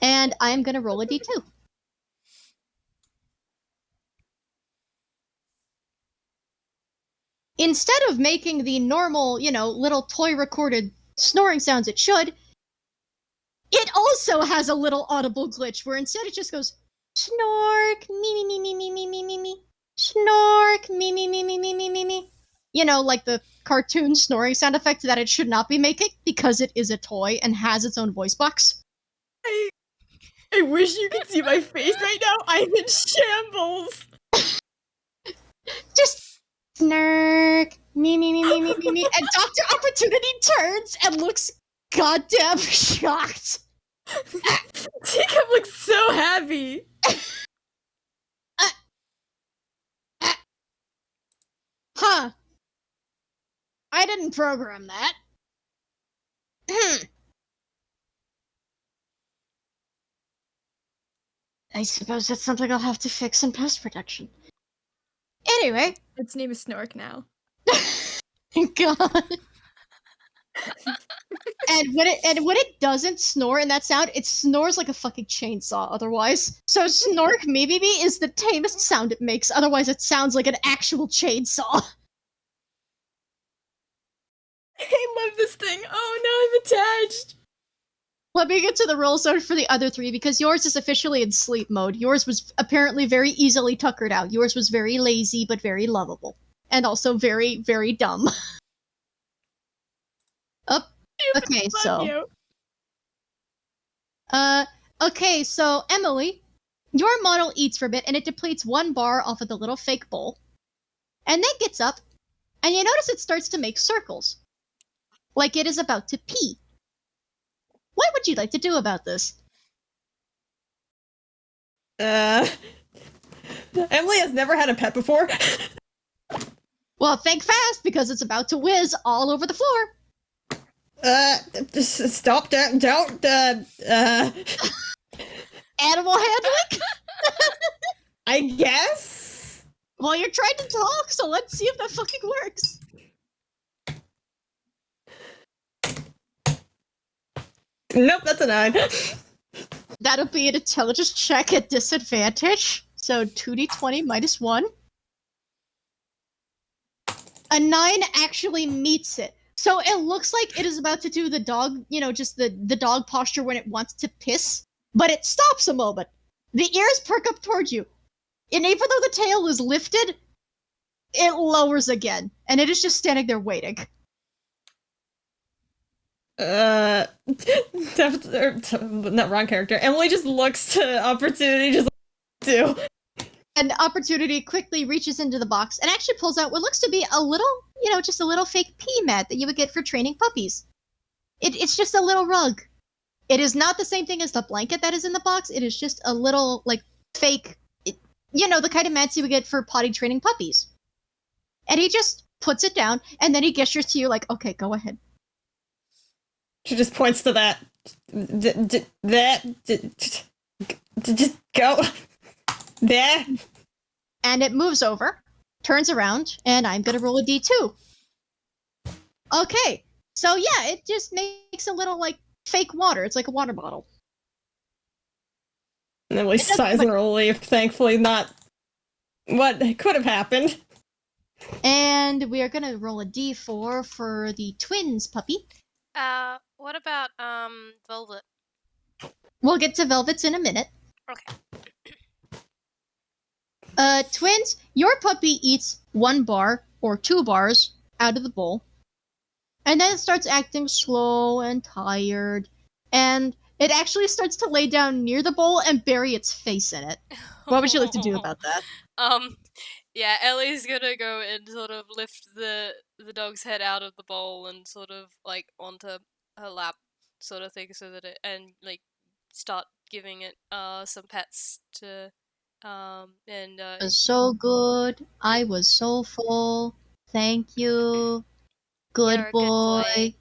And I'm gonna roll a d2. Instead of making the normal, little toy recorded snoring sounds it should, it also has a little audible glitch where instead it just goes, snork, me, me, me, me, me, me, me, me, snork, me, me, me, me, me, me, me, me. Like the cartoon snoring sound effect that it should not be making because it is a toy and has its own voice box. I wish you could see my face right now. I'm in shambles. Just snark, me, me, me, me, me, me, me, and Dr. Opportunity turns and looks goddamn shocked. Teacup looks so happy. Huh. I didn't program that. I suppose that's something I'll have to fix in post-production. Anyway. Its name is Snork now. God. And when it doesn't snore in that sound, it snores like a fucking chainsaw otherwise. So Snork Maybe is the tamest sound it makes, otherwise it sounds like an actual chainsaw. I love this thing. Oh no, I'm attached. Let me get to the roll zone for the other three, because yours is officially in sleep mode. Yours was apparently very easily tuckered out. Yours was very lazy, but very lovable. And also very, very dumb. Oh, okay, so... okay, so Emily, your model eats for a bit, and it depletes 1 bar off of the little fake bowl. And then gets up, and you notice it starts to make circles. Like it is about to pee. What would you like to do about this? Emily has never had a pet before. Well, think fast, because it's about to whiz all over the floor. Just stop that, don't, Animal handling? I guess? Well, you're trying to talk, so let's see if that fucking works. Nope, that's a 9. That'll be an intelligence check at disadvantage. So 2d20 minus 1. A 9 actually meets it. So it looks like it is about to do the dog, just the dog posture when it wants to piss. But it stops a moment. The ears perk up towards you. And even though the tail is lifted, it lowers again. And it is just standing there waiting. Not wrong character. Emily just looks to Opportunity, just do. And Opportunity quickly reaches into the box and actually pulls out what looks to be a little, just a little fake pee mat that you would get for training puppies. It's just a little rug. It is not the same thing as the blanket that is in the box. It is just a little, fake, the kind of mats you would get for potty training puppies. And he just puts it down, and then he gestures to you like, okay, go ahead. She just points to that. Just go. There. And it moves over, turns around, and I'm gonna roll a d2. Okay, so yeah, it just makes a little, fake water. It's like a water bottle. And Emily sighs in relief, thankfully not what could have happened. And we are gonna roll a d4 for the twins puppy. What about, Velvet? We'll get to Velvet's in a minute. Okay. Twins, your puppy eats 1 bar or 2 bars out of the bowl, and then it starts acting slow and tired, and it actually starts to lay down near the bowl and bury its face in it. What would you like to do about that? Yeah, Ellie's gonna go and sort of lift the dog's head out of the bowl and sort of onto her lap, sort of thing, so that it start giving it some pets to It was so good. I was so full. Thank you. Good You're a boy.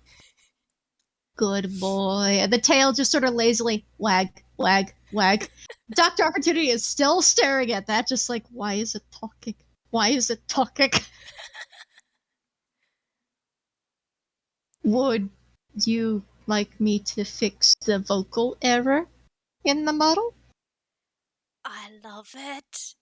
Good boy. And the tail just sort of lazily wag, wag, wag. Dr. Opportunity is still staring at that, just like, why is it talking? Why is it talking? Would you like me to fix the vocal error in the model? I love it.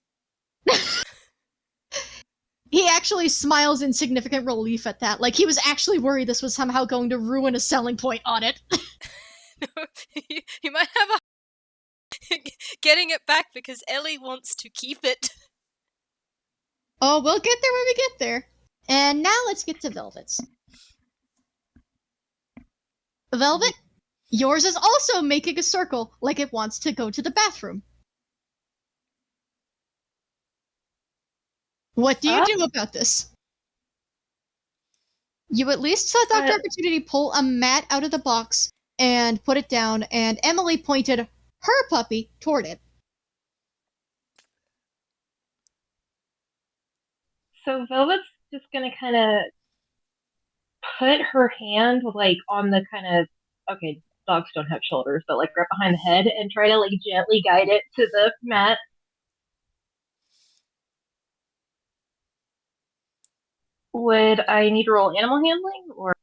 He actually smiles in significant relief at that. Like, he was actually worried this was somehow going to ruin a selling point on it. You might have a getting it back because Ellie wants to keep it. Oh, we'll get there when we get there. And now let's get to Velvet's. Velvet, yours is also making a circle like it wants to go to the bathroom. What do you do about this? You at least saw Dr. Opportunity pull a mat out of the box and put it down, and Emily pointed her puppy toward it. So Velvet's just gonna kind of put her hand on the okay, dogs don't have shoulders, but right behind the head and try to gently guide it to the mat. Would I need to roll animal handling or?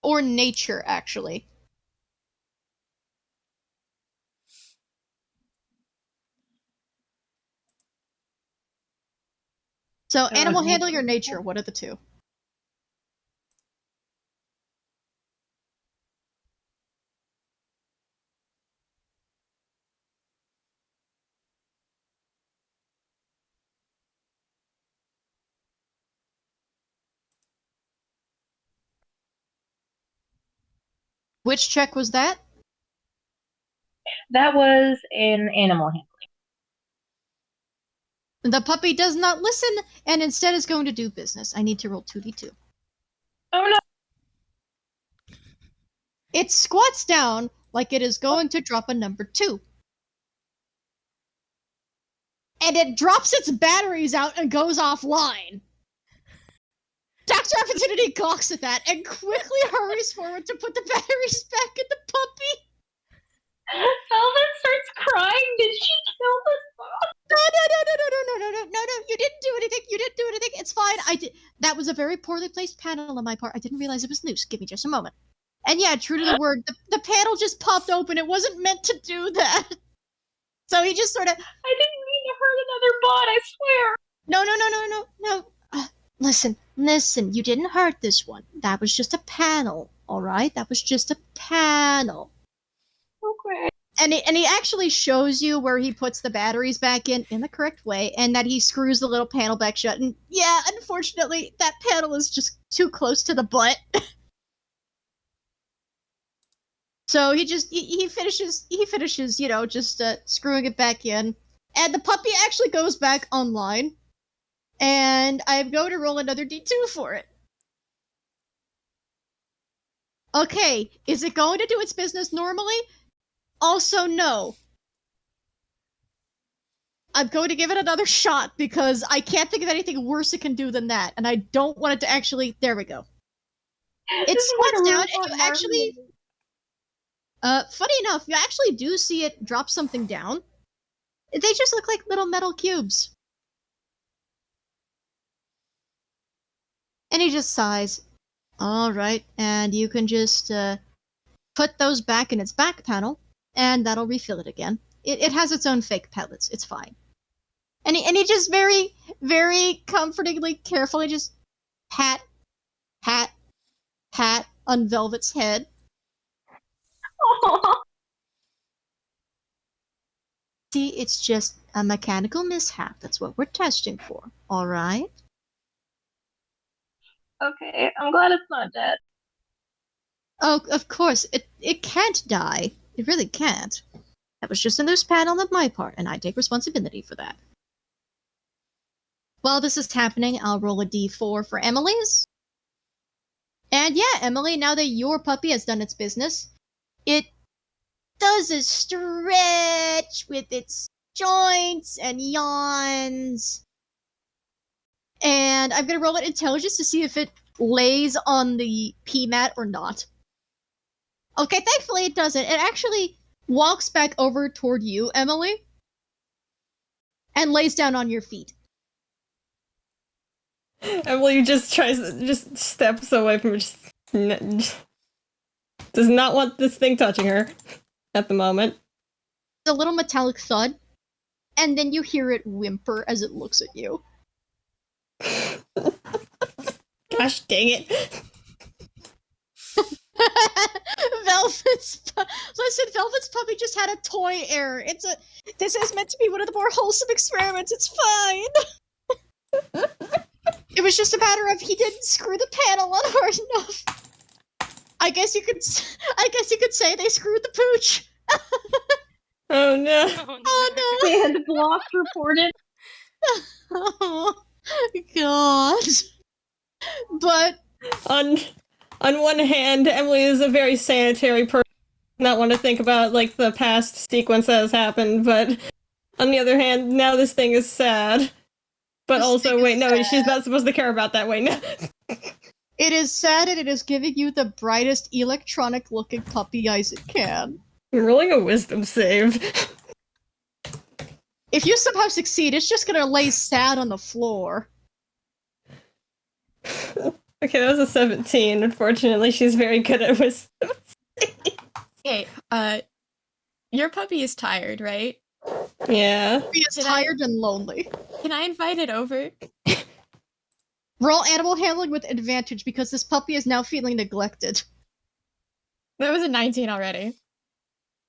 or nature, actually. So, animal handling or nature, what are the two? Which check was that? That was an animal handling. The puppy does not listen and instead is going to do business. I need to roll 2d2. Oh no! It squats down like it is going to drop a number 2. And it drops its batteries out and goes offline. Dr. Opportunity gawks at that and quickly hurries forward to put the batteries back in the puppy. Velvet starts crying. Did she kill this dog? No, you didn't do anything. It's fine. I did. That was a very poorly placed panel on my part. I didn't realize it was loose. Give me just a moment. And yeah, true to the word, the panel just popped open. It wasn't meant to do that. So he just sort of... I didn't mean to hurt another bot, I swear. No. Listen, you didn't hurt this one. That was just a panel, alright? That was just a panel. Okay. And he actually shows you where he puts the batteries back in the correct way, and that he screws the little panel back shut. And yeah, unfortunately, that panel is just too close to the butt. So he finishes, just screwing it back in. And the puppy actually goes back online. And I'm going to roll another d2 for it. Okay, is it going to do its business normally? Also, no. I'm going to give it another shot because I can't think of anything worse it can do than that. And I don't want it to actually... There we go. It squats down and you actually... funny enough, you actually do see it drop something down. They just look like little metal cubes. And he just sighs. Alright, and you can just put those back in its back panel, and that'll refill it again. It has its own fake pellets, it's fine. And he just very, very comfortingly, carefully just pat on Velvet's head. Aww. See, it's just a mechanical mishap. That's what we're testing for, alright? Okay, I'm glad it's not dead. Oh, of course, it can't die. It really can't. That was just a loose panel on my part, and I take responsibility for that. While this is happening, I'll roll a d4 for Emily's. And yeah, Emily, now that your puppy has done its business, it does a stretch with its joints and yawns. And I'm going to roll it intelligence to see if it lays on the pee mat or not. Okay, thankfully it doesn't. It actually walks back over toward you, Emily, and lays down on your feet. Emily just steps away from it, does not want this thing touching her at the moment. A little metallic thud, and then you hear it whimper as it looks at you. Gosh dang it. Velvet's puppy just had a toy error. This is meant to be one of the more wholesome experiments. It's fine. It was just a matter of he didn't screw the panel on hard enough. I guess you could say they screwed the pooch. Oh no. Oh no. And block reported. Oh God. But on one hand, Emily is a very sanitary person, not want to think about like the past sequence that has happened, but on the other hand, now this thing is sad. But also, wait, no, she's not supposed to care about that. Wait, no. It is sad and it is giving you the brightest electronic-looking puppy eyes it can. I'm rolling a wisdom save. If you somehow succeed, it's just gonna lay sad on the floor. Okay, that was a 17. Unfortunately, she's very good at wisdom. Okay, your puppy is tired, right? Yeah. He is tired and lonely. Can I invite it over? Roll animal handling with advantage because this puppy is now feeling neglected. That was a 19 already.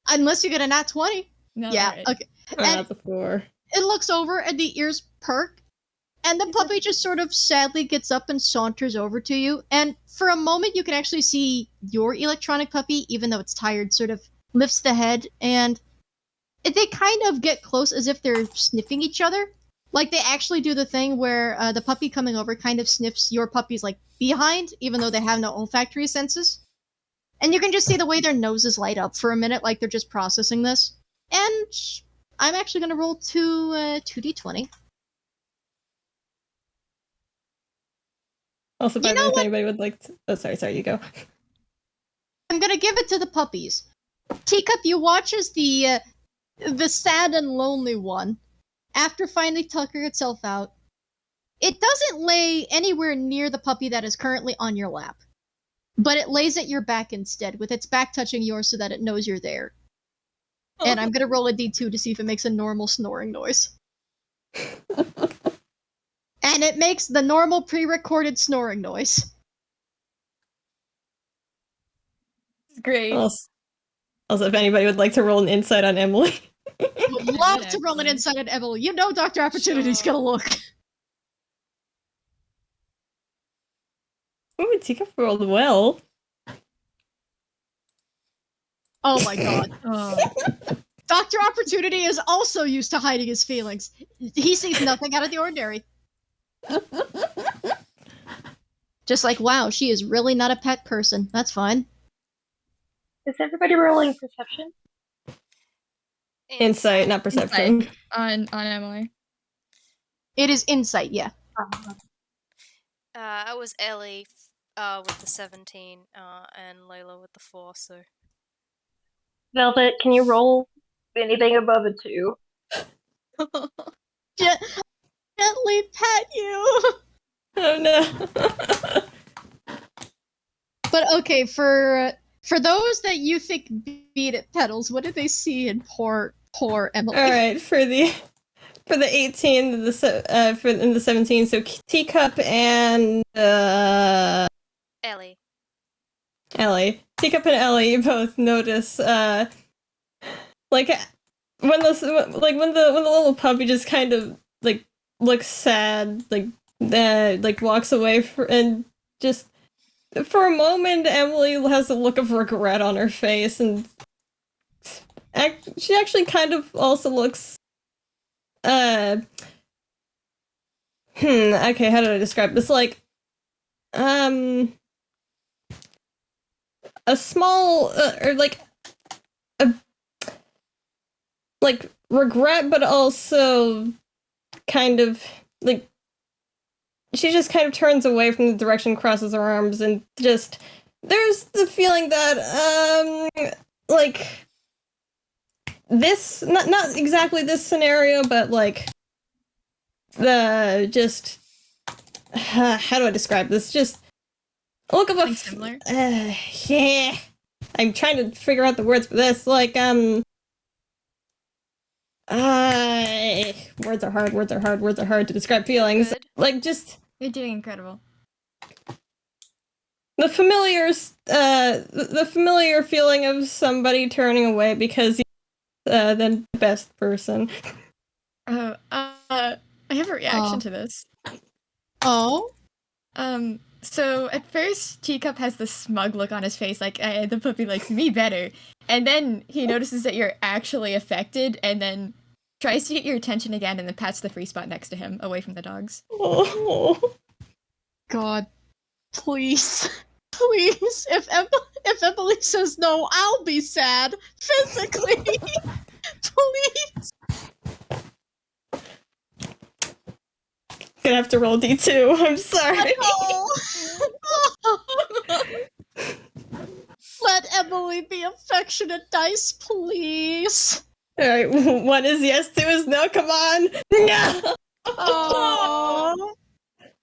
Unless you get a nat 20. No, Yeah, alright. okay. Oh, And that's a 4. it looks over and the ears perk, and the puppy just sort of sadly gets up and saunters over to you, and for a moment you can actually see your electronic puppy, even though it's tired, sort of lifts the head, and they kind of get close as if they're sniffing each other. Like, they actually do the thing where the puppy coming over kind of sniffs your puppy's, like, behind, even though they have no olfactory senses. And you can just see the way their noses light up for a minute, like they're just processing this. And I'm actually going to roll 2d20. Also, by the way, if anybody would like to... Oh, sorry, you go. I'm going to give it to the puppies. Teacup, you watch as the sad and lonely one, after finally tucking itself out, it doesn't lay anywhere near the puppy that is currently on your lap, but it lays at your back instead, with its back touching yours so that it knows you're there. And I'm going to roll a d2 to see if it makes a normal snoring noise. And it makes the normal pre-recorded snoring noise. Great. Also, if anybody would like to roll an insight on Emily. Would love to roll an insight on Emily. You know Dr. Opportunity's Sure. gonna look. Ooh, Teacup rolled well. Oh my god. Oh. Dr. Opportunity is also used to hiding his feelings. He sees nothing out of the ordinary. Just like, wow, she is really not a pet person. That's fine. Is everybody rolling perception? Insight, not perception. On Emily. It is insight, yeah. I was Ellie with the 17, and Layla with the 4, so... Velvet, can you roll anything above a 2? Gently pet you. Oh no. But okay, for those that you think beat at petals, what did they see in poor Emily? All right, for the 18, in the 17, so Teacup and Ellie. Ellie. Teacup and Ellie both notice like when the little puppy just kind of like looks sad, like walks away and just for a moment Emily has a look of regret on her face, and she actually kind of also looks okay, how do I describe this? Like a small or like a like regret, but also kind of like she just kind of turns away from the direction, crosses her arms, and just there's the feeling that like this not exactly this scenario, but like the just how do I describe this? Just look of a similar. Yeah, I'm trying to figure out the words for this. Like words are hard to describe feelings. Good. Like just You're doing incredible. the familiar feeling of somebody turning away because he's the best person. I have a reaction to this. Oh? So at first, Teacup has this smug look on his face, like, the puppy likes me better. And then he notices that you're actually affected, and then tries to get your attention again, and then pats the free spot next to him, away from the dogs. Oh. God. Please. Please. If Emily says no, I'll be sad. Physically. Please. Gonna have to roll D2. I'm sorry. Let Emily be affectionate dice, please. Alright, one is yes, two is no, come on! No! Oh.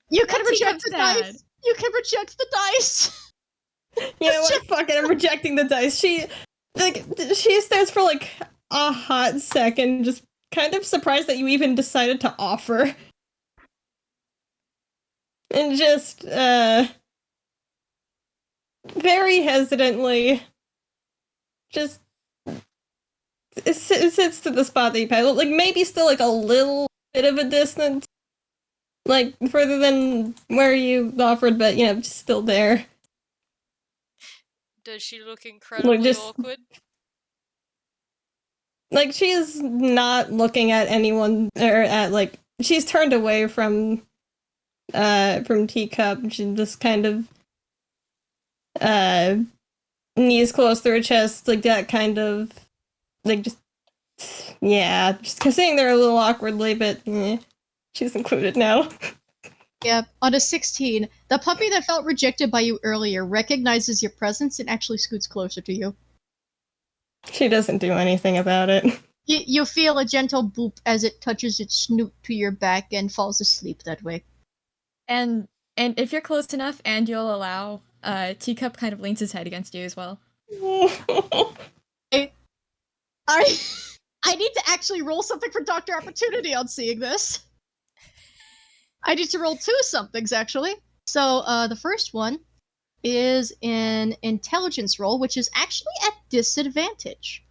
You can That's reject Teacup's the dad. dice. You can reject the dice. You know what? Fuck it, I'm rejecting the dice. She stares for like a hot second, just kind of surprised that you even decided to offer. And just, very hesitantly, just sits to the spot that you paddled. Like, maybe still like a little bit of a distance, like further than where you offered, but you know, just still there. Does she look incredibly awkward? Like, she's not looking at anyone, or at, like, she's turned away from Teacup. She just kind of, knees close to her chest, like that kind of, like, just sitting there a little awkwardly, but she's included now. Yep, on a 16, the puppy that felt rejected by you earlier recognizes your presence and actually scoots closer to you. She doesn't do anything about it. You feel a gentle boop as it touches its snoot to your back and falls asleep that way. And if you're close enough and you'll allow, Teacup kind of leans his head against you as well. I need to actually roll something for Dr. Opportunity on seeing this. I need to roll 2 somethings, actually. So, the first one is an intelligence roll, which is actually at disadvantage.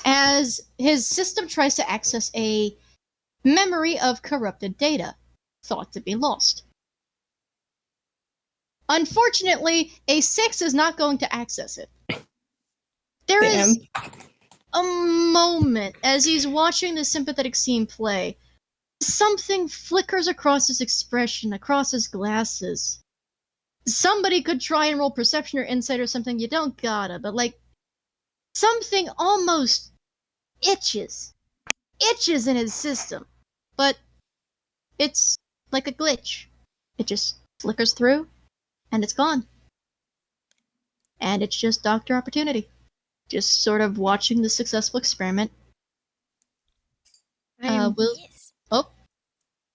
As his system tries to access a memory of corrupted data, thought to be lost. Unfortunately, a 6 is not going to access it. There is a moment as he's watching the sympathetic scene play. Something flickers across his expression, across his glasses. Somebody could try and roll perception or insight or something. You don't gotta, but like, something almost itches in his system. But it's like a glitch. It just flickers through, and it's gone. And it's just Dr. Opportunity. Just sort of watching the successful experiment.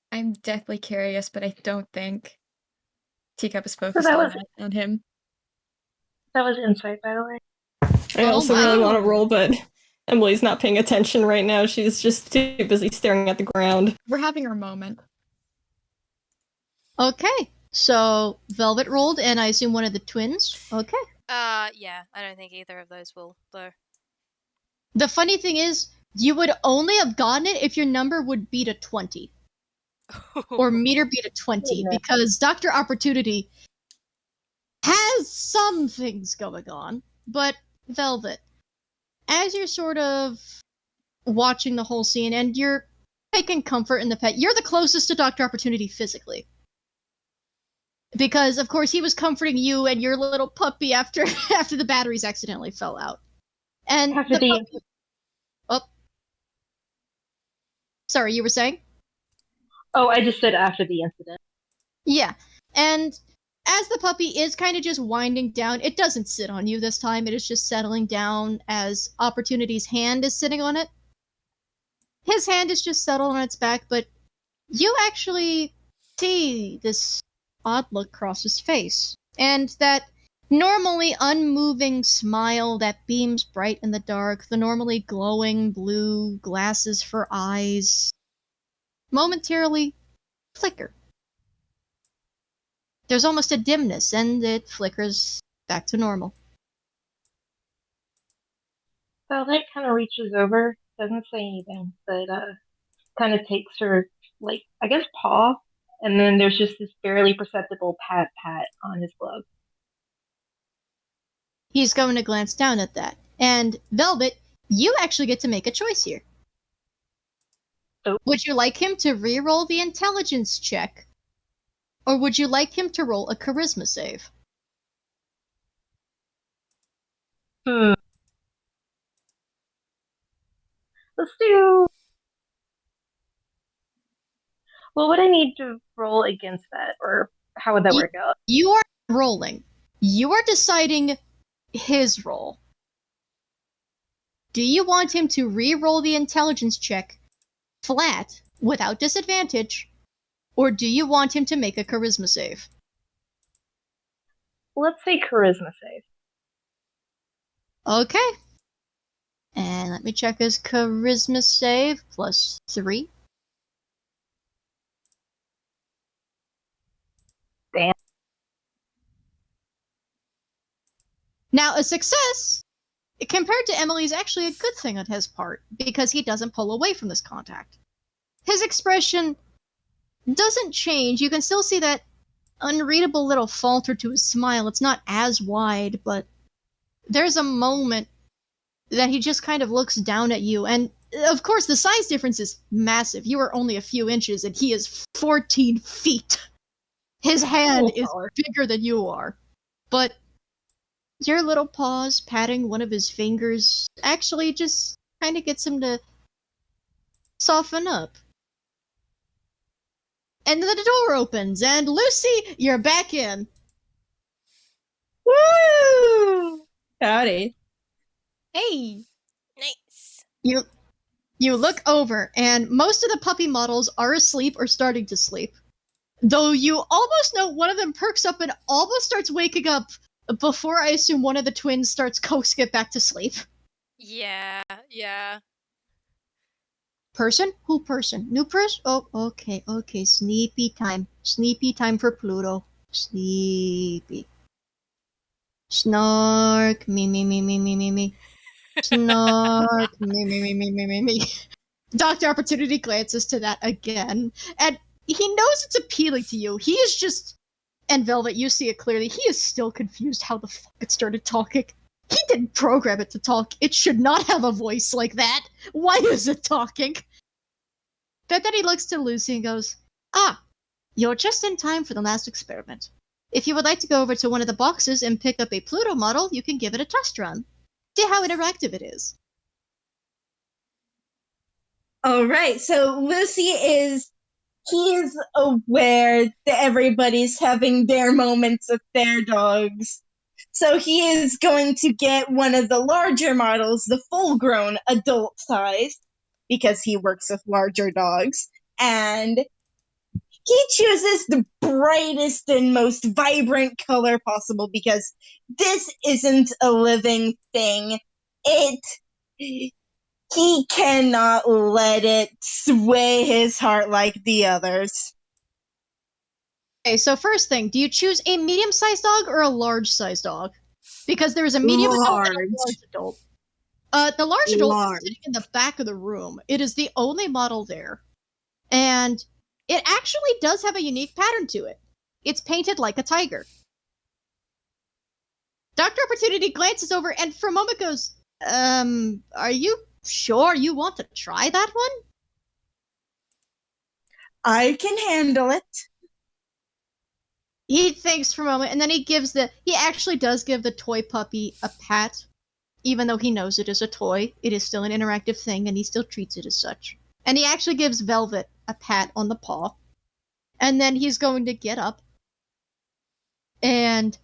I'm deathly curious, but I don't think Teacup is focused on him. That was insight, by the way. I also really want to roll, but Emily's not paying attention right now. She's just too busy staring at the ground. We're having our moment. Okay, so Velvet rolled, and I assume one of the twins. Okay. Yeah, I don't think either of those will, though. The funny thing is, you would only have gotten it if your number would beat a 20. Or meter beat a 20, because Dr. Opportunity has some things going on. But, Velvet, as you're sort of watching the whole scene, and you're taking comfort in the pet, you're the closest to Dr. Opportunity physically. Because, of course, he was comforting you and your little puppy after the batteries accidentally fell out. And sorry, you were saying? Oh, I just said after the incident. Yeah, and as the puppy is kind of just winding down, it doesn't sit on you this time. It is just settling down as Opportunity's hand is sitting on it. His hand is just settled on its back, but you actually see this odd look cross his face. And that normally unmoving smile that beams bright in the dark, the normally glowing blue glasses for eyes, momentarily flicker. There's almost a dimness, and it flickers back to normal. Velvet kind of reaches over, doesn't say anything, but kind of takes her, like, I guess, paw, and then there's just this barely perceptible pat on his glove. He's going to glance down at that. And, Velvet, you actually get to make a choice here. Oh. Would you like him to re-roll the intelligence check? Or would you like him to roll a charisma save? Let's do... Well, would I need to roll against that? Or how would that work out? You are rolling. You are deciding his roll. Do you want him to re-roll the intelligence check flat, without disadvantage, Or do you want him to make a charisma save? Let's say charisma save. Okay. And let me check his charisma save. +3. Damn. Now, a success, compared to Emily, is actually a good thing on his part, because he doesn't pull away from this contact. His expression doesn't change. You can still see that unreadable little falter to his smile. It's not as wide, but there's a moment that he just kind of looks down at you. And, of course, the size difference is massive. You are only a few inches, and he is 14 feet. His hand is bigger than you are. But your little paws patting one of his fingers actually just kind of gets him to soften up. And then the door opens, and Lucy, you're back in. Woo! Howdy. Hey! Nice. You look over, and most of the puppy models are asleep or starting to sleep. Though you almost know one of them perks up and almost starts waking up before I assume one of the twins starts coaxing it back to sleep. Yeah. Person? Who person? New person? Oh, okay. Sleepy time. Sleepy time for Pluto. Sleepy. Snark. Me. Snark. Me. Dr. Opportunity glances to that again, and he knows it's appealing to you. He is just... And Velvet, you see it clearly. He is still confused how the fuck it started talking. He didn't program it to talk. It should not have a voice like that. Why is it talking? But then he looks to Lucy and goes, you're just in time for the last experiment. If you would like to go over to one of the boxes and pick up a Pluto model, you can give it a test run. See how interactive it is. All right, so Lucy he's aware that everybody's having their moments with their dogs. So he is going to get one of the larger models, the full-grown adult size, because he works with larger dogs. And he chooses the brightest and most vibrant color possible because this isn't a living thing. He cannot let it sway his heart like the others. Okay, so first thing, do you choose a medium-sized dog or a large-sized dog? Because there's a medium adult and a large adult. The large adult is sitting in the back of the room. It is the only model there. And it actually does have a unique pattern to it. It's painted like a tiger. Dr. Opportunity glances over and for a moment goes, are you sure you want to try that one? I can handle it. He thinks for a moment, and then he actually does give the toy puppy a pat. Even though he knows it is a toy, it is still an interactive thing, and he still treats it as such. And he actually gives Velvet a pat on the paw. And then he's going to get up and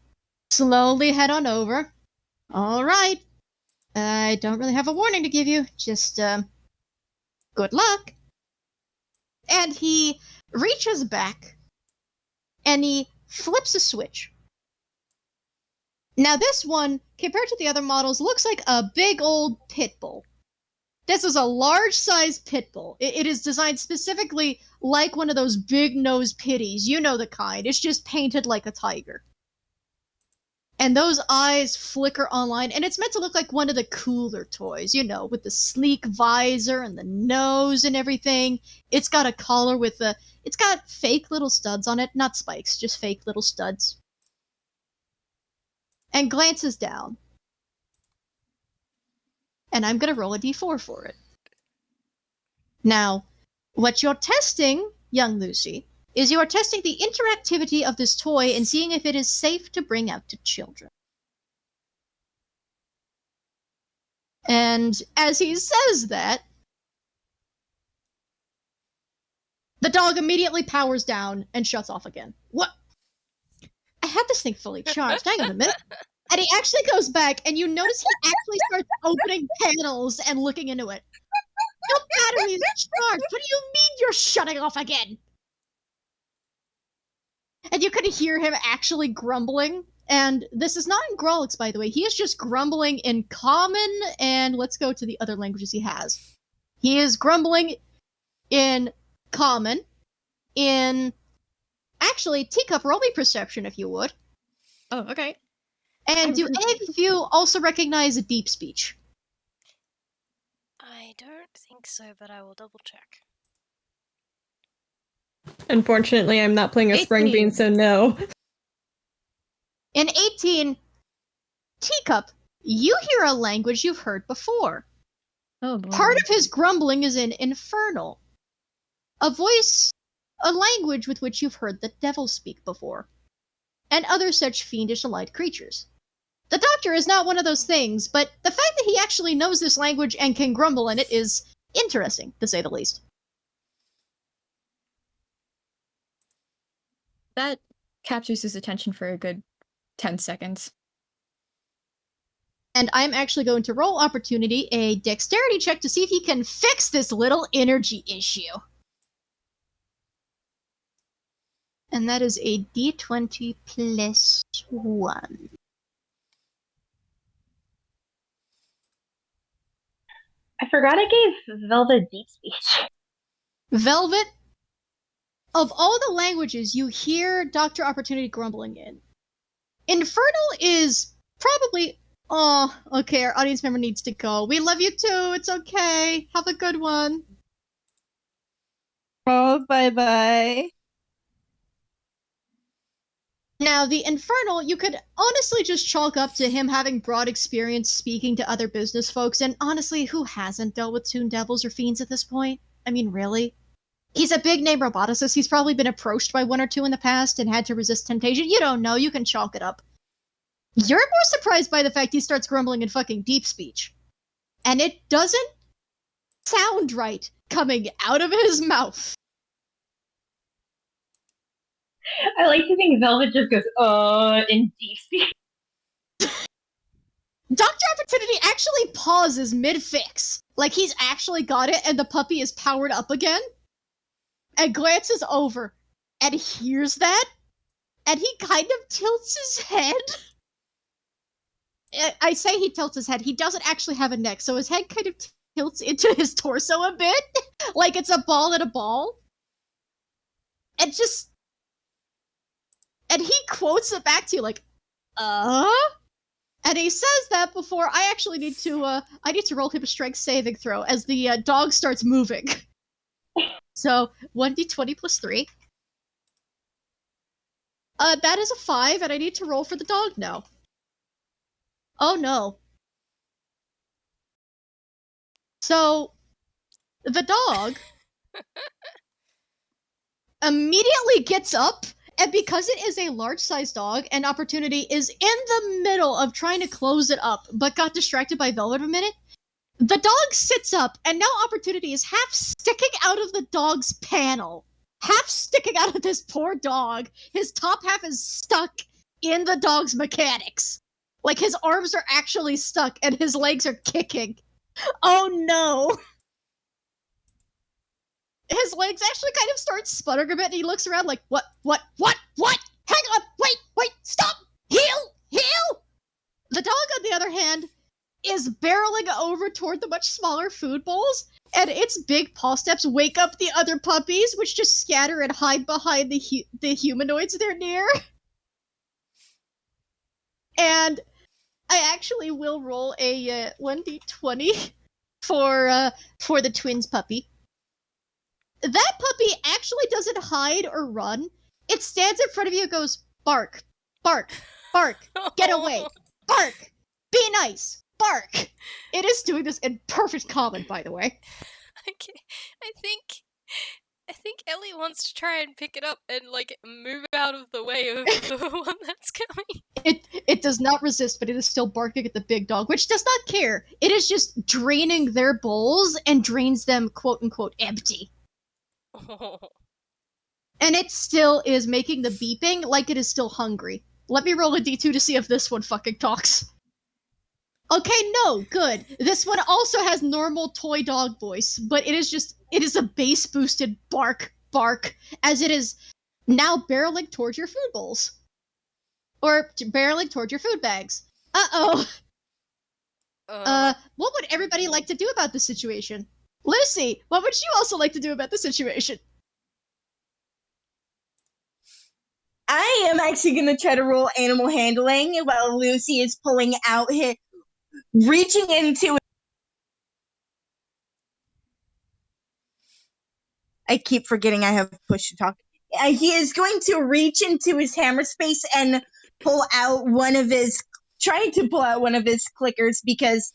slowly head on over. All right. I don't really have a warning to give you. Just, good luck. And he reaches back, and he flips a switch. Now this one, compared to the other models, looks like a big old pit bull. This is a large-sized pit bull. It is designed specifically like one of those big-nosed pitties. You know the kind. It's just painted like a tiger. And those eyes flicker online, and it's meant to look like one of the cooler toys, you know, with the sleek visor and the nose and everything. It's got a collar with it's got fake little studs on it, not spikes, just fake little studs. And glances down. And I'm going to roll a d4 for it. Now, what you're testing, young Lucy, is you are testing the interactivity of this toy and seeing if it is safe to bring out to children. And as he says that, the dog immediately powers down and shuts off again. What? I had this thing fully charged. Hang on a minute. And he actually goes back, and you notice he actually starts opening panels and looking into it. Your battery is charged. What do you mean you're shutting off again? And you could hear him actually grumbling. And this is not in Grolix, by the way. He is just grumbling in Common, and let's go to the other languages he has. He is grumbling in Common, in... Actually, Teacup, roll me Perception, if you would. Oh, okay. And do any of you also recognize a deep speech? I don't think so, but I will double check. Unfortunately, I'm not playing a Spring 18. Bean, so no. In 18, Teacup, you hear a language you've heard before. Oh, boy. Part of his grumbling is in Infernal, a language with which you've heard the devil speak before, and other such fiendish allied creatures. The Doctor is not one of those things, but the fact that he actually knows this language and can grumble in it is interesting, to say the least. That captures his attention for a good 10 seconds. And I'm actually going to roll opportunity a dexterity check to see if he can fix this little energy issue. And that is a d20 plus 1. I forgot I gave Velvet deep speech. Velvet, of all the languages you hear Dr. Opportunity grumbling in, Infernal is probably... Oh, okay, our audience member needs to go. We love you too, it's okay. Have a good one. Oh, bye-bye. Now, the Infernal, you could honestly just chalk up to him having broad experience speaking to other business folks, and honestly, who hasn't dealt with Toon Devils or Fiends at this point? I mean, really? He's a big-name roboticist. He's probably been approached by one or two in the past and had to resist temptation. You don't know. You can chalk it up. You're more surprised by the fact he starts grumbling in fucking deep speech. And it doesn't sound right coming out of his mouth. I like to think Velvet just goes, in deep speech. Dr. Opportunity actually pauses mid-fix. Like he's actually got it and the puppy is powered up again. And glances over and hears that. And he kind of tilts his head. I say he tilts his head. He doesn't actually have a neck, so his head kind of tilts into his torso a bit. Like it's a ball and a ball. And just... And he quotes it back to you like, And he says that before I actually need to, roll him a strength saving throw as the dog starts moving. So, 1d20 plus 3. That is a 5, and I need to roll for the dog now. Oh no. So, the dog immediately gets up, and because it is a large-sized dog, and Opportunity is in the middle of trying to close it up, but got distracted by Velvet a minute, the dog sits up, and now Opportunity is half sticking out of the dog's panel. Half sticking out of this poor dog. His top half is stuck in the dog's mechanics. Like, his arms are actually stuck, and his legs are kicking. Oh no! His legs actually kind of start sputtering a bit, and he looks around like, what? Hang on, wait, stop! Heal! The dog, on the other hand, is barreling over toward the much smaller food bowls, and its big paw steps wake up the other puppies, which just scatter and hide behind the humanoids they're near. And I actually will roll a 1d20 for the twins puppy. That puppy actually doesn't hide or run. It stands in front of you and goes, bark, bark, bark, get away, bark, be nice, bark. It is doing this in perfect common, by the way. Okay, I think Ellie wants to try and pick it up and, like, move out of the way of the one that's coming. It does not resist, but it is still barking at the big dog, which does not care. It is just draining their bowls and drains them, quote-unquote, empty. Oh. And it still is making the beeping like it is still hungry. Let me roll a d2 to see if this one fucking talks. Okay, no, good. This one also has normal toy dog voice, but it is a bass-boosted bark, as it is now barreling towards your food bowls. Or barreling towards your food bags. Uh-oh. What would everybody like to do about this situation? Lucy, what would you also like to do about the situation? I am actually going to try to roll animal handling while Lucy is pulling out his, reaching into. I keep forgetting I have push to talk. He is going to reach into his hammer space and trying to pull out one of his clickers because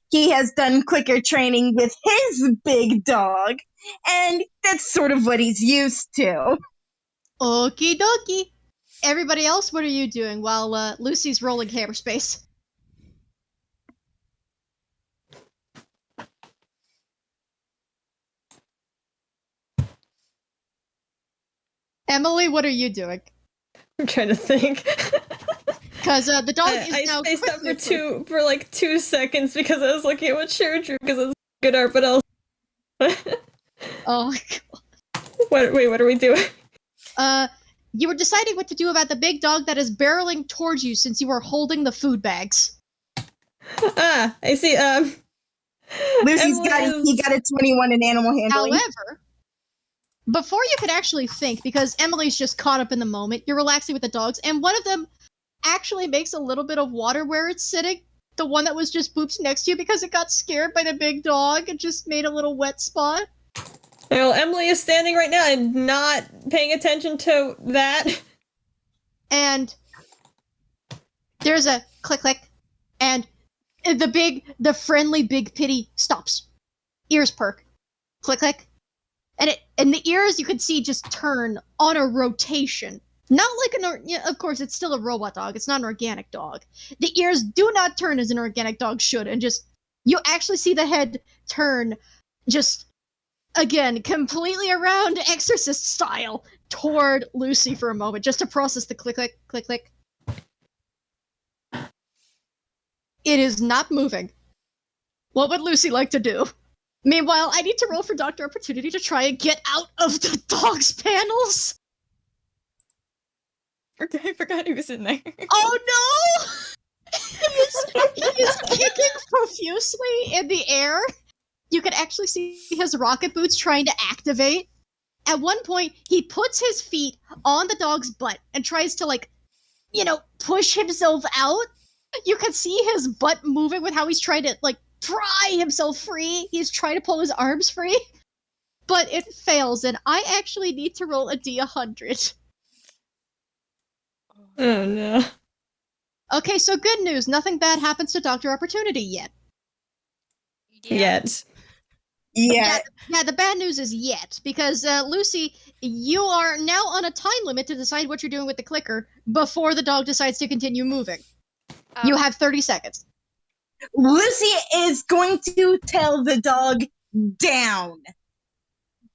he has done clicker training with his big dog, and that's sort of what he's used to. Okie dokie. Everybody else, what are you doing while Lucy's rolling hammer space? Emily, what are you doing? I'm trying to think. Because the dog is now spaced up for like 2 seconds because I was looking at what Cher drew because it's good art, but else. Oh, God. What are we doing? You were deciding what to do about the big dog that is barreling towards you since you were holding the food bags. Ah, I see. Lucy's got a 21 in animal handling. However, before you could actually think, because Emily's just caught up in the moment, you're relaxing with the dogs, and one of them actually makes a little bit of water where it's sitting. The one that was just booped next to you because it got scared by the big dog and just made a little wet spot. Well, Emily is standing right now and not paying attention to that. And there's a click click, and the friendly big pitty stops. Ears perk. Click click. And the ears you can see just turn on a rotation. Not like of course it's still a robot dog, it's not an organic dog. The ears do not turn as an organic dog should, and just you actually see the head turn just again completely around Exorcist style toward Lucy for a moment just to process the click click click click. It is not moving. What would Lucy like to do? Meanwhile, I need to roll for Dr. Opportunity to try and get out of the dog's panels. I forgot he was in there. Oh no! He is kicking profusely in the air. You can actually see his rocket boots trying to activate. At one point, he puts his feet on the dog's butt and tries to, push himself out. You can see his butt moving with how he's trying to, pry himself free. He's trying to pull his arms free. But it fails, and I actually need to roll a D100. Oh no. Okay, so good news. Nothing bad happens to Dr. Opportunity yet. Yet. Yeah. Yeah, the bad news is yet, because Lucy, you are now on a time limit to decide what you're doing with the clicker before the dog decides to continue moving. You have 30 seconds. Lucy is going to tell the dog down.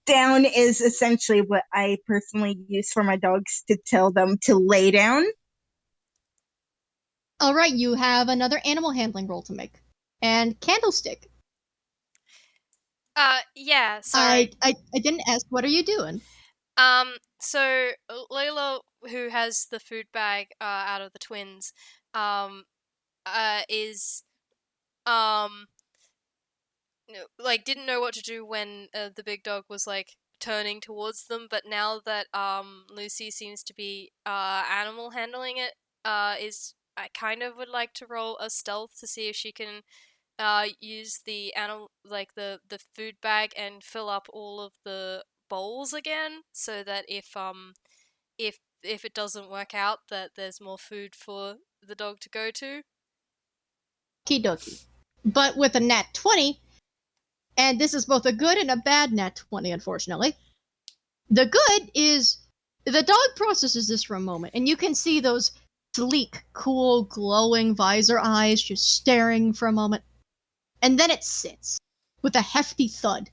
Down is essentially what I personally use for my dogs to tell them to lay down. All right, you have another animal handling roll to make. And Candlestick. Yeah, sorry. I didn't ask, what are you doing? So Layla, who has the food bag out of the twins, is didn't know what to do when the big dog was turning towards them, but now that Lucy seems to be animal handling it, I kind of would like to roll a stealth to see if she can use the animal the food bag and fill up all of the bowls again, so that if it doesn't work out, that there's more food for the dog to go to. Okie dokie. But with a nat 20, and this is both a good and a bad nat 20, unfortunately. The good is the dog processes this for a moment, and you can see those sleek, cool, glowing visor eyes just staring for a moment. And then it sits with a hefty thud.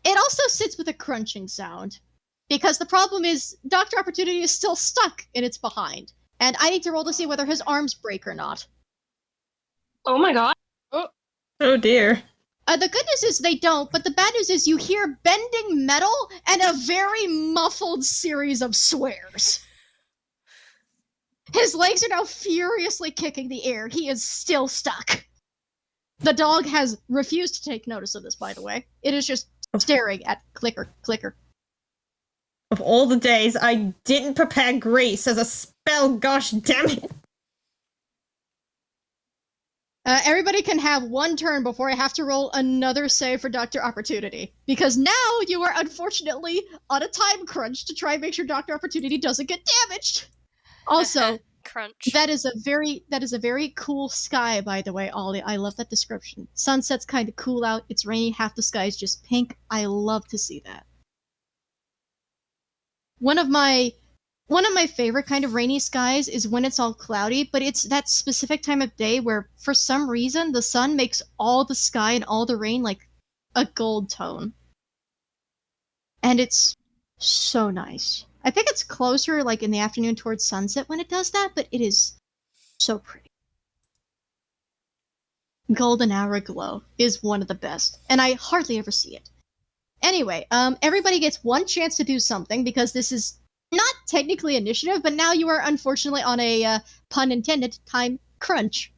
It also sits with a crunching sound, because the problem is Dr. Opportunity is still stuck in its behind, and I need to roll to see whether his arms break or not. Oh my god. Oh dear. The good news is they don't, but the bad news is you hear bending metal and a very muffled series of swears. His legs are now furiously kicking the air. He is still stuck. The dog has refused to take notice of this, by the way. It is just staring at clicker, clicker. Of all the days, I didn't prepare Grace as a spell, gosh damn it! Everybody can have one turn before I have to roll another save for Dr. Opportunity. Because now you are unfortunately on a time crunch to try and make sure Dr. Opportunity doesn't get damaged. Also, crunch. that is a very cool sky, by the way, Ollie. I love that description. Sunset's kind of cool out. It's rainy. Half the sky is just pink. I love to see that. One of my favorite kind of rainy skies is when it's all cloudy, but it's that specific time of day where, for some reason, the sun makes all the sky and all the rain like a gold tone. And it's so nice. I think it's closer, like, in the afternoon towards sunset when it does that, but it is so pretty. Golden hour glow is one of the best, and I hardly ever see it. Anyway, everybody gets one chance to do something, because this is not technically initiative, but now you are unfortunately on a, pun intended, time crunch.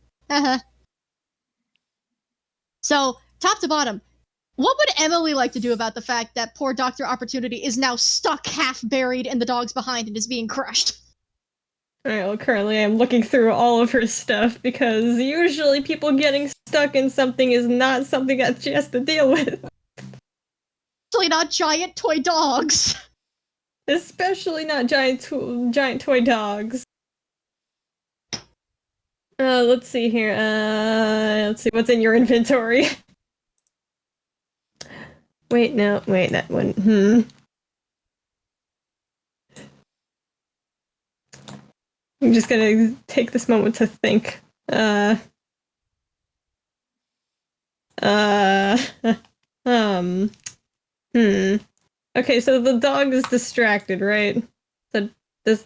So, top to bottom, what would Emily like to do about the fact that poor Dr. Opportunity is now stuck half buried in the dogs behind and is being crushed? Alright, well, currently I'm looking through all of her stuff, because usually people getting stuck in something is not something that she has to deal with. Especially not giant toy dogs. Especially not giant toy dogs. Let's see here. Let's see what's in your inventory. Wait, that one. I'm just gonna take this moment to think. Okay, so the dog is distracted, right? So does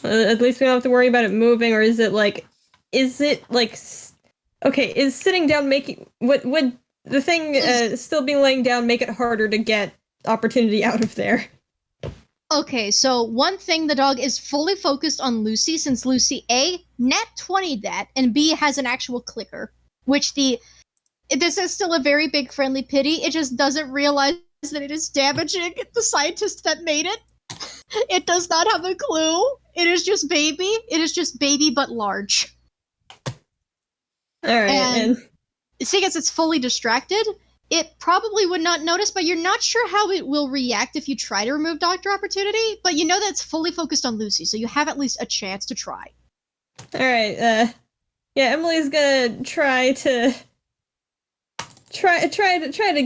at least we don't have to worry about it moving, or is it like okay, is sitting down making would the thing still be laying down make it harder to get Opportunity out of there? Okay, so one thing, the dog is fully focused on Lucy, since Lucy A, nat 20'd that, and B has an actual clicker, which this is still a very big friendly pity, it just doesn't realize that it is damaging the scientist that made it. It does not have a clue. It is just baby. It is just baby but large. Alright, and seeing as it's fully distracted, it probably would not notice, but you're not sure how it will react if you try to remove Dr. Opportunity, but you know that it's fully focused on Lucy, so you have at least a chance to try. Alright, yeah, Emily's gonna try to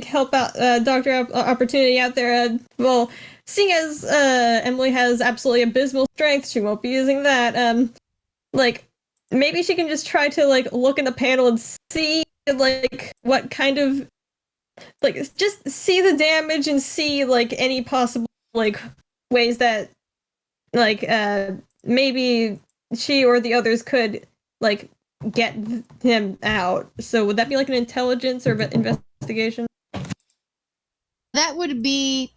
help out Dr. Opportunity out there. Well, seeing as Emily has absolutely abysmal strength, she won't be using that. Like, maybe she can just try to, like, look in the panel and see, like, what kind of, like, just see the damage and see, like, any possible, like, ways that, like, maybe she or the others could, like, get him out. So would that be like an intelligence or investigation? That would be...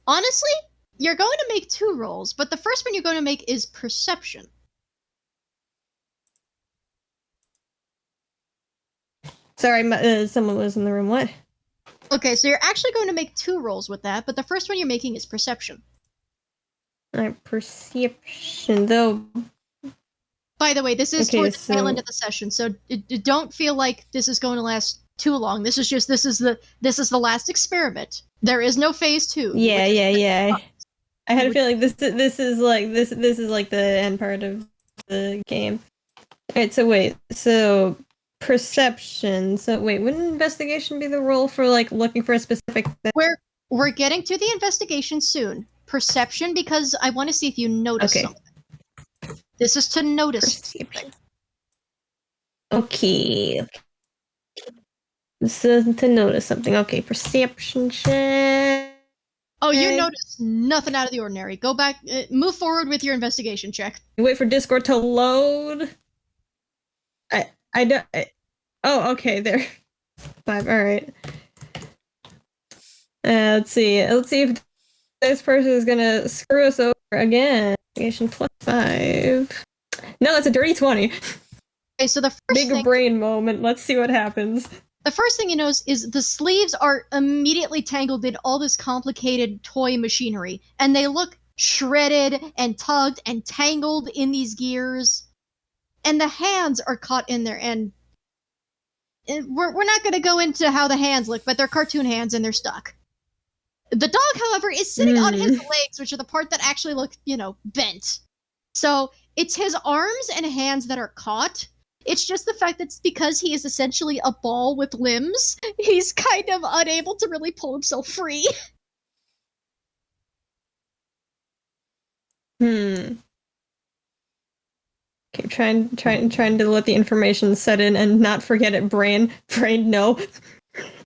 Honestly, you're going to make 2 rolls, but the first one you're going to make is perception. Sorry, someone was in the room. What? Okay, so you're actually going to make 2 rolls with that, but the first one you're making is perception. Alright, perception, though. By the way, this is towards the tail end of the session, so don't feel like this is going to last too long. This is the last experiment. There is no phase 2. Yeah. I had a feeling this is like the end part of the game. Alright, so wait, so perception. So wait, wouldn't investigation be the role for like looking for a specific thing? We're getting to the investigation soon. Perception, because I want to see if you notice something. This is to notice something. Okay. This is to notice something. Okay, perception check. Oh, you noticed nothing out of the ordinary. Go back, move forward with your investigation check. Wait for Discord to load. I don't. Oh, okay, there. 5. All right. Let's see. Let's see if this person is gonna screw us over again. Investigation +5. No, that's a dirty 20. Okay, so the first Big thing, brain moment. Let's see what happens. the first thing you notice is the sleeves are immediately tangled in all this complicated toy machinery, and they look shredded and tugged and tangled in these gears, and the hands are caught in there. And we're not going to go into how the hands look, but they're cartoon hands and they're stuck. The dog, however, is sitting on his legs, which are the part that actually look, bent. So it's his arms and hands that are caught. It's just the fact that because he is essentially a ball with limbs, he's kind of unable to really pull himself free. Okay, trying to let the information set in and not forget it. Brain, no.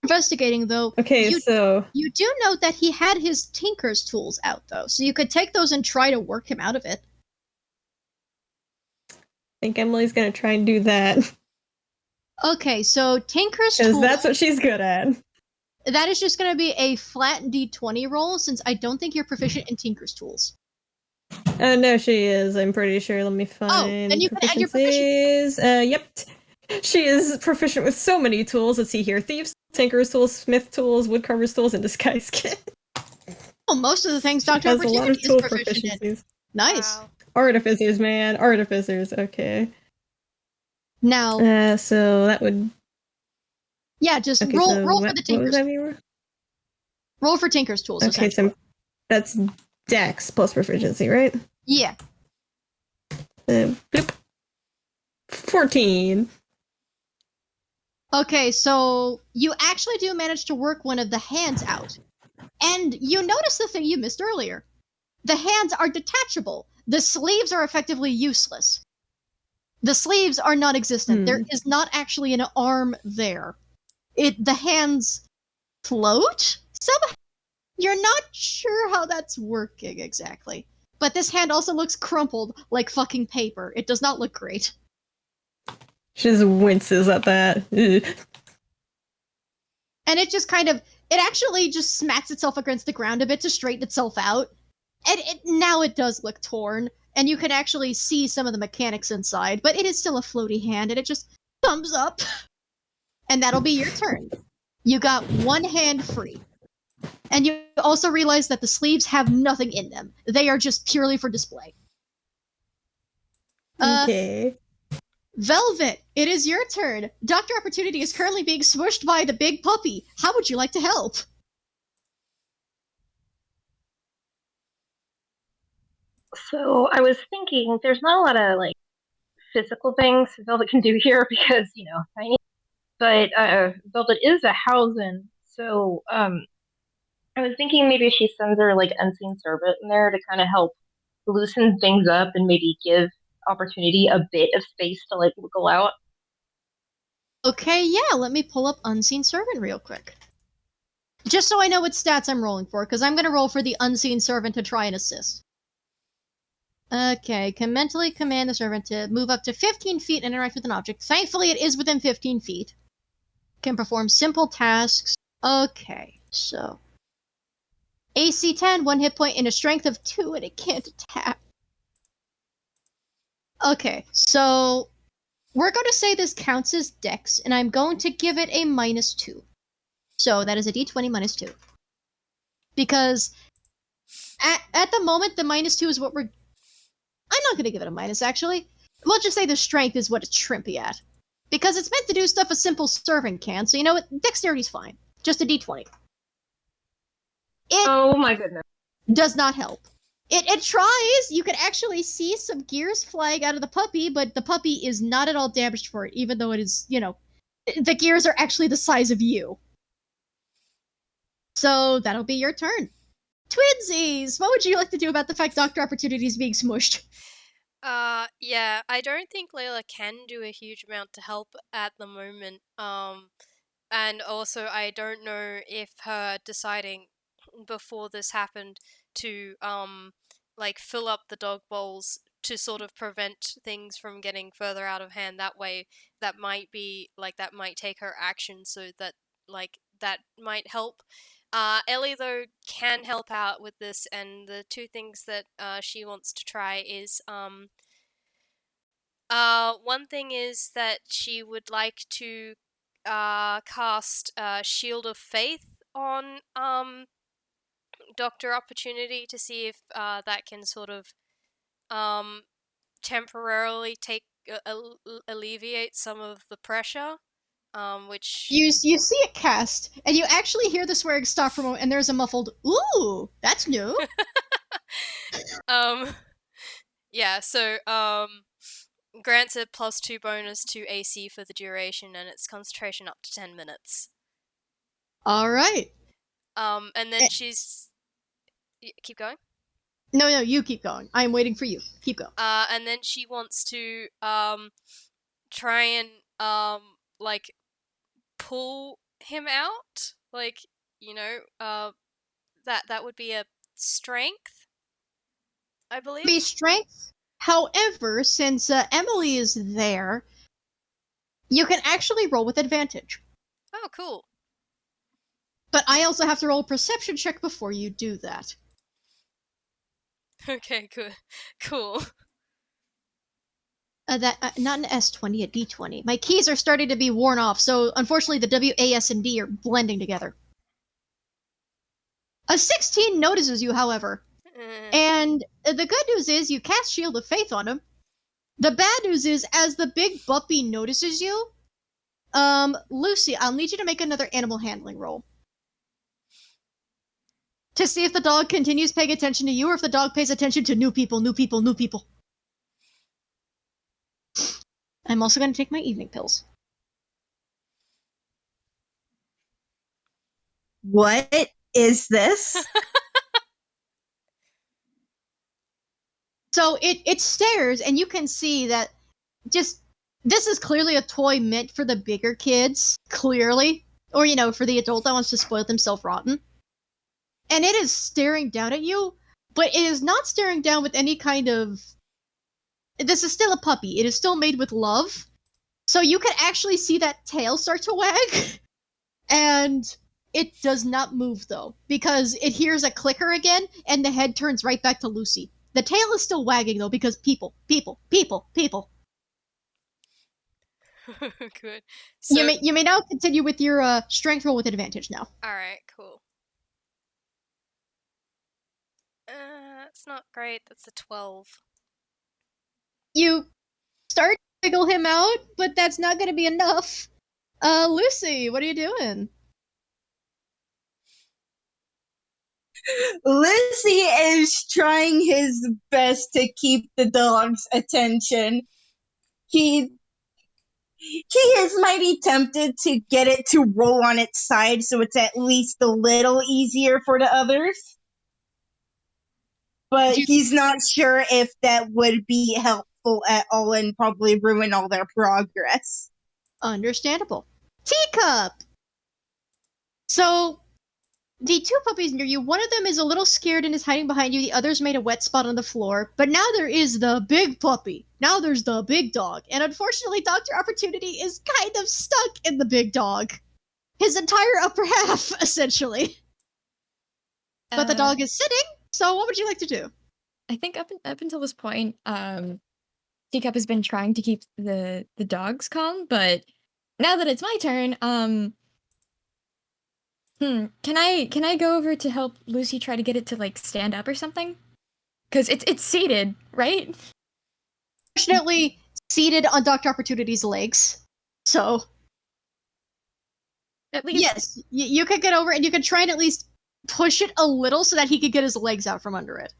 Investigating, though. Okay, so you do note that he had his tinker's tools out, though, so you could take those and try to work him out of it. I think Emily's gonna try and do that. Okay, so tinker's Because tools. that's what she's good at. That is just going to be a flat D20 roll, since I don't think you're proficient in tinker's tools. No, she is. I'm pretty sure. Let me find. then you can add your proficiencies. Yep. She is proficient with so many tools. Let's see here: thieves, tinker's tools, smith tools, woodcarver's tools, and disguise kit. Well, most of the things Dr. Has a lot of Opportunity is tool proficient in. proficiencies. Nice. Wow. Artificers, man. Artificers. Okay. Now, so that would. yeah, just Okay, roll so for what the was tinker's. that mean? Roll for tinker's tools. Okay, so that's Dex plus proficiency, right? Yeah. Bloop. 14. Okay, so you actually do manage to work one of the hands out. And you notice the thing you missed earlier. The hands are detachable. The sleeves are effectively useless. The sleeves are non-existent. There is not actually an arm there. The hands float somehow. You're not sure how that's working exactly. But this hand also looks crumpled like fucking paper. It does not look great. She just winces at that. Ugh. And it just it actually just smacks itself against the ground a bit to straighten itself out. And now it does look torn, and you can actually see some of the mechanics inside, but it is still a floaty hand, and it just thumbs up. And that'll be your turn. You got one hand free. And you also realize that the sleeves have nothing in them. They are just purely for display. Okay. Velvet, it is your turn. Dr. Opportunity is currently being smushed by the big puppy. How would you like to help? So I was thinking, there's not a lot of physical things Velvet can do here because tiny. But Velvet is a Hausen, so I was thinking maybe she sends her unseen servant in there to kind of help loosen things up and maybe give Opportunity a bit of space to go out. Okay, yeah, let me pull up Unseen Servant real quick. Just so I know what stats I'm rolling for, because I'm going to roll for the Unseen Servant to try and assist. Okay, can mentally command the servant to move up to 15 feet and interact with an object. Thankfully, it is within 15 feet. Can perform simple tasks. Okay, so... AC 10, 1 hit point, and a strength of 2, and it can't attack. Okay, so... We're going to say this counts as Dex, and I'm going to give it a -2. So that is a d20 -2. Because at the moment, the -2 is what we're... I'm not going to give it a minus, actually. We'll just say the strength is what it's shrimpy at. Because it's meant to do stuff a simple servant can, so you know what? Dexterity's fine. Just a d20. Oh my goodness. Does not help. It tries! You can actually see some gears flying out of the puppy, but the puppy is not at all damaged for it, even though it is, the gears are actually the size of you. So that'll be your turn. Twinsies! What would you like to do about the fact Dr. Opportunity is being smushed? Yeah, I don't think Layla can do a huge amount to help at the moment. And also I don't know if her deciding before this happened to fill up the dog bowls to sort of prevent things from getting further out of hand that way, that might be that might take her action so that that might help. Ellie, though, can help out with this, and the two things that she wants to try is one thing is that she would like to cast Shield of Faith on Doctor Opportunity to see if that can sort of temporarily alleviate some of the pressure. Which you see it cast, and you actually hear the swearing stop for a moment, and there's a muffled "Ooh, that's new." Yeah, so grants a +2 bonus to AC for the duration, and its concentration up to 10 minutes. All right. And then she's keep going. No, you keep going. I'm waiting for you. Keep going. And then she wants to try and like pull him out, like, you know, that would be a strength, I believe. Be strength. However, since Emily is there, you can actually roll with advantage. Oh, cool. But I also have to roll a perception check before you do that. Okay, good. Cool. Not an S20, a D20. My keys are starting to be worn off, so unfortunately the W, A, S, and D are blending together. A 16 notices you, however. And the good news is you cast Shield of Faith on him. The bad news is, as the big puppy notices you, Lucy, I'll need you to make another animal handling roll. To see if the dog continues paying attention to you, or if the dog pays attention to new people. I'm also going to take my evening pills. What is this? So it stares, and you can see that this is clearly a toy meant for the bigger kids, clearly. Or, for the adult that wants to spoil themselves rotten. And it is staring down at you, but it is not staring down with any kind of... This is still a puppy. It is still made with love. So you can actually see that tail start to wag. And it does not move, though, because it hears a clicker again, and the head turns right back to Lucy. The tail is still wagging, though, because people. Good. So, you may now continue with your strength roll with advantage now. Alright, cool. That's not great. That's a 12. You start to wiggle him out, but that's not going to be enough. Lucy, what are you doing? Lucy is trying his best to keep the dog's attention. He is mighty tempted to get it to roll on its side so it's at least a little easier for the others. But he's not sure if that would be helpful at all and probably ruin all their progress. Understandable. Teacup! So, the two puppies near you, one of them is a little scared and is hiding behind you, the other's made a wet spot on the floor, but now there is the big puppy. Now there's the big dog, and unfortunately Dr. Opportunity is kind of stuck in the big dog. His entire upper half, essentially. But the dog is sitting, so what would you like to do? I think up until this point, Teacup has been trying to keep the dogs calm, but now that it's my turn, can I go over to help Lucy try to get it to like stand up or something? Because it's seated, right? Fortunately, seated on Dr. Opportunity's legs, so at least yes, you could get over and you could try and at least push it a little so that he could get his legs out from under it.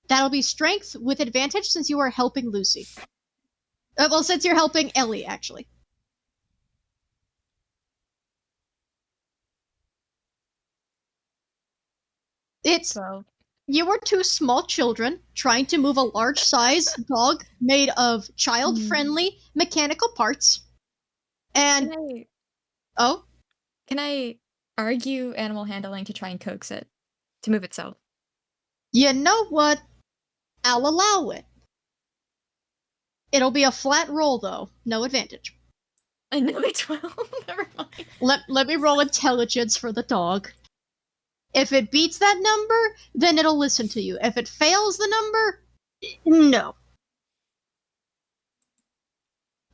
That'll be strength with advantage since you are helping Lucy. Well, since you're helping Ellie, actually. It's... So. You were two small children trying to move a large-size dog made of child-friendly mechanical parts. And... Can I argue animal handling to try and coax it to move itself? You know what? I'll allow it. It'll be a flat roll, though. No advantage. Another 12. Never mind. Let me roll intelligence for the dog. If it beats that number, then it'll listen to you. If it fails the number, no.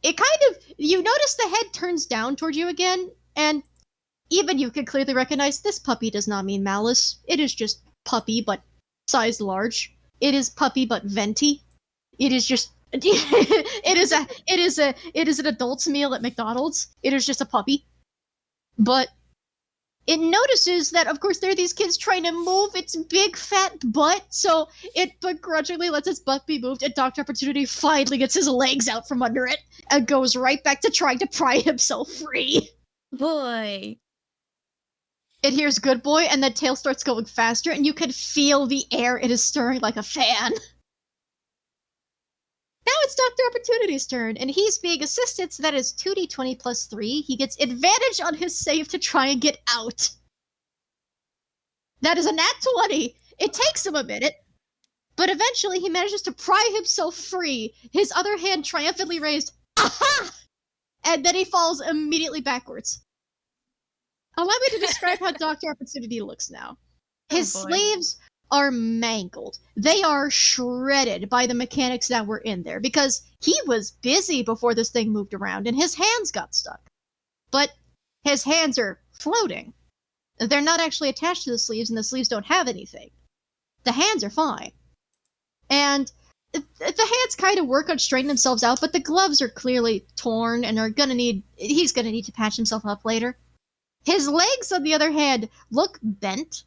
It you notice the head turns down toward you again, and even you can clearly recognize this puppy does not mean malice. It is just puppy, but size large. It is puppy, but venti. It is just it is an adult's meal at McDonald's. It is just a puppy. But it notices that, of course, there are these kids trying to move its big fat butt, so it begrudgingly lets its butt be moved, and Dr. Opportunity finally gets his legs out from under it and goes right back to trying to pry himself free. Boy. It hears good boy, and the tail starts going faster, and you can feel the air it is stirring like a fan. Now it's Dr. Opportunity's turn, and he's being assisted, so that is 2d20 plus 3. He gets advantage on his save to try and get out. That is a nat 20. It takes him a minute, but eventually he manages to pry himself free, his other hand triumphantly raised. Aha! And then he falls immediately backwards. Allow me to describe how Dr. Opportunity looks now. His sleeves are mangled. They are shredded by the mechanics that were in there, because he was busy before this thing moved around, and his hands got stuck. But his hands are floating. They're not actually attached to the sleeves, and the sleeves don't have anything. The hands are fine. And the hands kind of work on straightening themselves out, but the gloves are clearly torn and he's gonna need to patch himself up later. His legs, on the other hand, look bent,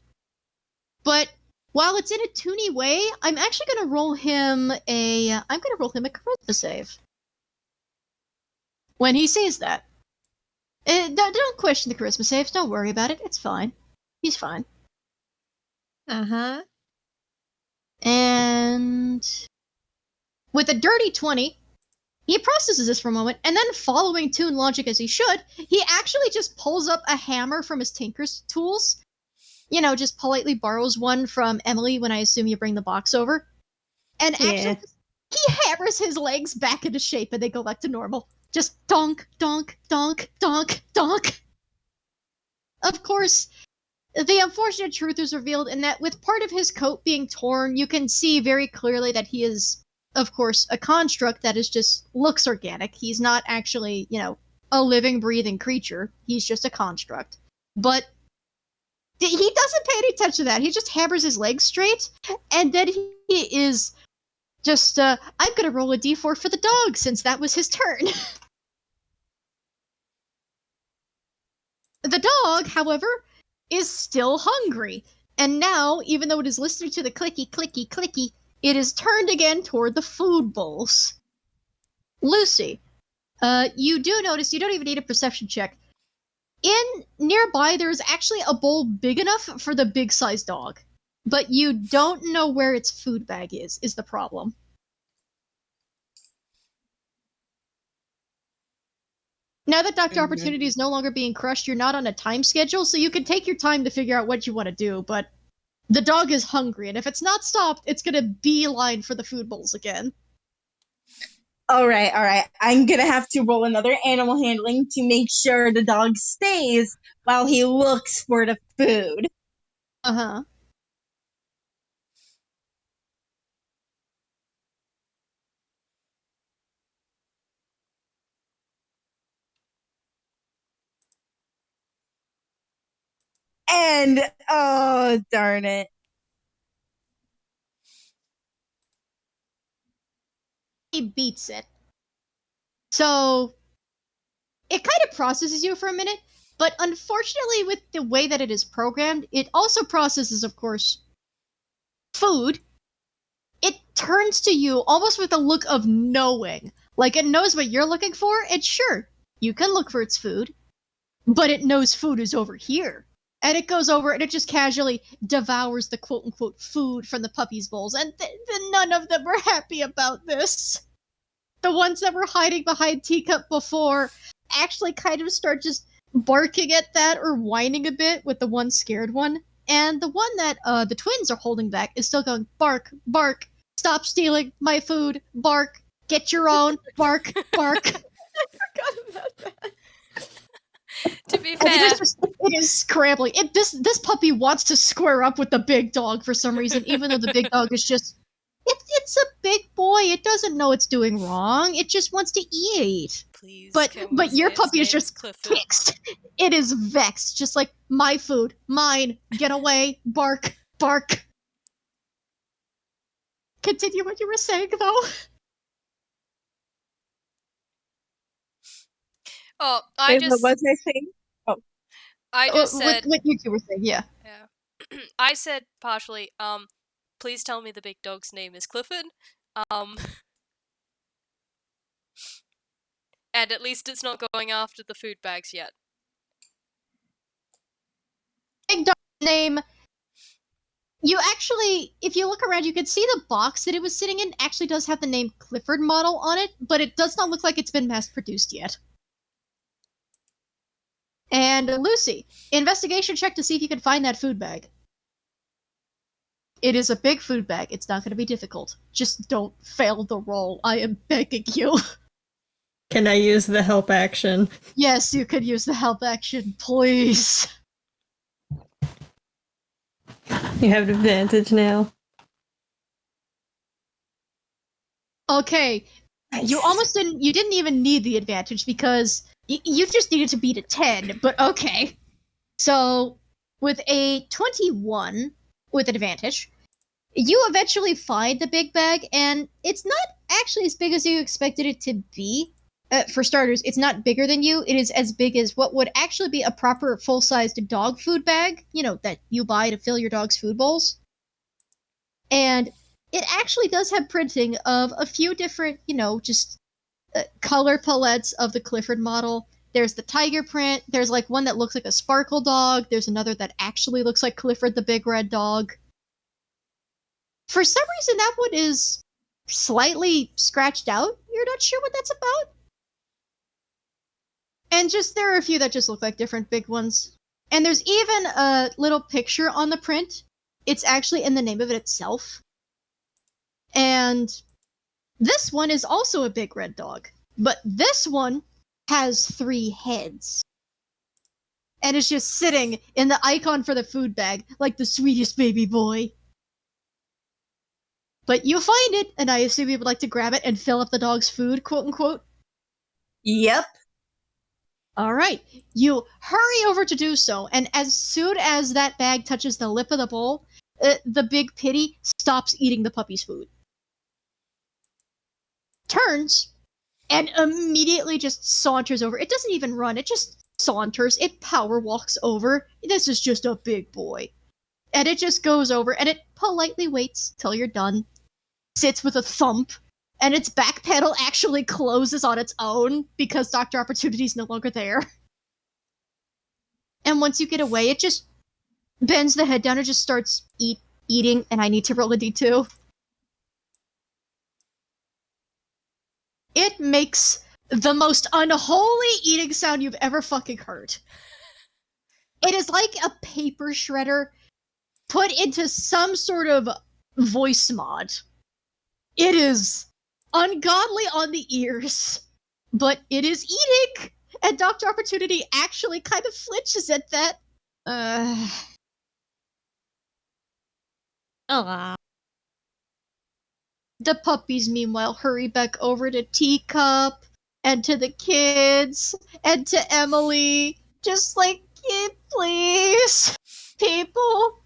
but while it's in a toony way, I'm actually gonna roll him a charisma save. When he sees that. Don't question the charisma saves, don't worry about it, it's fine. He's fine. Uh-huh. And with a dirty 20, he processes this for a moment, and then following Toon logic as he should, he actually just pulls up a hammer from his tinker's tools. You know, just politely borrows one from Emily when I assume you bring the box over. And actually, he hammers his legs back into shape and they go back to normal. Just donk, donk, donk, donk, donk. Of course, the unfortunate truth is revealed in that with part of his coat being torn, you can see very clearly that he is, of course, a construct that is just looks organic. He's not actually, a living, breathing creature. He's just a construct. But he doesn't pay any attention to that. He just hammers his legs straight, and then he is just, I'm gonna roll a d4 for the dog, since that was his turn. The dog, however, is still hungry, and now, even though it is listening to the clicky, clicky, clicky, it is turned again toward the food bowls. Lucy, you do notice you don't even need a perception check. Nearby, there's actually a bowl big enough for the big-sized dog, but you don't know where its food bag is the problem. Now that Dr. Opportunity is no longer being crushed, you're not on a time schedule, so you can take your time to figure out what you want to do, but the dog is hungry, and if it's not stopped, it's gonna beeline for the food bowls again. All right. I'm gonna have to roll another animal handling to make sure the dog stays while he looks for the food. Uh-huh. And, oh, darn it. He beats it. So, it kind of processes you for a minute, but unfortunately with the way that it is programmed, it also processes, of course, food. It turns to you almost with a look of knowing. Like it knows what you're looking for, and sure, you can look for its food, but it knows food is over here. And it goes over and it just casually devours the quote-unquote food from the puppy's bowls, and none of them were happy about this. The ones that were hiding behind Teacup before actually kind of start just barking at that or whining a bit with the one scared one. And the one that the twins are holding back is still going, bark, bark, stop stealing my food, bark, get your own, bark, bark. I forgot about that. be And fair, it is scrambling. This puppy wants to square up with the big dog for some reason, even though the big dog is just it's a big boy. It doesn't know it's doing wrong. It just wants to eat. please. But can we your say its puppy is name's just Clifford? fixed. It is vexed, just like my food, mine. Get away! Bark, bark. Continue what you were saying, though. Oh, Wait, what was I saying? I just said, what you two were saying, yeah. yeah. I said partially, please tell me the big dog's name is Clifford. And at least it's not going after the food bags yet. Big dog name. You actually, if you look around, you can see the box that it was sitting in actually does have the name Clifford model on it, but it does not look like it's been mass produced yet. And Lucy, investigation check to see if you can find that food bag. It is a big food bag. It's not going to be difficult. Just don't fail the roll. I am begging you. Can I use the help action? Yes, you could use the help action, please. You have advantage now. Okay, you didn't even need the advantage because you just needed to beat a 10, but okay. So, with a 21 with advantage, you eventually find the big bag, and it's not actually as big as you expected it to be. For starters, it's not bigger than you. It is as big as what would actually be a proper full-sized dog food bag, that you buy to fill your dog's food bowls. And it actually does have printing of a few different, just color palettes of the Clifford model. There's the tiger print. There's like one that looks like a sparkle dog. There's another that actually looks like Clifford the big red dog. For some reason, that one is slightly scratched out. You're not sure what that's about? And there are a few that just look like different big ones. And there's even a little picture on the print. It's actually in the name of it itself. And this one is also a big red dog. But this one has 3 heads. And it's just sitting in the icon for the food bag, like the sweetest baby boy. But you find it, and I assume you would like to grab it and fill up the dog's food, quote unquote. Yep. Alright, you hurry over to do so, and as soon as that bag touches the lip of the bowl, the big pitty stops eating the puppy's food. Turns, and immediately just saunters over. It doesn't even run, it just saunters. It power walks over. This is just a big boy. And it just goes over, and it politely waits till you're done. Sits with a thump, and its back panel actually closes on its own because Dr. Opportunity's no longer there. And once you get away, it just bends the head down and just starts eating, and I need to roll a d2. It makes the most unholy eating sound you've ever fucking heard. It is like a paper shredder put into some sort of voice mod. It is ungodly on the ears, but it is eating, and Dr. Opportunity actually kind of flinches at that. Oh. The puppies, meanwhile, hurry back over to Teacup, and to the kids, and to Emily, just like, please, people.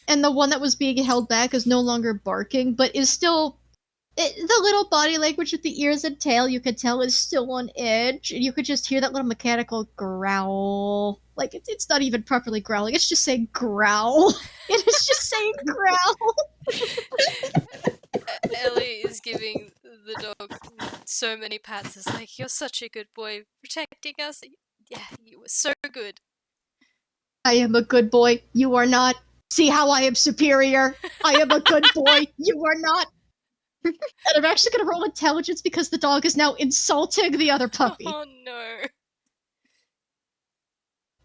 And the one that was being held back is no longer barking, but is still... the little body language with the ears and tail, you could tell, is still on edge. And you could just hear that little mechanical growl. Like, it's not even properly growling. It's just saying growl. It is just saying growl. Ellie is giving the dog so many pats. It's like, you're such a good boy, protecting us. Yeah, you were so good. I am a good boy. You are not. See how I am superior? I am a good boy. You are not. And I'm actually going to roll intelligence because the dog is now insulting the other puppy. Oh no.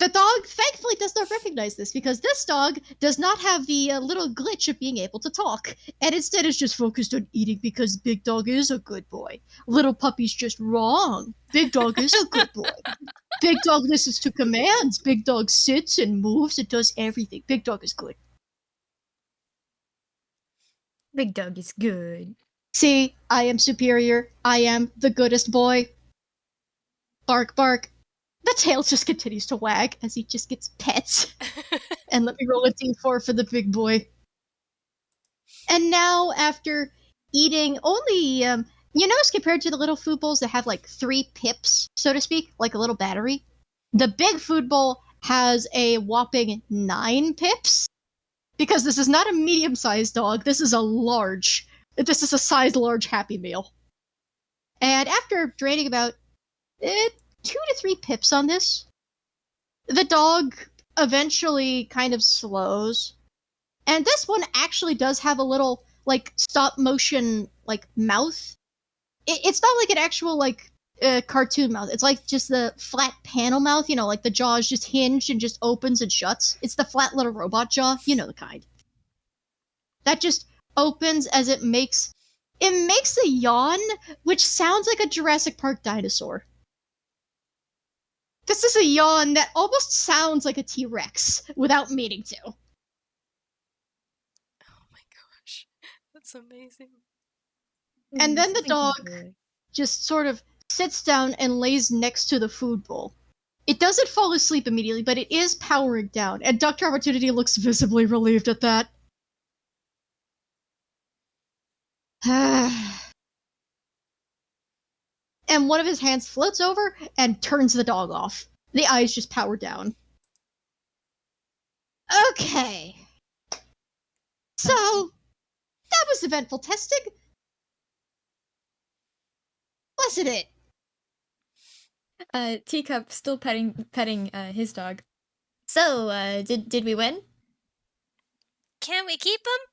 The dog thankfully does not recognize this because this dog does not have the little glitch of being able to talk, and instead is just focused on eating because Big Dog is a good boy. Little puppy's just wrong. Big Dog is a good boy. Big Dog listens to commands. Big Dog sits and moves and does everything. Big Dog is good. Big Dog is good. See, I am superior. I am the goodest boy. Bark, bark. The tail just continues to wag as he just gets pets. And let me roll a d4 for the big boy. And now, after eating only, you notice compared to the little food bowls that have like 3 pips, so to speak, like a little battery, the big food bowl has a whopping 9 pips. Because this is not a medium-sized dog, this is a size large Happy Meal. And after draining about 2 to 3 pips on this, the dog eventually kind of slows. And this one actually does have a little, like, stop-motion, like, mouth. It's not like an actual, like, cartoon mouth. It's like just the flat panel mouth, you know, like the jaw is just hinged and just opens and shuts. It's the flat little robot jaw, you know the kind. That just opens as it makes a yawn, which sounds like a Jurassic Park dinosaur. This is a yawn that almost sounds like a T-Rex without meaning to. Oh my gosh, that's amazing. And then the dog just sort of sits down and lays next to the food bowl. It doesn't fall asleep immediately, but it is powering down, and Dr. Opportunity looks visibly relieved at that. And one of his hands floats over and turns the dog off. The eyes just power down. Okay. So, that was eventful testing. Wasn't it? Teacup still petting his dog. So, did we win? Can we keep him?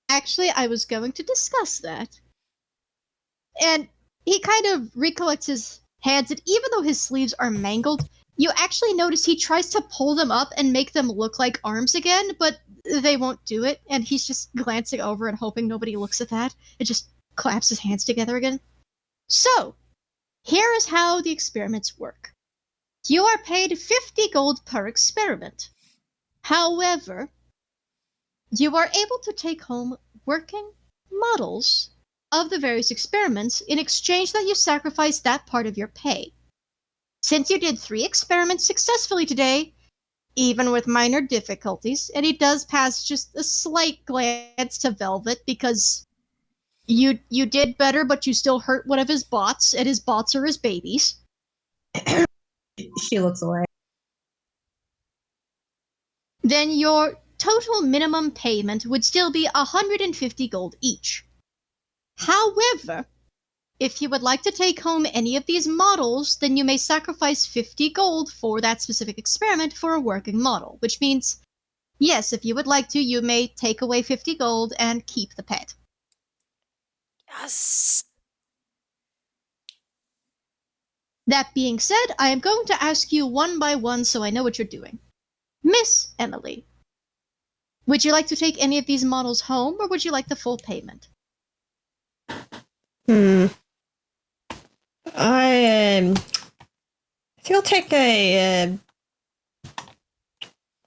Actually, I was going to discuss that. And he kind of recollects his hands, and even though his sleeves are mangled, you actually notice he tries to pull them up and make them look like arms again, but they won't do it, and he's just glancing over and hoping nobody looks at that. It just claps his hands together again. So, here is how the experiments work. You are paid 50 gold per experiment. However, you are able to take home working models of the various experiments in exchange that you sacrifice that part of your pay. Since you did 3 experiments successfully today, even with minor difficulties, and he does pass just a slight glance to Velvet because you did better, but you still hurt one of his bots, and his bots are his babies. She looks away. Then your total minimum payment would still be 150 gold each. However, if you would like to take home any of these models, then you may sacrifice 50 gold for that specific experiment for a working model, which means, yes, if you would like to, you may take away 50 gold and keep the pet. Yes. That being said, I am going to ask you one by one so I know what you're doing. Miss Emily, would you like to take any of these models home, or would you like the full payment? I think I'll take a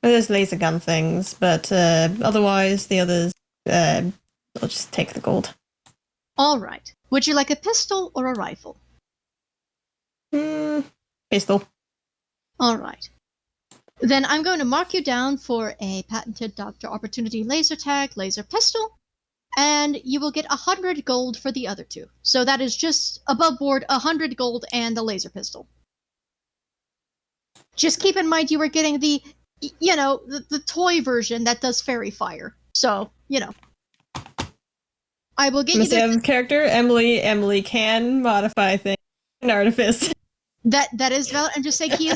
those laser gun things, but otherwise the others I'll just take the gold. All right. Would you like a pistol or a rifle? Pistol. All right. Then I'm going to mark you down for a patented Dr. Opportunity laser tag, laser pistol, and you will get 100 gold for the other 2. So that is just above board 100 gold and the laser pistol. Just keep in mind you are getting the toy version that does fairy fire. So, I will get you the character. Emily can modify things in Artifice. That is valid. I'm just saying he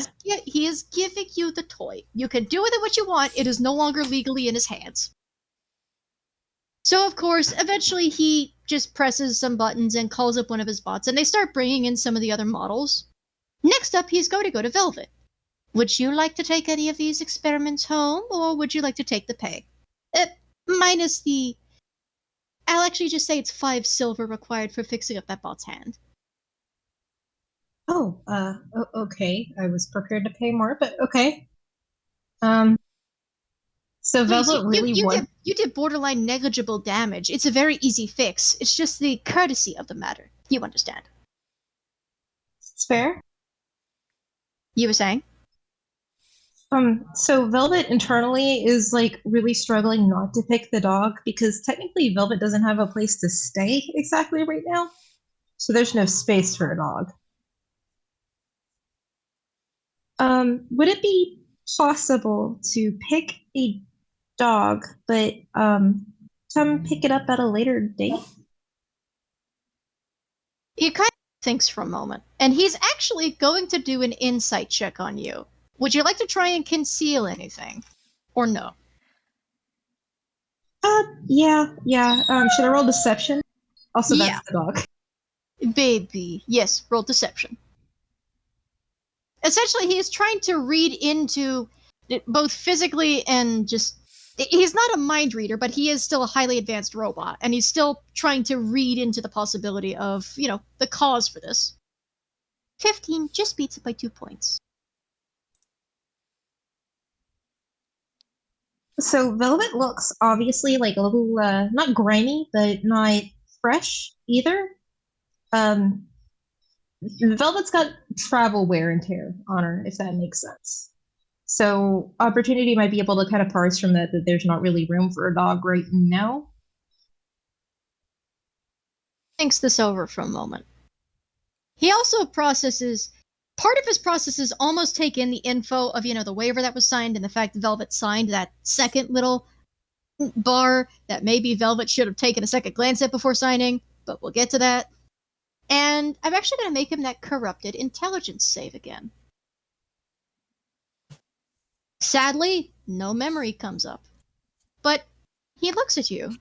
is giving you the toy. You can do with it what you want. It is no longer legally in his hands. So, of course, eventually he just presses some buttons and calls up one of his bots, and they start bringing in some of the other models. Next up, he's going to go to Velvet. Would you like to take any of these experiments home, or would you like to take the pay? Minus the... I'll actually just say it's 5 silver required for fixing up that bot's hand. Oh, okay. I was prepared to pay more, but okay. So Please, Velvet really you did borderline negligible damage. It's a very easy fix. It's just the courtesy of the matter. You understand. It's fair. You were saying? So Velvet internally is like really struggling not to pick the dog because technically Velvet doesn't have a place to stay exactly right now. So there's no space for a dog. Would it be possible to pick a dog, but come pick it up at a later date? He kind of thinks for a moment, and he's actually going to do an insight check on you. Would you like to try and conceal anything? Or no? Yeah. Should I roll deception? Also, that's Yeah. the dog. Baby. Yes, roll deception. Essentially, he is trying to read into it both physically and just... He's not a mind reader, but he is still a highly advanced robot, and he's still trying to read into the possibility of, the cause for this. 15 just beats it by 2 points. So Velvet looks obviously like a little, not grimy, but not fresh either. Velvet's got travel wear and tear on her, if that makes sense. So Opportunity might be able to kind of parse from that there's not really room for a dog right now. Thinks this over for a moment. He also processes... Part of his process is almost take in the info of, the waiver that was signed and the fact that Velvet signed that second little bar that maybe Velvet should have taken a second glance at before signing, but we'll get to that. And I'm actually going to make him that corrupted intelligence save again. Sadly, no memory comes up. But he looks at you.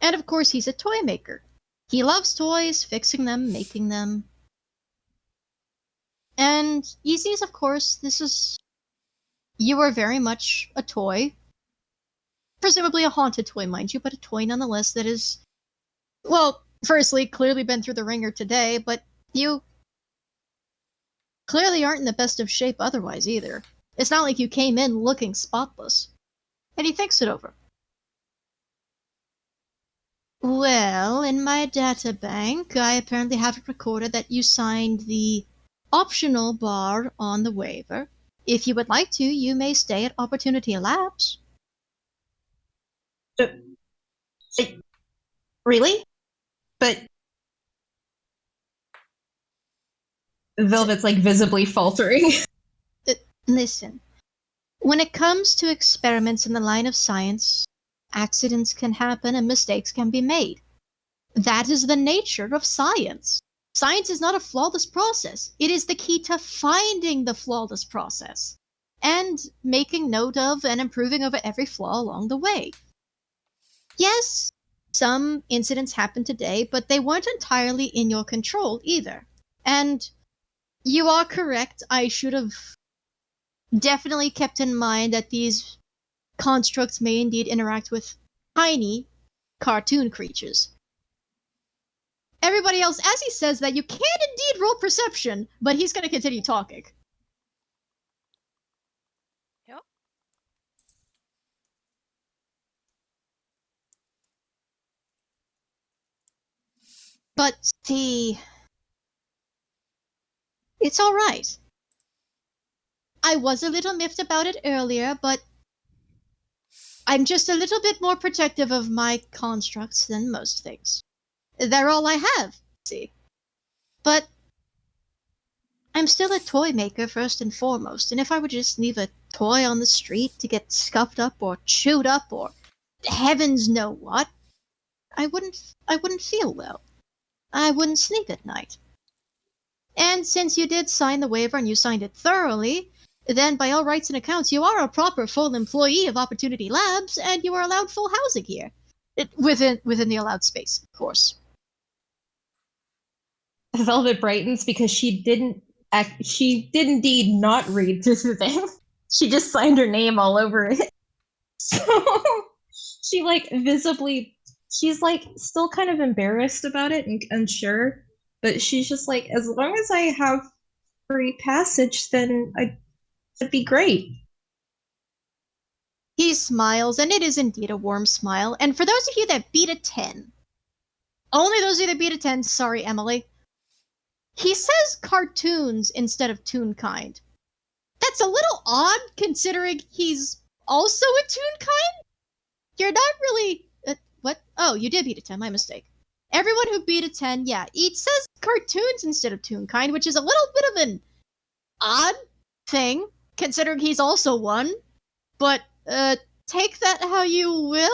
And of course, he's a toy maker. He loves toys, fixing them, making them. And he sees, of course, you are very much a toy. Presumably a haunted toy, mind you, but a toy nonetheless that is, well, firstly, clearly been through the ringer today, but you clearly aren't in the best of shape otherwise either. It's not like you came in looking spotless. And he thinks it over. Well, in my databank, I apparently have it recorded that you signed the optional bar on the waiver. If you would like to, you may stay at Opportunity Labs. Really? But Velvet's like visibly faltering. Listen, when it comes to experiments in the line of science, accidents can happen and mistakes can be made. That is the nature of science. Science is not a flawless process. It is the key to finding the flawless process and making note of and improving over every flaw along the way. Yes, some incidents happened today, but they weren't entirely in your control either. And you are correct. I should have definitely kept in mind that these constructs may indeed interact with tiny cartoon creatures. Everybody else, as he says that, you can indeed roll perception, but he's going to continue talking. Yep. But see, it's all right. I was a little miffed about it earlier, but I'm just a little bit more protective of my constructs than most things. They're all I have, see. But I'm still a toy maker first and foremost, and if I would just leave a toy on the street to get scuffed up or chewed up or heavens know what, I wouldn't feel well. I wouldn't sleep at night. And since you did sign the waiver and you signed it thoroughly, then by all rights and accounts, you are a proper full employee of Opportunity Labs, and you are allowed full housing here. Within the allowed space, of course. Velvet brightens because she didn't she did indeed not read through the thing. She just signed her name all over it. So she like visibly, she's like still kind of embarrassed about it and unsure, but she's just like, as long as I have free passage, then it'd be great. He smiles, and it is indeed a warm smile. And for those of you that beat a 10, only those of you that beat a 10, sorry, Emily, he says cartoons instead of toon kind. That's a little odd considering he's also a toon kind. You're not really... what? Oh, you did beat a 10, my mistake. Everyone who beat a 10, yeah, it says cartoons instead of toon kind, which is a little bit of an odd thing, considering he's also one. But, take that how you will?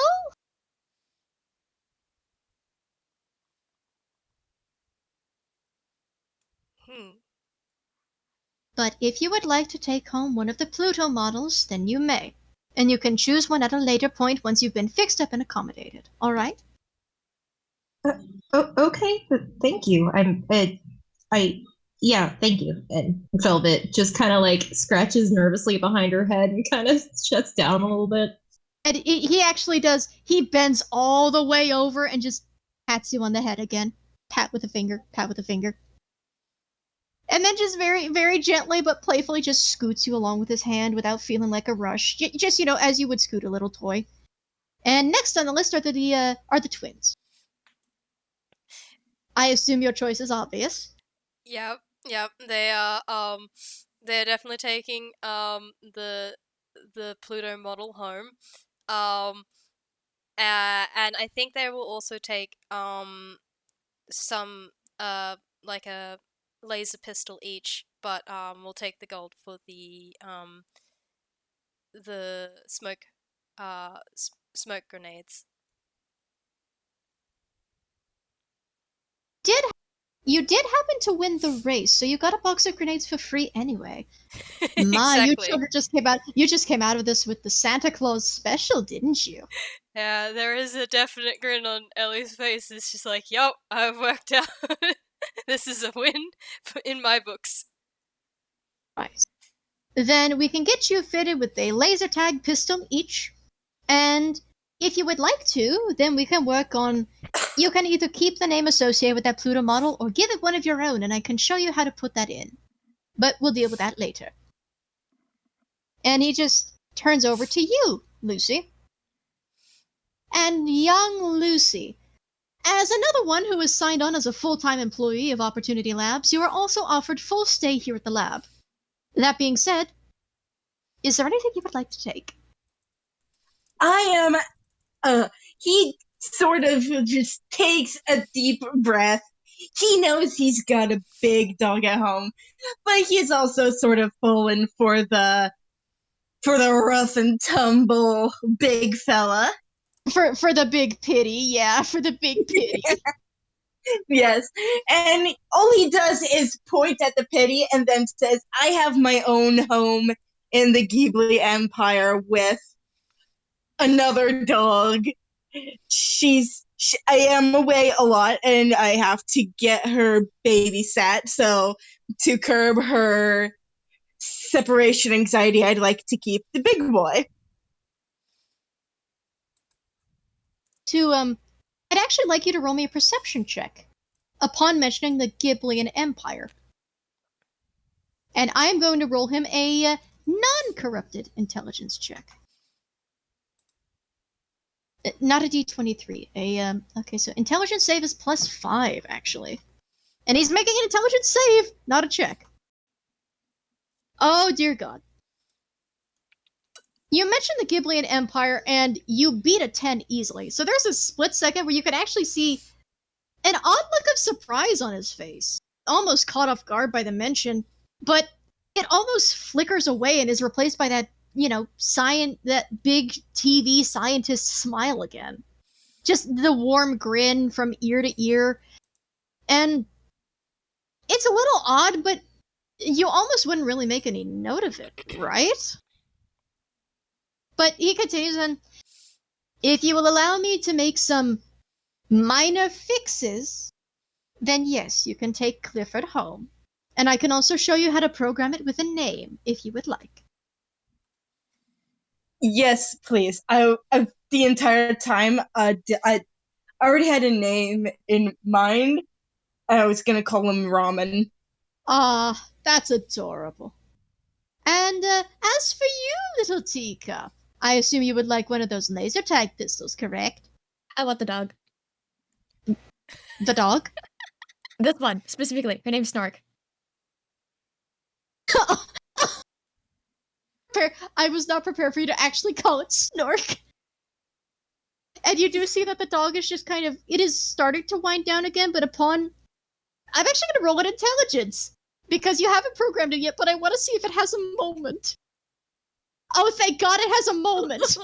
But if you would like to take home one of the Pluto models, then you may. And you can choose one at a later point once you've been fixed up and accommodated. All right? Okay, thank you. Yeah, thank you. And Velvet just kind of like scratches nervously behind her head and kind of shuts down a little bit. And he actually does. He bends all the way over and just pats you on the head again. Pat with a finger, pat with a finger. And then just very, very gently but playfully just scoots you along with his hand without feeling like a rush. Just, as you would scoot a little toy. And next on the list are the twins. I assume your choice is obvious. Yep. They are they're definitely taking the Pluto model home. And I think they will also take some like a laser pistol each, but we'll take the gold for the smoke smoke grenades. You did happen to win the race, so you got a box of grenades for free anyway. Exactly. You children just came out of this with the Santa Claus special, didn't you? Yeah, there is a definite grin on Ellie's face. It's just like, yup, I've worked out. This is a win in my books. Right. Then we can get you fitted with a laser tag pistol each. And if you would like to, then we can work on... You can either keep the name associated with that Pluto model or give it one of your own, and I can show you how to put that in. But we'll deal with that later. And he just turns over to you, Lucy. And young Lucy, as another one who is signed on as a full-time employee of Opportunity Labs, you are also offered full stay here at the lab. That being said, is there anything you would like to take? I am, he sort of just takes a deep breath. He knows he's got a big dog at home, but he's also sort of fallen for the rough and tumble big fella. For the big pity, yeah, for the big pity. Yes, and all he does is point at the pity and then says, I have my own home in the Ghibli Empire with another dog. I am away a lot and I have to get her babysat, so to curb her separation anxiety, I'd like to keep the big boy. I'd actually like you to roll me a perception check upon mentioning the Ghibli Empire. And I'm going to roll him a non-corrupted intelligence check. Not a d23. Okay, so intelligence save is +5, actually. And he's making an intelligence save, not a check. Oh, dear God. You mentioned the Ghibli Empire, and you beat a 10 easily. So there's a split second where you can actually see an odd look of surprise on his face. Almost caught off guard by the mention, but it almost flickers away and is replaced by that, that big TV scientist smile again. Just the warm grin from ear to ear. And it's a little odd, but you almost wouldn't really make any note of it, right? But he continues, and if you will allow me to make some minor fixes, then yes, you can take Clifford home. And I can also show you how to program it with a name, if you would like. Yes, please. I the entire time, I already had a name in mind. I was gonna call him Ramen. Ah, that's adorable. And as for you, little teacup, I assume you would like one of those laser tag pistols, correct? I want the dog. The dog? This one, specifically. Her name's Snork. I was not prepared for you to actually call it Snork. And you do see that the dog is just kind of, it is starting to wind down again, but I'm actually going to roll an intelligence. Because you haven't programmed it yet, but I want to see if it has a moment. Oh, thank God it has a moment!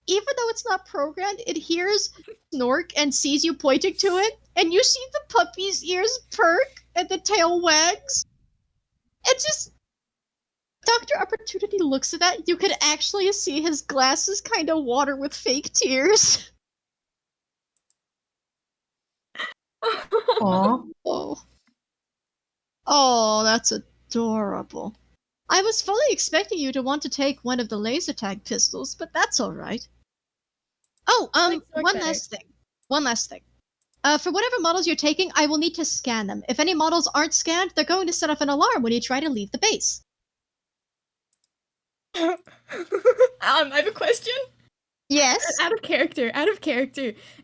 Even though it's not programmed, it hears Snork and sees you pointing to it, and you see the puppy's ears perk and the tail wags. And just Dr. Opportunity looks at that. You could actually see his glasses kind of water with fake tears. Aw. Oh. Oh, that's adorable. I was fully expecting you to want to take one of the laser tag pistols, but that's alright. Oh, one last thing. One last thing. For whatever models you're taking, I will need to scan them. If any models aren't scanned, they're going to set off an alarm when you try to leave the base. I have a question. Yes? Out of character.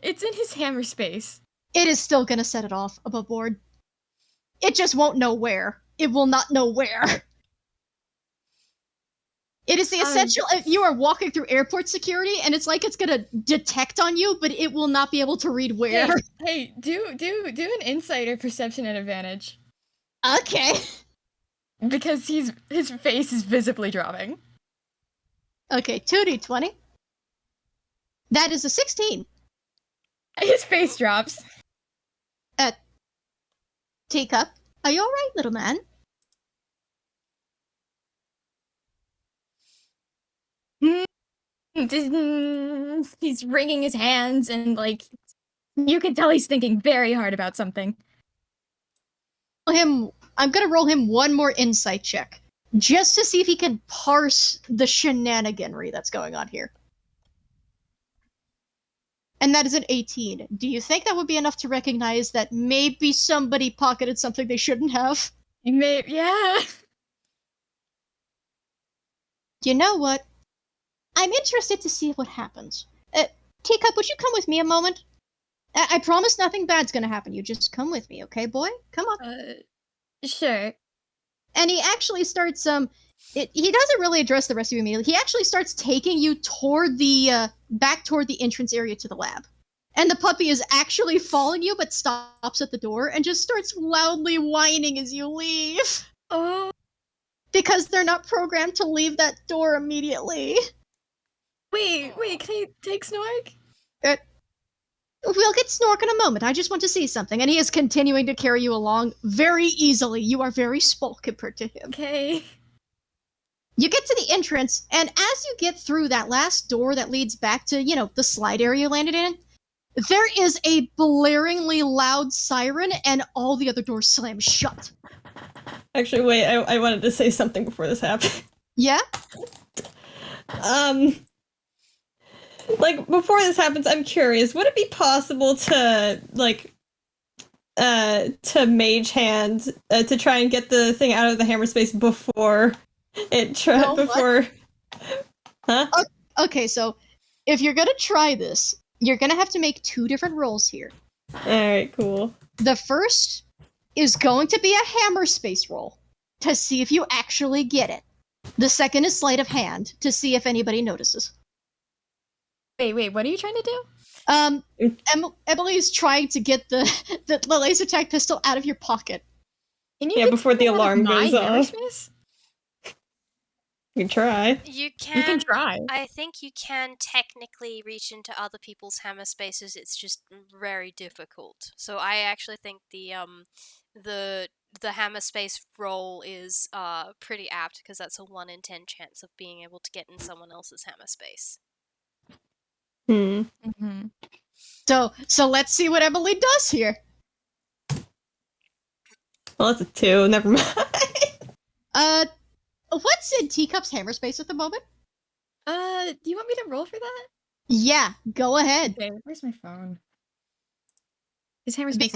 It's in his hammer space. It is still gonna set it off above board. It just won't know where. It will not know where. It is the essential. You are walking through airport security, and it's like it's gonna detect on you, but it will not be able to read where. Hey, do an insight or perception at advantage. Okay. Because his face is visibly dropping. Okay, 2d20. That is a 16. His face drops. Teacup, are you alright, little man? He's wringing his hands and, like, you can tell he's thinking very hard about something. I'm gonna roll him one more insight check, just to see if he can parse the shenaniganry that's going on here. And that is an 18. Do you think that would be enough to recognize that maybe somebody pocketed something they shouldn't have? Yeah. You know what? I'm interested to see what happens. Teacup, would you come with me a moment? I promise nothing bad's gonna happen. You just come with me, okay, boy? Come on. Sure. And he actually starts, he doesn't really address the rest of you immediately. He actually starts taking you toward the, back toward the entrance area to the lab. And the puppy is actually following you, but stops at the door and just starts loudly whining as you leave. Oh. Because they're not programmed to leave that door immediately. Wait, can I take Snork? We'll get Snork in a moment. I just want to see something. And he is continuing to carry you along very easily. You are very small compared to him. Okay. You get to the entrance, and as you get through that last door that leads back to, the slide area you landed in, there is a blaringly loud siren, and all the other doors slam shut. Actually, wait, I wanted to say something before this happened. Yeah? Like, before this happens, I'm curious, would it be possible to, like, to mage hand, to try and get the thing out of the hammer space before it Huh? Okay, so if you're gonna try this, you're gonna have to make 2 different rolls here. Alright, cool. The first is going to be a hammer space roll to see if you actually get it. The second is sleight of hand to see if anybody notices. Wait, what are you trying to do? Emily's trying to get the laser tag pistol out of your pocket. Before the alarm goes off. You can try. You You can try. I think you can technically reach into other people's hammer spaces. It's just very difficult. So I actually think the hammer space roll is pretty apt because that's a 1 in 10 chance of being able to get in someone else's hammer space. Mm-hmm. So let's see what Emily does here. Well, it's a 2. Never mind. What's in Teacup's hammer space at the moment? Do you want me to roll for that? Yeah, go ahead. Okay, where's my phone? His hammer space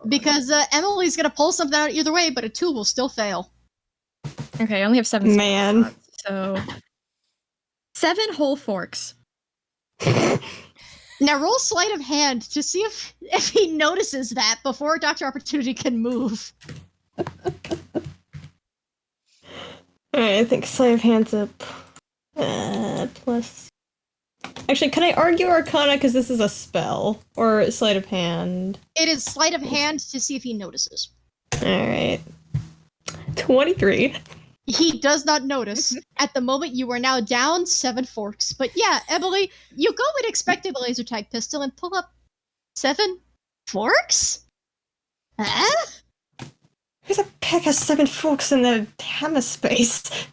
Because Emily's gonna pull something out either way, but a 2 will still fail. Okay, I only have 7 Man. spots, so 7 whole forks. Now roll sleight of hand to see if he notices that before Dr. Opportunity can move. Alright, I think sleight of hand's up. Plus. Actually, can I argue Arcana because this is a spell? Or sleight of hand? It is sleight of hand to see if he notices. Alright. 23. He does not notice. At the moment, you are now down 7 forks. But yeah, Emily, you go and expect a laser tag pistol and pull up 7 forks? Huh? Who's a pack of 7 forks in the hammer space?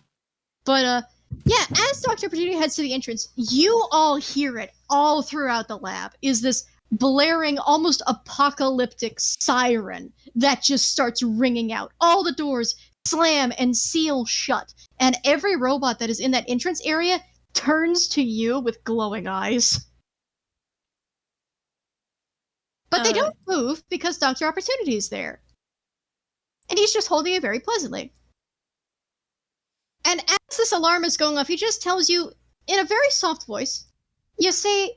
But, yeah, as Dr. Opportunity heads to the entrance, you all hear it all throughout the lab, is this blaring, almost apocalyptic siren that just starts ringing out. All the doors slam and seal shut, and every robot that is in that entrance area turns to you with glowing eyes. But they don't move because Dr. Opportunity is there. And he's just holding it very pleasantly. And as this alarm is going off, he just tells you, in a very soft voice, you see,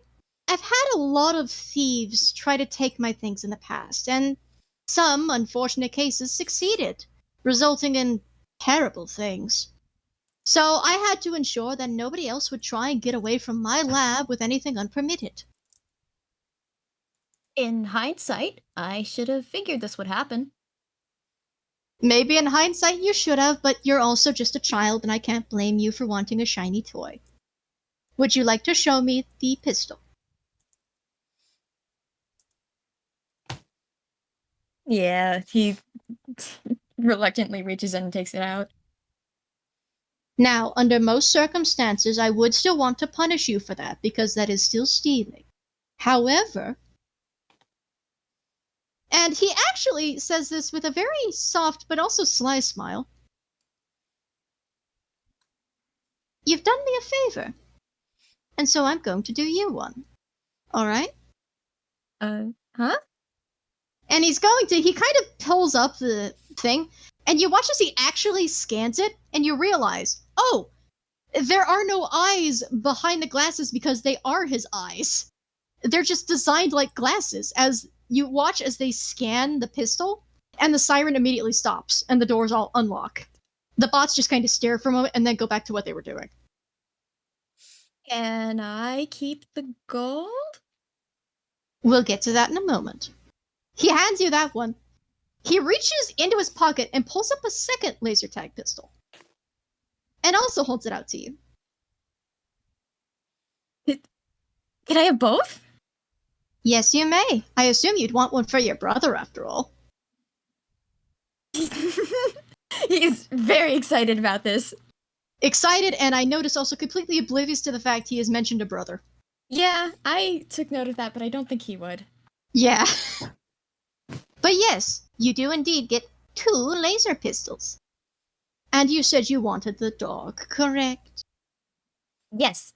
I've had a lot of thieves try to take my things in the past, and some unfortunate cases succeeded, resulting in terrible things. So I had to ensure that nobody else would try and get away from my lab with anything unpermitted. In hindsight, I should have figured this would happen. Maybe in hindsight you should have, but you're also just a child and I can't blame you for wanting a shiny toy. Would you like to show me the pistol? Yeah, he reluctantly reaches in and takes it out. Now, under most circumstances, I would still want to punish you for that, because that is still stealing. However, and he actually says this with a very soft but also sly smile, you've done me a favor, and so I'm going to do you one. Alright? Huh? And he kind of pulls up the thing, and you watch as he actually scans it, and you realize, oh, there are no eyes behind the glasses because they are his eyes. They're just designed like glasses. As you watch as they scan the pistol, and the siren immediately stops, and the doors all unlock. The bots just kind of stare for a moment, and then go back to what they were doing. Can I keep the gold? We'll get to that in a moment. He hands you that one. He reaches into his pocket and pulls up a second laser tag pistol. And also holds it out to you. Can I have both? Yes, you may. I assume you'd want one for your brother, after all. He's very excited about this. Excited, and I notice also completely oblivious to the fact he has mentioned a brother. Yeah, I took note of that, but I don't think he would. Yeah. But yes, you do indeed get 2 laser pistols. And you said you wanted the dog, correct? Yes.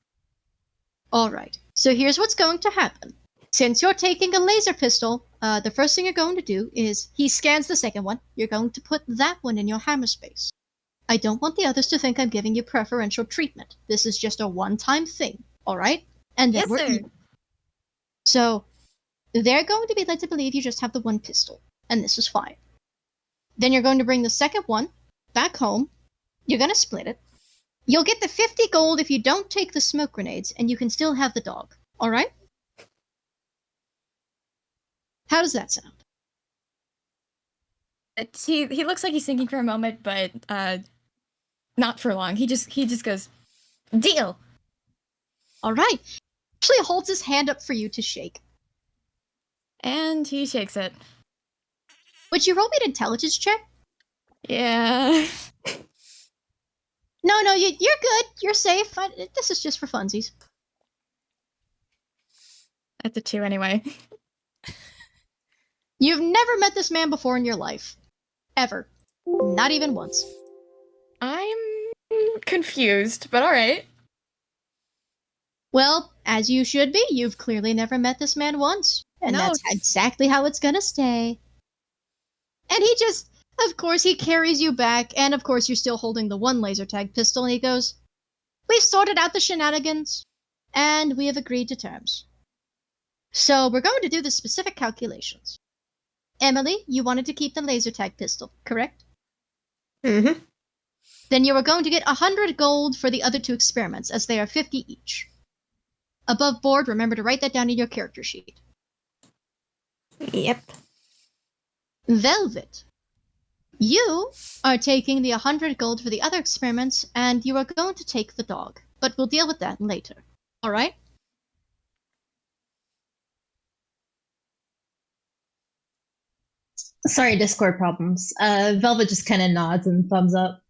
Alright, so here's what's going to happen. Since you're taking a laser pistol, the first thing you're going to do is, he scans the second one, you're going to put that one in your hammer space. I don't want the others to think I'm giving you preferential treatment. This is just a one-time thing, alright? And then Yes, we're sir. even. So, they're going to be led to believe you just have the one pistol, and this is fine. Then you're going to bring the second one back home, you're going to split it. You'll get the 50 gold if you don't take the smoke grenades, and you can still have the dog, alright? How does that sound? He looks like he's thinking for a moment, but not for long. He just goes, deal. Alright. Actually holds his hand up for you to shake. And he shakes it. Would you roll me an intelligence check? Yeah. No, you're good. You're safe. This is just for funsies. That's a 2 anyway. You've never met this man before in your life. ever. Not even once. I'm confused, but alright. Well, as you should be, you've clearly never met this man once. And No. that's exactly how it's gonna stay. And he just, of course, he carries you back, and of course you're still holding the one laser tag pistol, and he goes, "We've sorted out the shenanigans, and we have agreed to terms. So we're going to do the specific calculations. Emily, you wanted to keep the laser tag pistol, correct? Mm-hmm. Then you are going to get 100 gold for the other 2 experiments, as they are 50 each. Above board, remember to write that down in your character sheet. Yep. Velvet, you are taking the 100 gold for the other experiments, and you are going to take the dog. But we'll deal with that later. Alright? Sorry, Discord problems. Velvet just kind of nods and thumbs up.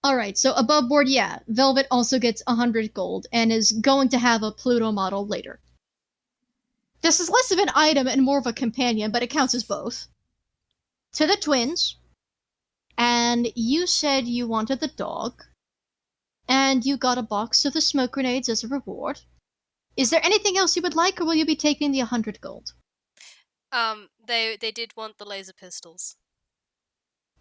Alright, so above board, yeah, Velvet also gets 100 gold and is going to have a Pluto model later. This is less of an item and more of a companion, but it counts as both. To the twins, and you said you wanted the dog, and you got a box of the smoke grenades as a reward. Is there anything else you would like, or will you be taking the 100 gold? They did want the laser pistols.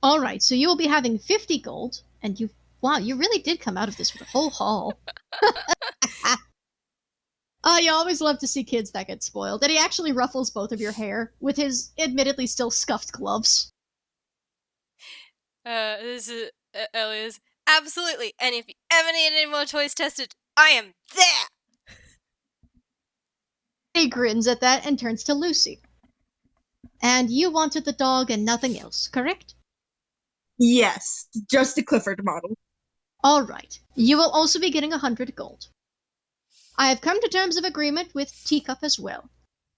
Alright, so you will be having 50 gold, and wow, you really did come out of this with a whole haul. You always love to see kids that get spoiled, and he actually ruffles both of your hair with his admittedly still scuffed gloves. This is Elias. Absolutely, and if you ever need any more toys tested, I am there! He grins at that and turns to Lucy. And you wanted the dog and nothing else, correct? Yes, just the Clifford model. Alright, you will also be getting 100 gold. I have come to terms of agreement with Teacup as well.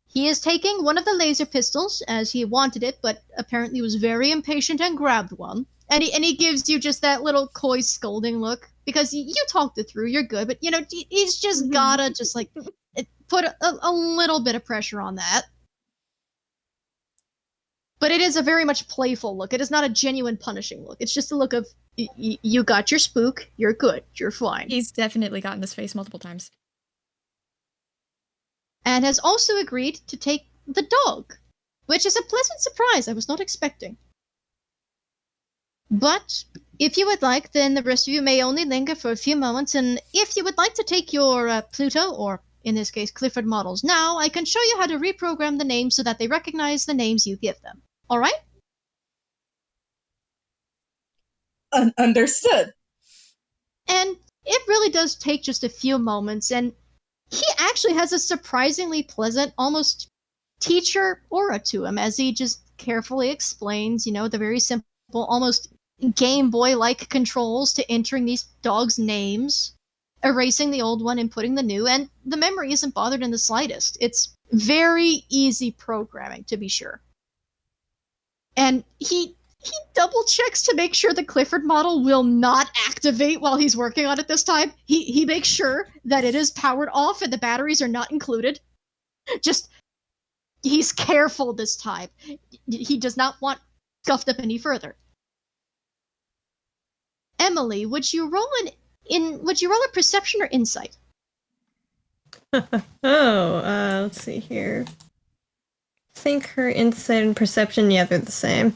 He is taking one of the laser pistols, as he wanted it, but apparently was very impatient and grabbed one. And he gives you just that little coy scolding look, because you talked it through, you're good, but he's just gotta just put a little bit of pressure on that. But it is a very much playful look. It is not a genuine punishing look. It's just a look of, you got your spook, you're good, you're fine. He's definitely gotten this face multiple times. And has also agreed to take the dog, which is a pleasant surprise I was not expecting. But if you would like, then the rest of you may only linger for a few moments, and if you would like to take your Pluto, or in this case Clifford models now, I can show you how to reprogram the names so that they recognize the names you give them. Alright? Understood. And it really does take just a few moments, and he actually has a surprisingly pleasant, almost teacher aura to him as he just carefully explains, the very simple, almost Game Boy-like controls to entering these dogs' names, erasing the old one and putting the new, and the memory isn't bothered in the slightest. It's very easy programming, to be sure. And he double checks to make sure the Clifford model will not activate while he's working on it this time. He makes sure that it is powered off and the batteries are not included. Just, he's careful this time. He does not want scuffed up any further. Emily, would you roll a perception or insight? Let's see here. I think her insight and perception, yeah, they're the same.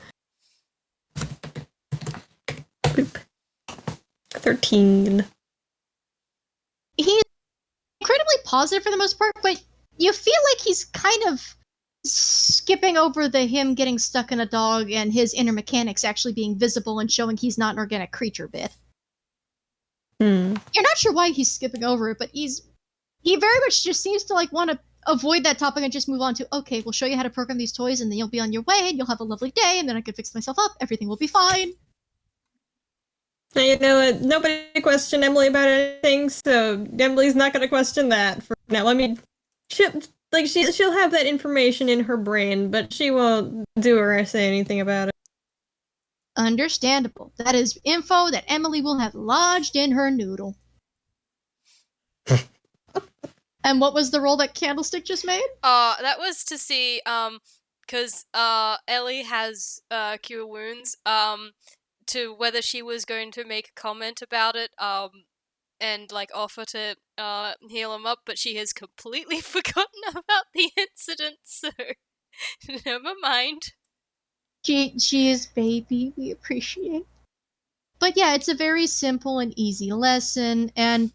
Boop. 13. He's incredibly positive for the most part, but you feel like he's kind of skipping over the him getting stuck in a dog and his inner mechanics actually being visible and showing he's not an organic creature bit. You're not sure why he's skipping over it, but he very much just seems to want to avoid that topic and just move on to, okay, we'll show you how to program these toys and then you'll be on your way and you'll have a lovely day and then I can fix myself up, everything will be fine. Now, you know what? Nobody questioned Emily about anything, so Emily's not going to question that for now. I mean, she'll have that information in her brain, but she won't do or say anything about it. Understandable. That is info that Emily will have lodged in her noodle. And what was the roll that Candlestick just made? That was to see, because Ellie has cure wounds, to whether she was going to make a comment about it, and like offer to heal him up, but she has completely forgotten about the incident, so never mind. She is baby, we appreciate. But yeah, it's a very simple and easy lesson, and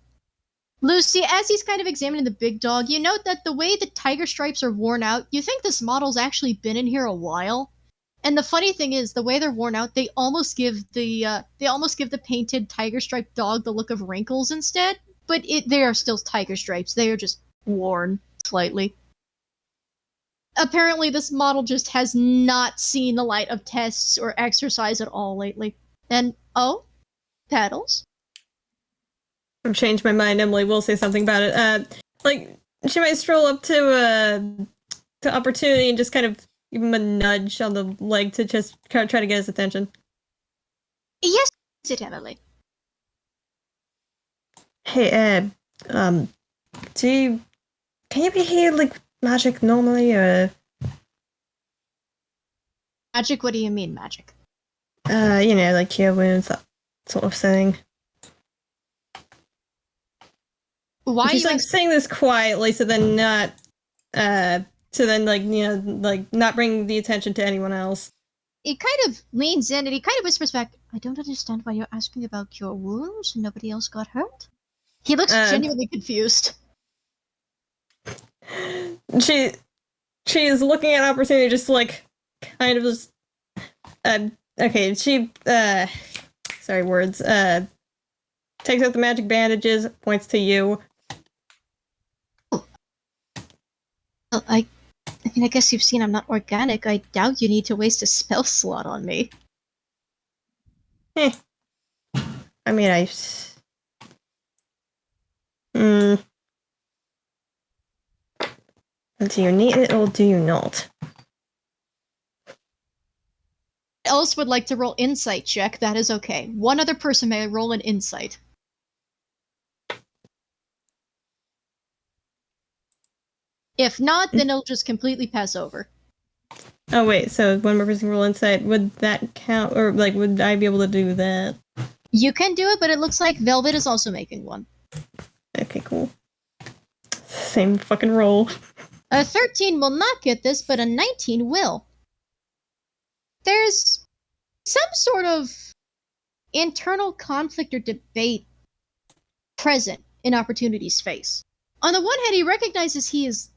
Lucy, as he's kind of examining the big dog, you note that the way the tiger stripes are worn out, you think this model's actually been in here a while. And the funny thing is, the way they're worn out, they almost give the painted tiger striped dog the look of wrinkles instead. But they are still tiger stripes. They are just worn slightly. Apparently, this model just has not seen the light of tests or exercise at all lately. And oh, Petals. I've changed my mind. Emily will say something about it. Like she might stroll up to Opportunity and just kind of give him a nudge on the leg to just try to get his attention. Yes, Emily. Hey, can you behave like magic normally, or? Magic? What do you mean, magic? Like cure wounds, that sort of thing. Why? She's like saying this quietly, so then not, not bring the attention to anyone else. He kind of leans in and he kind of whispers back, I don't understand why you're asking about cure wounds. Nobody else got hurt? He looks genuinely confused. She is looking at Opportunity just like, kind of just, okay, she, sorry, words, takes out the magic bandages, points to you. Well, I guess you've seen I'm not organic. I doubt you need to waste a spell slot on me. I mean, do you need it or do you not? Else would like to roll insight check, that is okay. One other person may roll an insight. If not, then it'll just completely pass over. Oh wait, so one more person roll insight, would that count, or like would I be able to do that? You can do it, but it looks like Velvet is also making one. Okay, cool. Same fucking roll. A 13 will not get this, but a 19 will. There's some sort of internal conflict or debate present in Opportunity's face. On the one hand, he recognizes he's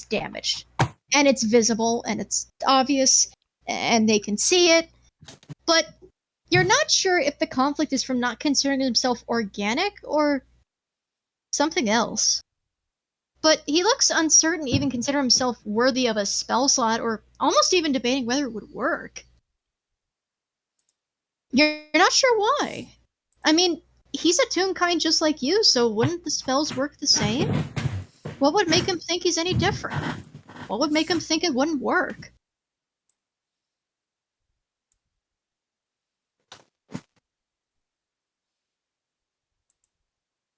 damaged, and it's visible, and it's obvious, and they can see it, but you're not sure if the conflict is from not considering himself organic or something else. But he looks uncertain to even consider himself worthy of a spell slot, or almost even debating whether it would work. You're not sure why. I mean, he's a toon kind just like you, so wouldn't the spells work the same? What would make him think he's any different? What would make him think it wouldn't work?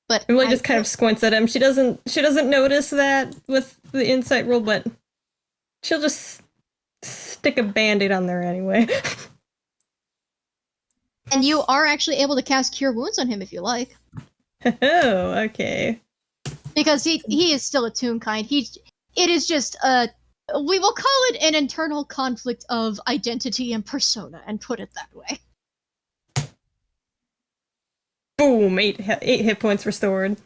But Emily just kind of squints at him. She doesn't notice that with the insight roll, but she'll just stick a band-aid on there anyway. And you are actually able to cast Cure Wounds on him if you like. Oh, okay. Because he is still a toon kind. It is just we will call it an internal conflict of identity and persona, and put it that way. Boom! 8 hit points restored.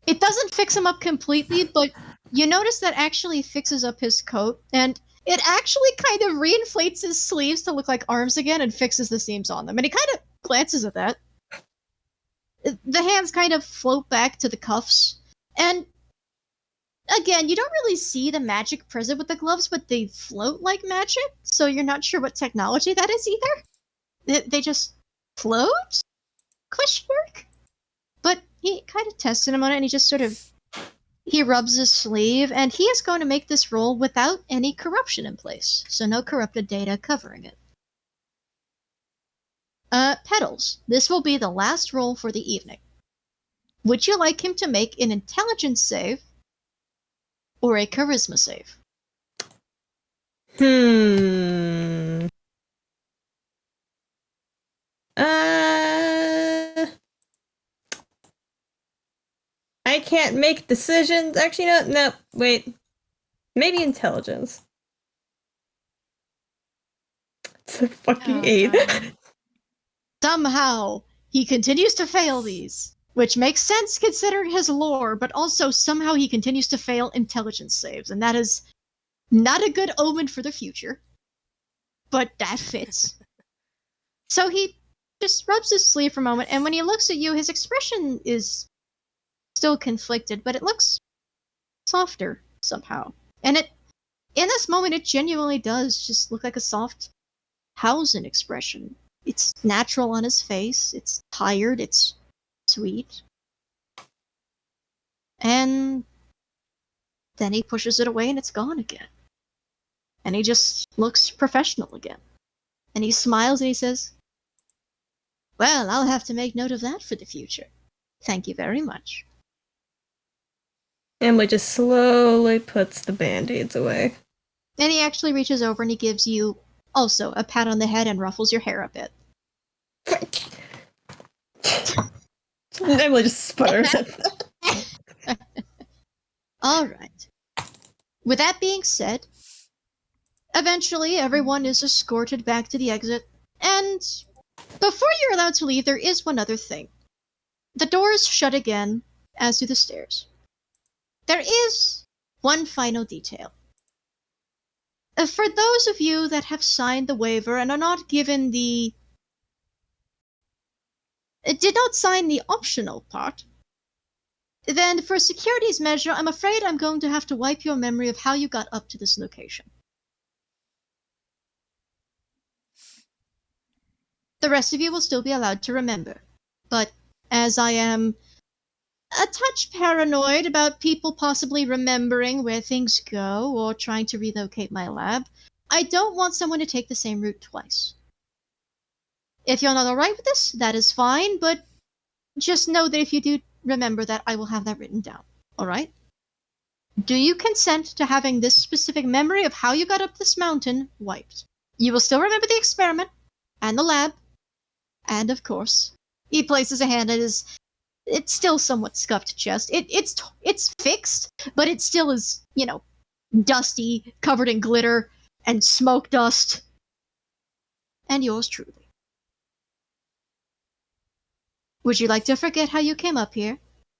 It doesn't fix him up completely, but you notice that actually fixes up his coat, and it actually kind of reinflates his sleeves to look like arms again and fixes the seams on them. And he kind of glances at that. The hands kind of float back to the cuffs, and again, you don't really see the magic present with the gloves, but they float like magic, so you're not sure what technology that is either. They just float? Question mark? But he kind of tested him on it, and he just sort of... He rubs his sleeve, and he is going to make this roll without any corruption in place, so no corrupted data covering it. Petals, this will be the last roll for the evening. Would you like him to make an intelligence save or a charisma save? Hmm. I can't make decisions. Actually, no, wait. Maybe intelligence. It's a fucking 8. darn. Somehow, he continues to fail these, which makes sense considering his lore, but also somehow he continues to fail intelligence saves, and that is not a good omen for the future. But that fits. So he just rubs his sleeve for a moment, and when he looks at you, his expression is still conflicted, but it looks softer somehow. And in this moment, it genuinely does just look like a soft Hausen expression. It's natural on his face, it's tired, it's sweet. And then he pushes it away and it's gone again. And he just looks professional again. And he smiles and he says, "Well, I'll have to make note of that for the future. Thank you very much." Emily just slowly puts the band-aids away. And he actually reaches over and he gives you also a pat on the head and ruffles your hair a bit. Emily just sputters at that. All right. With that being said, eventually everyone is escorted back to the exit, and before you're allowed to leave, there is one other thing. The doors shut again, as do the stairs. There is one final detail. For those of you that have signed the waiver and are not given did not sign the optional part, then for security's measure, I'm afraid I'm going to have to wipe your memory of how you got up to this location. The rest of you will still be allowed to remember, but as I am a touch paranoid about people possibly remembering where things go or trying to relocate my lab, I don't want someone to take the same route twice. If you're not alright with this, that is fine, but just know that if you do remember that, I will have that written down. Alright? Do you consent to having this specific memory of how you got up this mountain wiped? You will still remember the experiment, and the lab, and of course, he places a hand at his, it's still somewhat scuffed chest. It's fixed, but it still is, dusty, covered in glitter, and smoke dust. And yours truly. Would you like to forget how you came up here?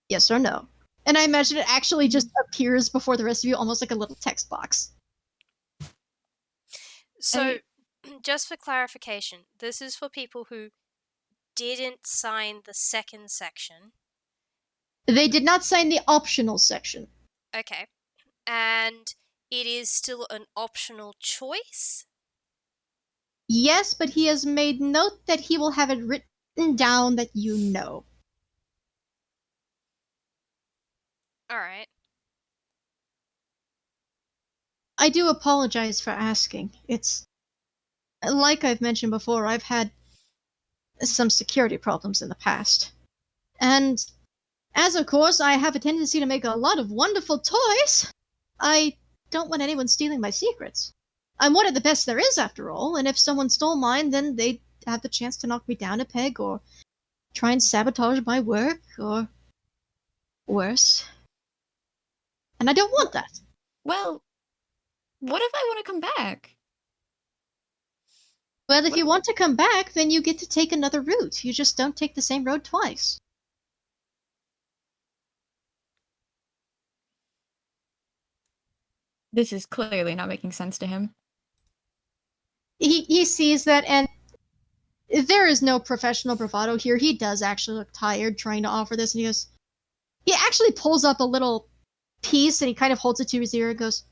Yes or no? And I imagine it actually just appears before the rest of you, almost like a little text box. So, just for clarification, this is for people who didn't sign the second section. They did not sign the optional section. Okay. And it is still an optional choice? Yes, but he has made note that he will have it written down that you know. Alright. I do apologize for asking. It's like I've mentioned before, I've had some security problems in the past. And as of course I have a tendency to make a lot of wonderful toys, I don't want anyone stealing my secrets. I'm one of the best there is after all, and if someone stole mine, then they'd have the chance to knock me down a peg or try and sabotage my work, or worse. And I don't want that. Well, what if I want to come back? Well, if you want to come back, then you get to take another route. You just don't take the same road twice. This is clearly not making sense to him. He sees that, and there is no professional bravado here. He does actually look tired trying to offer this, and he actually pulls up a little piece and he kind of holds it to his ear and goes,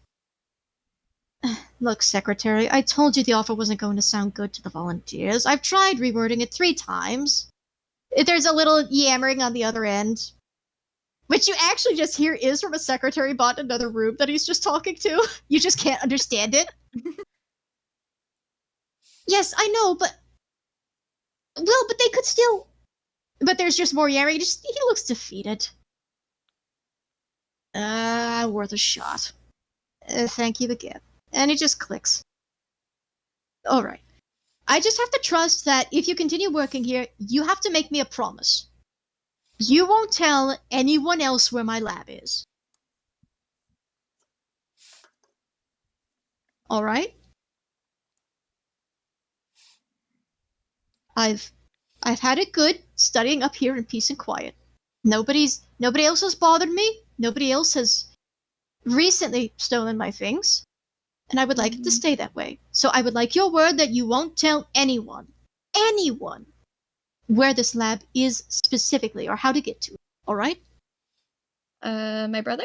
"Look, Secretary, I told you the offer wasn't going to sound good to the volunteers. I've tried rewording it 3 times. There's a little yammering on the other end, which you actually just hear is from a secretary bot in another room that he's just talking to. You just can't understand it. Yes, I know, but... Well, but they could still... But there's just more yammering. He looks defeated. Worth a shot. Thank you again. And he just clicks. Alright. I just have to trust that if you continue working here, you have to make me a promise. You won't tell anyone else where my lab is. Alright? I've had it good studying up here in peace and quiet. Nobody else has bothered me. Nobody else has recently stolen my things. And I would like it to stay that way. So I would like your word that you won't tell anyone, where this lab is specifically or how to get to it. Alright? My brother?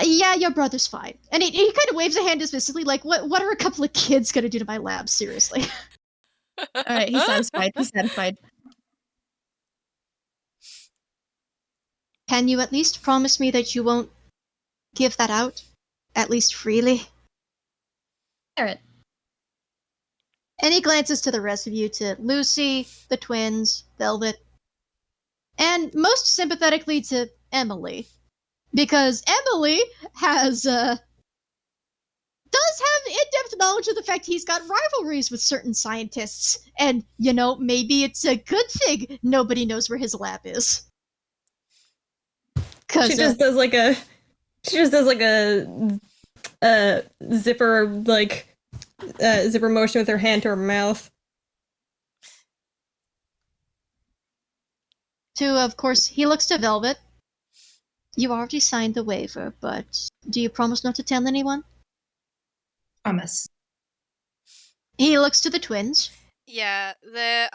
Yeah, your brother's fine. And he kind of waves a hand dismissively, like, what are a couple of kids gonna do to my lab, seriously? Alright, he's satisfied. He's satisfied. Can you at least promise me that you won't give that out? At least freely? Alright. And he glances to the rest of you, to Lucy, the twins, Velvet, and most sympathetically to Emily. Because Emily does have in-depth knowledge of the fact he's got rivalries with certain scientists. And, maybe it's a good thing nobody knows where his lab is. She just does like a zipper motion with her hand to her mouth. Of course, he looks to Velvet. You already signed the waiver, but do you promise not to tell anyone? Promise. He looks to the twins. Yeah, they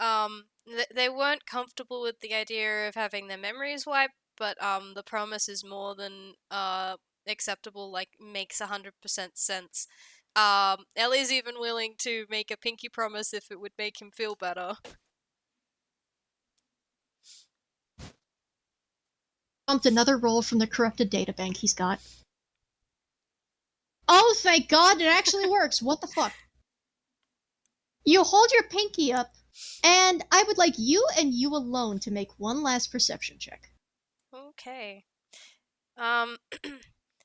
weren't comfortable with the idea of having their memories wiped, but the promise is more than acceptable. Like, makes 100% sense. Ellie's even willing to make a pinky promise if it would make him feel better. Bumped another roll from the corrupted databank he's got. Oh, thank God, it actually works. What the fuck? You hold your pinky up, and I would like you and you alone to make one last perception check. Okay.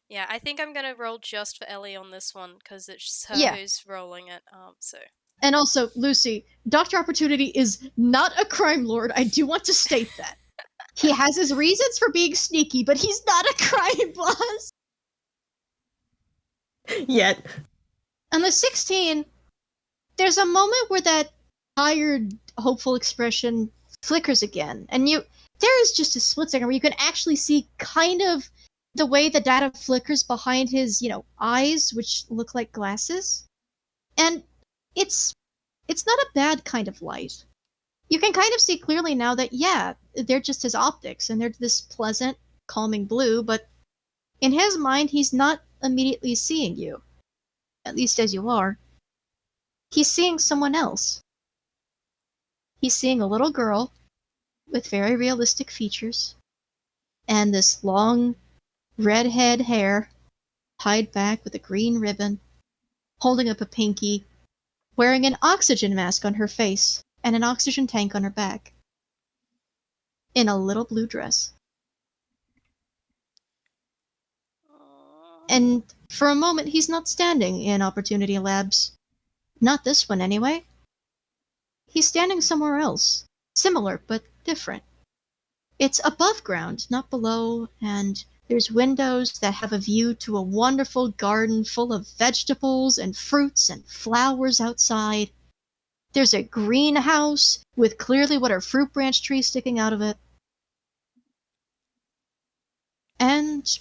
Yeah, I think I'm gonna roll just for Ellie on this one, because it's her who's rolling it, so... And also, Lucy, Dr. Opportunity is not a crime lord. I do want to state that. He has his reasons for being sneaky, but he's not a crime boss. Yet. On the 16, there's a moment where that tired, hopeful expression flickers again. And there is just a split second where you can actually see kind of the way the data flickers behind his, eyes, which look like glasses. And it's not a bad kind of light. You can kind of see clearly now that, they're just his optics, and they're this pleasant, calming blue, but in his mind, he's not immediately seeing you. At least as you are. He's seeing someone else. He's seeing a little girl with very realistic features, and this long, redhead hair, tied back with a green ribbon, holding up a pinky, wearing an oxygen mask on her face, and an oxygen tank on her back. In a little blue dress. And for a moment, he's not standing in Opportunity Labs. Not this one, anyway. He's standing somewhere else. Similar, but different. It's above ground, not below, and there's windows that have a view to a wonderful garden full of vegetables and fruits and flowers outside. There's a greenhouse with clearly what are fruit branch trees sticking out of it. And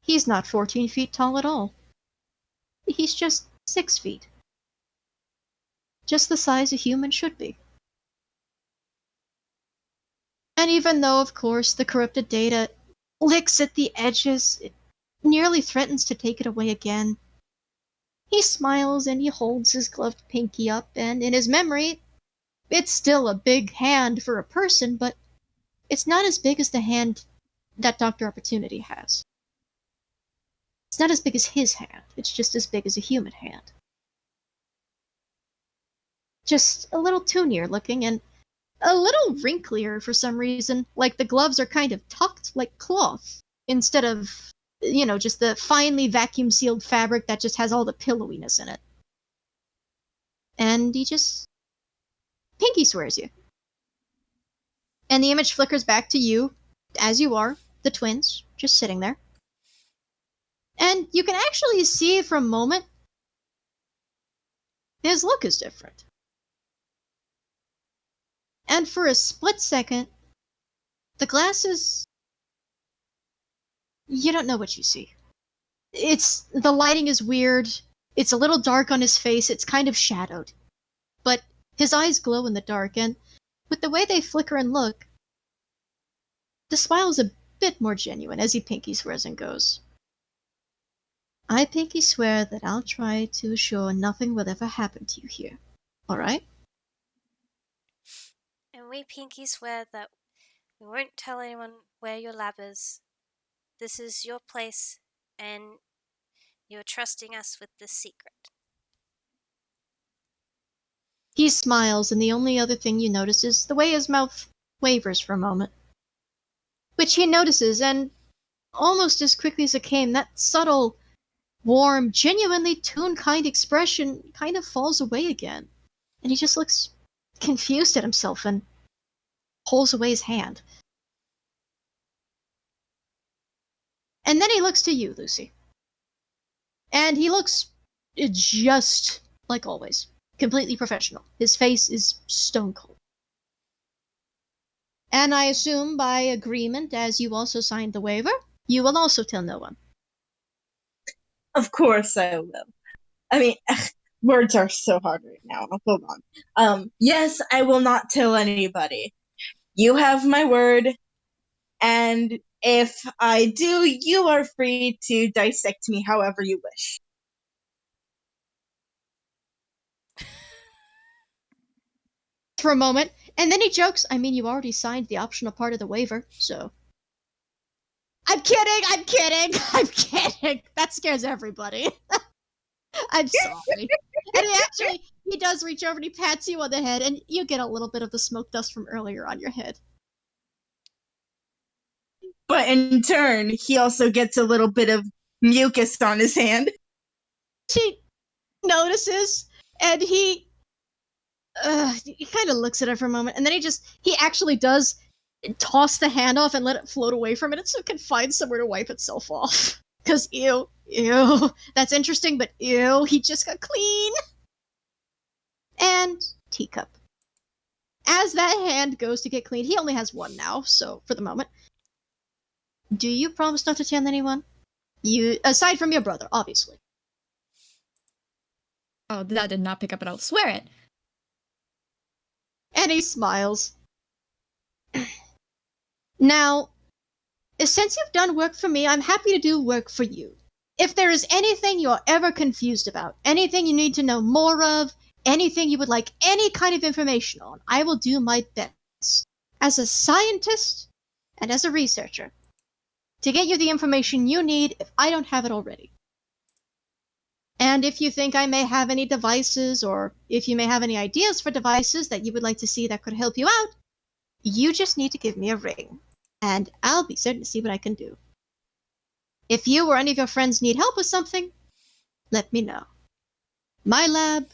he's not 14 feet tall at all. He's just 6 feet. Just the size a human should be. And even though, of course, the corrupted data licks at the edges, it nearly threatens to take it away again, he smiles and he holds his gloved pinky up, and in his memory, it's still a big hand for a person, but it's not as big as the hand that Dr. Opportunity has. It's not as big as his hand, it's just as big as a human hand. Just a little toonier looking, and a little wrinklier for some reason, like the gloves are kind of tucked like cloth, instead of just the finely vacuum sealed fabric that just has all the pillowiness in it. And Pinky swears you. And the image flickers back to you, as you are, the twins, just sitting there. And you can actually see for a moment, his look is different. And for a split second, the glasses, you don't know what you see. The lighting is weird, it's a little dark on his face, it's kind of shadowed. But his eyes glow in the dark, and with the way they flicker and look, the smile is a bit more genuine as he pinky swears and goes. I pinky swear that I'll try to assure nothing will ever happen to you here. Alright? And we pinky swear that we won't tell anyone where your lab is. This is your place, and you're trusting us with this secret. He smiles, and the only other thing you notice is the way his mouth wavers for a moment. Which he notices, and almost as quickly as it came, that subtle, warm, genuinely toon-kind expression kind of falls away again. And he just looks confused at himself and pulls away his hand. And then he looks to you, Lucy. And he looks just like always. Completely professional. His face is stone cold. And I assume by agreement, as you also signed the waiver, you will also tell no one. Of course I will. I mean, words are so hard right now. Hold on. Yes, I will not tell anybody. You have my word, and if I do, you are free to dissect me however you wish. For a moment, and then he jokes, I mean, you already signed the optional part of the waiver, so... I'm kidding! That scares everybody. I'm sorry. And he does reach over and he pats you on the head, and you get a little bit of the smoke dust from earlier on your head. But in turn, he also gets a little bit of mucus on his hand. She notices, and he kind of looks at her for a moment, and then he actually does toss the hand off and let it float away from it so it can find somewhere to wipe itself off. Because ew, that's interesting, but ew, he just got clean. And teacup. As that hand goes to get clean, he only has one now, so for the moment. Do you promise not to tell anyone? You, aside from your brother, obviously. Oh, that did not pick up, but I'll swear it. And he smiles. Now, since you've done work for me, I'm happy to do work for you. If there is anything you're ever confused about, anything you need to know more of, anything you would like any kind of information on, I will do my best, as a scientist and as a researcher, to get you the information you need if I don't have it already. And if you think I may have any devices, or if you may have any ideas for devices that you would like to see that could help you out, you just need to give me a ring, and I'll be certain to see what I can do. If you or any of your friends need help with something, let me know. My lab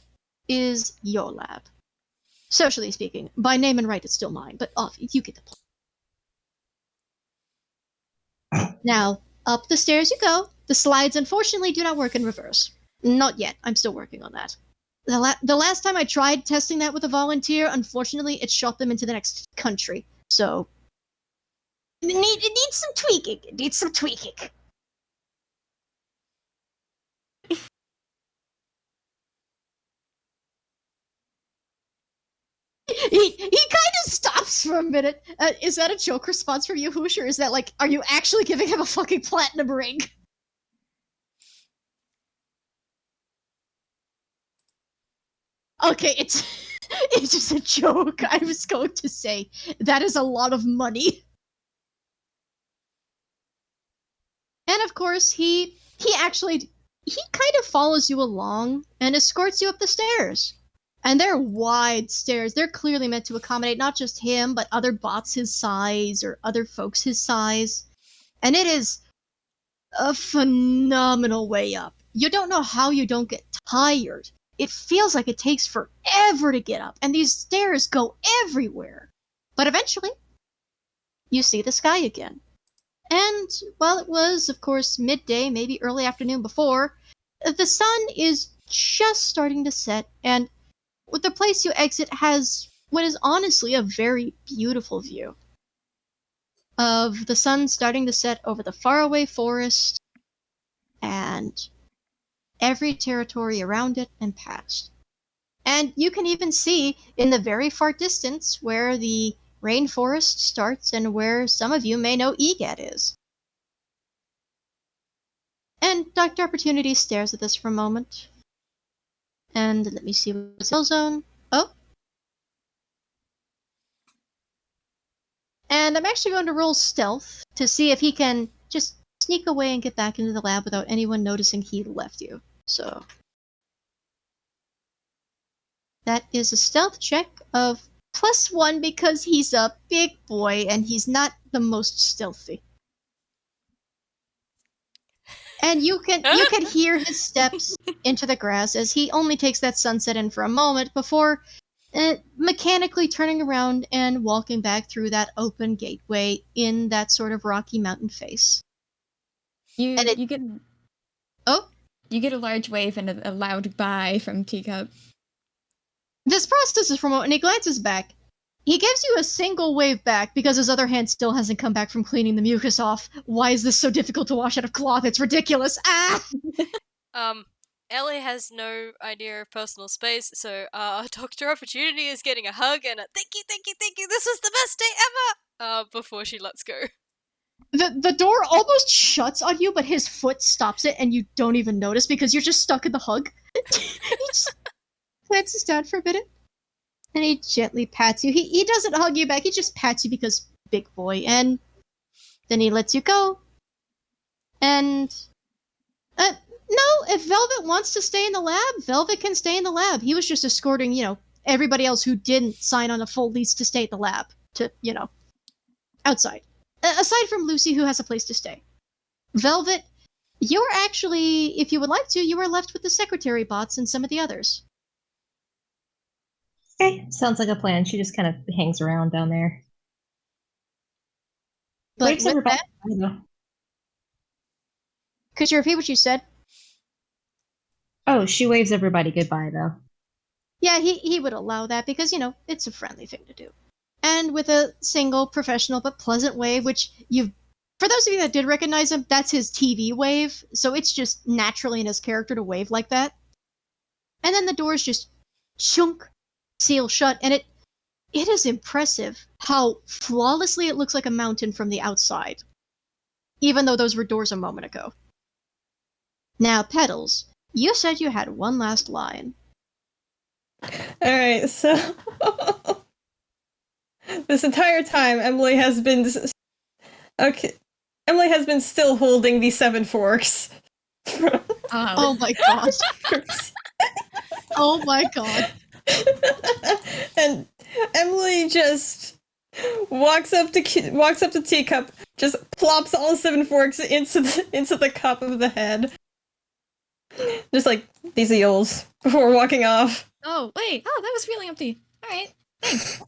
is your lab. Socially speaking, by name and right it's still mine, but you get the point. Now, up the stairs you go. The slides unfortunately do not work in reverse. Not yet. I'm still working on that. The last time I tried testing that with a volunteer, unfortunately, it shot them into the next country. So, it needs some tweaking. He kind of stops for a minute. Is that a joke response from you, Hoosh, or is that like, are you actually giving him a fucking platinum ring? Okay, it's just a joke. I was going to say that is a lot of money. And of course, he kind of follows you along and escorts you up the stairs. And they're wide stairs. They're clearly meant to accommodate not just him, but other bots his size or other folks his size. And it is a phenomenal way up. You don't know how you don't get tired. It feels like it takes forever to get up, and these stairs go everywhere. But eventually, you see the sky again. And while it was, of course, midday, maybe early afternoon before, the sun is just starting to set, and the place you exit has what is honestly a very beautiful view of the sun starting to set over the faraway forest and every territory around it and past. And you can even see in the very far distance where the rainforest starts and where some of you may know EGAD is. And Dr. Opportunity stares at this for a moment. And let me see what's in zone. Oh. And I'm actually going to roll stealth to see if he can just sneak away and get back into the lab without anyone noticing he left you. So that is a stealth check of +1 because he's a big boy and he's not the most stealthy. And you can hear his steps into the grass as he only takes that sunset in for a moment before mechanically turning around and walking back through that open gateway in that sort of rocky mountain face. You get You get a large wave and a loud bye from Teacup. This processes for a moment, and he glances back. He gives you a single wave back because his other hand still hasn't come back from cleaning the mucus off. Why is this so difficult to wash out of cloth? It's ridiculous. Ah! Ellie has no idea of personal space, so Dr. Opportunity is getting a hug and a thank you, this was the best day ever! Before she lets go. The door almost shuts on you, but his foot stops it, and you don't even notice because you're just stuck in the hug. He just glances down for a minute, and he gently pats you. He doesn't hug you back, he just pats you because big boy, and then he lets you go. And no, if Velvet wants to stay in the lab, Velvet can stay in the lab. He was just escorting, everybody else who didn't sign on a full lease to stay at the lab to, outside. Aside from Lucy, who has a place to stay. Velvet, you're actually, if you would like to, you are left with the secretary bots and some of the others. Okay, sounds like a plan. She just kind of hangs around down there. But Waves with everybody. that, could you repeat what you said? Oh, she waves everybody goodbye, though. Yeah, he would allow that because, it's a friendly thing to do. And with a single, professional, but pleasant wave, which for those of you that did recognize him, that's his TV wave, so it's just naturally in his character to wave like that. And then the doors just chunk, seal shut, and it is impressive how flawlessly it looks like a mountain from the outside, even though those were doors a moment ago. Now, Petals, you said you had one last line. Alright, so this entire time Emily has been still holding the 7 forks. Oh my god. Oh my god. And Emily just walks up to Teacup, just plops all 7 forks into the cup of the head. Just like, these are yours, before walking off. Oh, wait. Oh, that was really empty. Alright, thanks.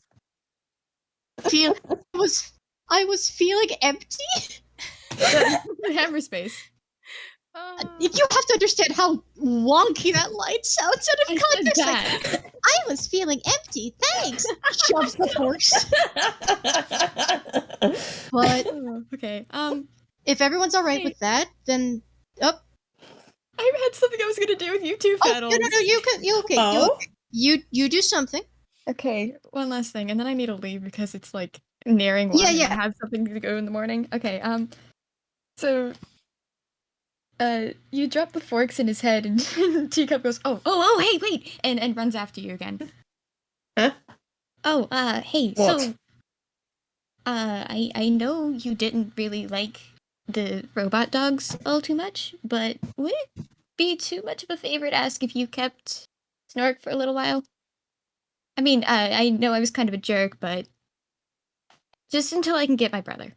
I was feeling empty? The hammer space. You have to understand how wonky that line sounds out of context. Like, I was feeling empty, thanks! Shoves the forks. But okay. if everyone's alright with that, then I had something I was gonna do with you two, Faddles. No, you okay. Oh? You do something. Okay, one last thing, and then I need to leave because it's like nearing 1 and I have something to go in the morning. Okay, so you drop the forks in his head and Teacup goes, oh, hey, wait, and runs after you again. Huh? Oh, hey, what? so I know you didn't really like the robot dogs all too much, but would it be too much of a favor to ask if you kept Snork for a little while? I mean, I know I was kind of a jerk, but just until I can get my brother.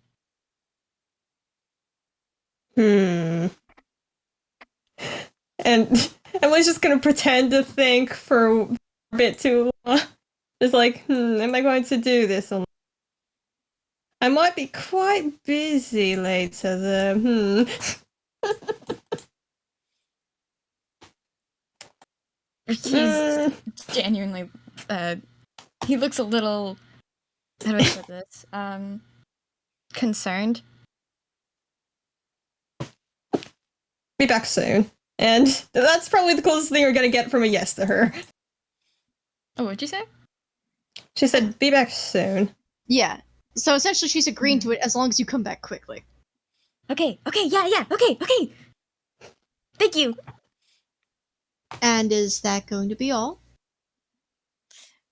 And Emily's just gonna pretend to think for a bit too long. Just like, am I going to do this? I might be quite busy later, though. He's genuinely, he looks a little, how do I put this, concerned. Be back soon. And that's probably the closest thing you're gonna get from a yes to her. Oh, what'd you say? She said, be back soon. Yeah. So essentially she's agreeing to it as long as you come back quickly. Okay, yeah, okay. Thank you. And is that going to be all?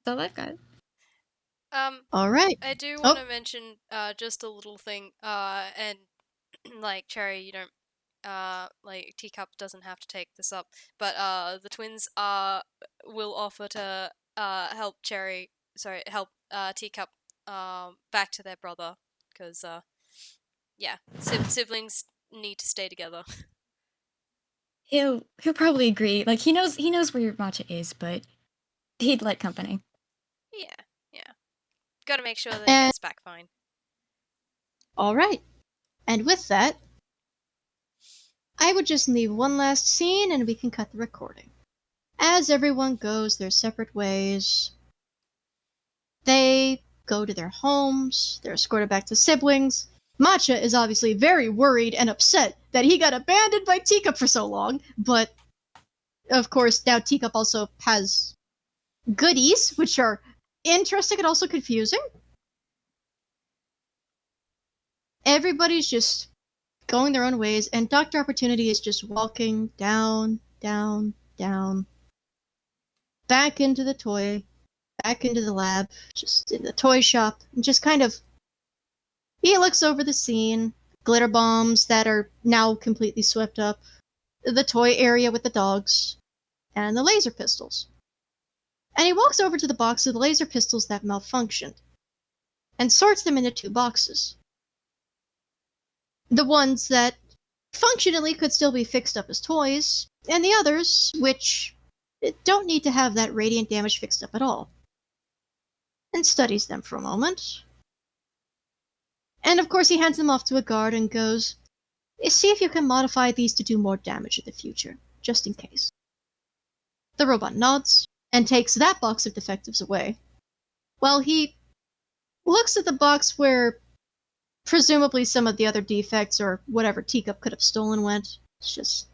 That's all I've got. All right. I do want to mention just a little thing, and like Cherry, you don't like Teacup doesn't have to take this up, but the twins will offer to help Teacup back to their brother, because yeah, siblings need to stay together. He'll probably agree. Like he knows where your matcha is, but he'd like company. Yeah. Gotta make sure that he gets back fine. All right. And with that, I would just leave one last scene and we can cut the recording. As everyone goes their separate ways, they go to their homes, they're escorted back to siblings. Matcha is obviously very worried and upset that he got abandoned by Teacup for so long, but of course now Teacup also has goodies, which are interesting and also confusing. Everybody's just going their own ways, and Dr. Opportunity is just walking down, back into the lab, just in the toy shop, and just kind of, he looks over the scene, glitter bombs that are now completely swept up, the toy area with the dogs, and the laser pistols. And he walks over to the box of the laser pistols that malfunctioned, and sorts them into 2 boxes. The ones that functionally could still be fixed up as toys, and the others, which don't need to have that radiant damage fixed up at all. And studies them for a moment. And of course he hands them off to a guard and goes, see if you can modify these to do more damage in the future, just in case. The robot nods, and takes that box of defectives away, while he looks at the box where presumably some of the other defects or whatever Teacup could have stolen went. It's just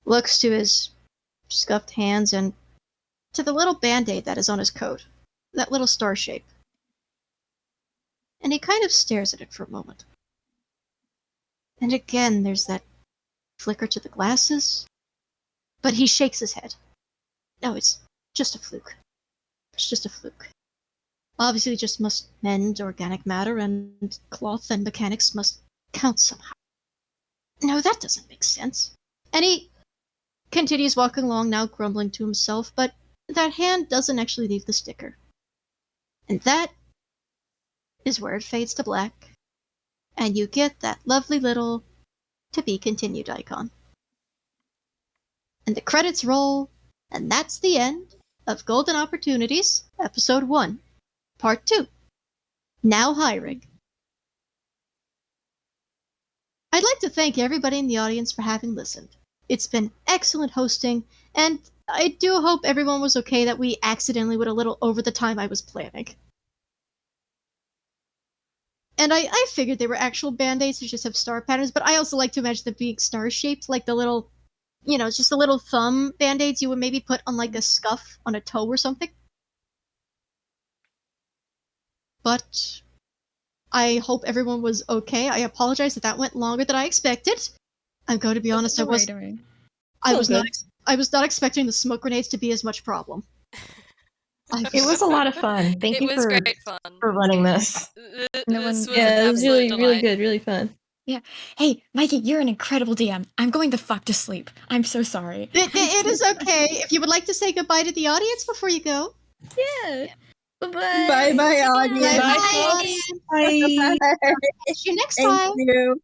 looks to his scuffed hands and to the little band-aid that is on his coat, that little star shape. And he kind of stares at it for a moment. And again, there's that flicker to the glasses, but he shakes his head. No, it's just a fluke. It's just a fluke. Obviously, just must mend organic matter, and cloth and mechanics must count somehow. No, that doesn't make sense. And he continues walking along, now grumbling to himself, but that hand doesn't actually leave the sticker. And that is where it fades to black, and you get that lovely little to be continued icon. And the credits roll, and that's the end of Golden Opportunities, Episode 1, Part 2. Now hiring. I'd like to thank everybody in the audience for having listened. It's been excellent hosting, and I do hope everyone was okay that we accidentally went a little over the time I was planning. And I figured they were actual band-aids that just have star patterns, but I also like to imagine them being star-shaped, like the little, just the little thumb band-aids you would maybe put on like a scuff on a toe or something. But I hope everyone was okay. I apologize that went longer than I expected. I'm going to be honest, I was not expecting the smoke grenades to be as much problem. It was a lot of fun. Thank you for running this. It was really good, really fun. Yeah. Hey, Mikey, you're an incredible DM. I'm going the fuck to sleep. I'm so sorry. It is okay. If you would like to say goodbye to the audience before you go. Yeah. Bye-bye, audience. Bye. See you next time. Thank you.